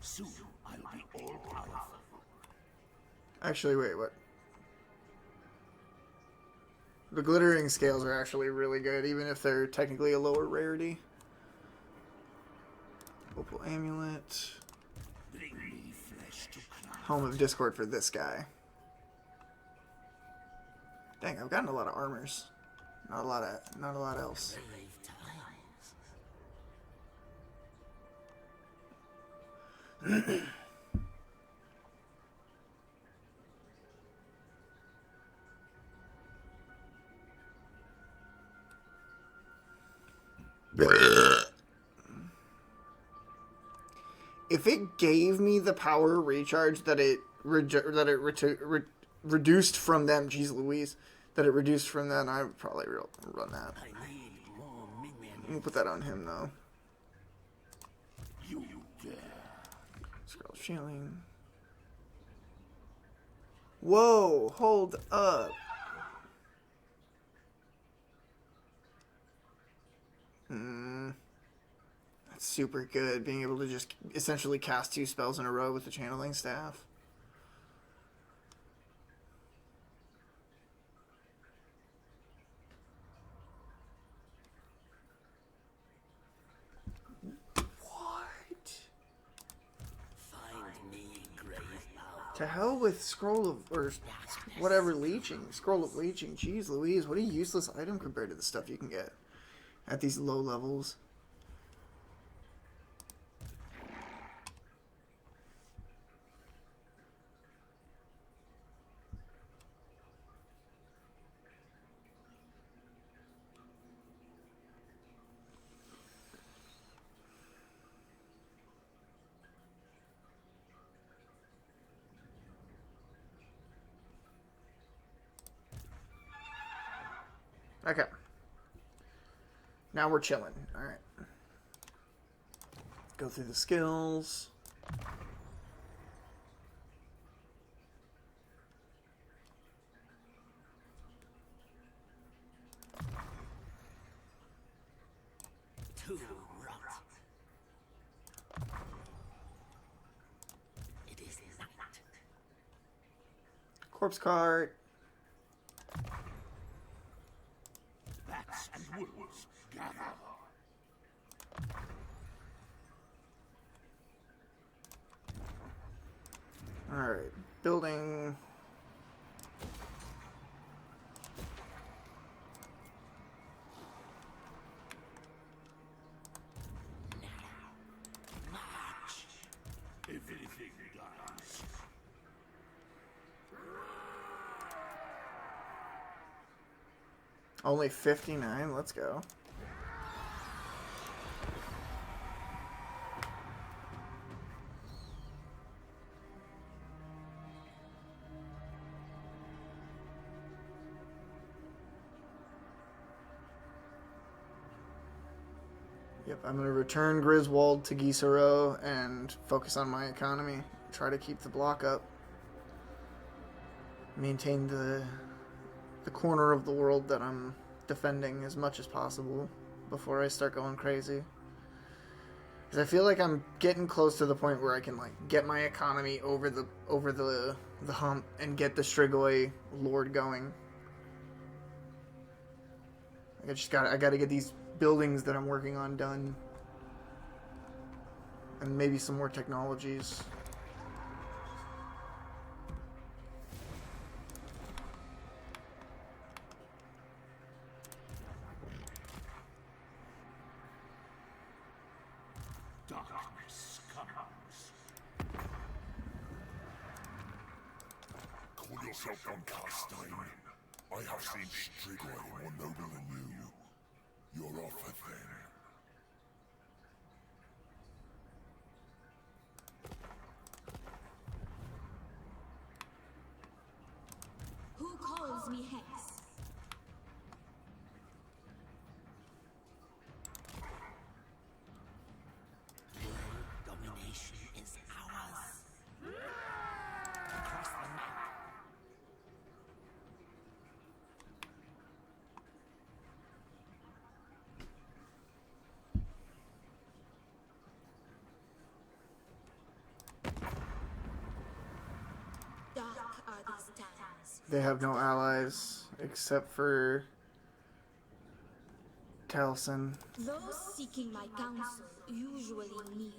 Soon I'll be all powerful. Actually, wait, what? The glittering scales are actually really good, even if they're technically a lower rarity. Opal amulet. Bring me flesh to climb. Home of Discord for this guy. Dang, I've gotten a lot of armors. Not a lot else. If it gave me the power recharge that it reduced from them, geez Louise, that it reduced from them, I would probably run that. I need more minions. I'm gonna put that on him though. You dare. Scroll shielding. Whoa, hold up. That's super good, being able to just essentially cast 2 spells in a row with the channeling staff. Find me, grave power. To hell with Scroll of, or whatever, Leeching. Scroll of Leeching. Jeez Louise, what a useless item compared to the stuff you can get at these low levels. Okay. Now we're chilling. Alright. Go through the skills. To rot. It is night. Corpse cart. Bats and wolves gather. Alright. Building. March. Everything dies. Only 59. Let's go. Yep, I'm going to return Griswold to Gisaro and focus on my economy. Try to keep the block up. Maintain the corner of the world that I'm defending as much as possible before I start going crazy. Because I feel like I'm getting close to the point where I can like get my economy over the hump and get the Strigoi Lord going. I gotta get these buildings that I'm working on done. And maybe some more technologies. Darkness comes. Call yourself von Karstein. I have seen Strigoi more noble than you. Your offer then. Who calls me Hex? Domination is ours. Across the map. Dark are these times. They have no allies except for Taliesin. Those seeking my counsel usually kneel.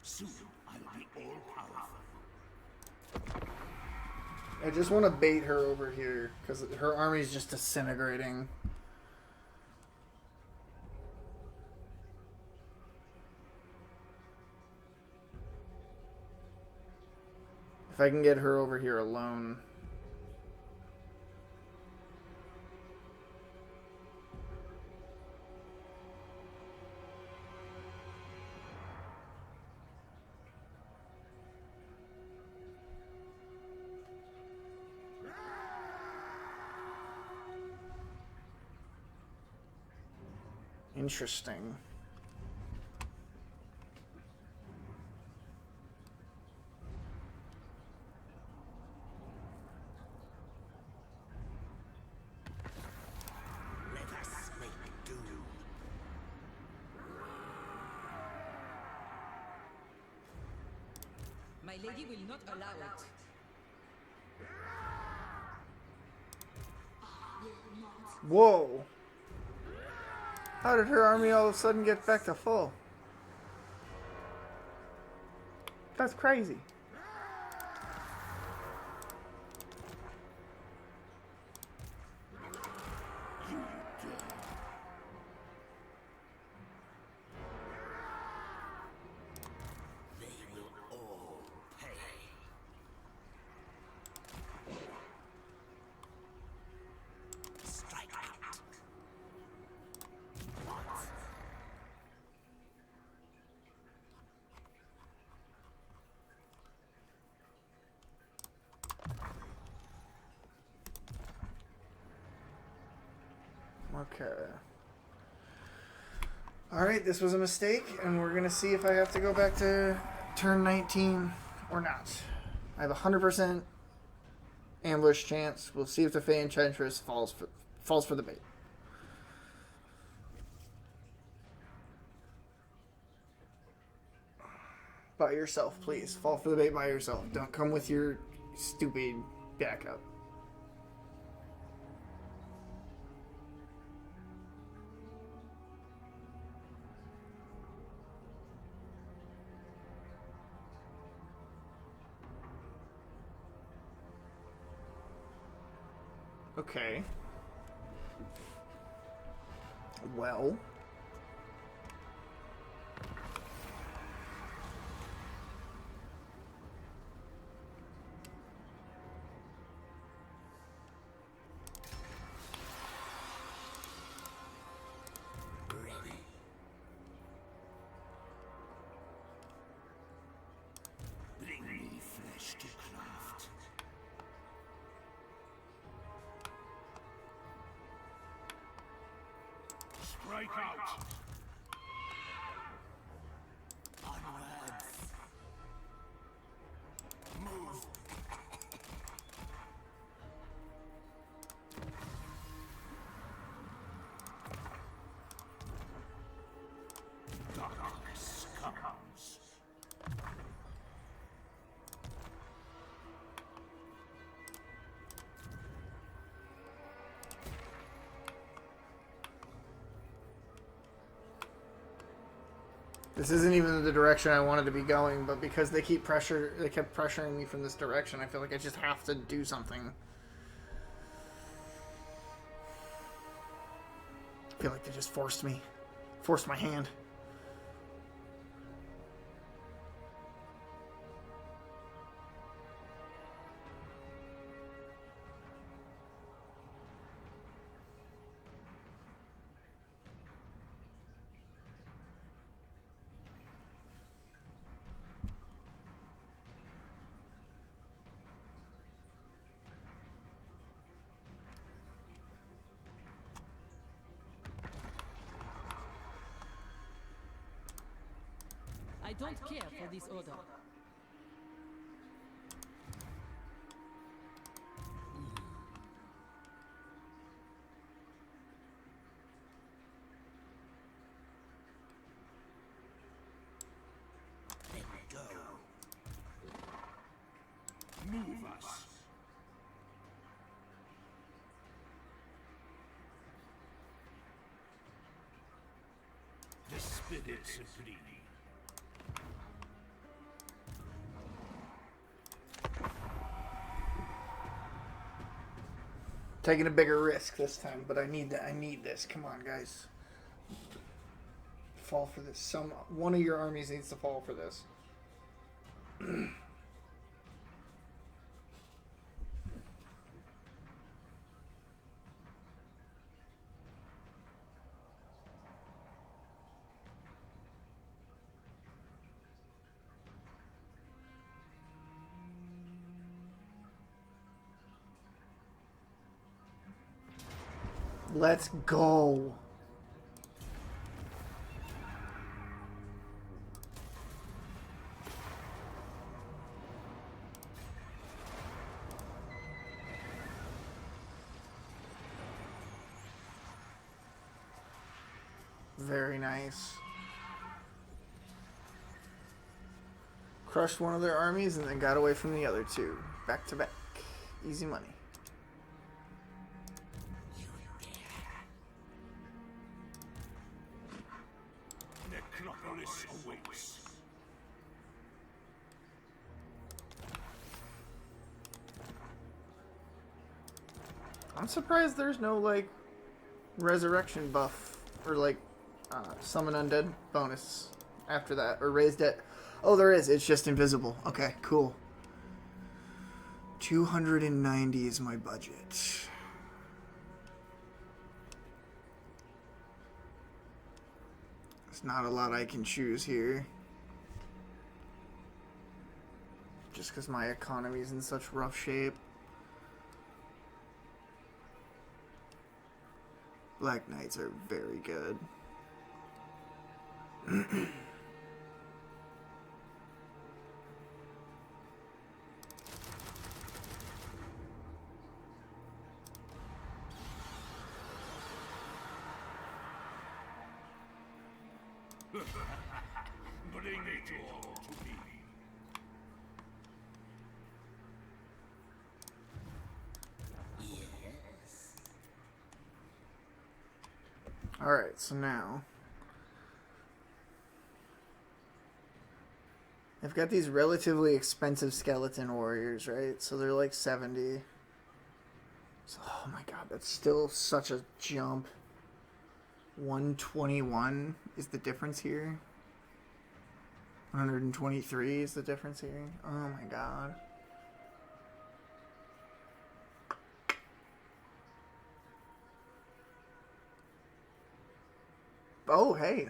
Soon I'll be all powerful. I just want to bait her over here because her army's just disintegrating. If I can get her over here alone. Interesting. lady will not allow it. Whoa. How did her army all of a sudden get back to full? That's crazy. Okay. Alright, this was a mistake, and we're going to see if I have to go back to turn 19 or not. I have a 100% ambush chance. We'll see if the Fey Enchantress falls for the bait. By yourself, please. Fall for the bait by yourself. Don't come with your stupid backup. Okay. Well. Bring me flesh to craft. Strike out! Onwards! Move! Darkness comes. This isn't even the direction I wanted to be going, but because they kept pressuring me from this direction, I feel like I just have to do something. I feel like they just forced my hand. I don't care for this order. Then go. Move us. The spirits agree. Taking a bigger risk this time, but I need this. Come on, guys. Fall for this. One of your armies needs to fall for this. Let's go. Very nice. Crushed one of their armies and then got away from the other two. Back to back. Easy money. Necropolis awaits. I'm surprised there's no, like, resurrection buff or, like, summon undead bonus after that. Or raise dead. Oh, there is. It's just invisible. Okay, cool. 290 is my budget. There's not a lot I can choose here. Just because my economy's in such rough shape. Black Knights are very good. Bring it all to me. Yes. Alright, so now I've got these relatively expensive skeleton warriors, right? So they're like 70. So, oh my god, that's still such a jump. 121 is the difference here. 123 is the difference here. Oh my god. Oh, hey.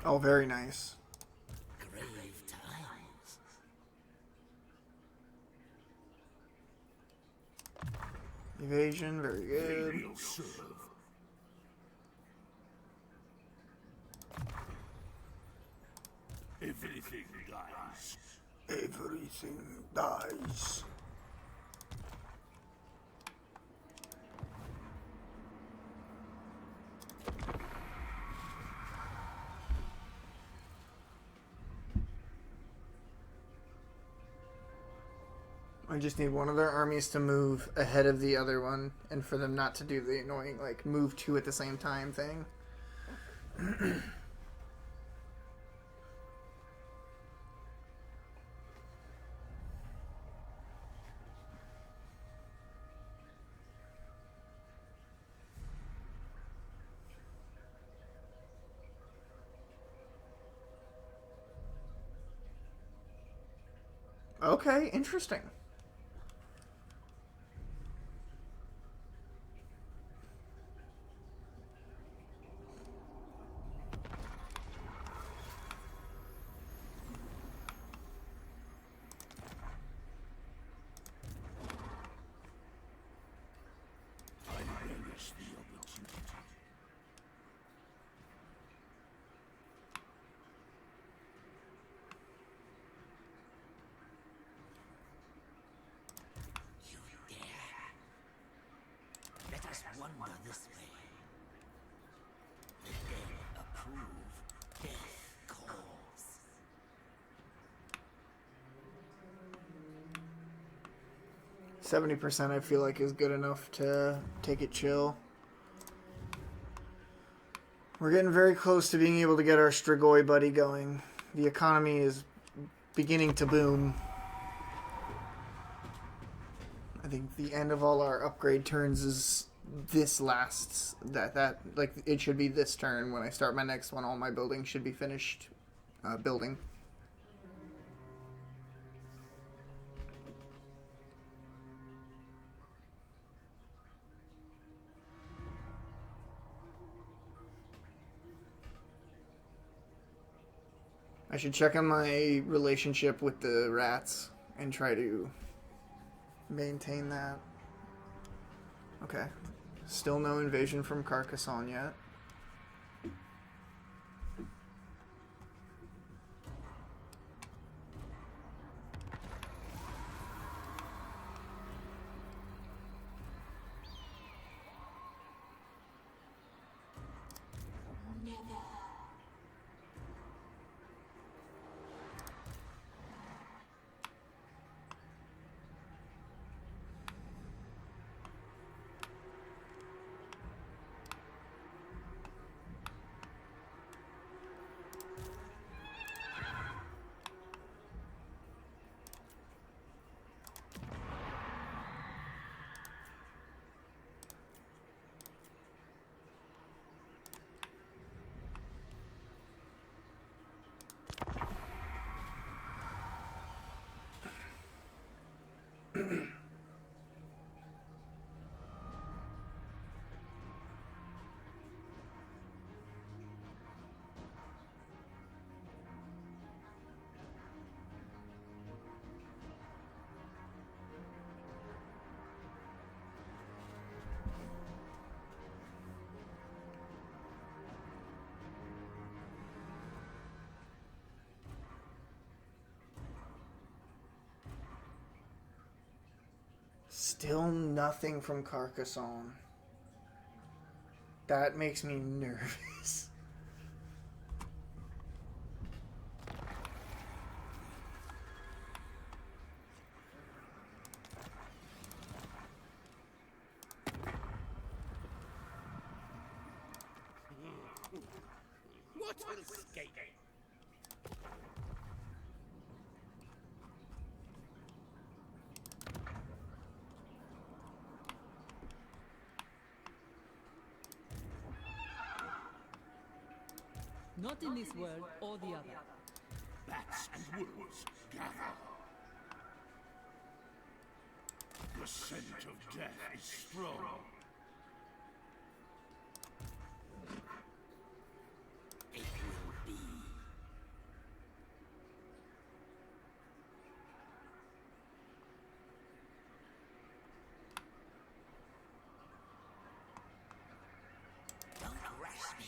Oh, very nice. Grave times. Evasion, very good. They will serve. Everything dies. Everything dies. I just need one of their armies to move ahead of the other one, and for them not to do the annoying, like, move two at the same time thing. Okay, interesting. I relish the opportunity. You dare. Let us wander this way. The dead approve. Death calls. 70% I feel like is good enough to take it chill. We're getting very close to being able to get our Strigoi buddy going. The economy is beginning to boom. I think the end of all our upgrade turns is this last. Like, it should be this turn. When I start my next one, all my buildings should be finished building. I should check on my relationship with the rats and try to maintain that. Okay. Still no invasion from Carcassonne yet. Still nothing from Carcassonne. That makes me nervous. What will escape? Not in this world or the other. Bats and wolves, gather. The scent of death is strong. It will be. Don't rush me.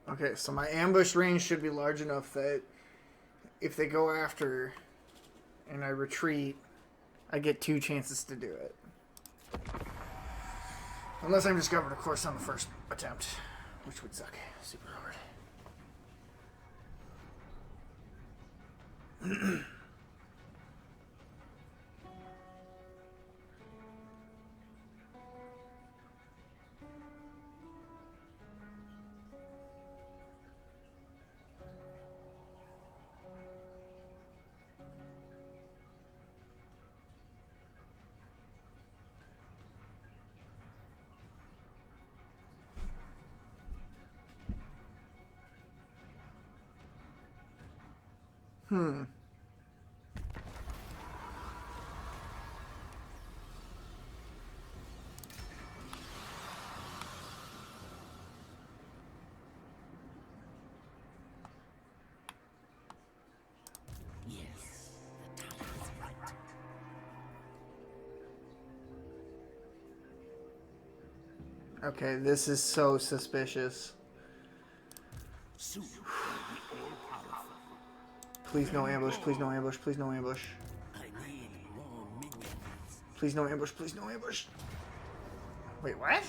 Okay, so my ambush range should be large enough that if they go after and I retreat, I get 2 chances to do it. Unless I'm discovered, of course, on the first attempt, which would suck super hard. Yes, the time is right. Okay, this is so suspicious. Soon we'll be all powerful. Please no ambush, please no ambush, please no ambush. I need more minions. Please no ambush, please no ambush. Wait, what?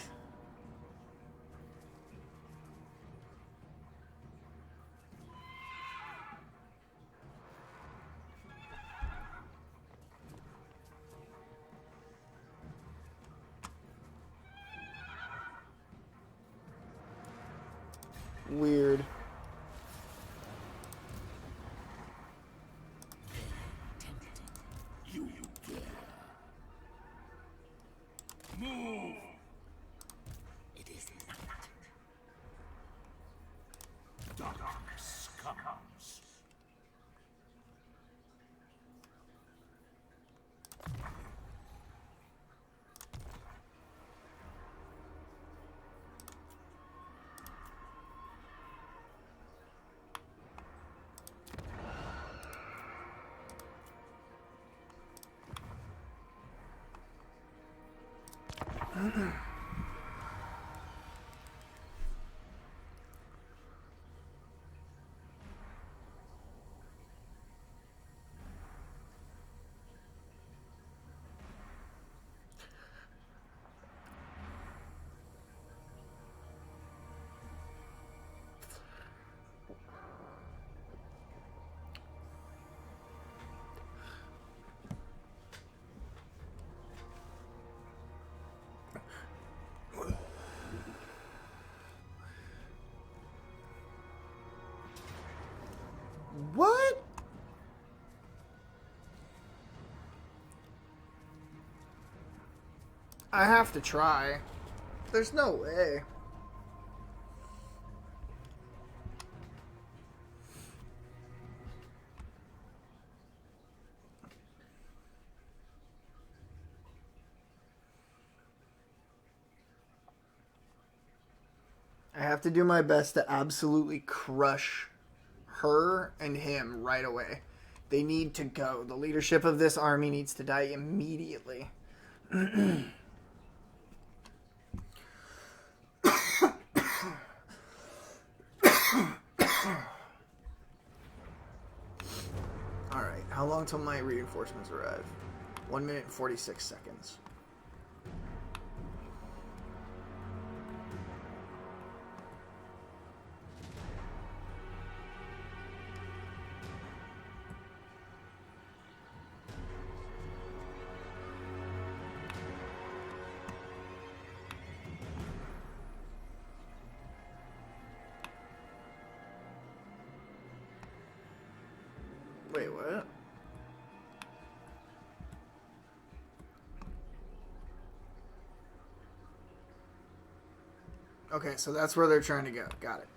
Weird. You dare. Move! It is not. Darkness comes. What? I have to try. There's no way. I have to do my best to absolutely crush her and him right away. They need to go. The leadership of this army needs to die immediately. Alright, how long till my reinforcements arrive? 1 minute and 46 seconds. Wait, what? Okay, so that's where they're trying to go. Got it.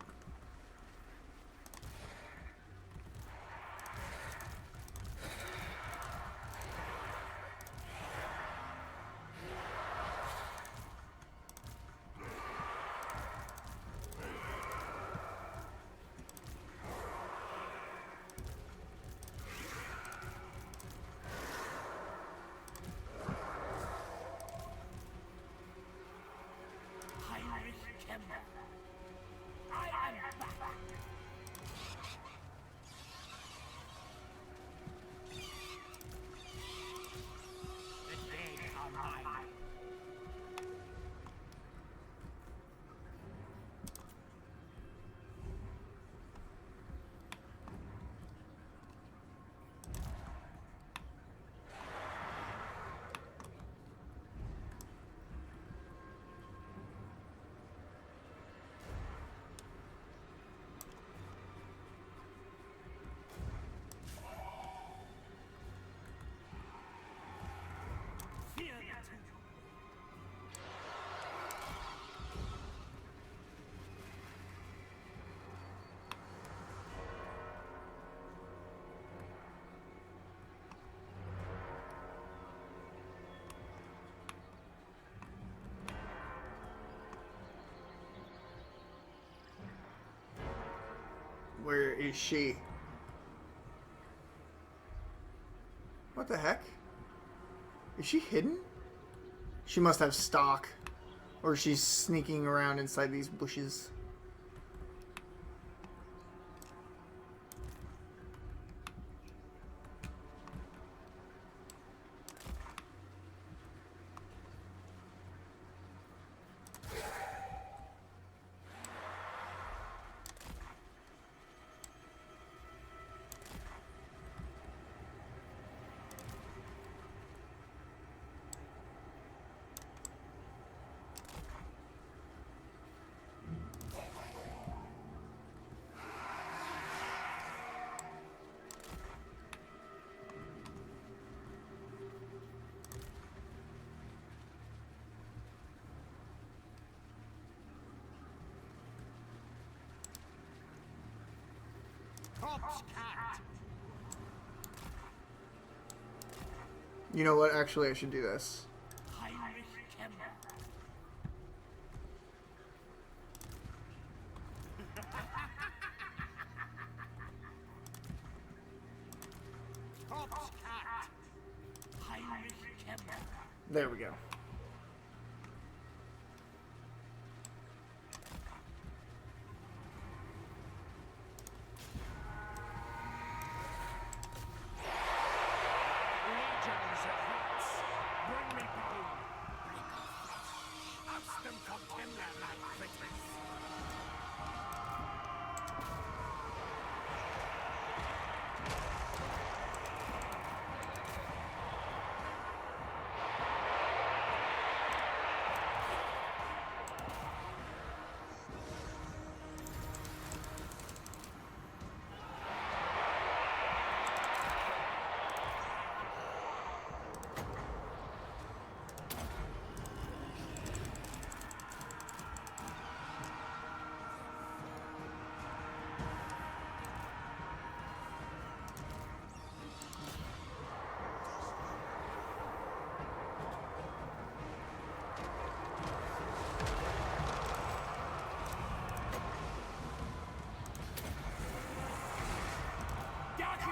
Where is she? What the heck? Is she hidden? She must have stock. Or she's sneaking around inside these bushes. You know what? Actually, I should do this. There we go.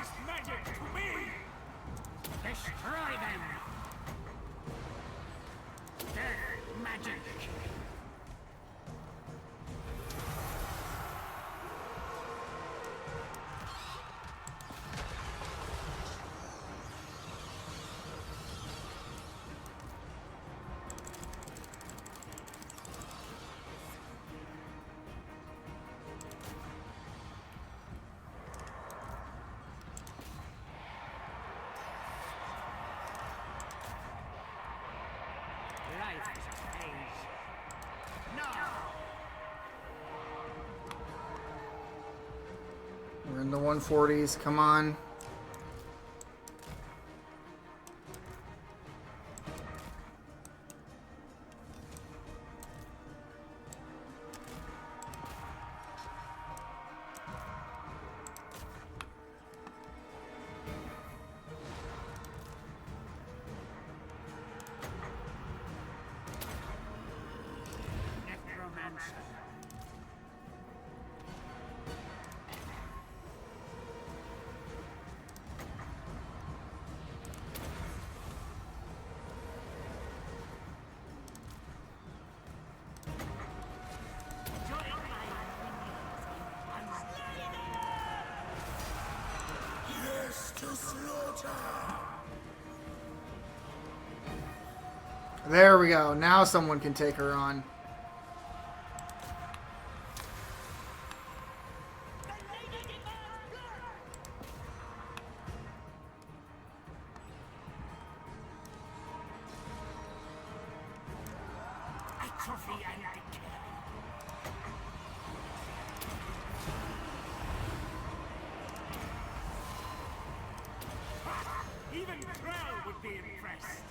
this magic to me! Destroy them! Death magic! Life is a phase. Now! We're in the 140s. Come on. Necromancer. Yes, to slaughter! There we go. Now someone can take her on. Atrophy and decay. Even Krell would be impressed.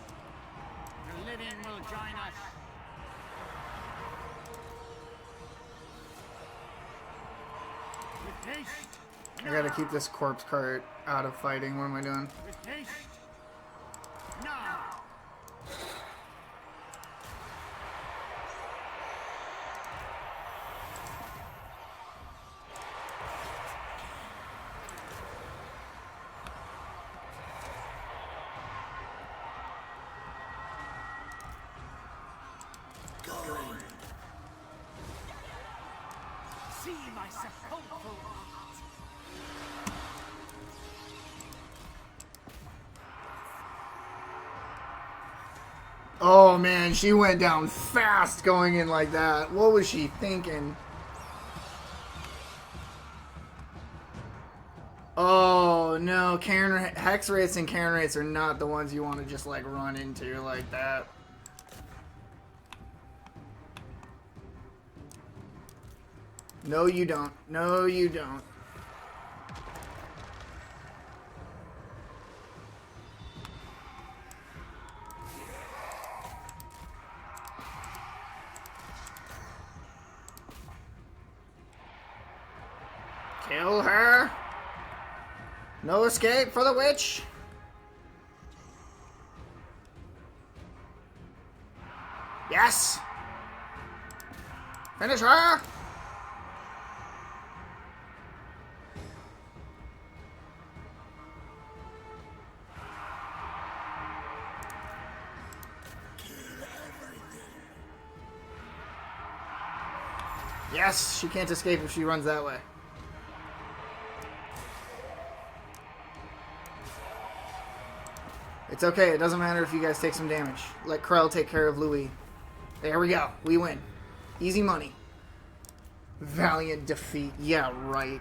The living will join us. With haste. I gotta keep this corpse cart out of fighting. What am I doing? With haste. Now. See my sepulchral art. Oh man, she went down fast going in like that. What was she thinking? Oh no, Hex Wraiths and Karen Wraiths are not the ones you want to just like run into like that. No, you don't. No, you don't. Kill her. No escape for the witch. Yes. Finish her. Yes, she can't escape if she runs that way. It's okay, it doesn't matter if you guys take some damage. Let Krell take care of Louis. There we go, we win. Easy money. Valiant defeat, yeah, right.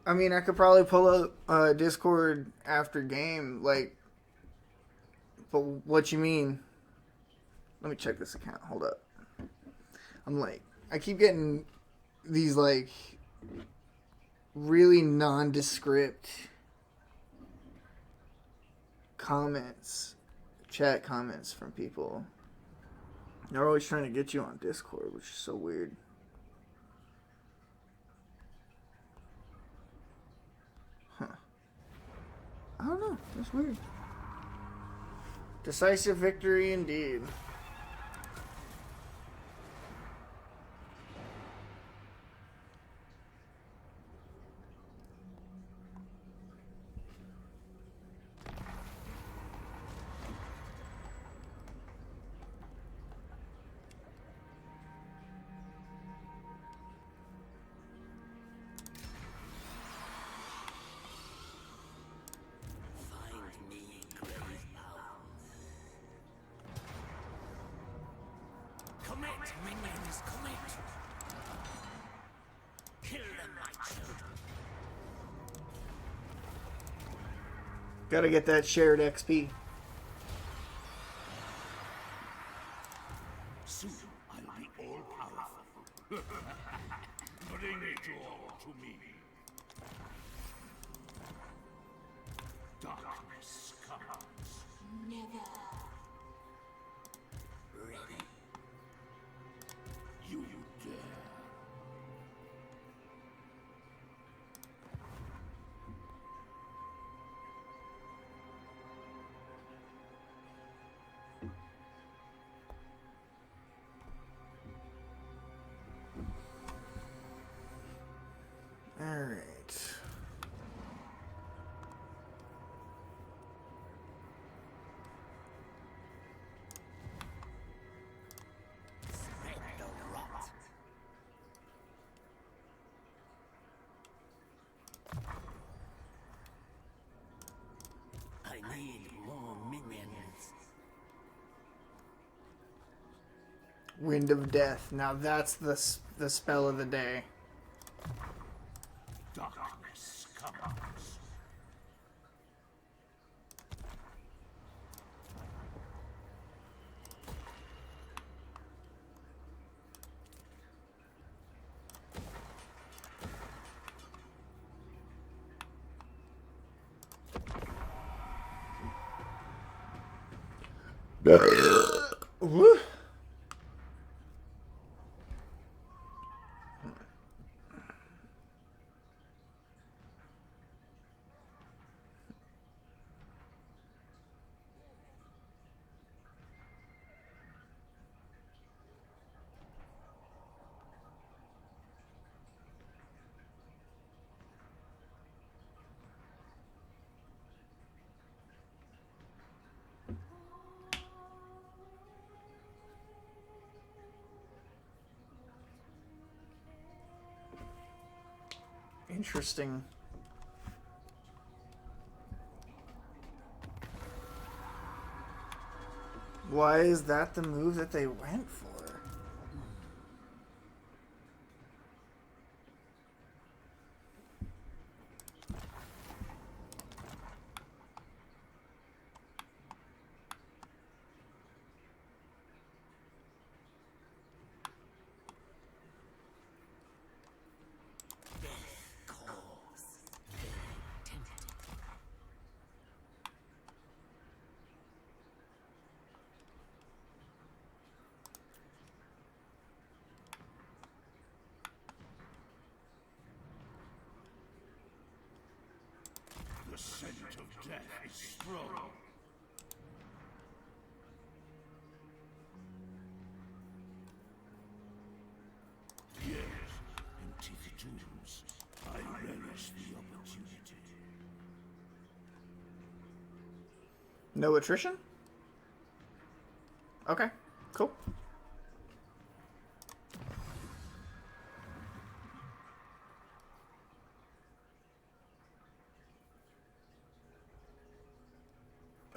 I mean, I could probably pull up Discord after game, like, but what you mean? Let me check this account. Hold up. I'm like, I keep getting these, like, really nondescript comments, chat comments from people. They're always trying to get you on Discord, which is so weird. Huh. I don't know. That's weird. Decisive victory indeed. Commit, minions, commit! Kill them, my children! Gotta get that shared XP. Soon I'll be all-powerful. Bring it all to me. Darkness comes. Never. Ready. You dare. Alright. Spread the rot. I need more minions. Wind of Death. Now that's the spell of the day. Darkness comes. Woo. Interesting. Why is that the move that they went for? The scent of death is strong. Yes, empty the tombs. I relish the opportunity. No attrition? Okay, cool.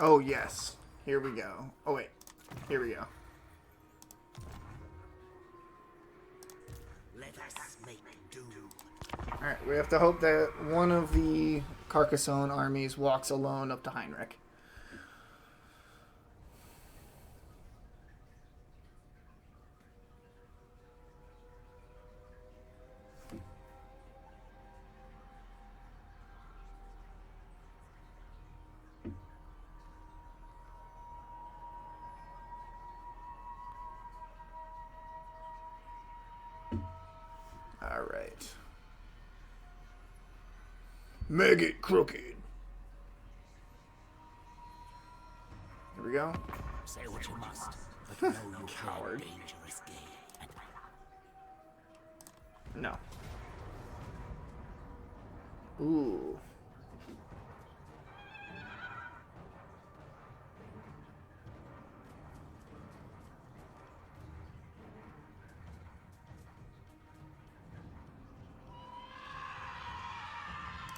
Oh, yes. Here we go. Oh, wait. Here we go. Let us make do. Alright, we have to hope that one of the Carcassonne armies walks alone up to Heinrich. Alright. Make it crooked. Here we go. Say what you must, but know you Coward. play a dangerous game. No. Ooh.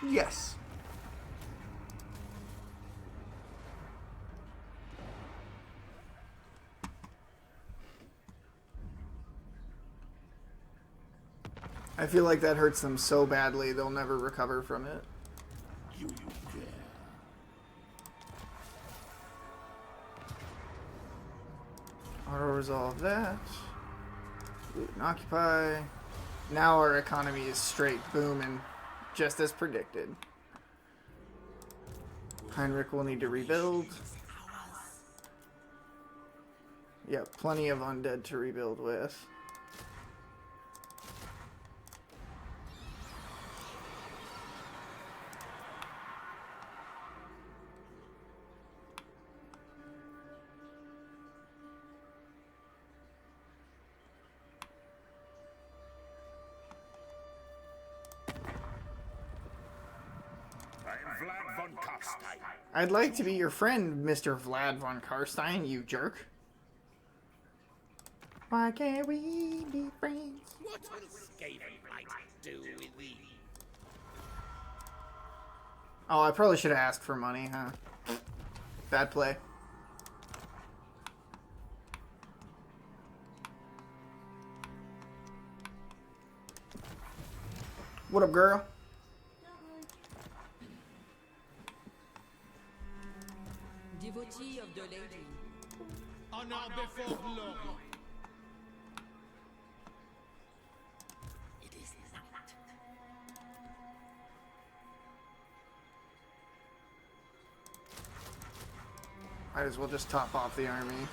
Yes. I feel like that hurts them so badly they'll never recover from it. You dare. Auto resolve that. Loot and occupy. Now our economy is straight booming, just as predicted. Heinrich will need to rebuild. Yeah, plenty of undead to rebuild with. I'd like to be your friend, Mr. Vlad von Karstein, you jerk. Why can't we be friends? What will Skaven might do with thee? Oh, I probably should have asked for money, huh? Bad play. What up, girl? Devotee of the lady. Honor before glory. It is not. Might as well just top off the army.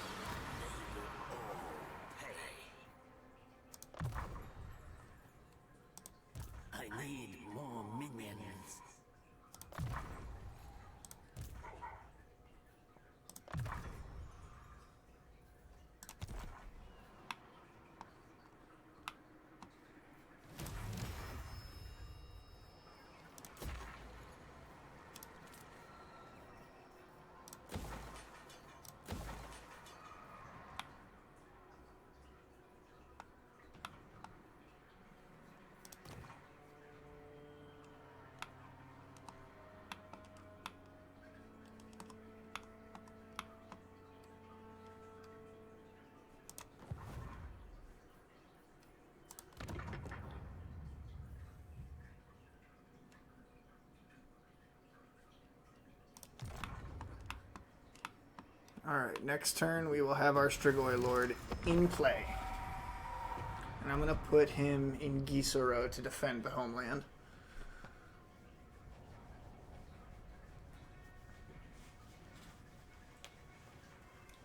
I need more minions. Alright, next turn we will have our Strigoi Lord in play. And I'm going to put him in Gisoro to defend the homeland.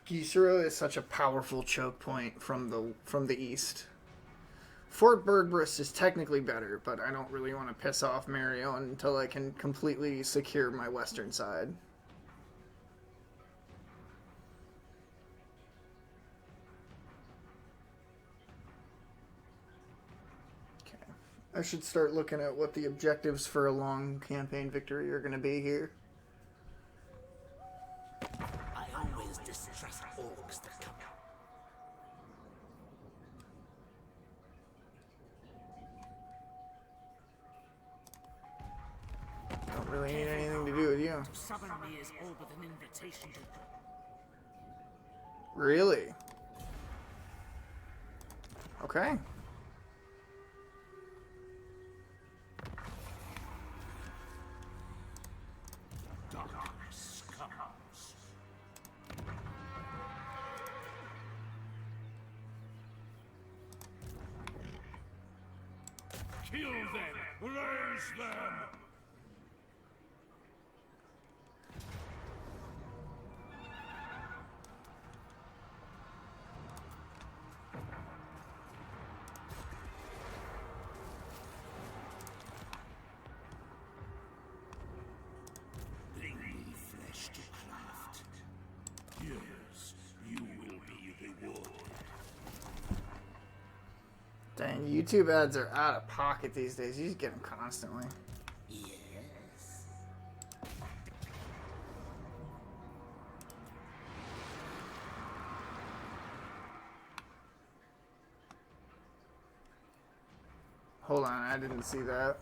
Gisoro is such a powerful choke point from the east. Fort Bergbrus is technically better, but I don't really want to piss off Mario until I can completely secure my western side. I should start looking at what the objectives for a long campaign victory are going to be here. I always distrust orcs that come. Don't really need anything to do with you. To summon me is all but an invitation to... Really? Okay. Darkness comes. Kill them! Raise them! Dang, YouTube ads are out of pocket these days. You just get them constantly. Yes. Hold on, I didn't see that.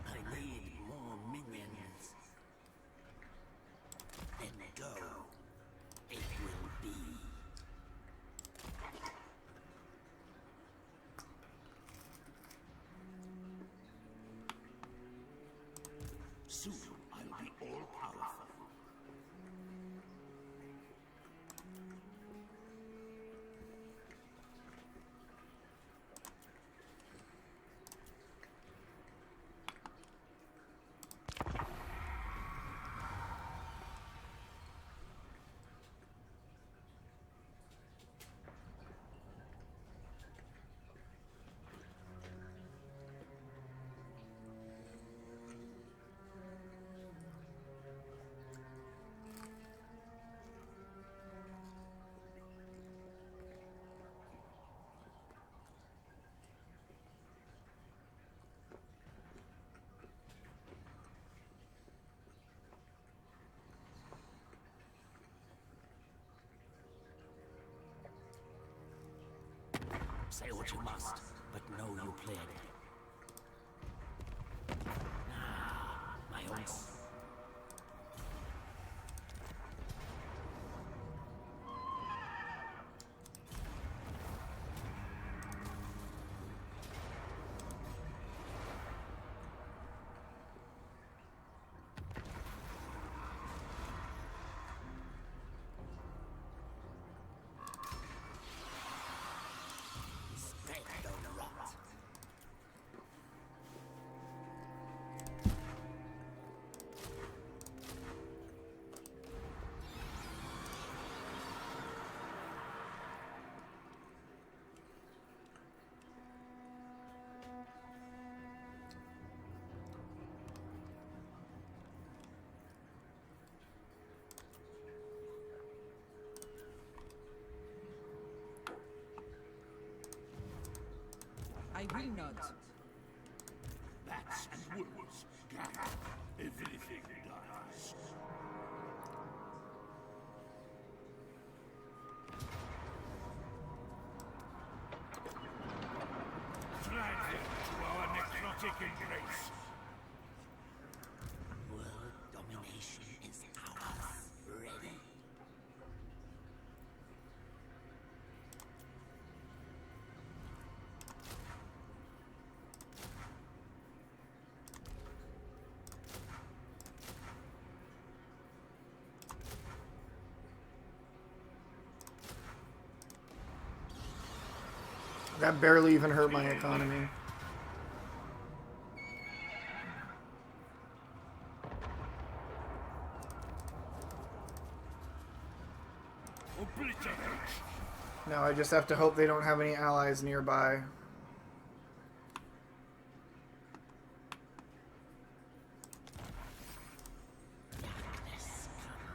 I need more minions. Then go. It will be. Soon I'll be all powerful. Say what you must, but know you played. Ah, my own. I will not. Bats and wolves, gather. Everything dies. Drag them to our necrotic embrace. World domination is ours. Ready? That barely even hurt my economy. Obliterate. Now I just have to hope they don't have any allies nearby.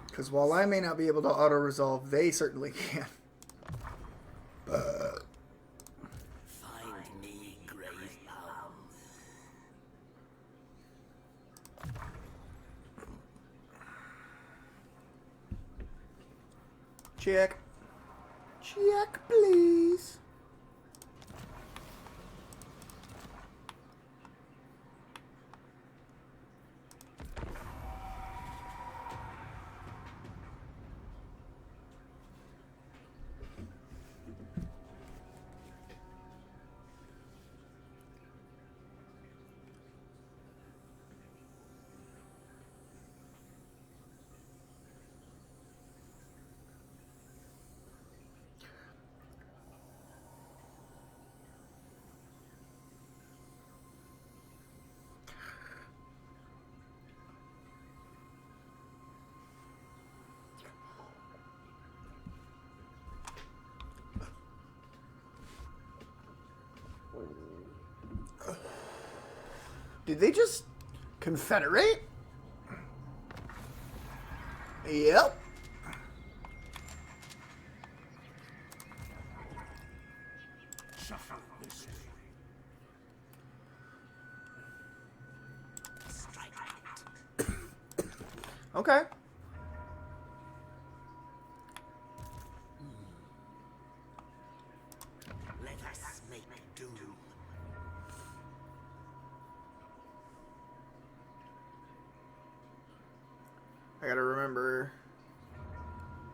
Because while I may not be able to auto-resolve, they certainly can. Find me, grave hound. Check. Check, please. Did they just confederate? Yep. Shuffle this way. Strike out. Okay. Let us make do. I gotta remember.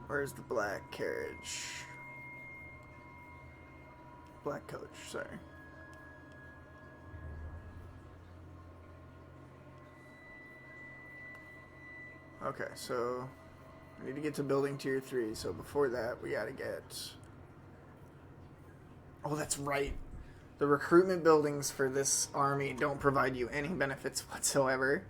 Where's the black carriage? Black coach, sorry. Okay, so I need to get to building tier 3, so before that we gotta get... Oh, that's right. The recruitment buildings for this army don't provide you any benefits whatsoever.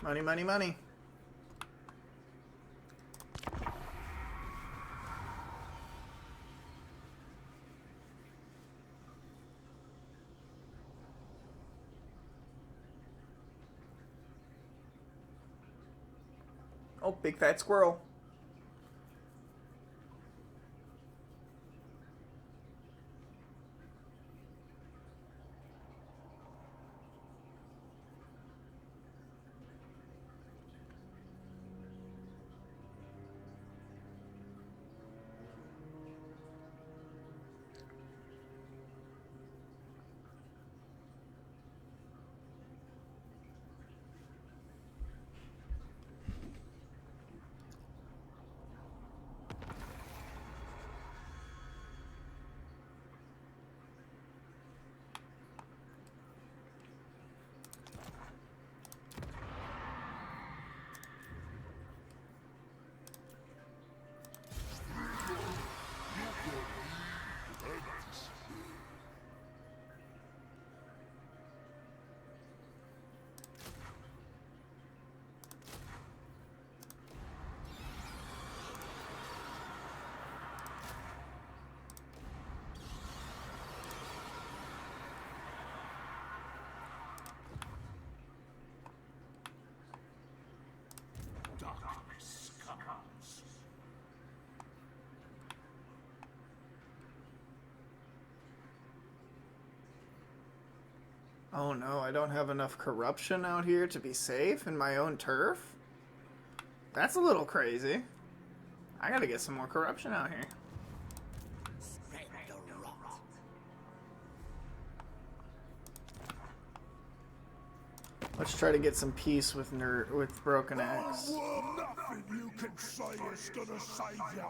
Money, money, money. Oh, big fat squirrel. Darkness comes. Oh no, I don't have enough corruption out here to be safe in my own turf? That's a little crazy. I gotta get some more corruption out here. Spread the rot. Let's try to get some peace with Broken Axe. Nothing you can say is gonna save ya.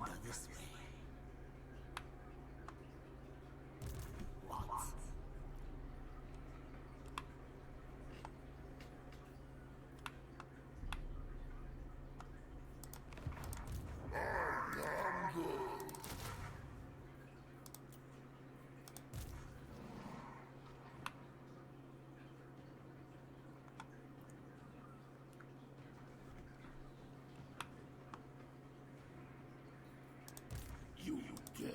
wander this way. What? You dare?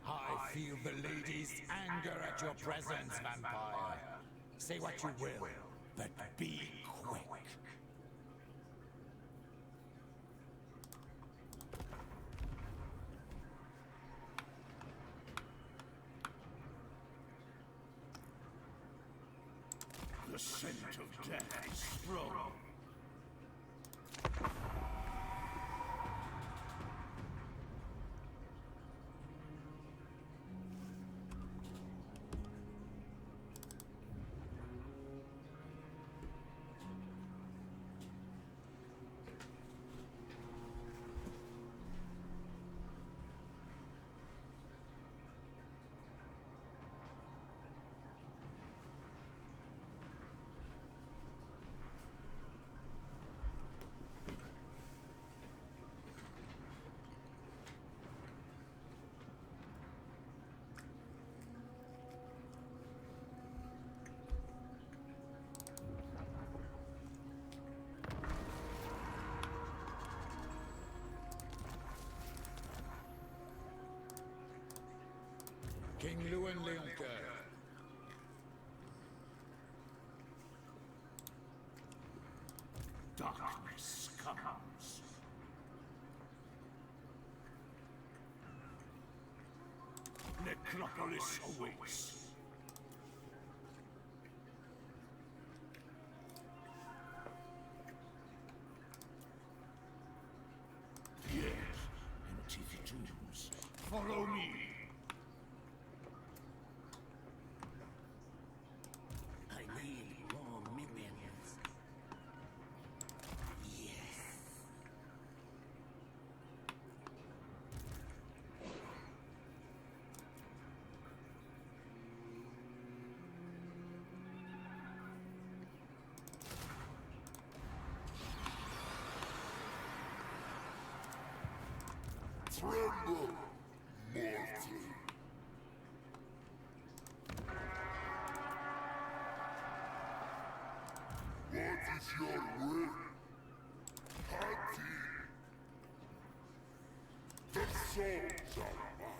I feel the lady's anger at your presence, vampire. Say what you will, but be quick. The scent of death is strong. King Lewin Leonker. Darkness comes. Necropolis awaits. Yes, empty the tombs. Follow me. I need more minions. Yes. Tremble, mortal. What is your will? Hunting. The souls are mine.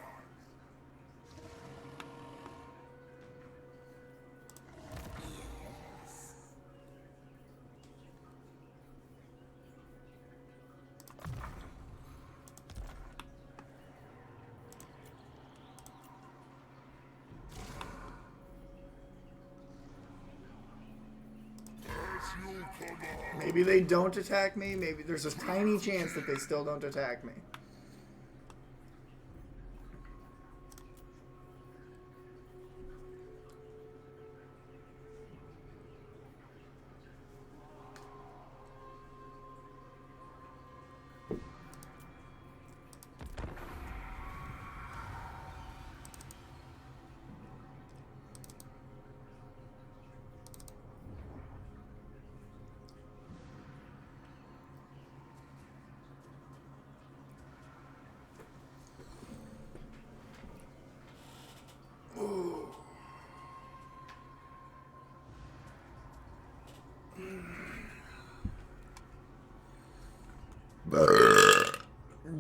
As you command. Maybe they don't attack me. Maybe there's a tiny chance that they still don't attack me.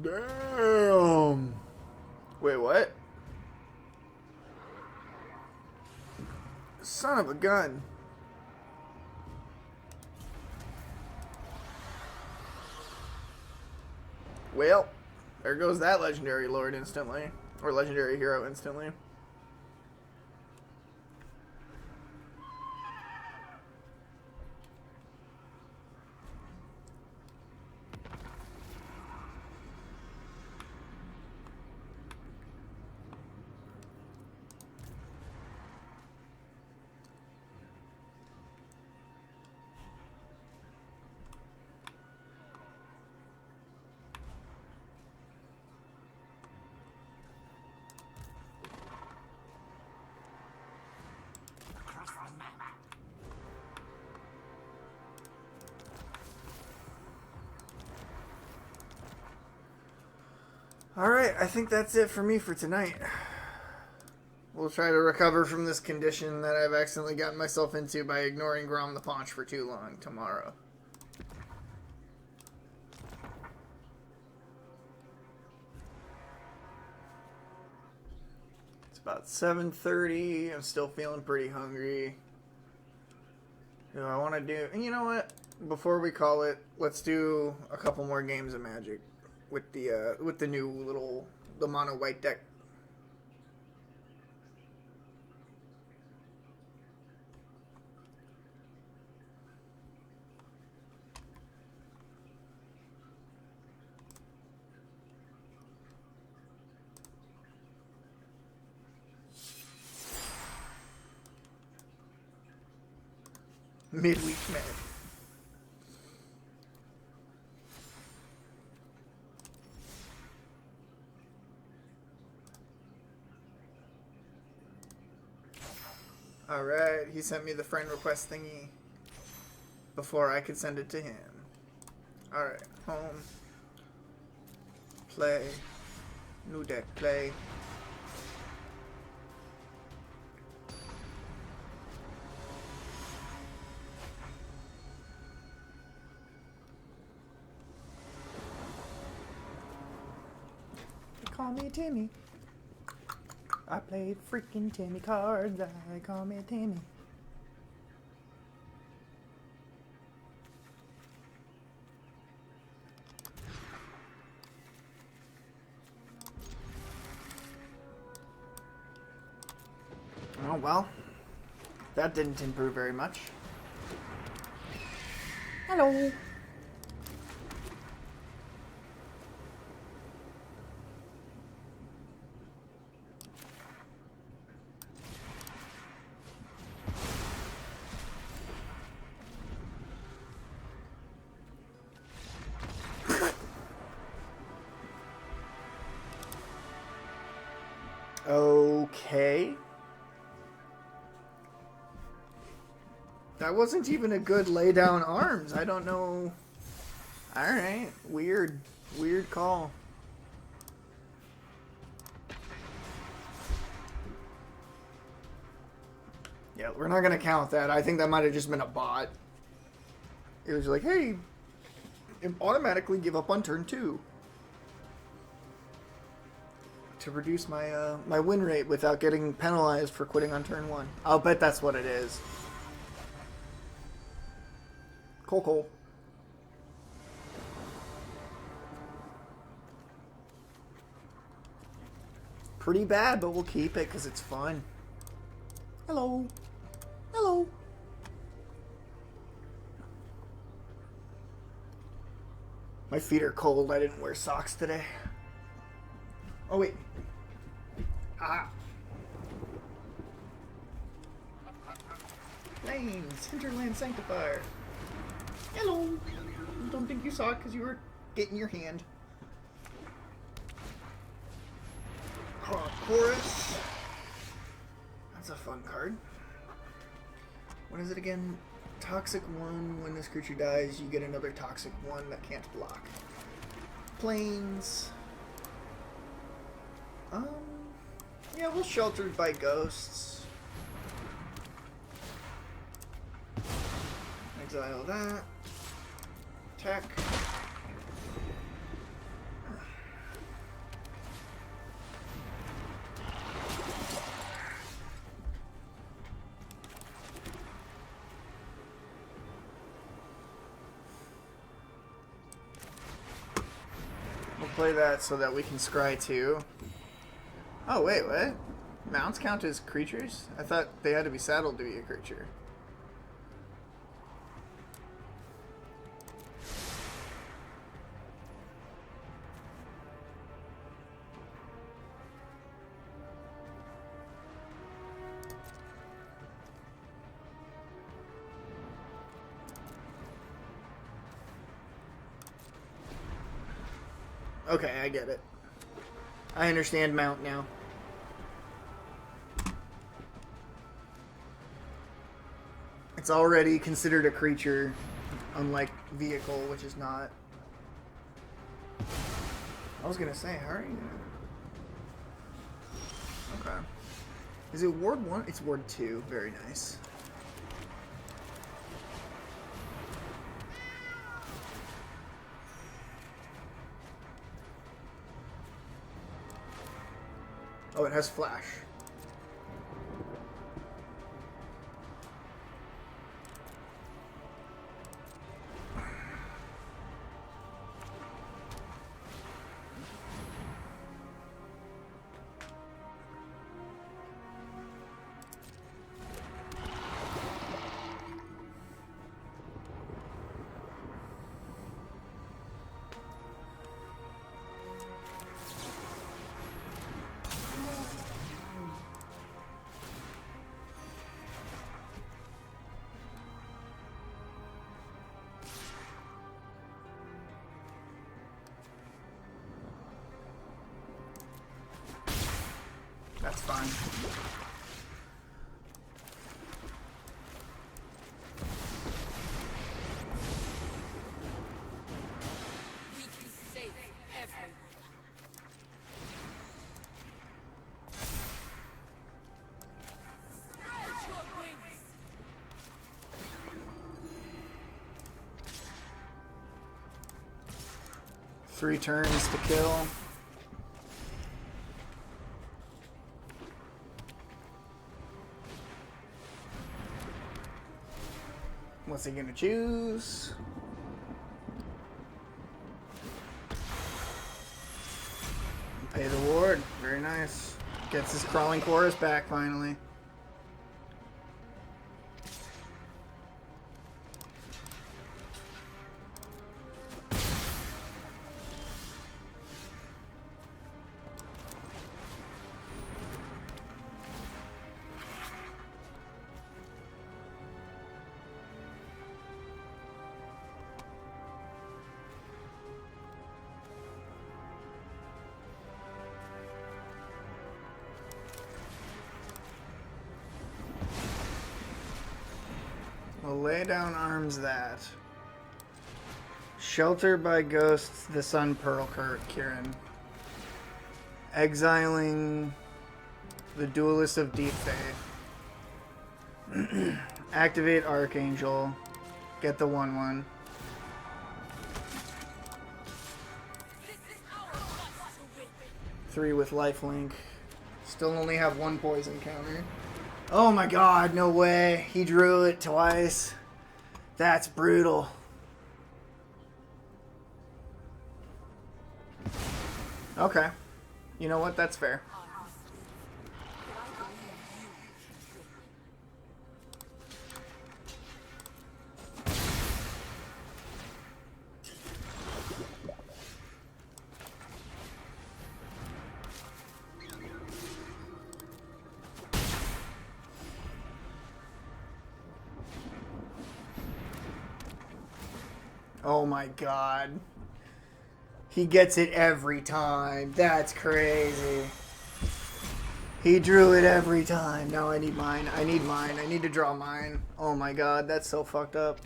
Damn. Wait, what? Son of a gun. Well, there goes that legendary lord instantly. Or legendary hero instantly. Alright, I think that's it for me for tonight. We'll try to recover from this condition that I've accidentally gotten myself into by ignoring Grom the Paunch for too long tomorrow. It's about 7:30. I'm still feeling pretty hungry. Do I want to do... You know what? Before we call it, let's do a couple more games of Magic with the new little... the mono white deck. Midweek Mag. Alright, he sent me the friend request thingy before I could send it to him. Alright, home. Play. New deck, play. Call me Timmy. I play freaking Timmy cards. I call me Timmy. Oh well. That didn't improve very much. Hello. Okay. That wasn't even a good lay down arms. I don't know. Alright. Weird. Weird call. Yeah, we're not going to count that. I think that might have just been a bot. It was like, hey, automatically give up on turn 2. To reduce my my win rate without getting penalized for quitting on turn 1. I'll bet that's what it is. Cole. Pretty bad, but we'll keep it because it's fun. Hello. Hello. My feet are cold. I didn't wear socks today. Oh, wait. Ah. Lanes. Hinterland Sanctifier. Hello. Don't think you saw it because you were getting your hand. Chorus. That's a fun card. What is it again? Toxic 1. When this creature dies, you get another Toxic 1 that can't block. Planes. Yeah, we'll Sheltered by Ghosts. Exile that. Attack. We'll play that so that we can scry too. Oh, wait, what? Mounts count as creatures? I thought they had to be saddled to be a creature. Okay, I get it. I understand mount now. It's already considered a creature, unlike vehicle, which is not. I was gonna say, how are you gonna... Okay. Is it Ward 1? It's Ward 2. Very nice. Oh, it has flash. That's fine. We can save everyone. Spread your wings. 3 turns to kill. What's he gonna choose? Pay the ward. Very nice. Gets his crawling chorus back finally. We'll lay down arms that. Shelter by ghosts, the Sun Pearl Kieran. Exiling the Duelist of Deep Faith. Activate Archangel. Get the 1/1. Three with lifelink. Still only have 1 poison counter. Oh my god, no way. He drew it twice. That's brutal. Okay. You know what? That's fair. Oh my god. He gets it every time. That's crazy. He drew it every time. Now I need mine. I need mine. I need to draw mine. Oh my god, that's so fucked up.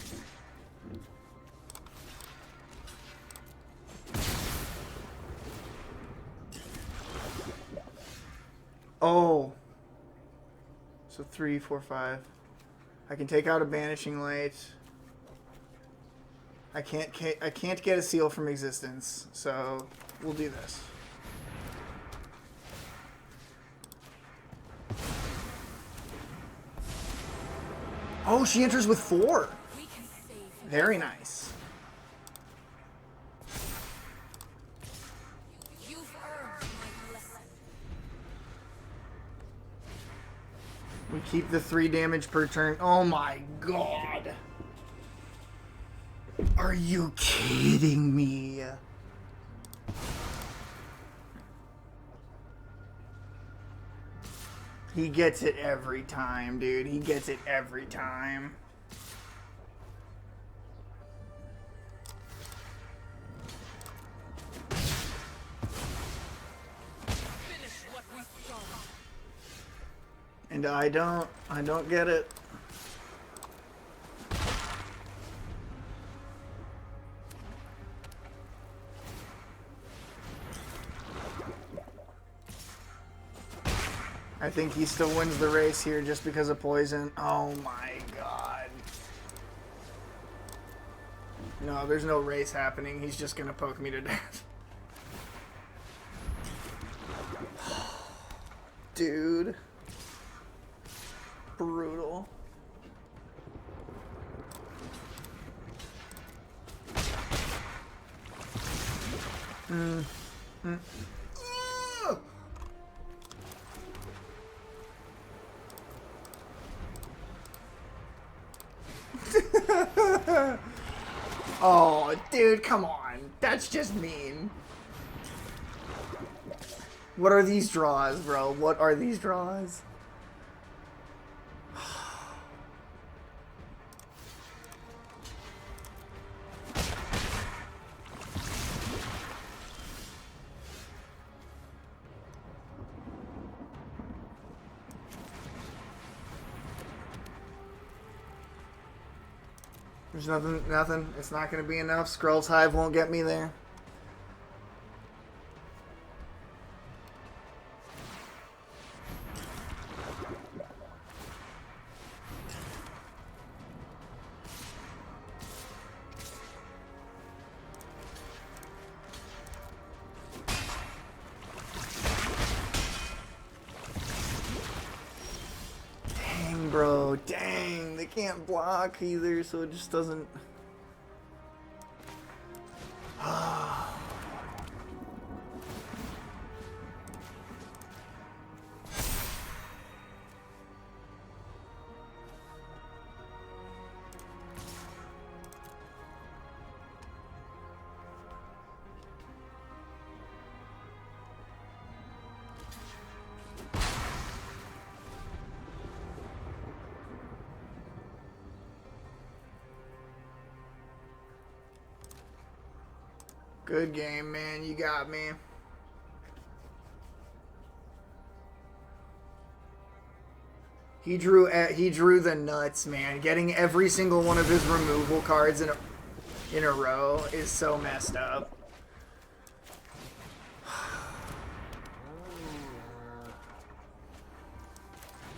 Oh. So 3, 4, 5. I can take out a Banishing Light. I can't get a seal from existence, so we'll do this. Oh, she enters with 4. Very nice. You've earned my blessing. We keep the 3 damage per turn. Oh my god. Are you kidding me? He gets it every time, dude. He gets it every time. Finish what we started. And I don't get it. I think he still wins the race here just because of poison. Oh my god. No, there's no race happening. He's just gonna poke me to death. Dude. Brutal. Oh, dude, come on. That's just mean. What are these draws, bro? What are these draws? There's nothing. It's not going to be enough. Skrull's Hive won't get me there. Dang, bro. Dang. They can't block either, so it just doesn't... Good game, man. You got me. He drew the nuts, man. Getting every single one of his removal cards in a row is so messed up.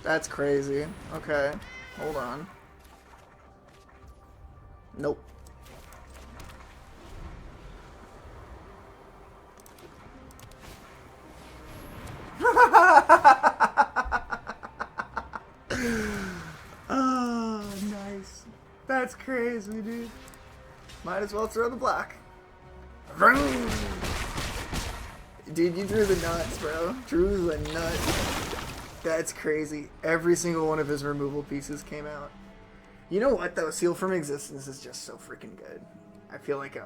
That's crazy. Okay. Hold on. Nope. Oh, nice. That's crazy, dude. Might as well throw the block. Dude, you drew the nuts, bro. Drew the nuts. That's crazy. Every single one of his removal pieces came out. You know what, though? Seal from Existence is just so freaking good. I feel like,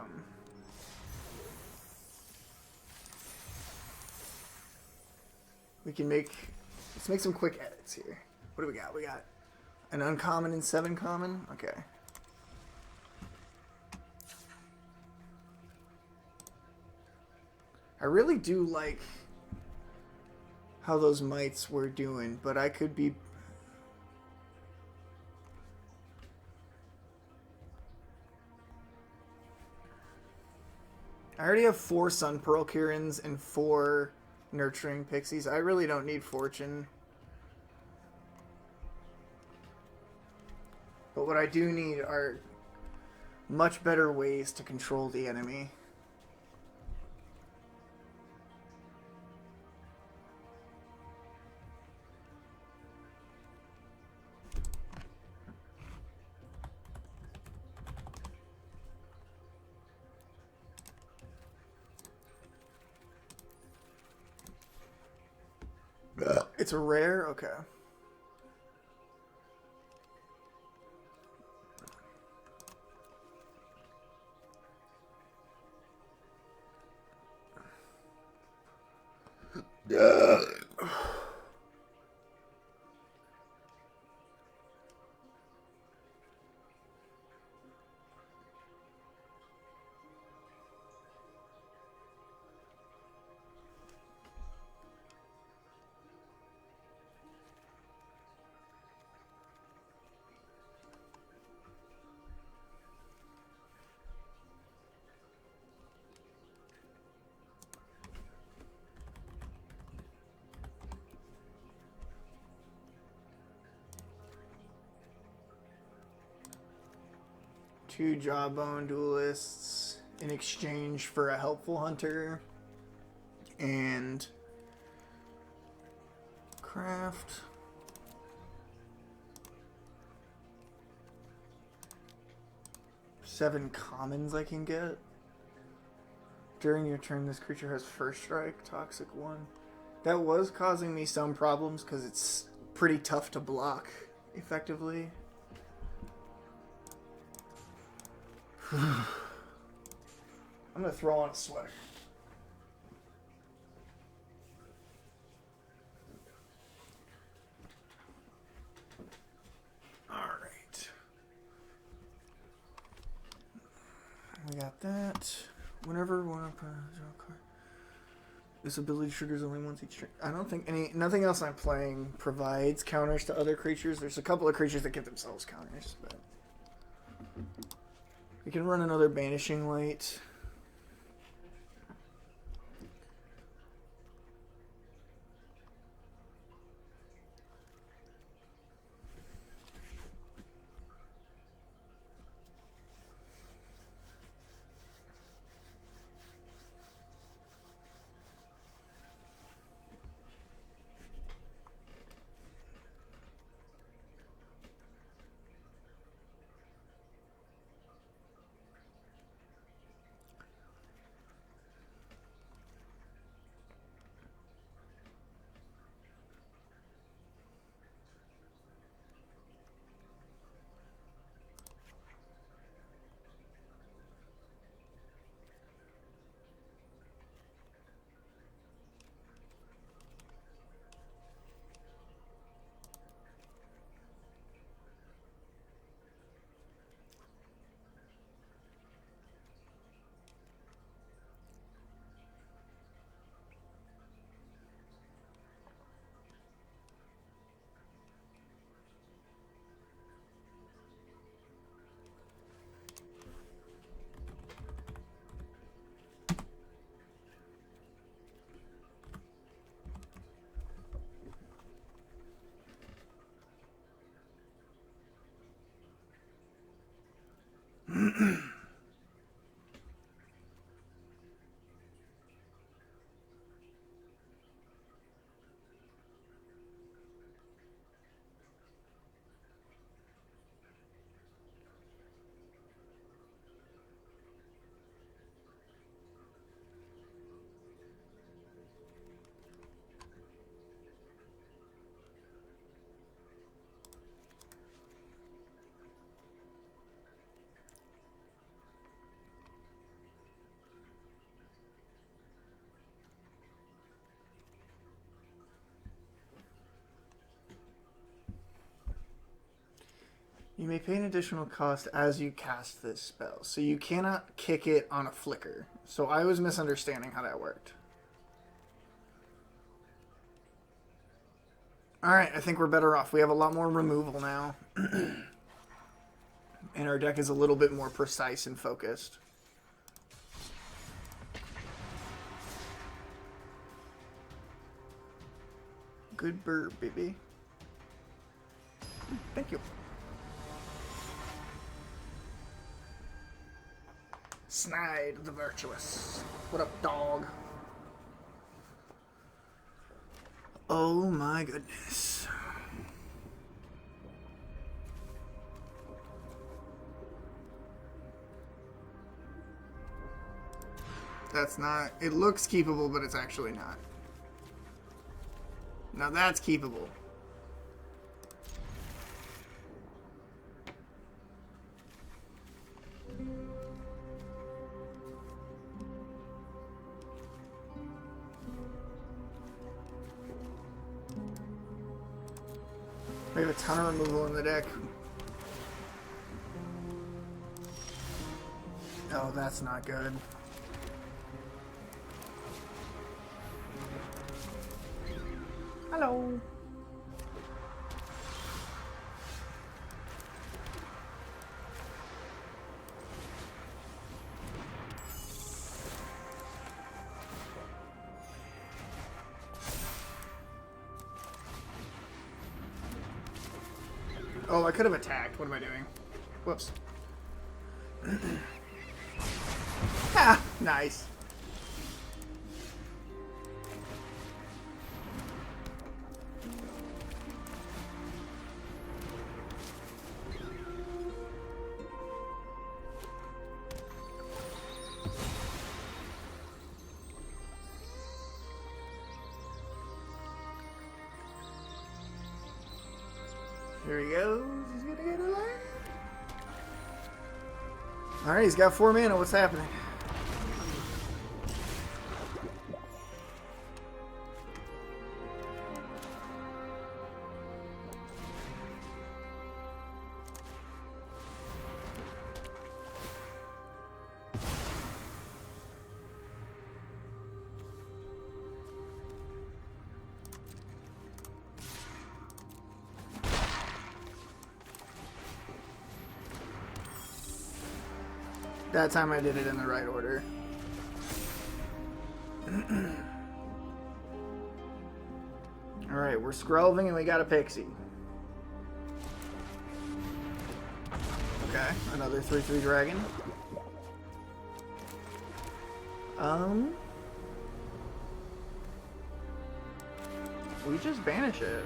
we can let's make some quick edits here. What do we got? We got an uncommon and 7 common? Okay. I really do like how those mites were doing, but I could be... I already have 4 Sun Pearl Kirins and 4 Nurturing Pixies. I really don't need Fortune. But what I do need are much better ways to control the enemy. It's a rare? Okay. 2 Jawbone Duelists in exchange for a Helpful Hunter. And craft. Seven commons I can get. During your turn, this creature has first strike, toxic 1. That was causing me some problems because it's pretty tough to block effectively. I'm gonna throw on a sweater. Alright. We got that. Whenever one of draw a card. This ability triggers only once each turn. I don't think nothing else I'm playing provides counters to other creatures. There's a couple of creatures that give themselves counters, but we can run another Banishing Light. You may pay an additional cost as you cast this spell, so you cannot kick it on a flicker. So I was misunderstanding how that worked. Alright, I think we're better off. We have a lot more removal now. And our deck is a little bit more precise and focused. Good bird, baby. Thank you. Snide the Virtuous. What up, dog? Oh my goodness. That's not... It looks keepable, but it's actually not. Now that's keepable. We have a ton of removal in the deck. Oh, that's not good. Hello. Oh, I could have attacked. What am I doing? Whoops. Nice. Here he goes. He's gonna get a land. Alright, he's got 4 mana. What's happening? That time I did it in the right order. Alright, we're scrolling and we got a pixie. Okay, another 3/3 dragon. We just banish it.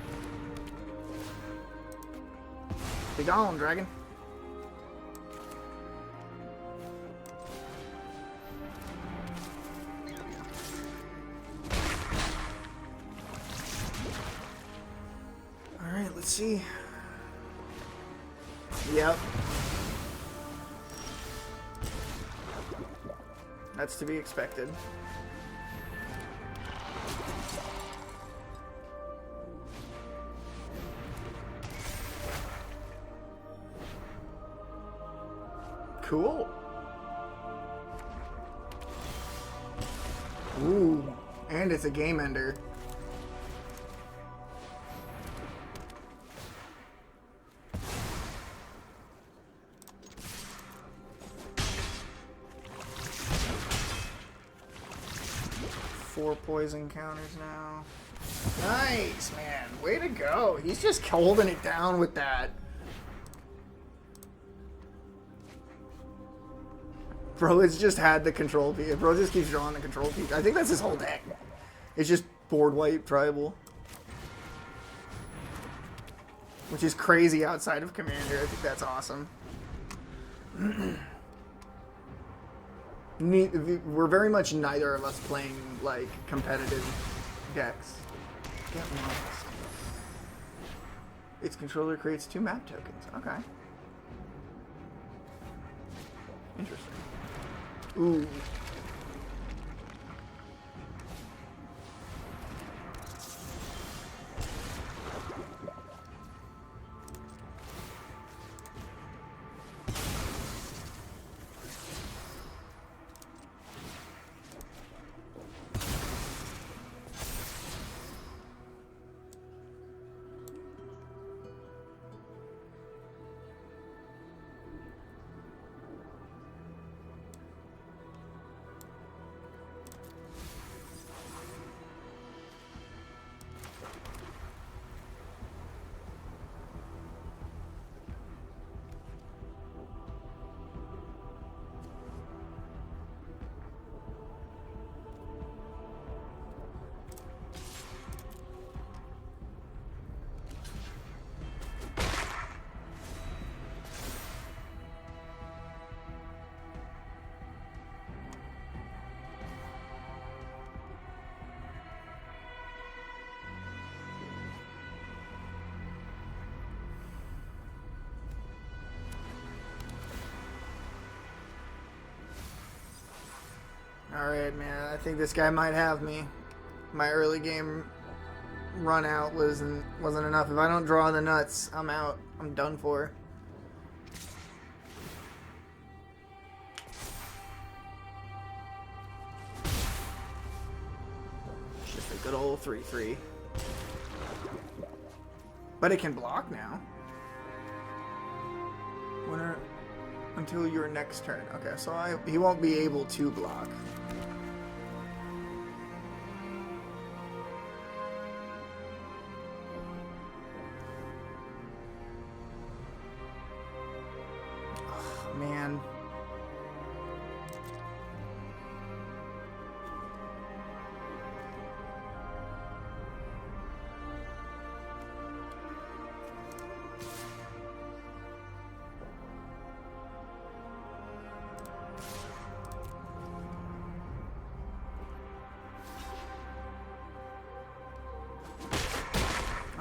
Be gone, dragon. Alright, let's see. Yep. That's to be expected. Cool. Ooh, and it's a game ender. Four poison counters now. Nice, man. Way to go. He's just holding it down with that. Bro, it's just had the control piece. Bro just keeps drawing the control piece. I think that's his whole deck. It's just board wipe tribal. Which is crazy outside of Commander. I think that's awesome. We're very much neither of us playing, like, competitive decks. Get lost. Its controller creates 2 map tokens. Okay. Interesting. Ooh. Alright, man. I think this guy might have me. My early game run out wasn't enough. If I don't draw the nuts, I'm out. I'm done for. It's just a good old 3/3. But it can block now. Winner until your next turn. Okay, so he won't be able to block. Oh, man.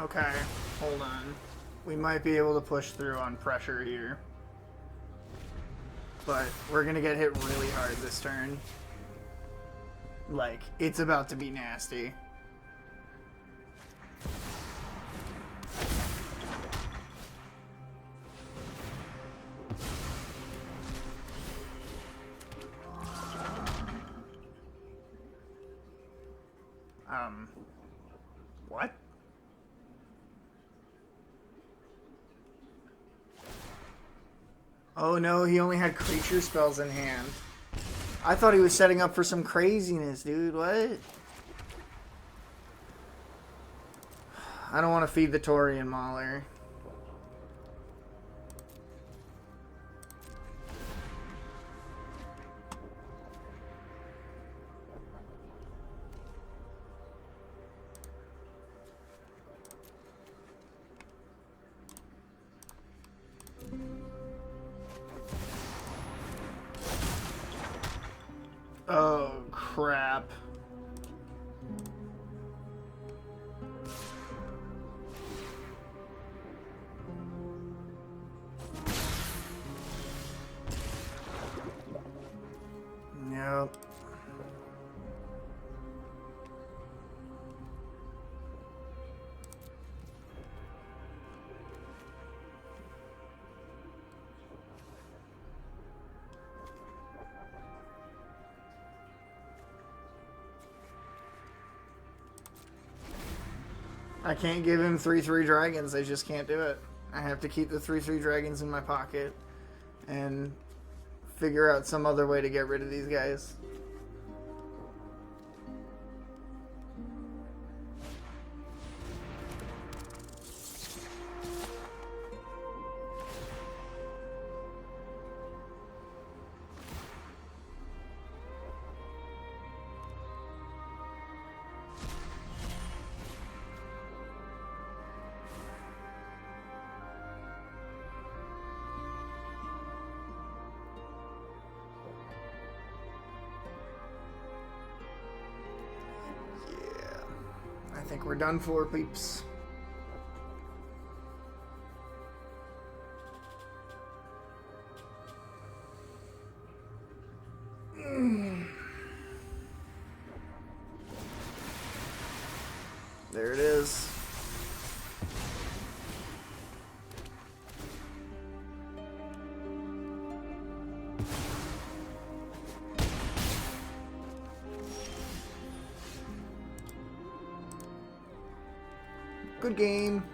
Okay, hold on. We might be able to push through on pressure here. But we're gonna get hit really hard this turn. Like, it's about to be nasty. What? Oh no, he only had creature spells in hand. I thought he was setting up for some craziness, dude. What? I don't want to feed the Taurian Mauler. Oh, crap. Yep. I can't give him 3/3 dragons. I just can't do it. I have to keep the 3/3 dragons in my pocket and figure out some other way to get rid of these guys. I think we're done for, peeps. There it is. Good game.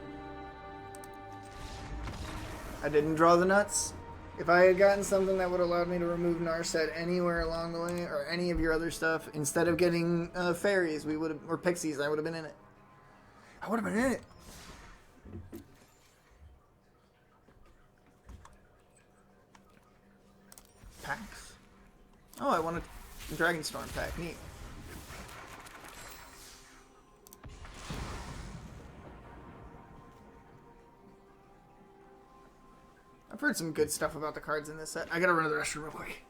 I didn't draw the nuts. If I had gotten something that would have allowed me to remove Narset anywhere along the way, or any of your other stuff, instead of getting fairies, we would have, or pixies, I would have been in it. I would have been in it. Packs? Oh, I want a Dragonstorm pack. Neat. I've heard some good stuff about the cards in this set. I gotta run to the restroom real quick.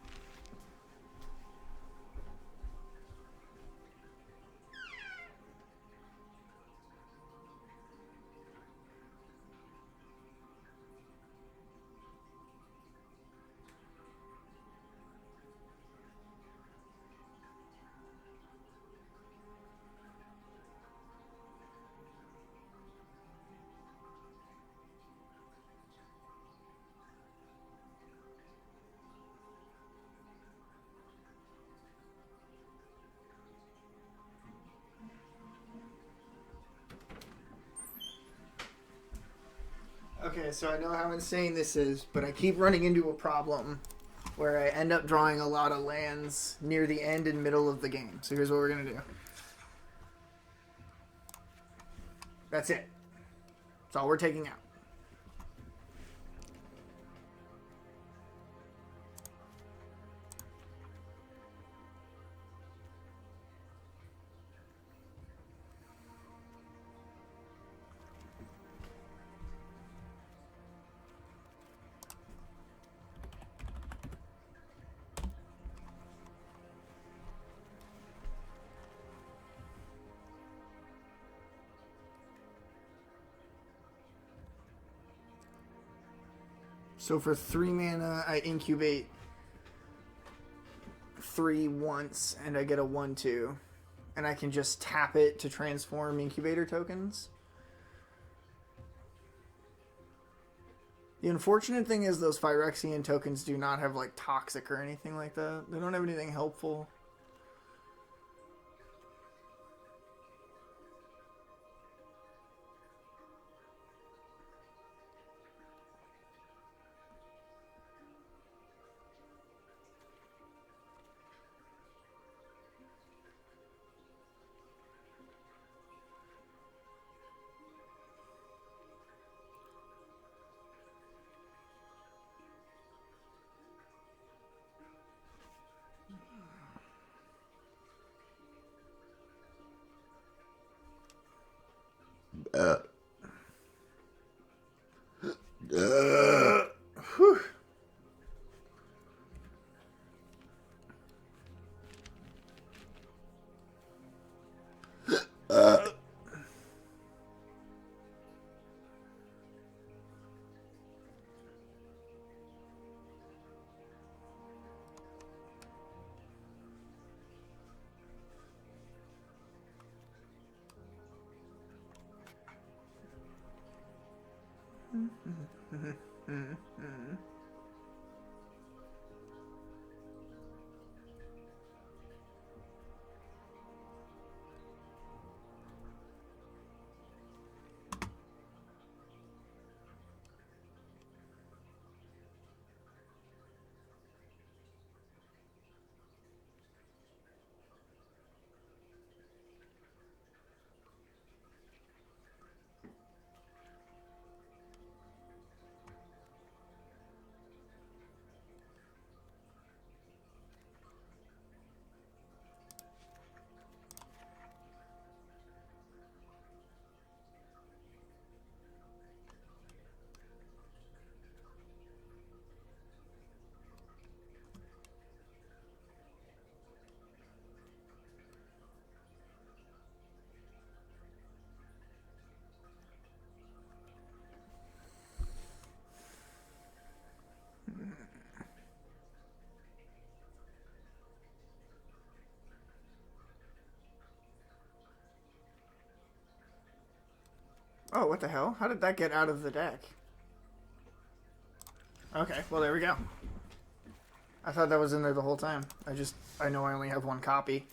Okay, so I know how insane this is, but I keep running into a problem where I end up drawing a lot of lands near the end and middle of the game. So here's what we're going to do. That's it. That's all we're taking out. So for 3 mana, I incubate 3 once, and I get a 1/2. And I can just tap it to transform incubator tokens. The unfortunate thing is those Phyrexian tokens do not have, like, toxic or anything like that. They don't have anything helpful. Whew. Oh, what the hell? How did that get out of the deck? Okay, well, there we go. I thought that was in there the whole time. I know I only have 1 copy.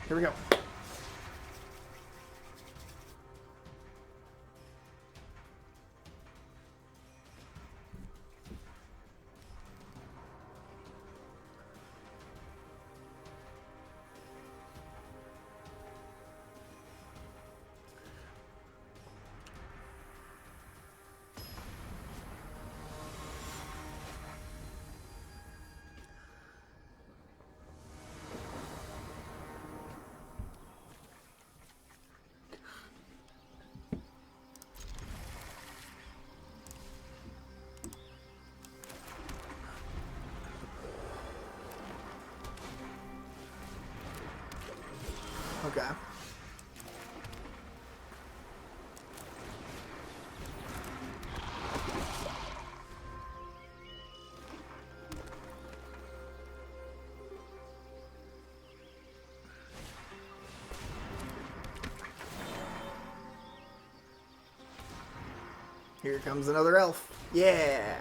Here we go. Okay. Here comes another elf. Yeah.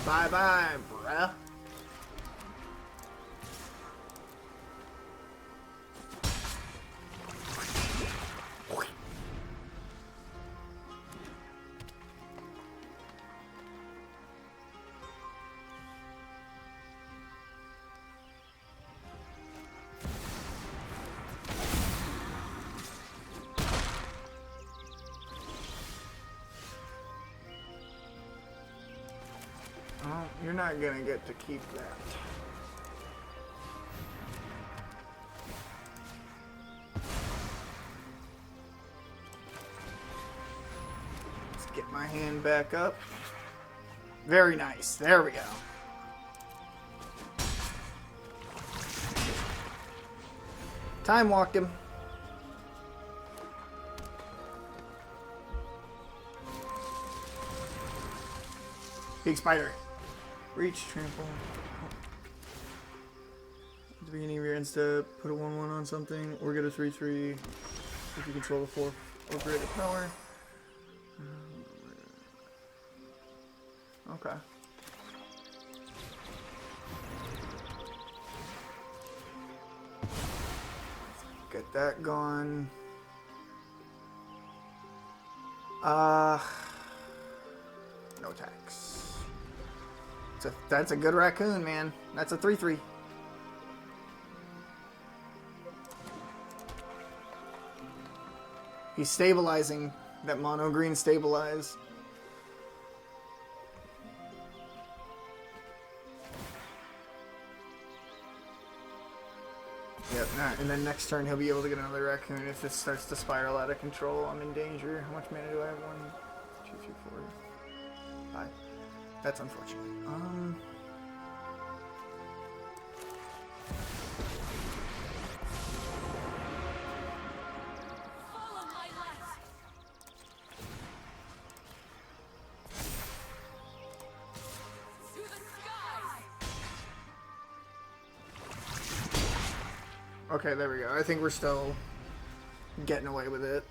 Bye-bye, bruh. Well, you're not gonna get to keep that. Let's get my hand back up. Very nice. There we go. Time walked him. Big spider. Reach, trample. At the beginning of your end step, put a 1/1 on something, or get a 3/3 if you control the 4 or greater power. Okay. Get that gone. No tax. That's a good raccoon, man. That's a 3/3. He's stabilizing. That mono green stabilize. Yep, and then next turn he'll be able to get another raccoon if this starts to spiral out of control. I'm in danger. How much mana do I have? 1, 2, 3, 4, 5. That's unfortunate. Okay, there we go. I think we're still getting away with it.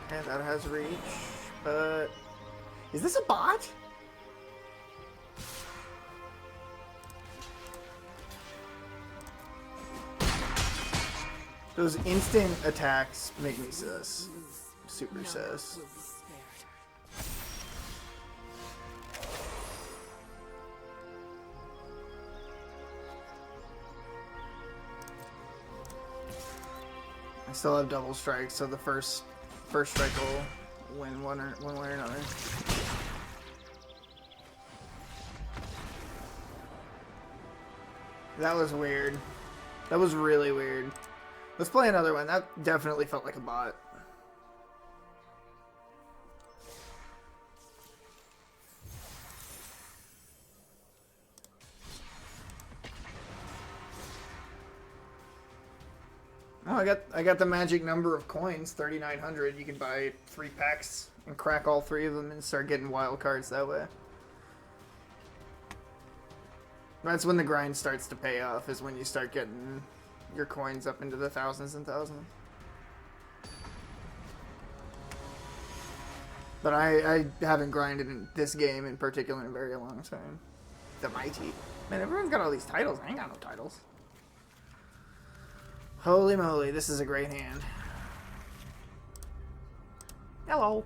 Okay, that has reach, but... Is this a bot? Those instant attacks make me sus. Super sus. I still have double strike, so the first strike will win one way or another. That was weird. That was really weird. Let's play another one. That definitely felt like a bot. Oh, I got the magic number of coins, 3,900. You can buy 3 packs and crack all 3 of them and start getting wild cards that way. That's when the grind starts to pay off, is when you start getting your coins up into the thousands and thousands. But I haven't grinded in this game in particular in a very long time. The Mighty. Man, everyone's got all these titles. I ain't got no titles. Holy moly, this is a great hand. Hello.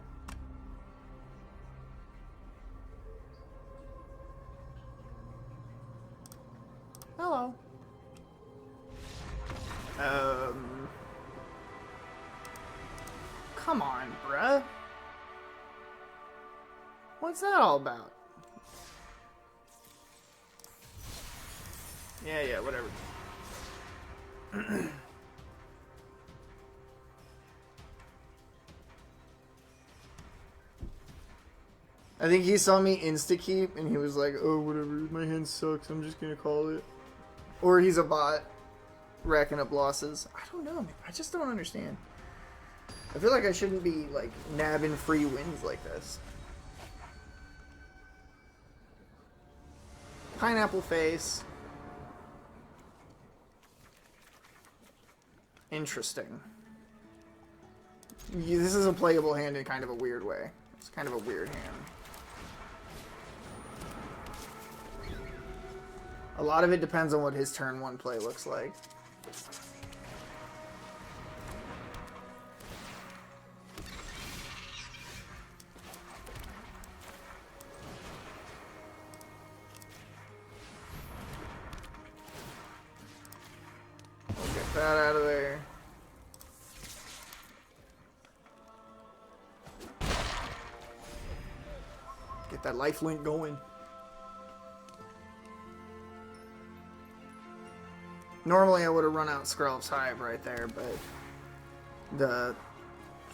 Hello. Come on, bruh. What's that all about? Yeah, whatever. I think he saw me insta-keep and he was like, oh, whatever, my hand sucks, I'm just gonna call it. Or he's a bot, racking up losses. I don't know, man. I just don't understand. I feel like I shouldn't be, like, nabbing free wins like this. Pineapple face. Interesting. This is a playable hand in kind of a weird way. It's kind of a weird hand. A lot of it depends on what his turn 1 play looks like. We'll get that out of there. Get that life link going. Normally I would have run out Skrelv's Hive right there, but the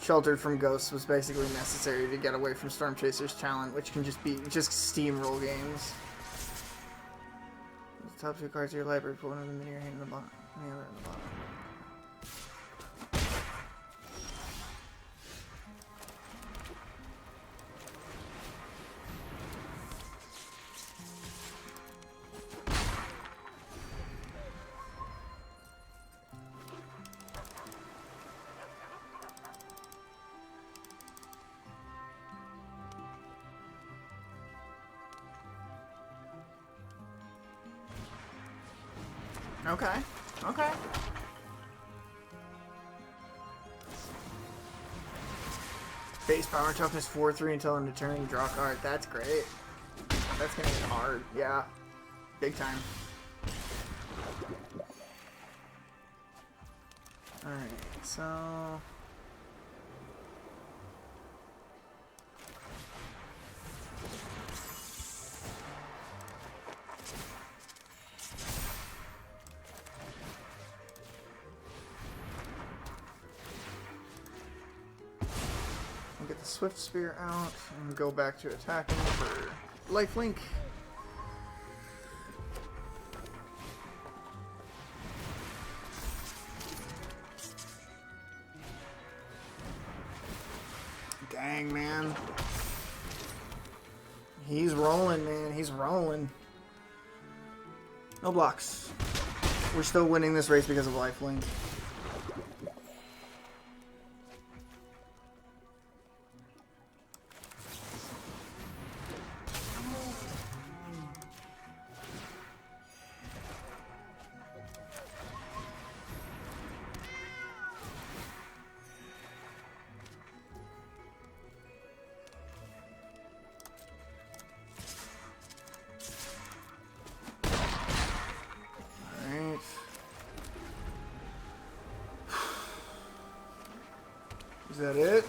Sheltered from Ghosts was basically necessary to get away from Stormchaser's Challenge, which can just be steamroll games. the top 2 cards of your library. Put one of them in your hand in the bottom. And the other in the bottom. Okay. Okay. Base power toughness 4/3 until end of turn. Draw card. That's great. That's gonna get hard. Yeah. Big time. Alright, so. Get the Swift Spear out and go back to attacking for lifelink. Dang, man. He's rolling, man. He's rolling. No blocks. We're still winning this race because of lifelink. Is that it?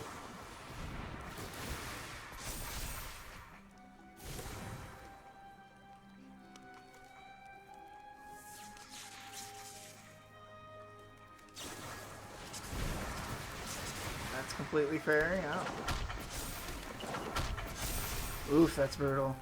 That's completely fair, yeah. Oof, that's brutal.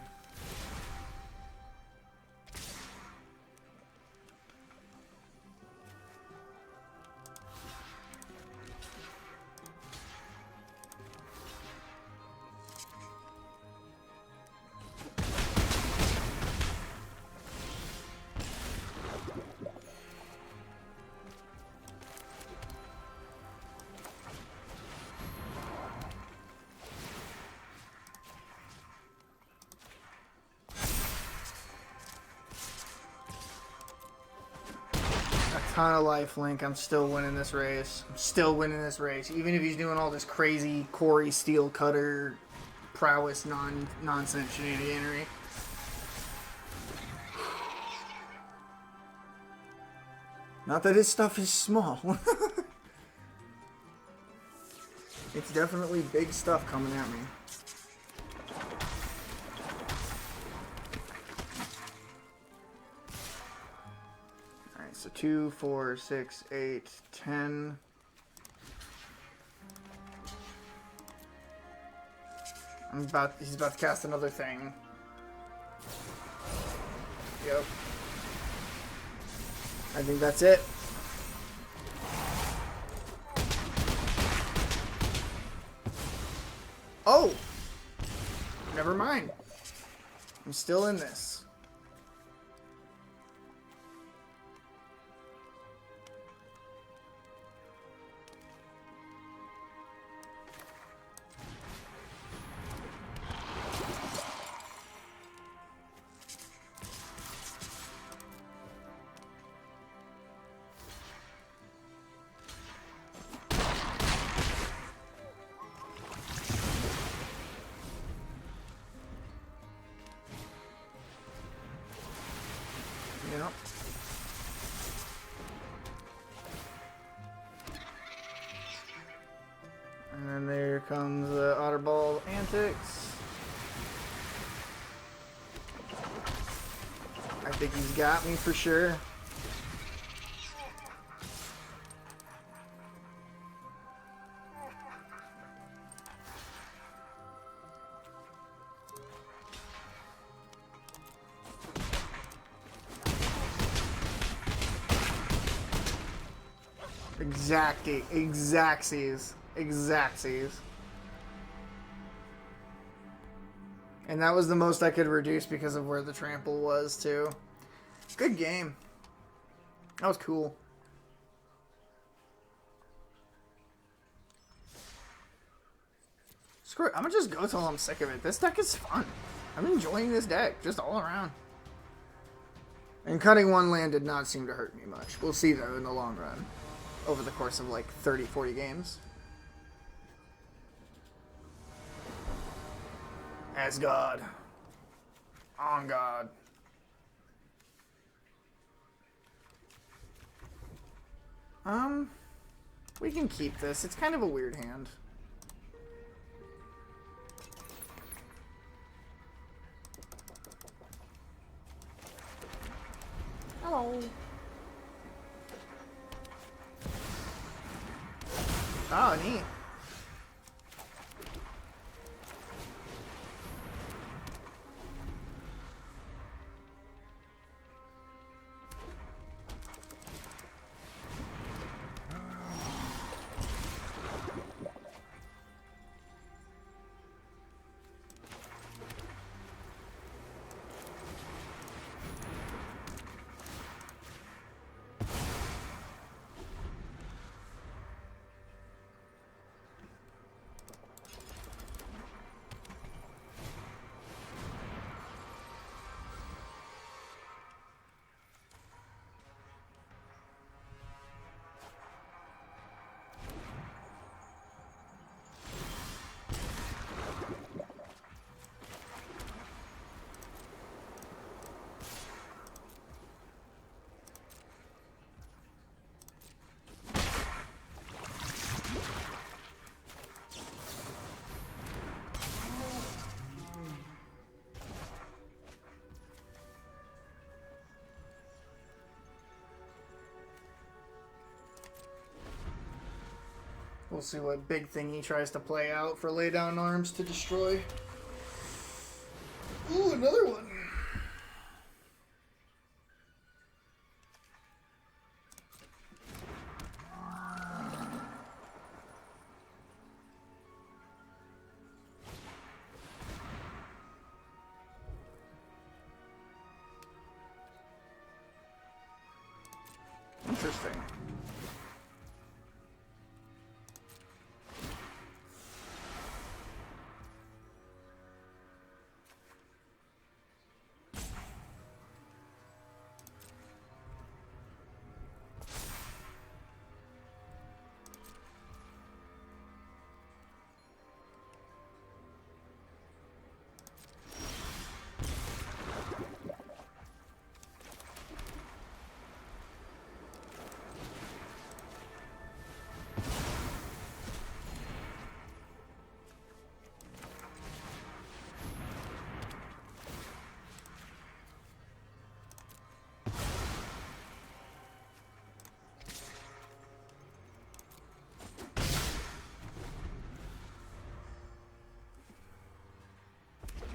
Ton of lifelink. I'm still winning this race. I'm still winning this race. Even if he's doing all this crazy Corey Steel Cutter prowess nonsense shenaniganery. Not that his stuff is small. It's definitely big stuff coming at me. So 2, 4, 6, 8, 10. He's about to cast another thing. Yep. I think that's it. Oh! Never mind. I'm still in this. Yep. And then there comes the Otterball antics. I think he's got me for sure. Exactsies. And that was the most I could reduce because of where the trample was, too. Good game. That was cool. Screw it. I'm gonna just go till I'm sick of it. This deck is fun. I'm enjoying this deck, just all around. And cutting one land did not seem to hurt me much. We'll see, though, in the long run. Over the course of, like, 30, 40 games. Asgard. On God. We can keep this. It's kind of a weird hand. Hello. Oh, neat. We'll see what big thing he tries to play out for lay down arms to destroy. Ooh, another one. Interesting.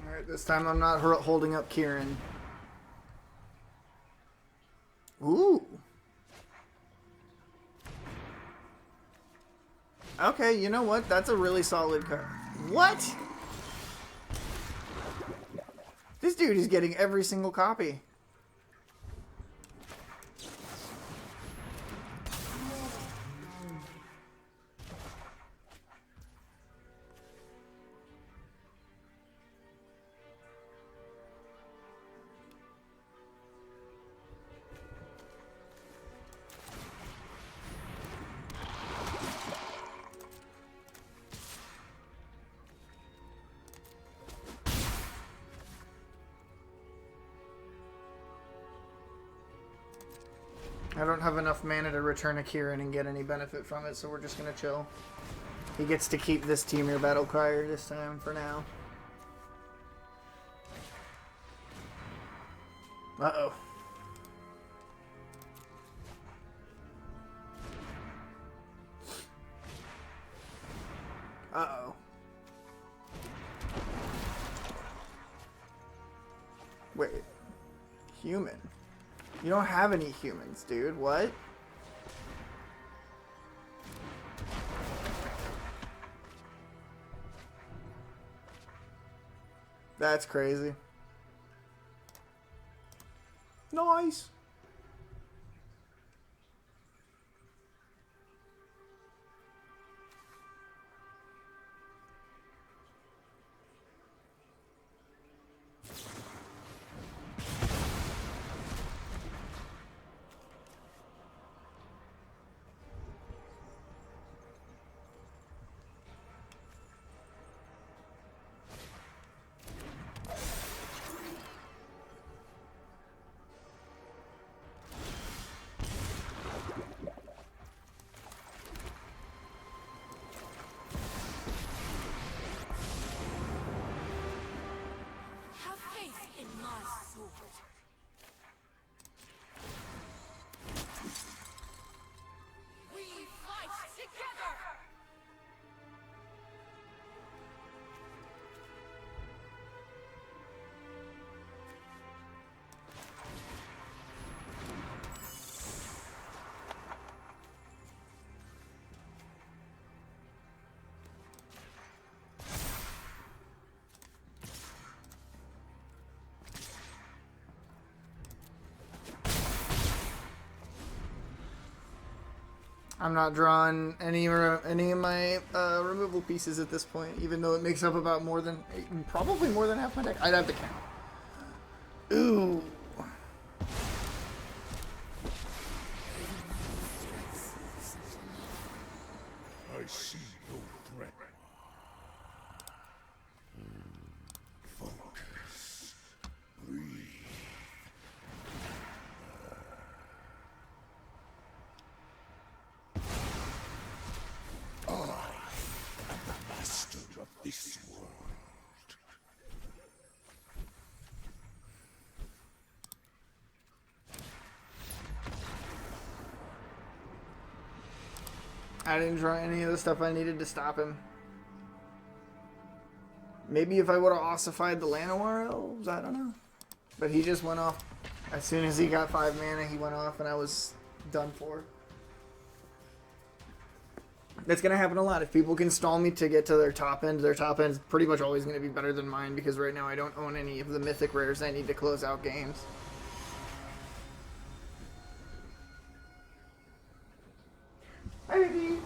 Alright, this time I'm not holding up Kieran. Ooh. Okay, you know what? That's a really solid card. What? This dude is getting every single copy. I don't have enough mana to return a Kieran and get any benefit from it, so we're just gonna chill. He gets to keep this Temur Battle Crier this time for now. Uh-oh. Uh-oh. Wait. Human. You don't have any humans, dude. What? That's crazy. Nice. Have faith in my sword. We fight together. I'm not drawing any of my removal pieces at this point, even though it makes up about probably more than half my deck. I'd have to count. Ooh. I see no threat. Focus. Breathe. I am the master of this world. I didn't draw any of the stuff I needed to stop him. Maybe if I would have ossified the Llanowar elves, I don't know. But he just went off. As soon as he got 5 mana, he went off and I was done for. That's going to happen a lot. If people can stall me to get to their top end's pretty much always going to be better than mine because right now I don't own any of the mythic rares I need to close out games. Hi, baby.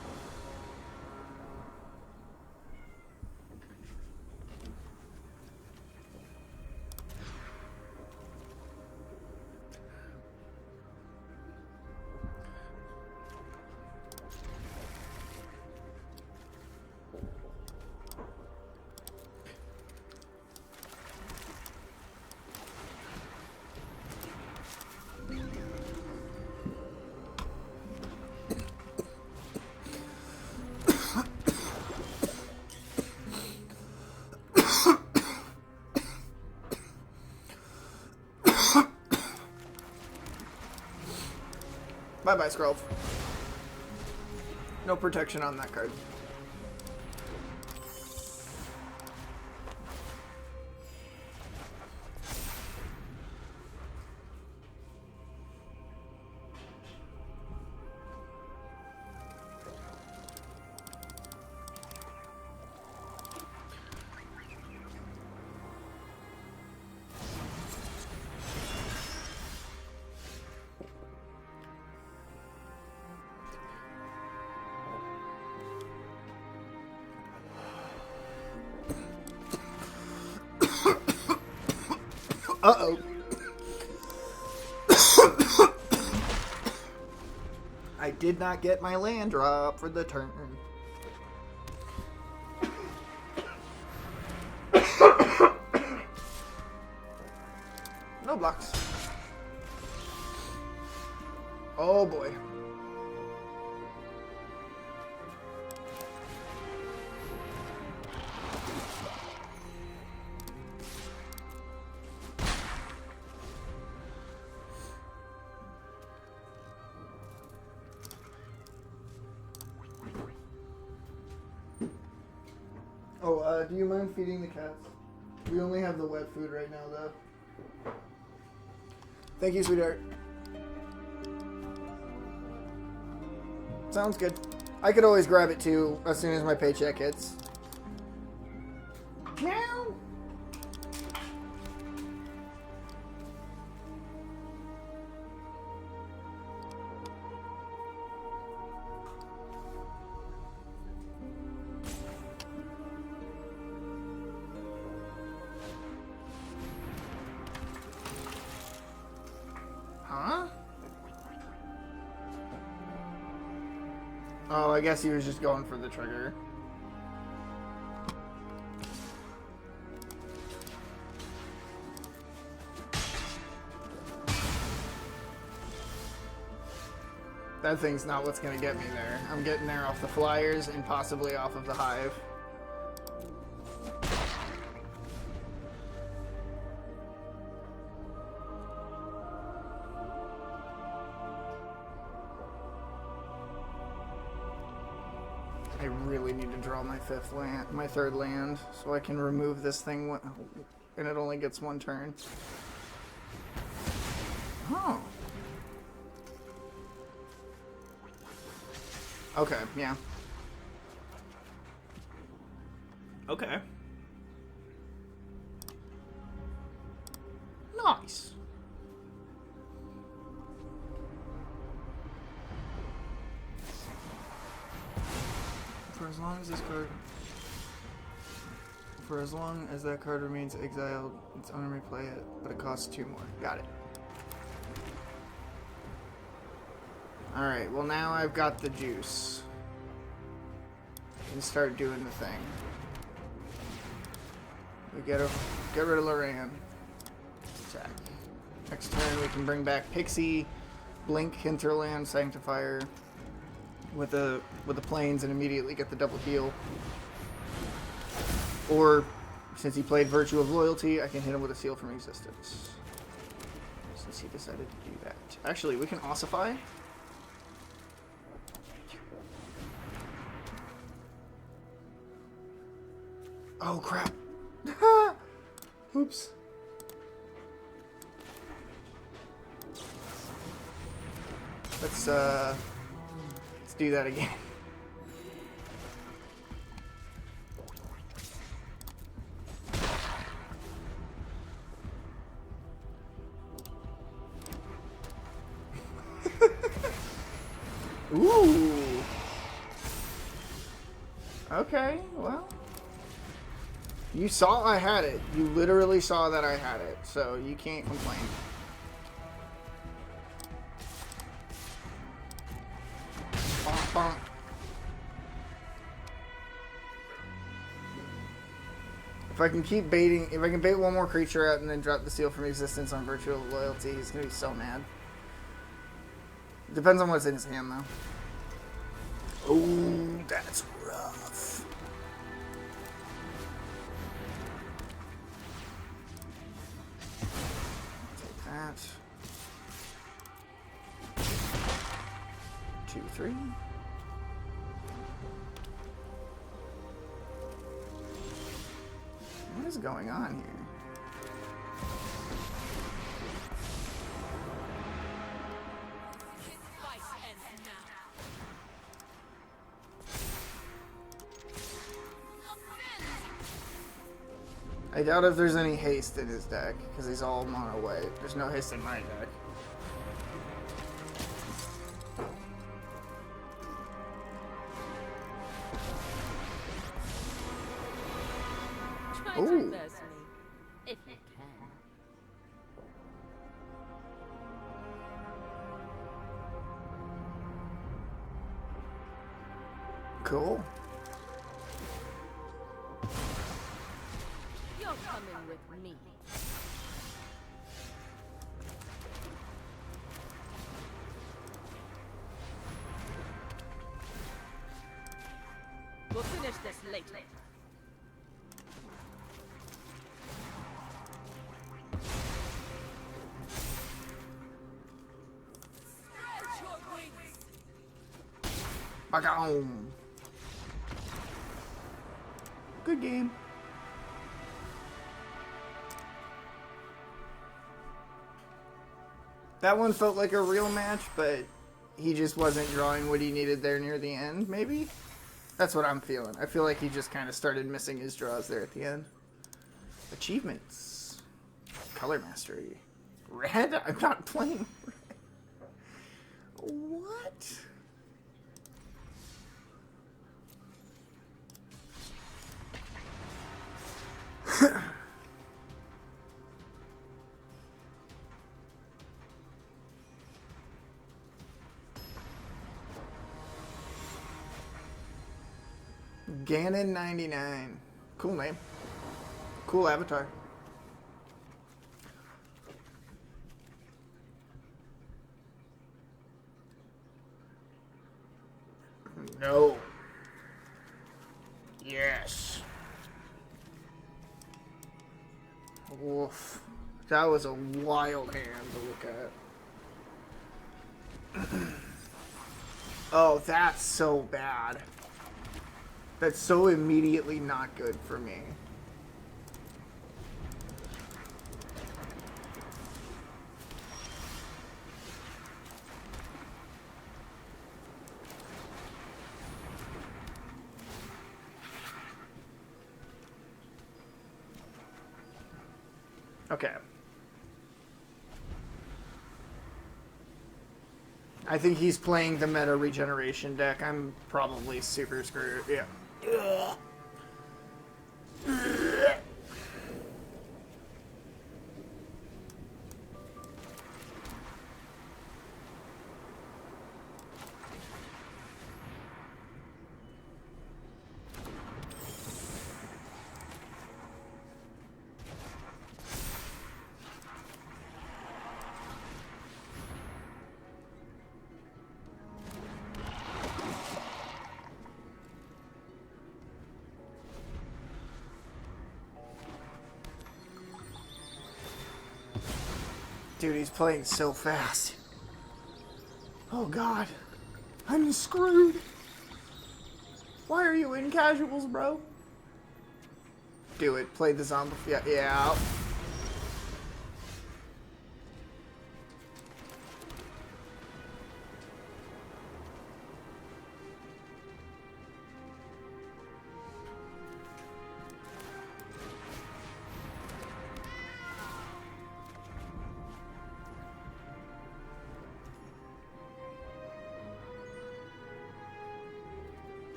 Bye-bye, Scrolf. No protection on that card. Uh-oh. I did not get my land drop for the turn. No blocks. Oh boy. Oh, do you mind feeding the cats? We only have the wet food right now, though. Thank you, sweetheart. Sounds good. I could always grab it, too, as soon as my paycheck hits. Meow! Oh, I guess he was just going for the trigger. That thing's not what's gonna get me there. I'm getting there off the flyers and possibly off of the hive. I really need to draw my third land, so I can remove this thing, and it only gets one turn. Oh. Okay, yeah. Okay. Nice. For as long as this card... For as long as that card remains exiled, its owner may play it, but it costs 2 more. Got it. Alright, well now I've got the juice. I can start doing the thing. We get rid of Loran. Attack. Next turn we can bring back Pixie, Blink, Hinterland, Sanctifier with the planes and immediately get the double heal. Or since he played Virtue of Loyalty, I can hit him with a Seal from Existence. Since he decided to do that. Actually, we can ossify. Oh crap. Oops. Let's do that again. Ooh. Okay, well. You saw I had it. You literally saw that I had it, so you can't complain. Bonk, bonk. If I can keep baiting, if I can bait one more creature out and then drop the Seal from Existence on Virtue of Loyalty, he's gonna be so mad. Depends on what's in his hand, though. Oh, that's rough. Take that. 2, 3. What is going on here? I doubt if there's any haste in his deck, because he's all mono white. There's no haste in my deck. Try to Ooh. best me, if you can. Cool. You're coming with me. We'll finish this later. Bagaum. Good game. That one felt like a real match, but he just wasn't drawing what he needed there near the end, maybe? That's what I'm feeling. I feel like he just kind of started missing his draws there at the end. Achievements. Color Mastery. Red? I'm not playing red. What? Ganon99. Cool name. Cool avatar. No. Yes. Woof. That was a wild hand to look at. Oh, that's so bad. That's so immediately not good for me. Okay. I think he's playing the meta regeneration deck. I'm probably super screwed. Yeah. Dude, he's playing so fast. Oh god. I'm screwed. Why are you in casuals, bro? Do it. Play the zombie. Yeah.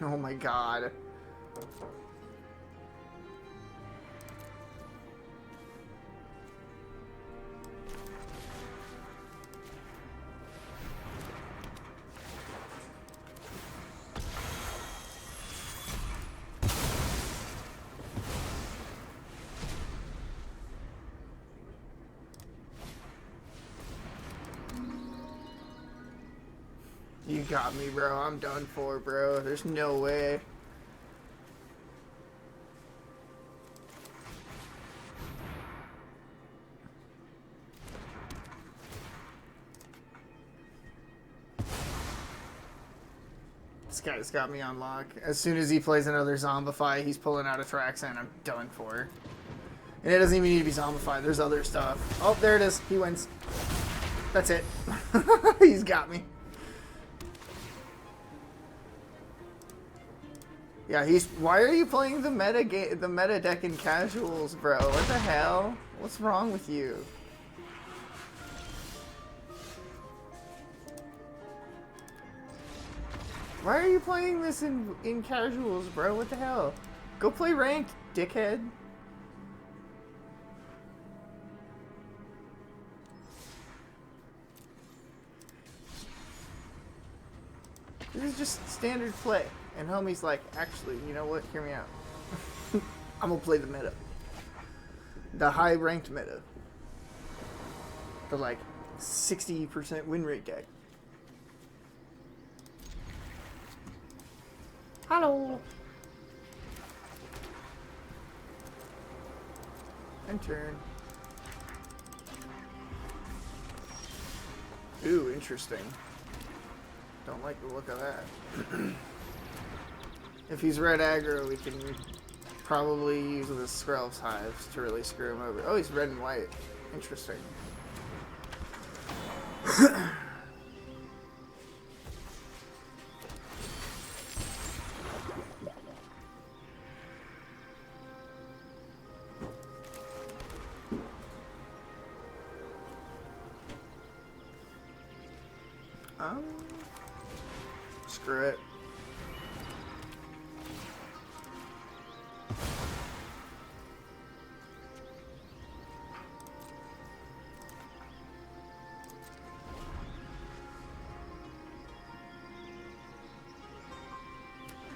Oh my god. You got me, bro. I'm done for, bro. There's no way. This guy's got me on lock. As soon as he plays another Zombify, he's pulling out a Traxxan. I'm done for. And it doesn't even need to be Zombified. There's other stuff. Oh, there it is. He wins. That's it. He's got me. Yeah, he's. Why are you playing the meta deck in casuals, bro? What the hell? What's wrong with you? Why are you playing this in casuals, bro? What the hell? Go play ranked, dickhead. This is just standard play. And homie's like, actually, you know what? Hear me out. I'm gonna play the meta. The high ranked meta. The like 60% win rate deck. Hello. And turn. Ooh, interesting. Don't like the look of that. If he's red aggro, we can probably use the Skrelv's Hives to really screw him over. Oh, he's red and white. Interesting. Screw it.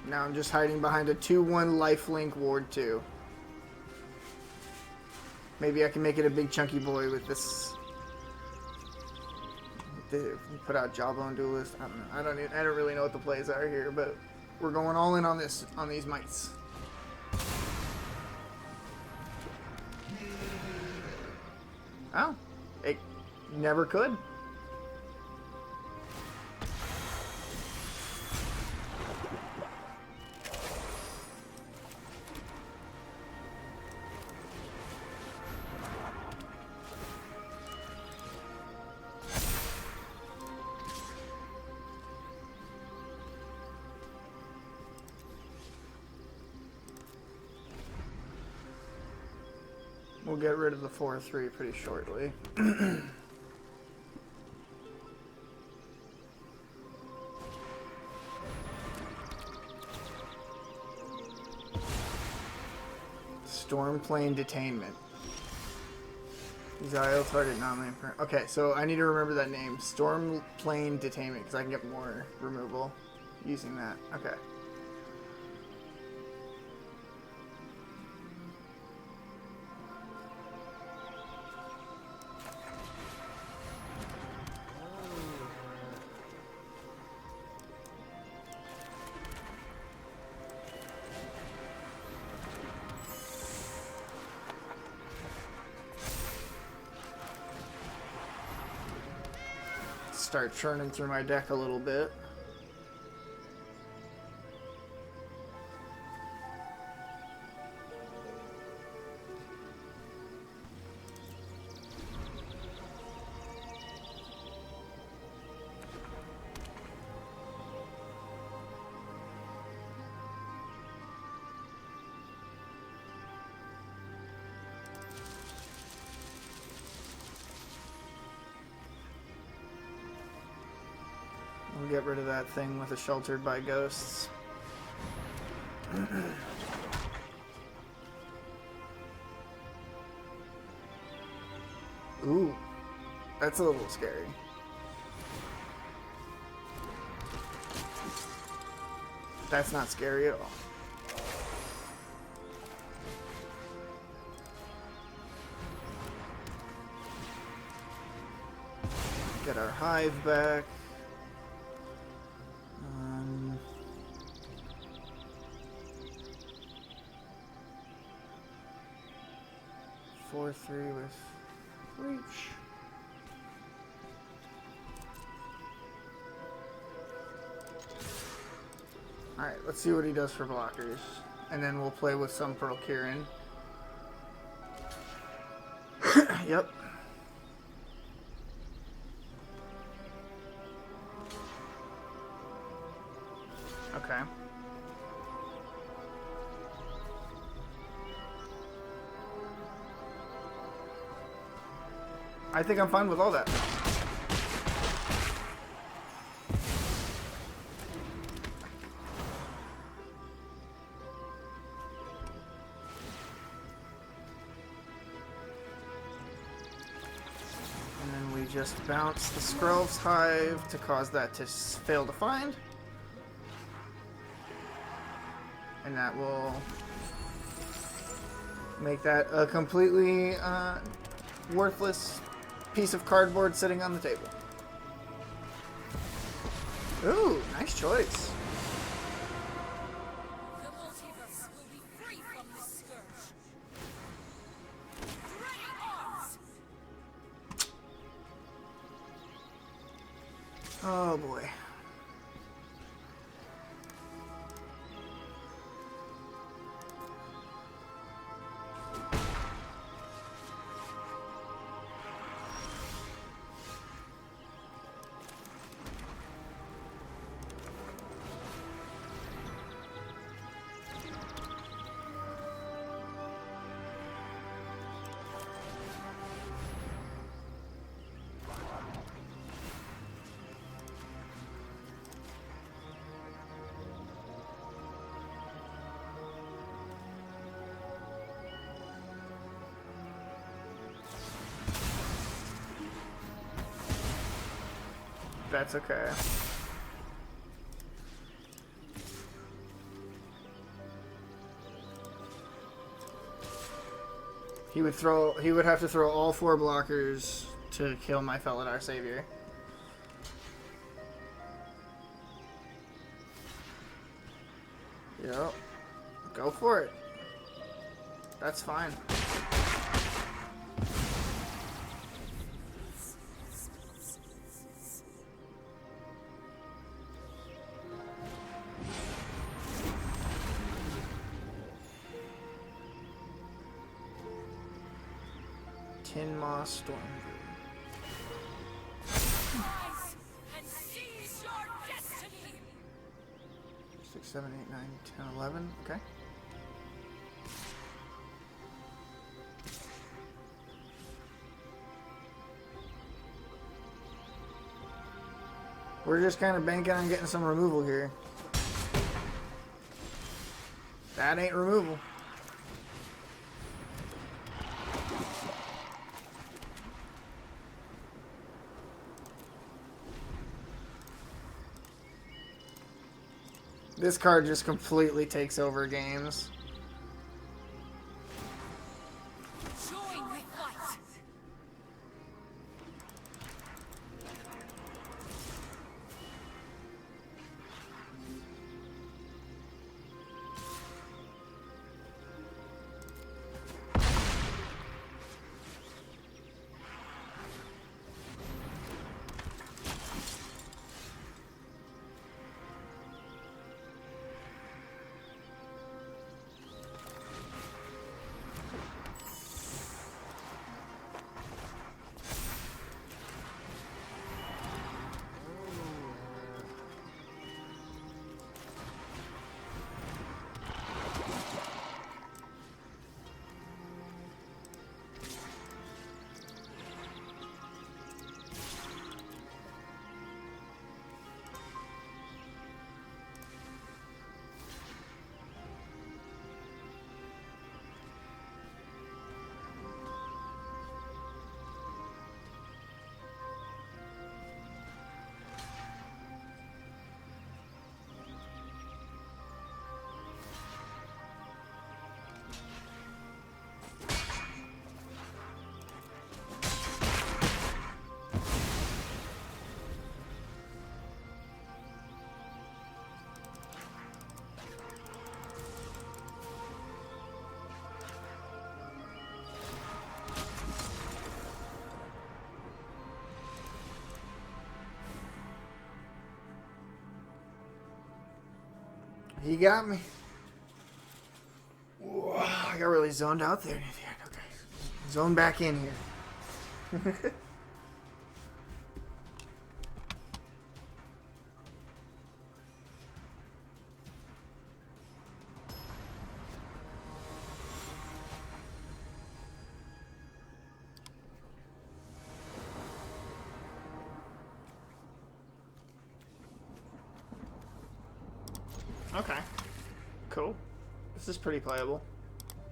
Now I'm just hiding behind a 2-1 lifelink ward 2. Maybe I can make it a big chunky boy with this. Put out Jawbone Duelist. I don't know. I don't really know what the plays are here, but we're going all in on these mites. Oh, it never could. We'll get rid of the 4-3 pretty shortly. Stormplane Detainment. Xyle target non-land per. Okay, so I need to remember that name. Stormplane Detainment, because I can get more removal using that. Okay. Start churning through my deck a little bit. We'll get rid of that thing with the Sheltered by Ghosts. Ooh, that's a little scary. That's not scary at all. Get our hive back. 4-3 with reach. Alright, let's see what he does for blockers. And then we'll play with some Pearl Kieran. Yep. Okay. I think I'm fine with all that. And then we just bounce the Skrelv's Hive to cause that to fail to find. And that will make that a completely worthless piece of cardboard sitting on the table. Ooh, nice choice. The multiverse will be free from this scourge. Ready arms! Oh boy. That's okay. He would have to throw all 4 blockers to kill my Felidar Savior. Yep. Go for it. That's fine. Tin Moss Storm. Rise and seize your destiny. 6, 7, 8, 9, 10, 11. Okay. We're just kind of banking on getting some removal here. That ain't removal. This card just completely takes over games. Join the fight. He got me. Whoa, I got really zoned out there. Okay. Zone back in here. Okay. Cool. This is pretty playable.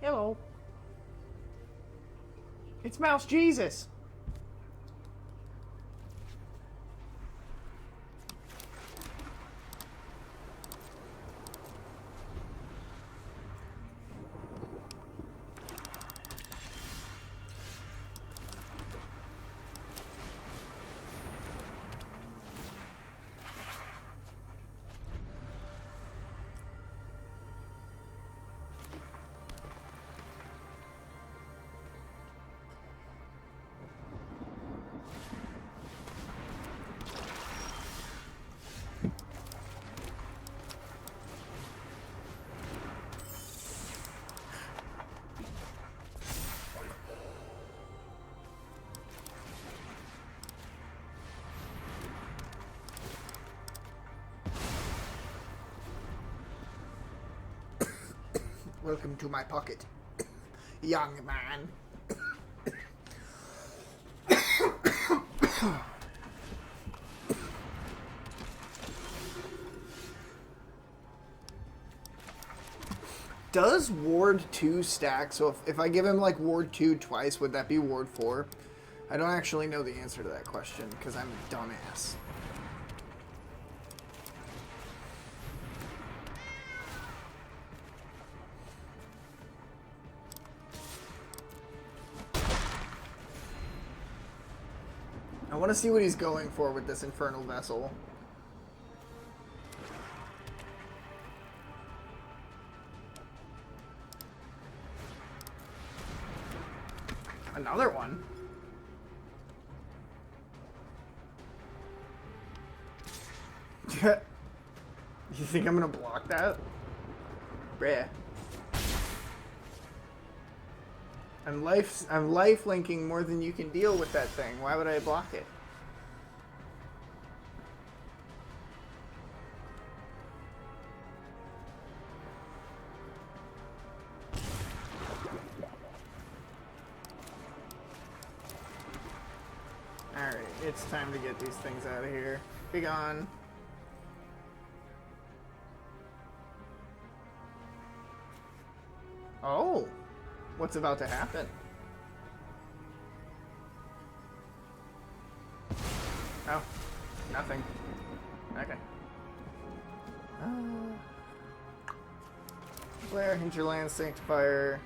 Hello. It's Mouse Jesus. Welcome to my pocket, young man. Does Ward 2 stack? So if I give him like Ward 2 twice, would that be Ward 4? I don't actually know the answer to that question because I'm a dumbass. want to see what he's going for with this Infernal Vessel. Another one. You think I'm gonna block that? Bruh. I'm life linking more than you can deal with that thing. Why would I block it? Alright, it's time to get these things out of here. Be gone. Oh, what's about to happen? Oh, nothing. Okay. Blair, Hinterland, Sanctifier.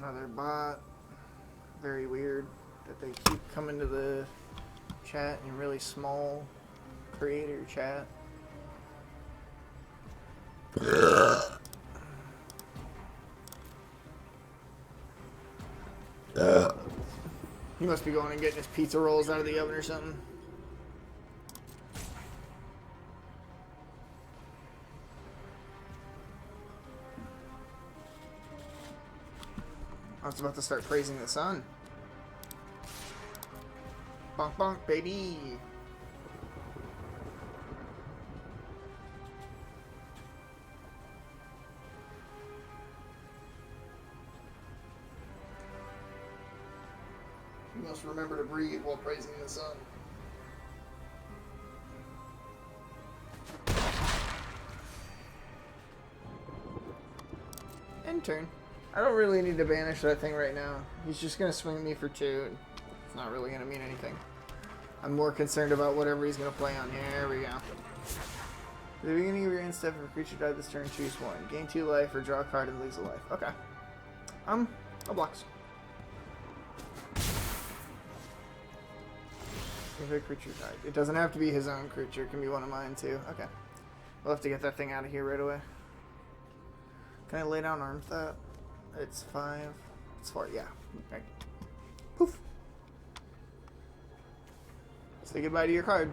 Another bot. Very weird that they keep coming to the chat in really small creator chat. He must be going and getting his pizza rolls out of the oven or something. I was about to start praising the sun. Bonk bonk, baby. You must remember to breathe while praising the sun. End turn. I don't really need to banish that thing right now. He's just going to swing me for 2. It's not really going to mean anything. I'm more concerned about whatever he's going to play on. Here we go. At the beginning of your end step, if a creature died this turn, choose 1. Gain 2 life or draw a card and lose a life. Okay. I'll blocks. If a creature died. It doesn't have to be his own creature. It can be one of mine too. Okay. We'll have to get that thing out of here right away. Can I lay down arms that? It's 5. It's 4. Yeah. Okay. Poof. Say goodbye to your card.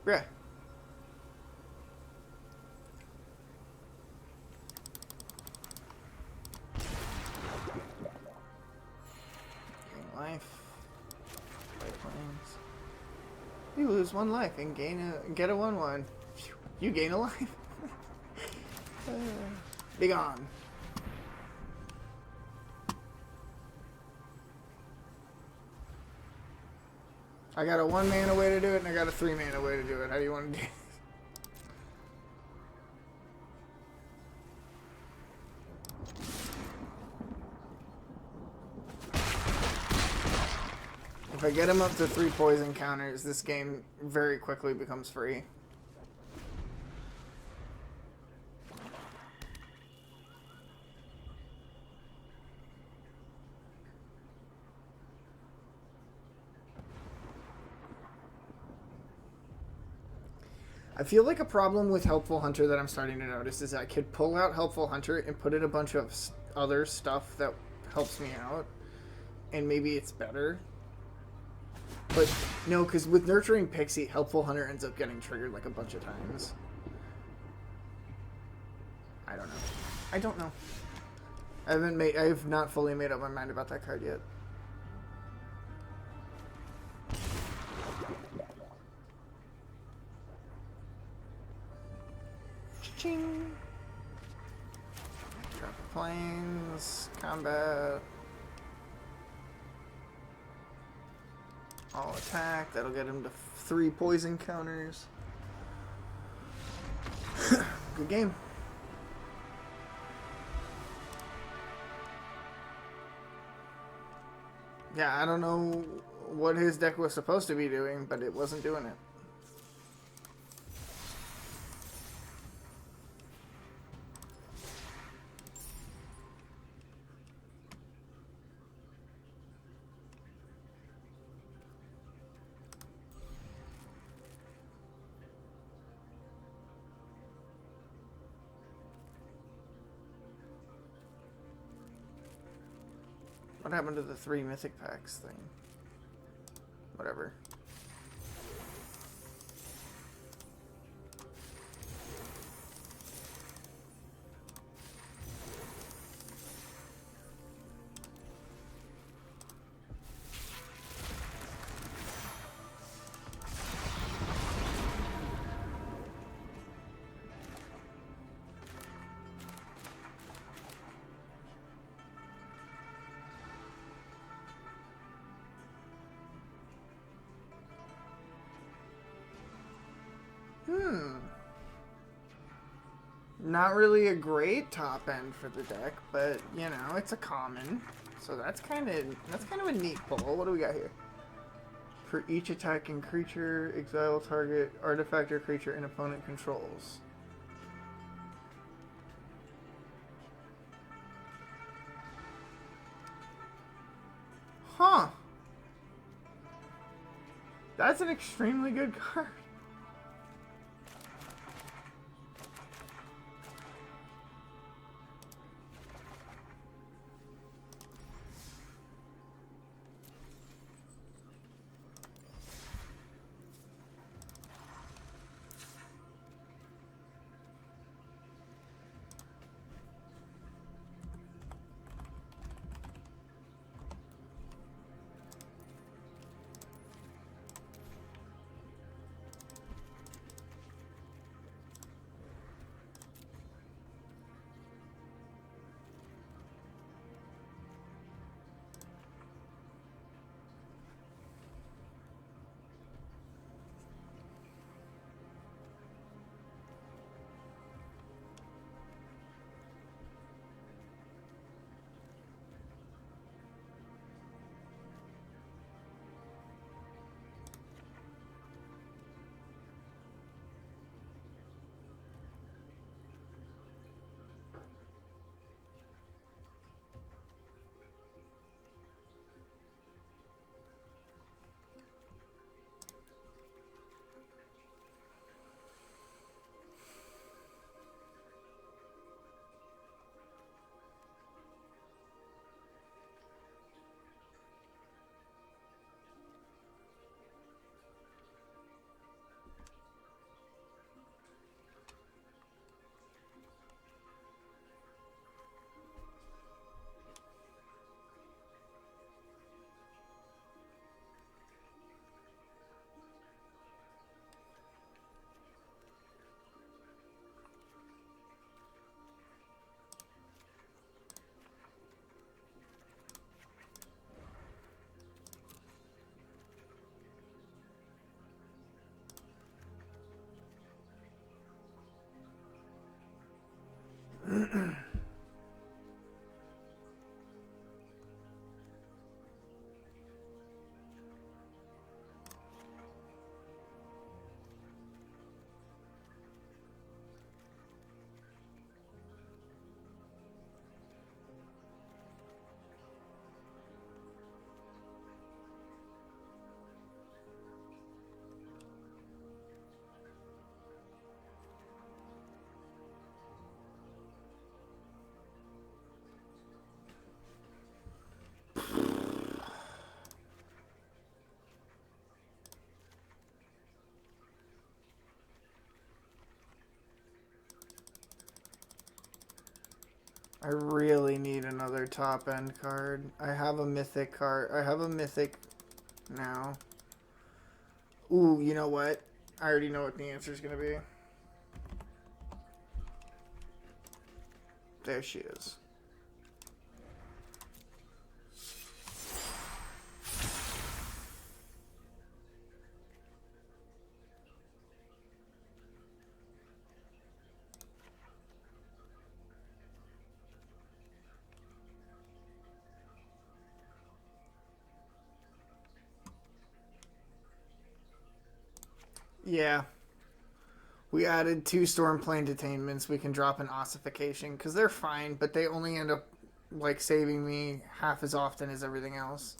Yeah. Gain life. Play planes. You lose 1 life and get a 1/1. You gain a life. Be gone. I got a 1 mana way to do it, and I got a 3 mana way to do it. How do you want to do it? If I get him up to 3 poison counters, this game very quickly becomes free. I feel like a problem with Helpful Hunter that I'm starting to notice is I could pull out Helpful Hunter and put in a bunch of other stuff that helps me out, and maybe it's better. But no, because with Nurturing Pixie, Helpful Hunter ends up getting triggered like a bunch of times. I don't know. I don't know. I have not fully made up my mind about that card yet. Ching. combat. All attack. That'll get him to 3 poison counters. Good game. Yeah, I don't know what his deck was supposed to be doing, but it wasn't doing it. What happened to the 3 mythic packs thing? Whatever. Not really a great top end for the deck, but you know, it's a common. So that's kind of a neat pull. What do we got here? For each attacking creature, exile target artifact or creature an opponent controls. Huh. That's an extremely good card. I really need another top end card. I have a mythic card. I have a mythic now. Ooh, you know what? I already know what the answer is going to be. There she is. Yeah. We added 2 Stormplane detainments. We can drop an ossification because they're fine, but they only end up like saving me half as often as everything else.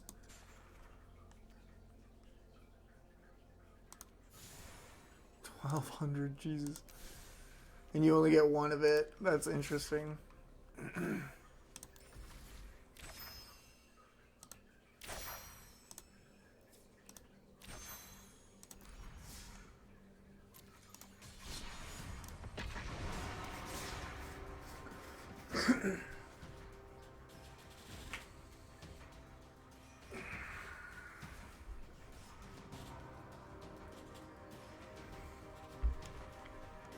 $1,200, Jesus. And you only get 1 of it. That's interesting.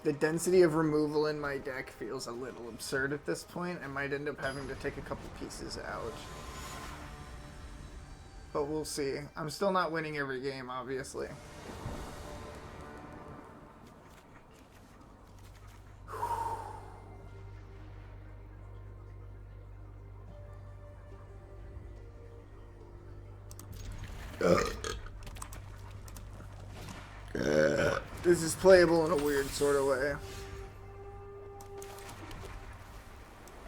The density of removal in my deck feels a little absurd at this point. I might end up having to take a couple pieces out. But we'll see. I'm still not winning every game, obviously. This is playable in a weird sort of way.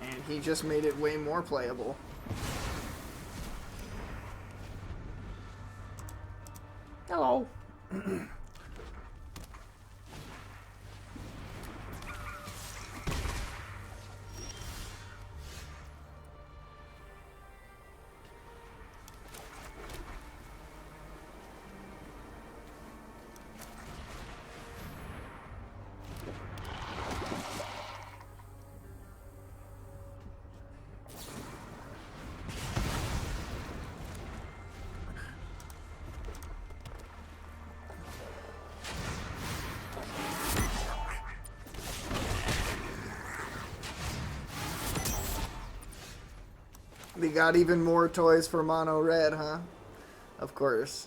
And he just made it way more playable. Hello. They got even more toys for mono red, huh? Of course.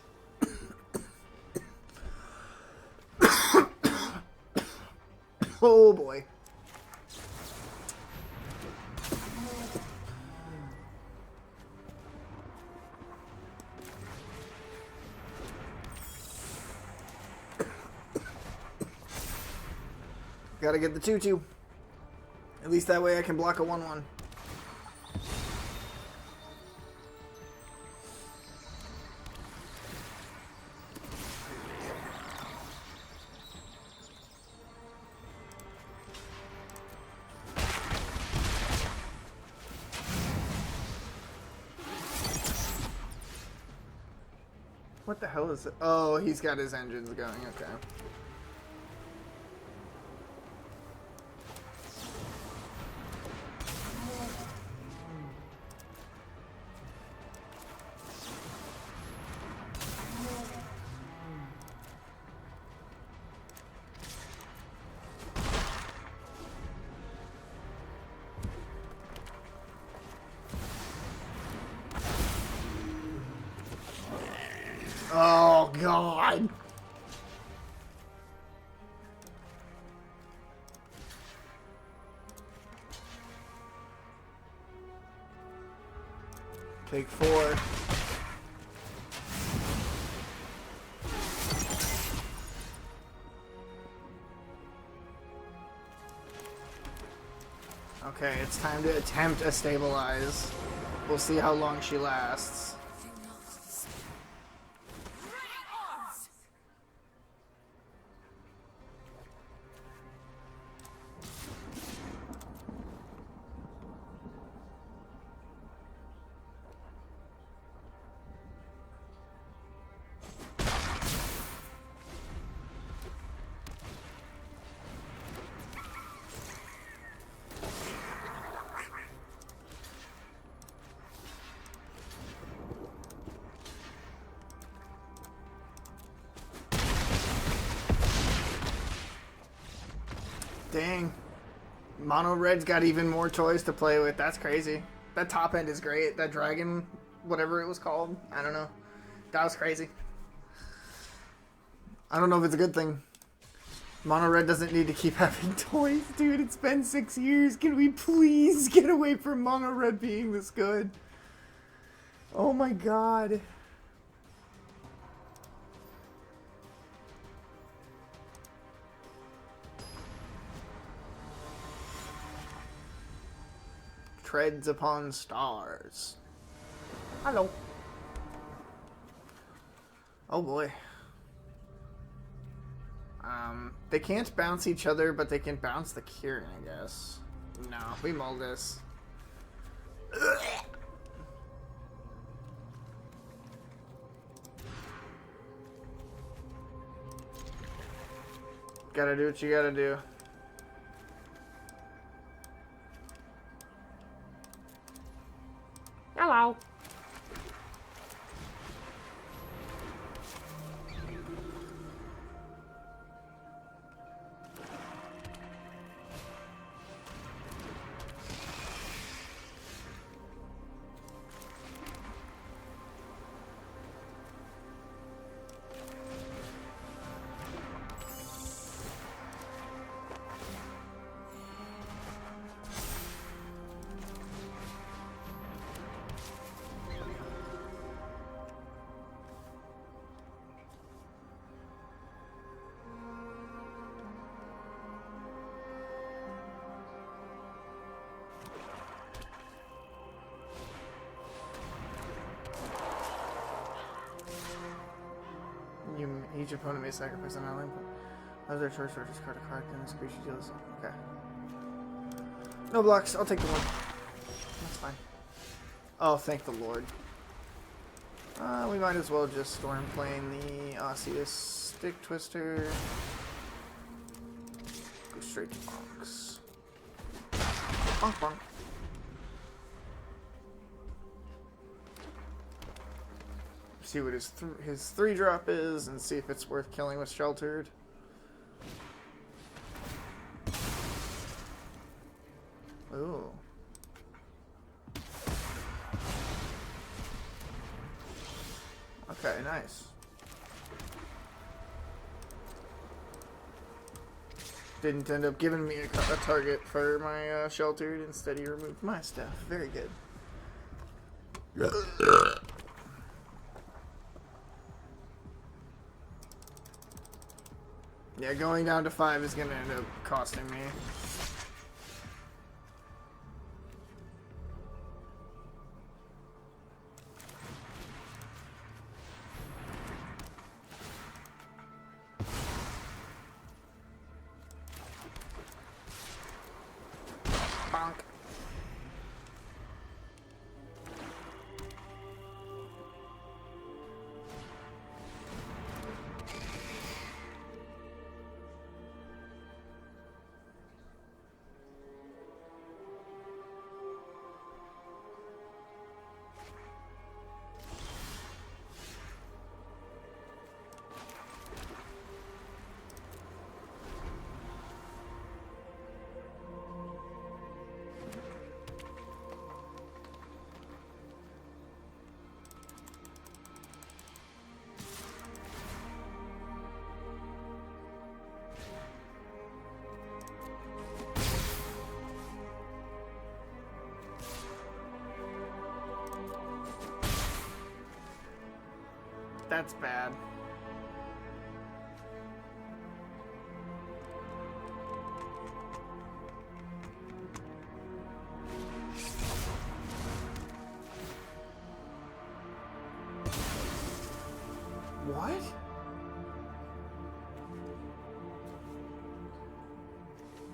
Oh boy. Gotta get the 2/2. At least that way I can block a 1/1. What the hell is it? Oh, he's got his engines going, okay. Oh, God. Take 4. Okay, it's time to attempt a stabilize. We'll see how long she lasts. Dang. Mono Red's got even more toys to play with. That's crazy. That top end is great. That dragon, whatever it was called. I don't know. That was crazy. I don't know if it's a good thing. Mono Red doesn't need to keep having toys. Dude, it's been 6 years. Can we please get away from Mono Red being this good? Oh my god. treads upon stars. Hello. Oh boy. They can't bounce each other, but they can bounce the Kieran, I guess. No, we mull this. Gotta do what you gotta do. Hello. Each opponent may sacrifice an ally. As their choice or discard a card, then this creature deals. Okay. No blocks. I'll take the one. That's fine. Oh, thank the Lord. We might as well just storm plane the Osseous Stick Twister. Go straight to bonks. Bonk bonk. See what his 3-drop is and see if it's worth killing with Sheltered. Ooh. Okay, nice. Didn't end up giving me a target for my Sheltered. Instead, he removed my stuff. Very good. Yeah, going down to 5 is going to end up costing me. Bonk. That's bad. What?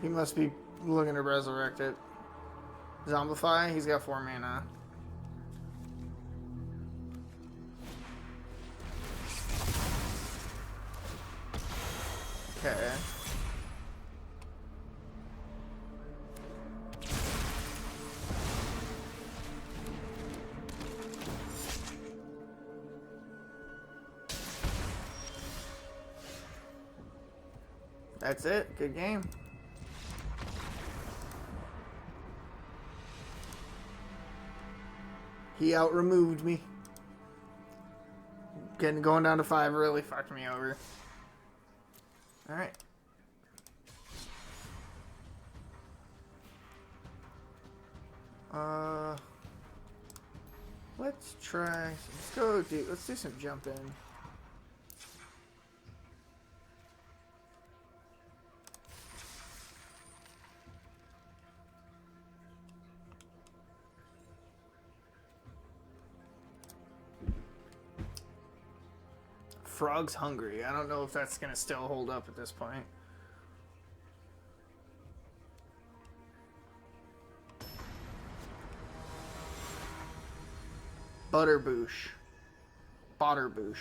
He must be looking to resurrect it. Zombify? He's got 4 mana. Okay. That's it. Good game. He out-removed me. Going down to 5 really fucked me over. Alright. Let's try. Let's do some jumping. Frog's hungry. I don't know if that's gonna still hold up at this point. Butterboosh. Botterboosh.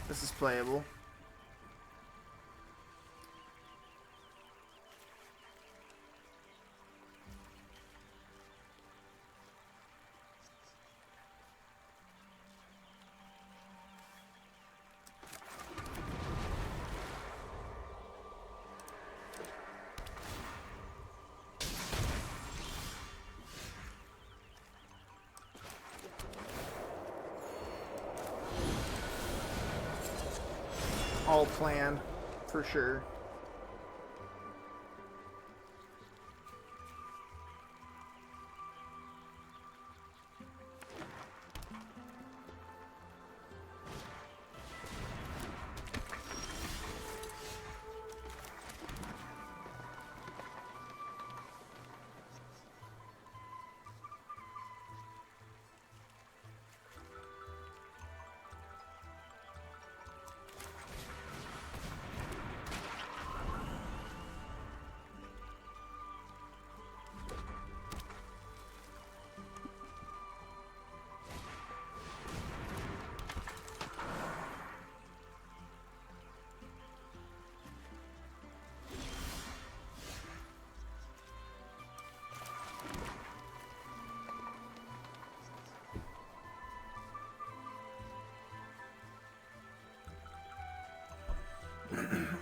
This is playable. All planned, for sure.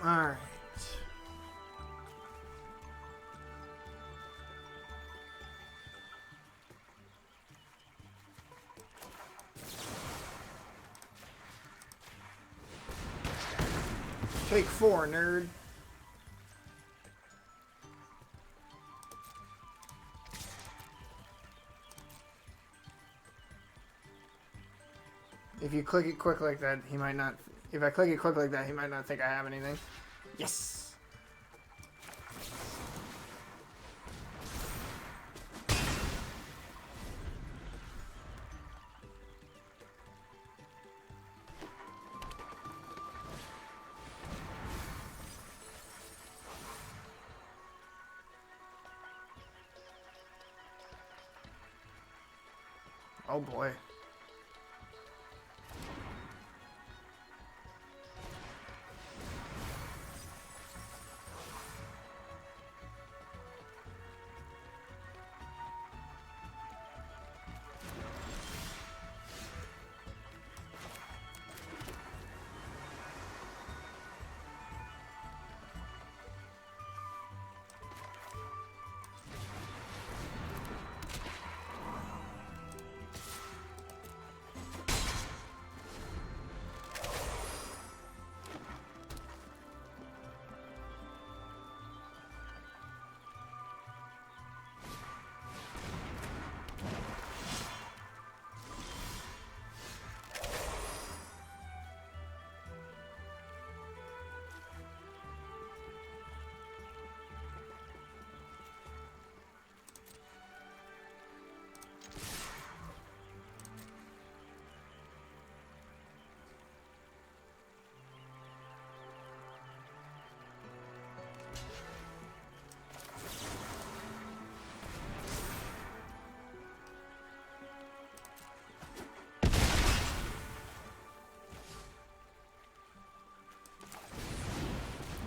Alright. Take 4, nerd. If you click it quick like that, he might not... If I click it quick like that, he might not think I have anything. Yes! Oh boy.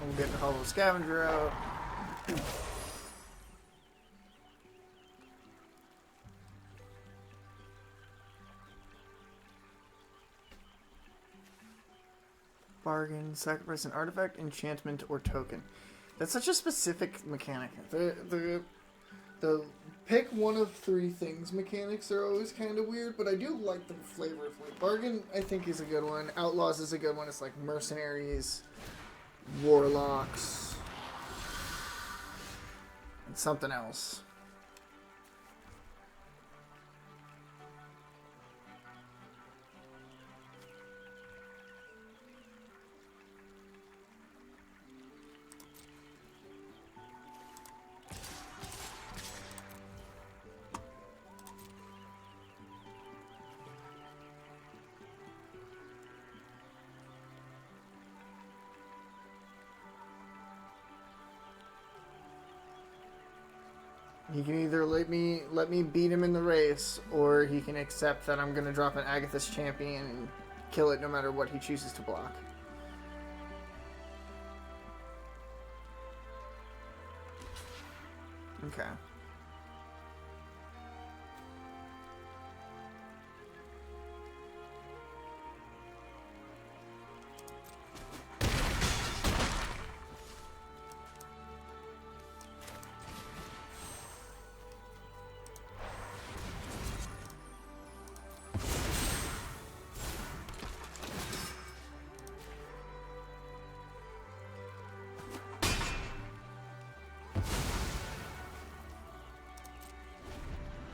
We'll get the Hollow Scavenger out. Bargain, sacrifice an artifact, enchantment, or token. That's such a specific mechanic. The pick one of 3 things mechanics are always kind of weird, but I do like the flavor of it. Bargain, I think, is a good one. Outlaws is a good one. It's like mercenaries, warlocks, and something else. He can either let me beat him in the race, or he can accept that I'm going to drop an Agatha's champion and kill it no matter what he chooses to block. Okay.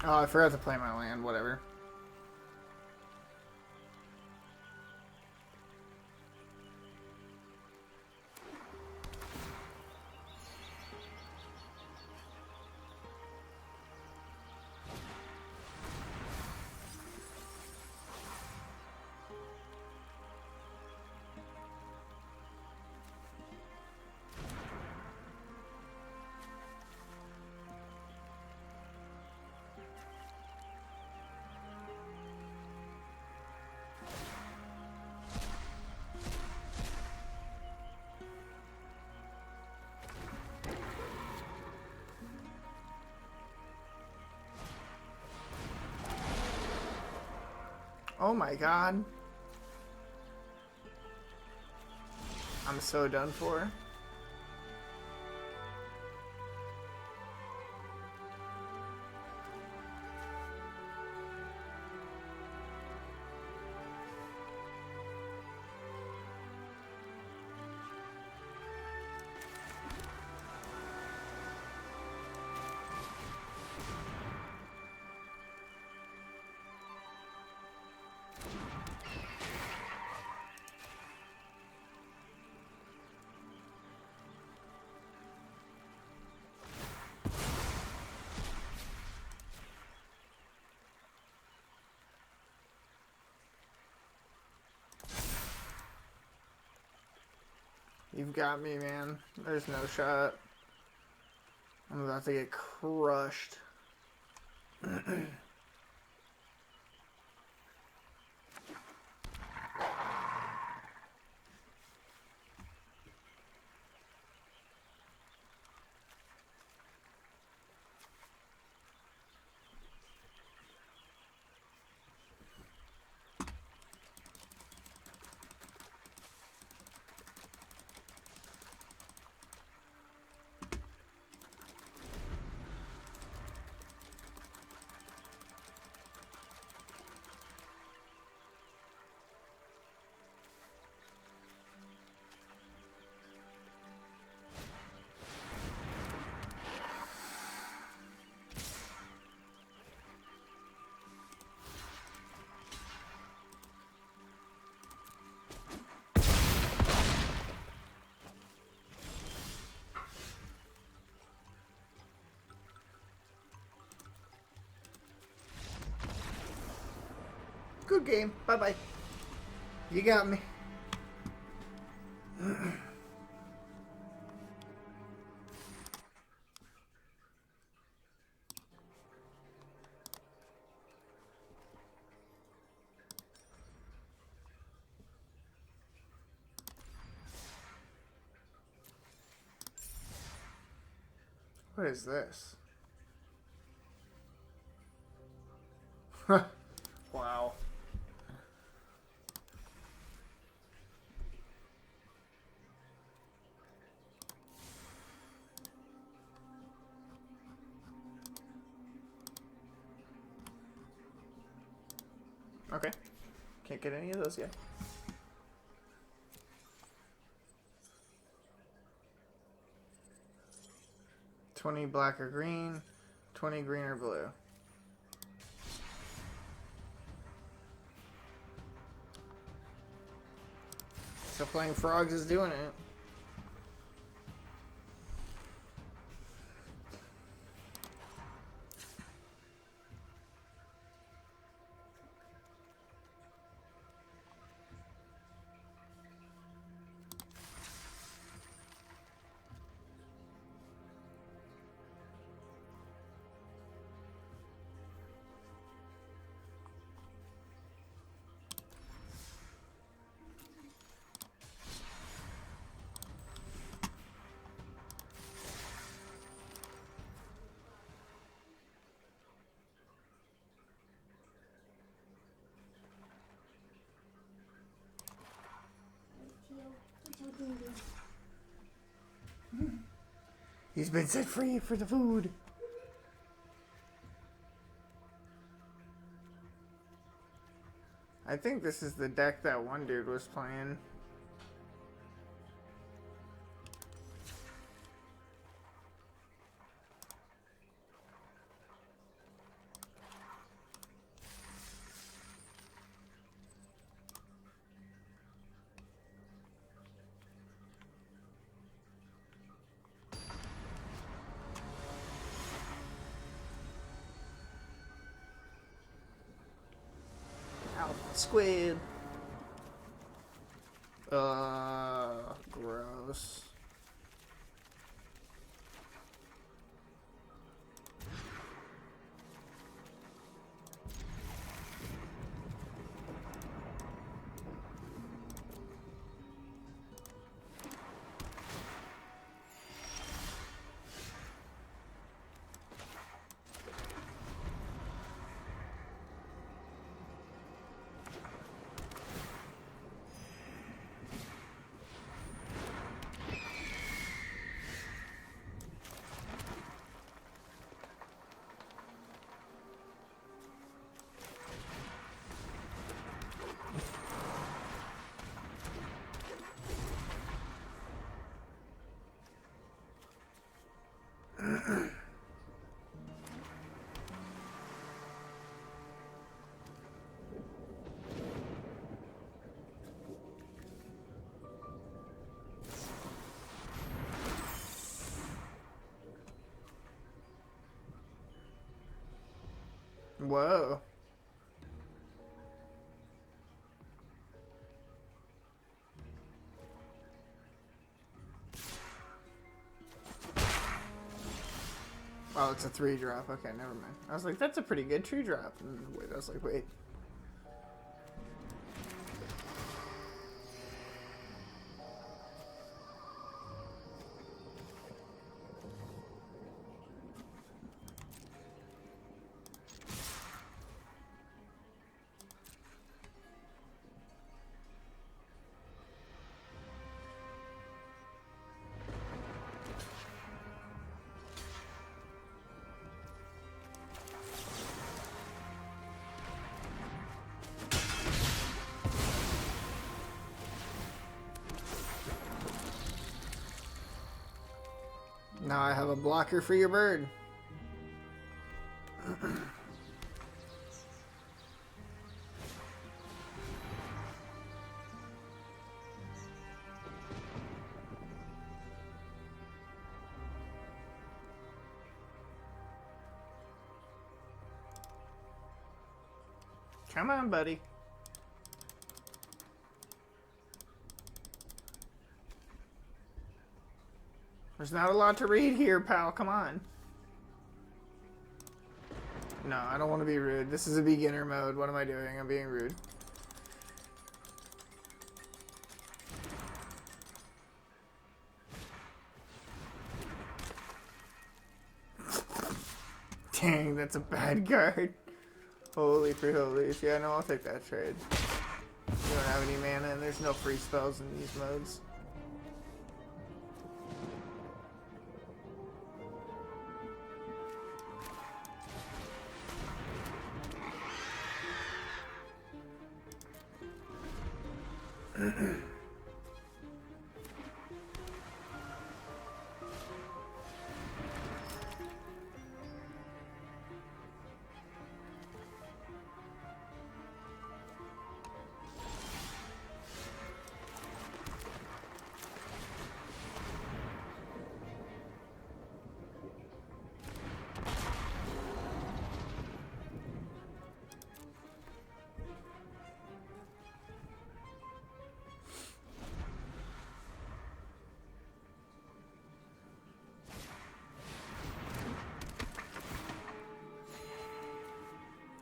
Oh, I forgot to play my land, whatever. Oh my god. I'm so done for. You've got me, man. There's no shot. I'm about to get crushed. Good game. Bye-bye. You got me. What is this? Wow. Okay. Can't get any of those yet. $20 black or green, 20 green or blue. So playing frogs is doing it. He's been set free for the food. I think this is the deck that one dude was playing. Squid. Gross. Whoa. Oh, it's a 3-drop. Okay, never mind. I was like, that's a pretty good 2-drop. And wait, I was like, wait. Now I have a blocker for your bird. Come on, buddy. There's not a lot to read here, pal. Come on. No, I don't want to be rude. This is a beginner mode. What am I doing? I'm being rude. Dang, that's a bad card. Holy for holies. Yeah, no, I'll take that trade. You don't have any mana, and there's no free spells in these modes.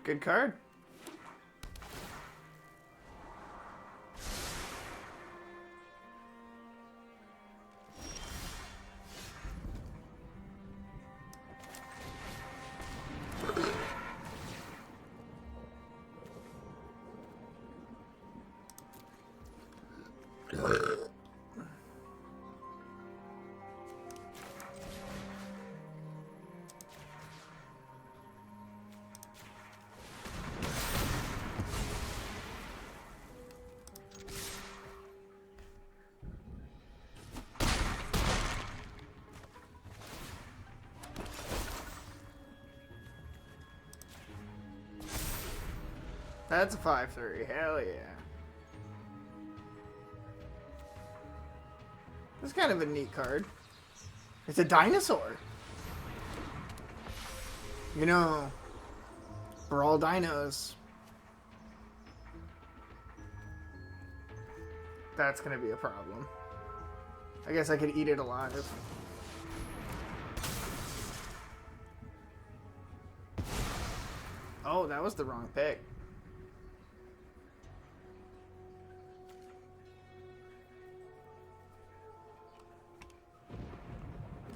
Good card. That's a 5/3. Hell yeah. That's kind of a neat card. It's a dinosaur. You know, we're all dinos. That's gonna be a problem. I guess I could eat it alive. Oh, that was the wrong pick.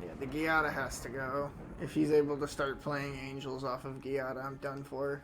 Yeah, the Giada has to go. If he's able to start playing Angels off of Giada, I'm done for.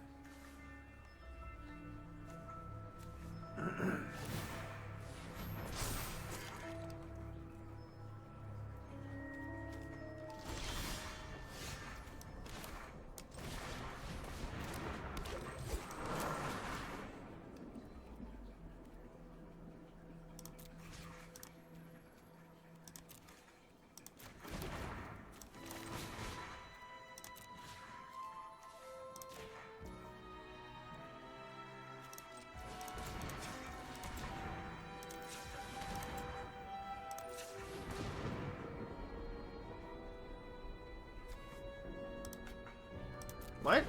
What?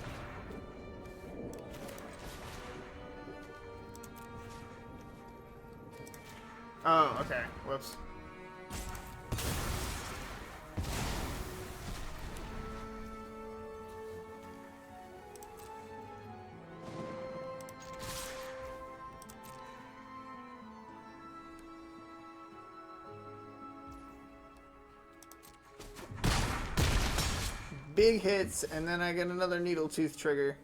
Oh, okay. Whoops. Big hits, and then I get another needle tooth trigger.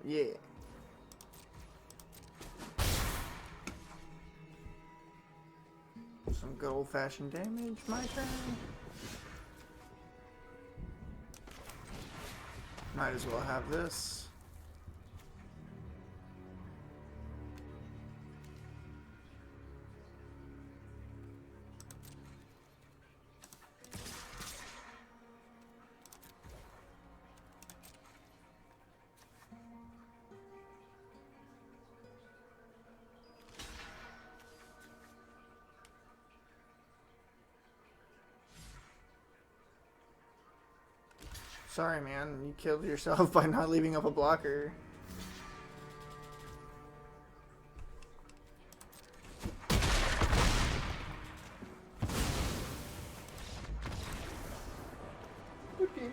Yeah. Some good old-fashioned damage, my turn. Might as well have this. Sorry, man. You killed yourself by not leaving up a blocker. Okay.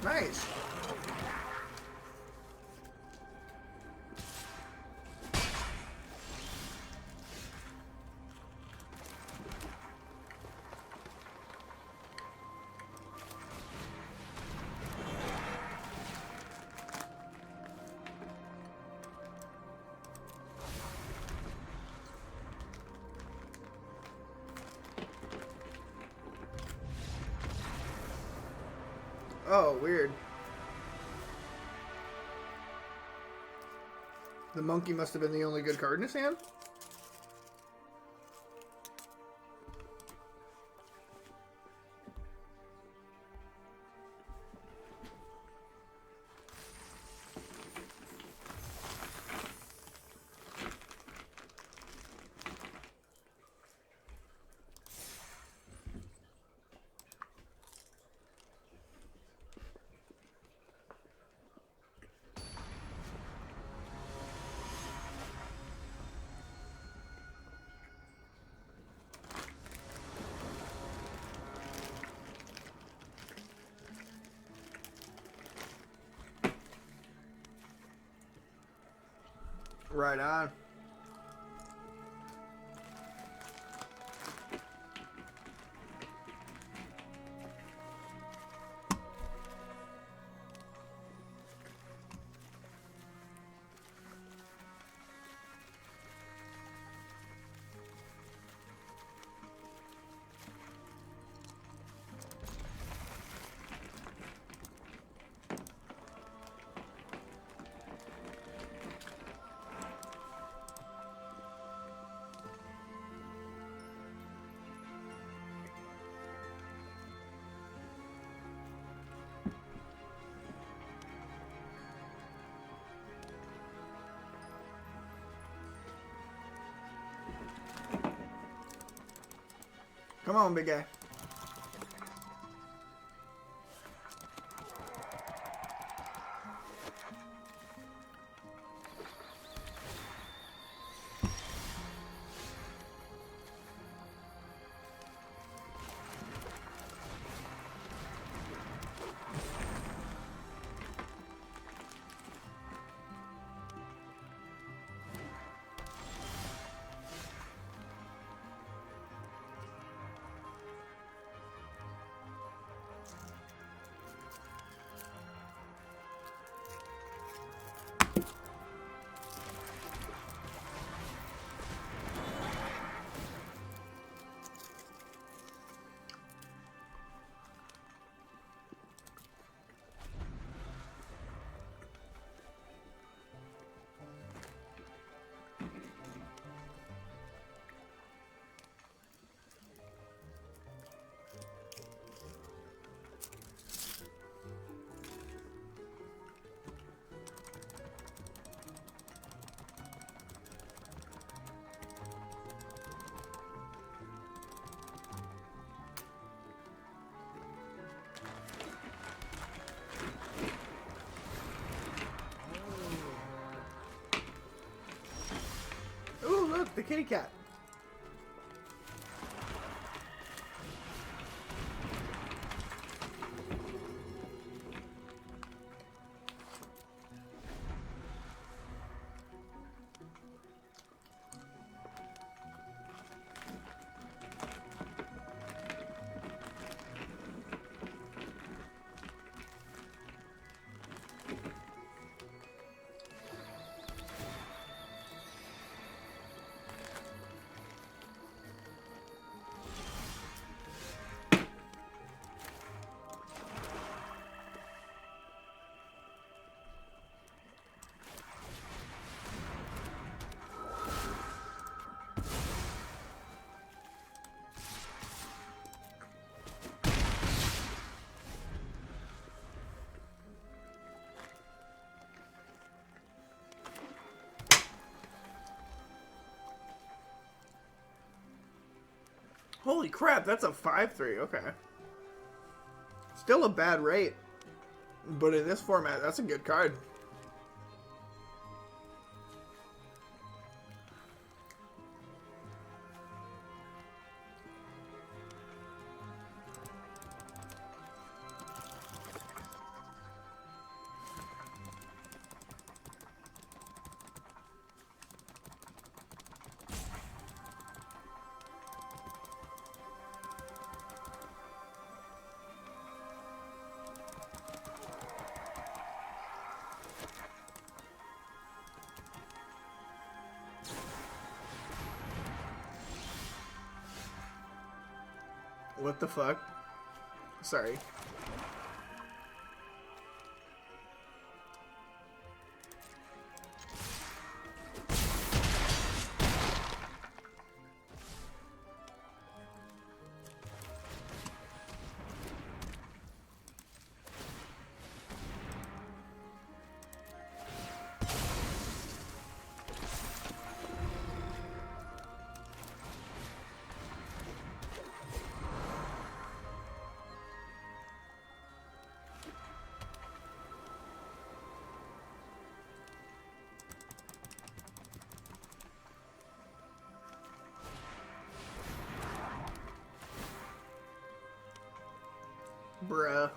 Nice. Oh, weird. The monkey must have been the only good card in his hand. Right on. Come on, big guy. Ooh, look, the kitty cat. Holy crap, that's a 5/3. Okay. Still a bad rate. But in this format, that's a good card. What the fuck? Sorry. Bruh.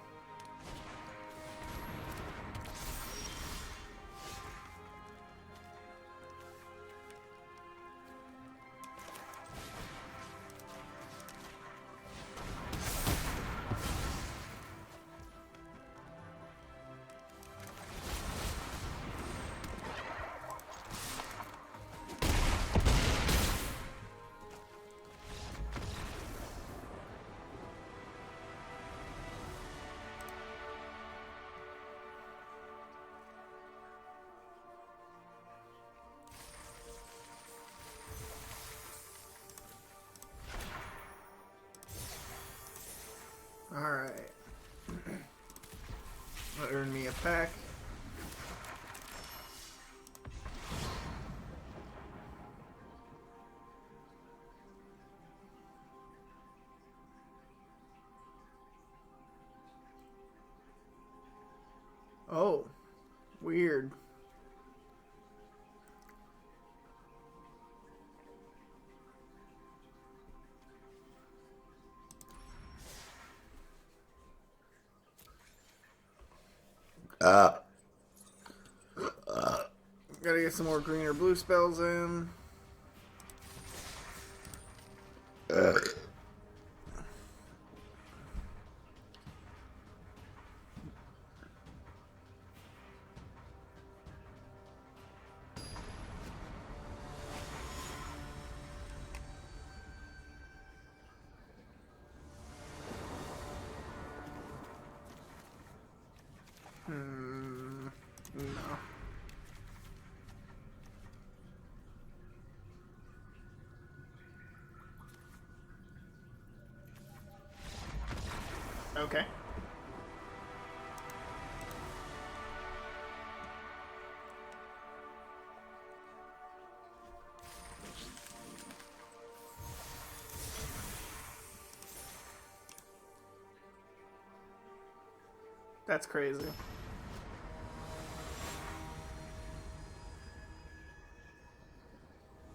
Alright. That earned me a pack. Oh, weird. Gotta get some more green or blue spells in. No. Okay. That's crazy.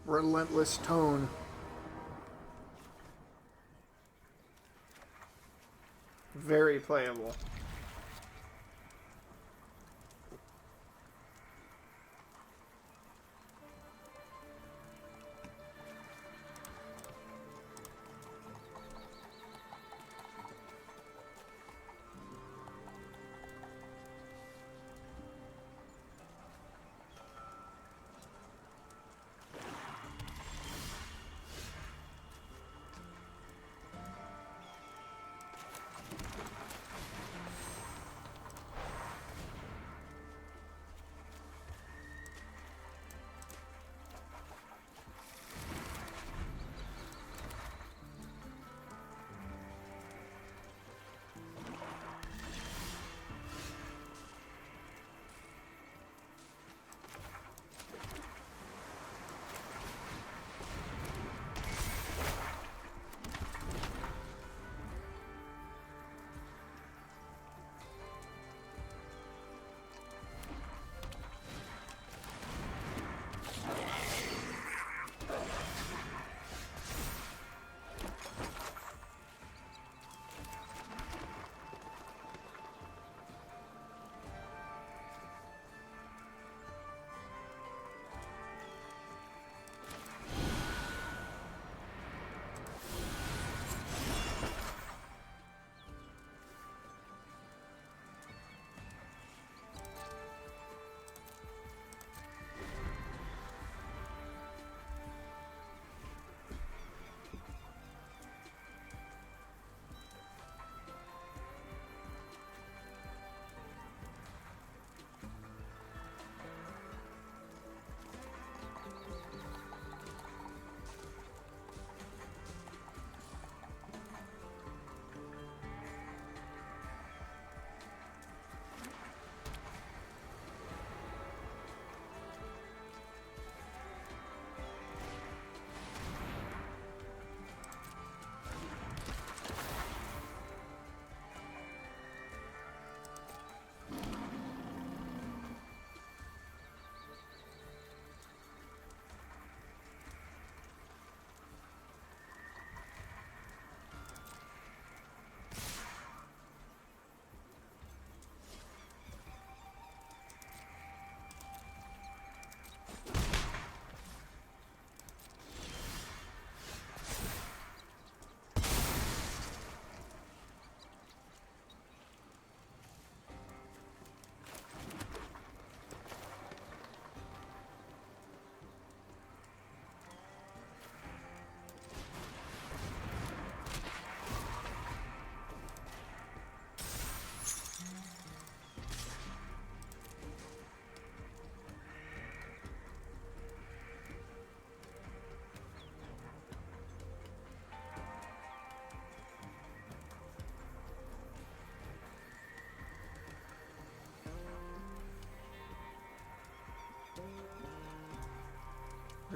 Relentless tone. Very playable.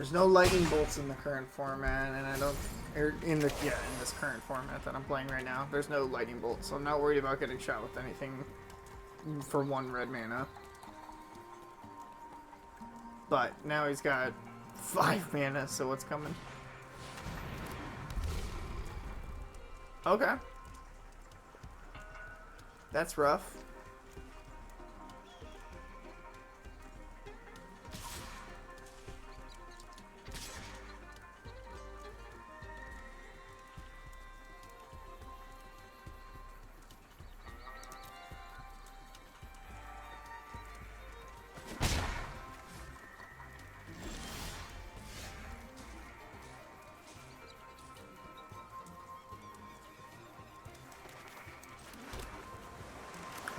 There's no lightning bolts in the current format, and I don't... in this current format that I'm playing right now, there's no lightning bolts, so I'm not worried about getting shot with anything for 1 red mana. But now he's got 5 mana, so what's coming? Okay. That's rough.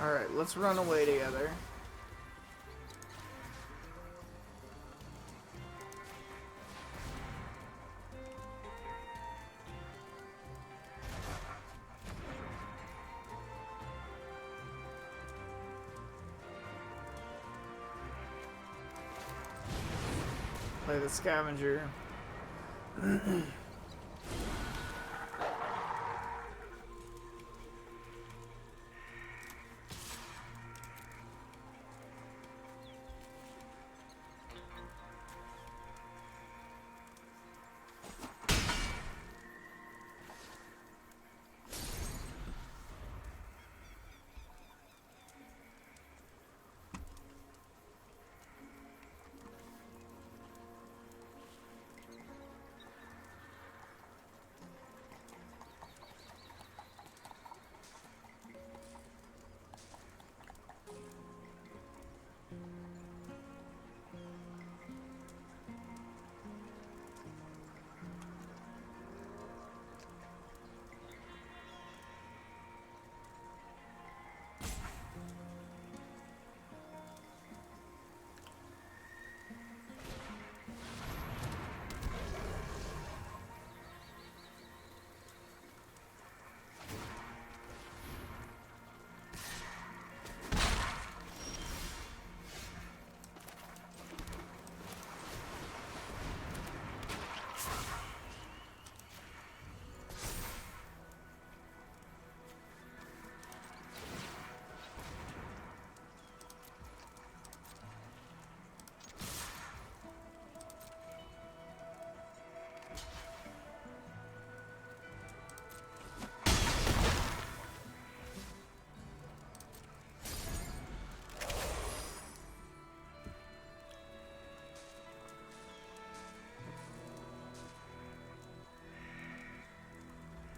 Alright, let's run away together. Play the scavenger.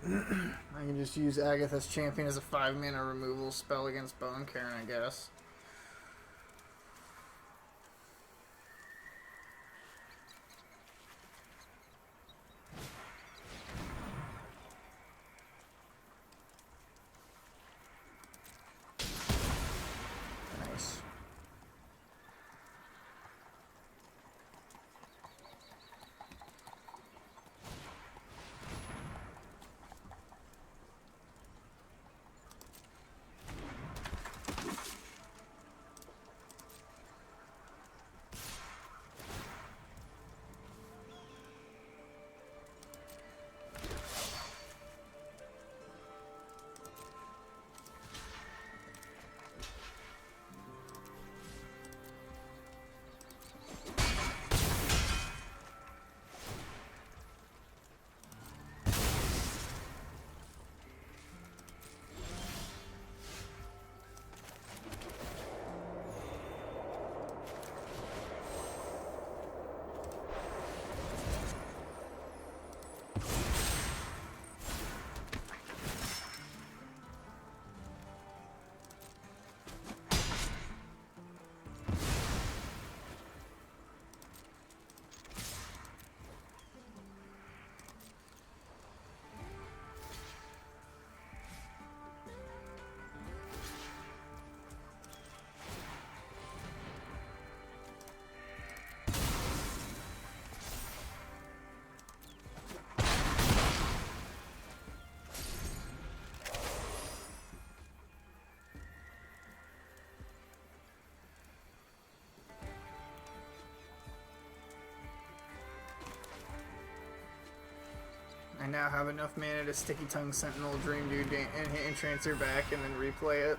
I can just use Agatha's Champion as a 5 mana removal spell against Bone Cairn, I guess. Nice. I now have enough mana to Sticky Tongue Sentinel Dream Dude and hit Entrancer back and then replay it.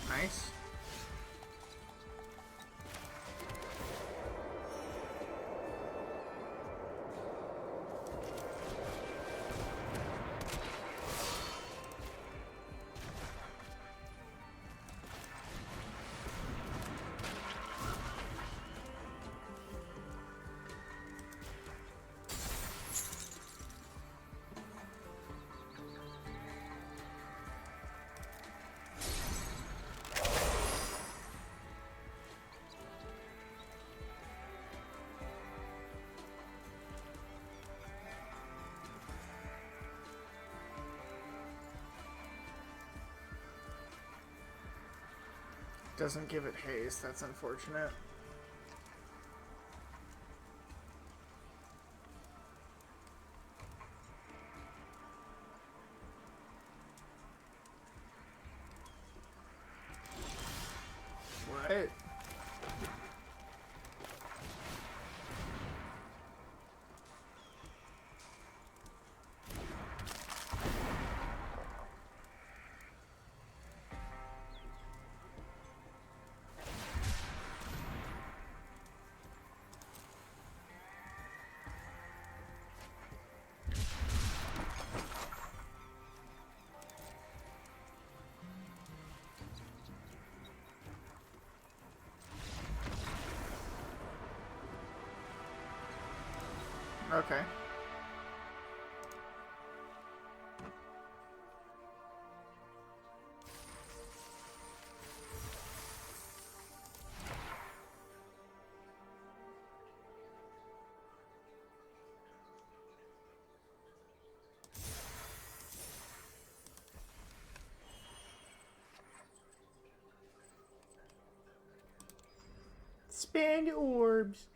Nice. Doesn't give it haste, that's unfortunate. What? Okay. Spend orbs.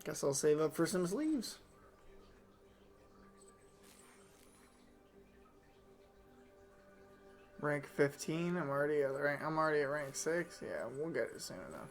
Guess I'll save up for some sleeves. Rank 15. I'm already at rank 6. Yeah, we'll get it soon enough.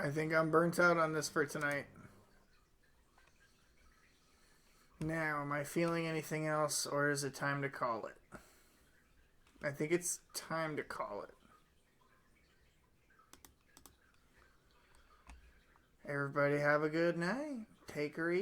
I think I'm burnt out on this for tonight. Now, am I feeling anything else, or is it time to call it? I think it's time to call it. Everybody have a good night. Take her easy.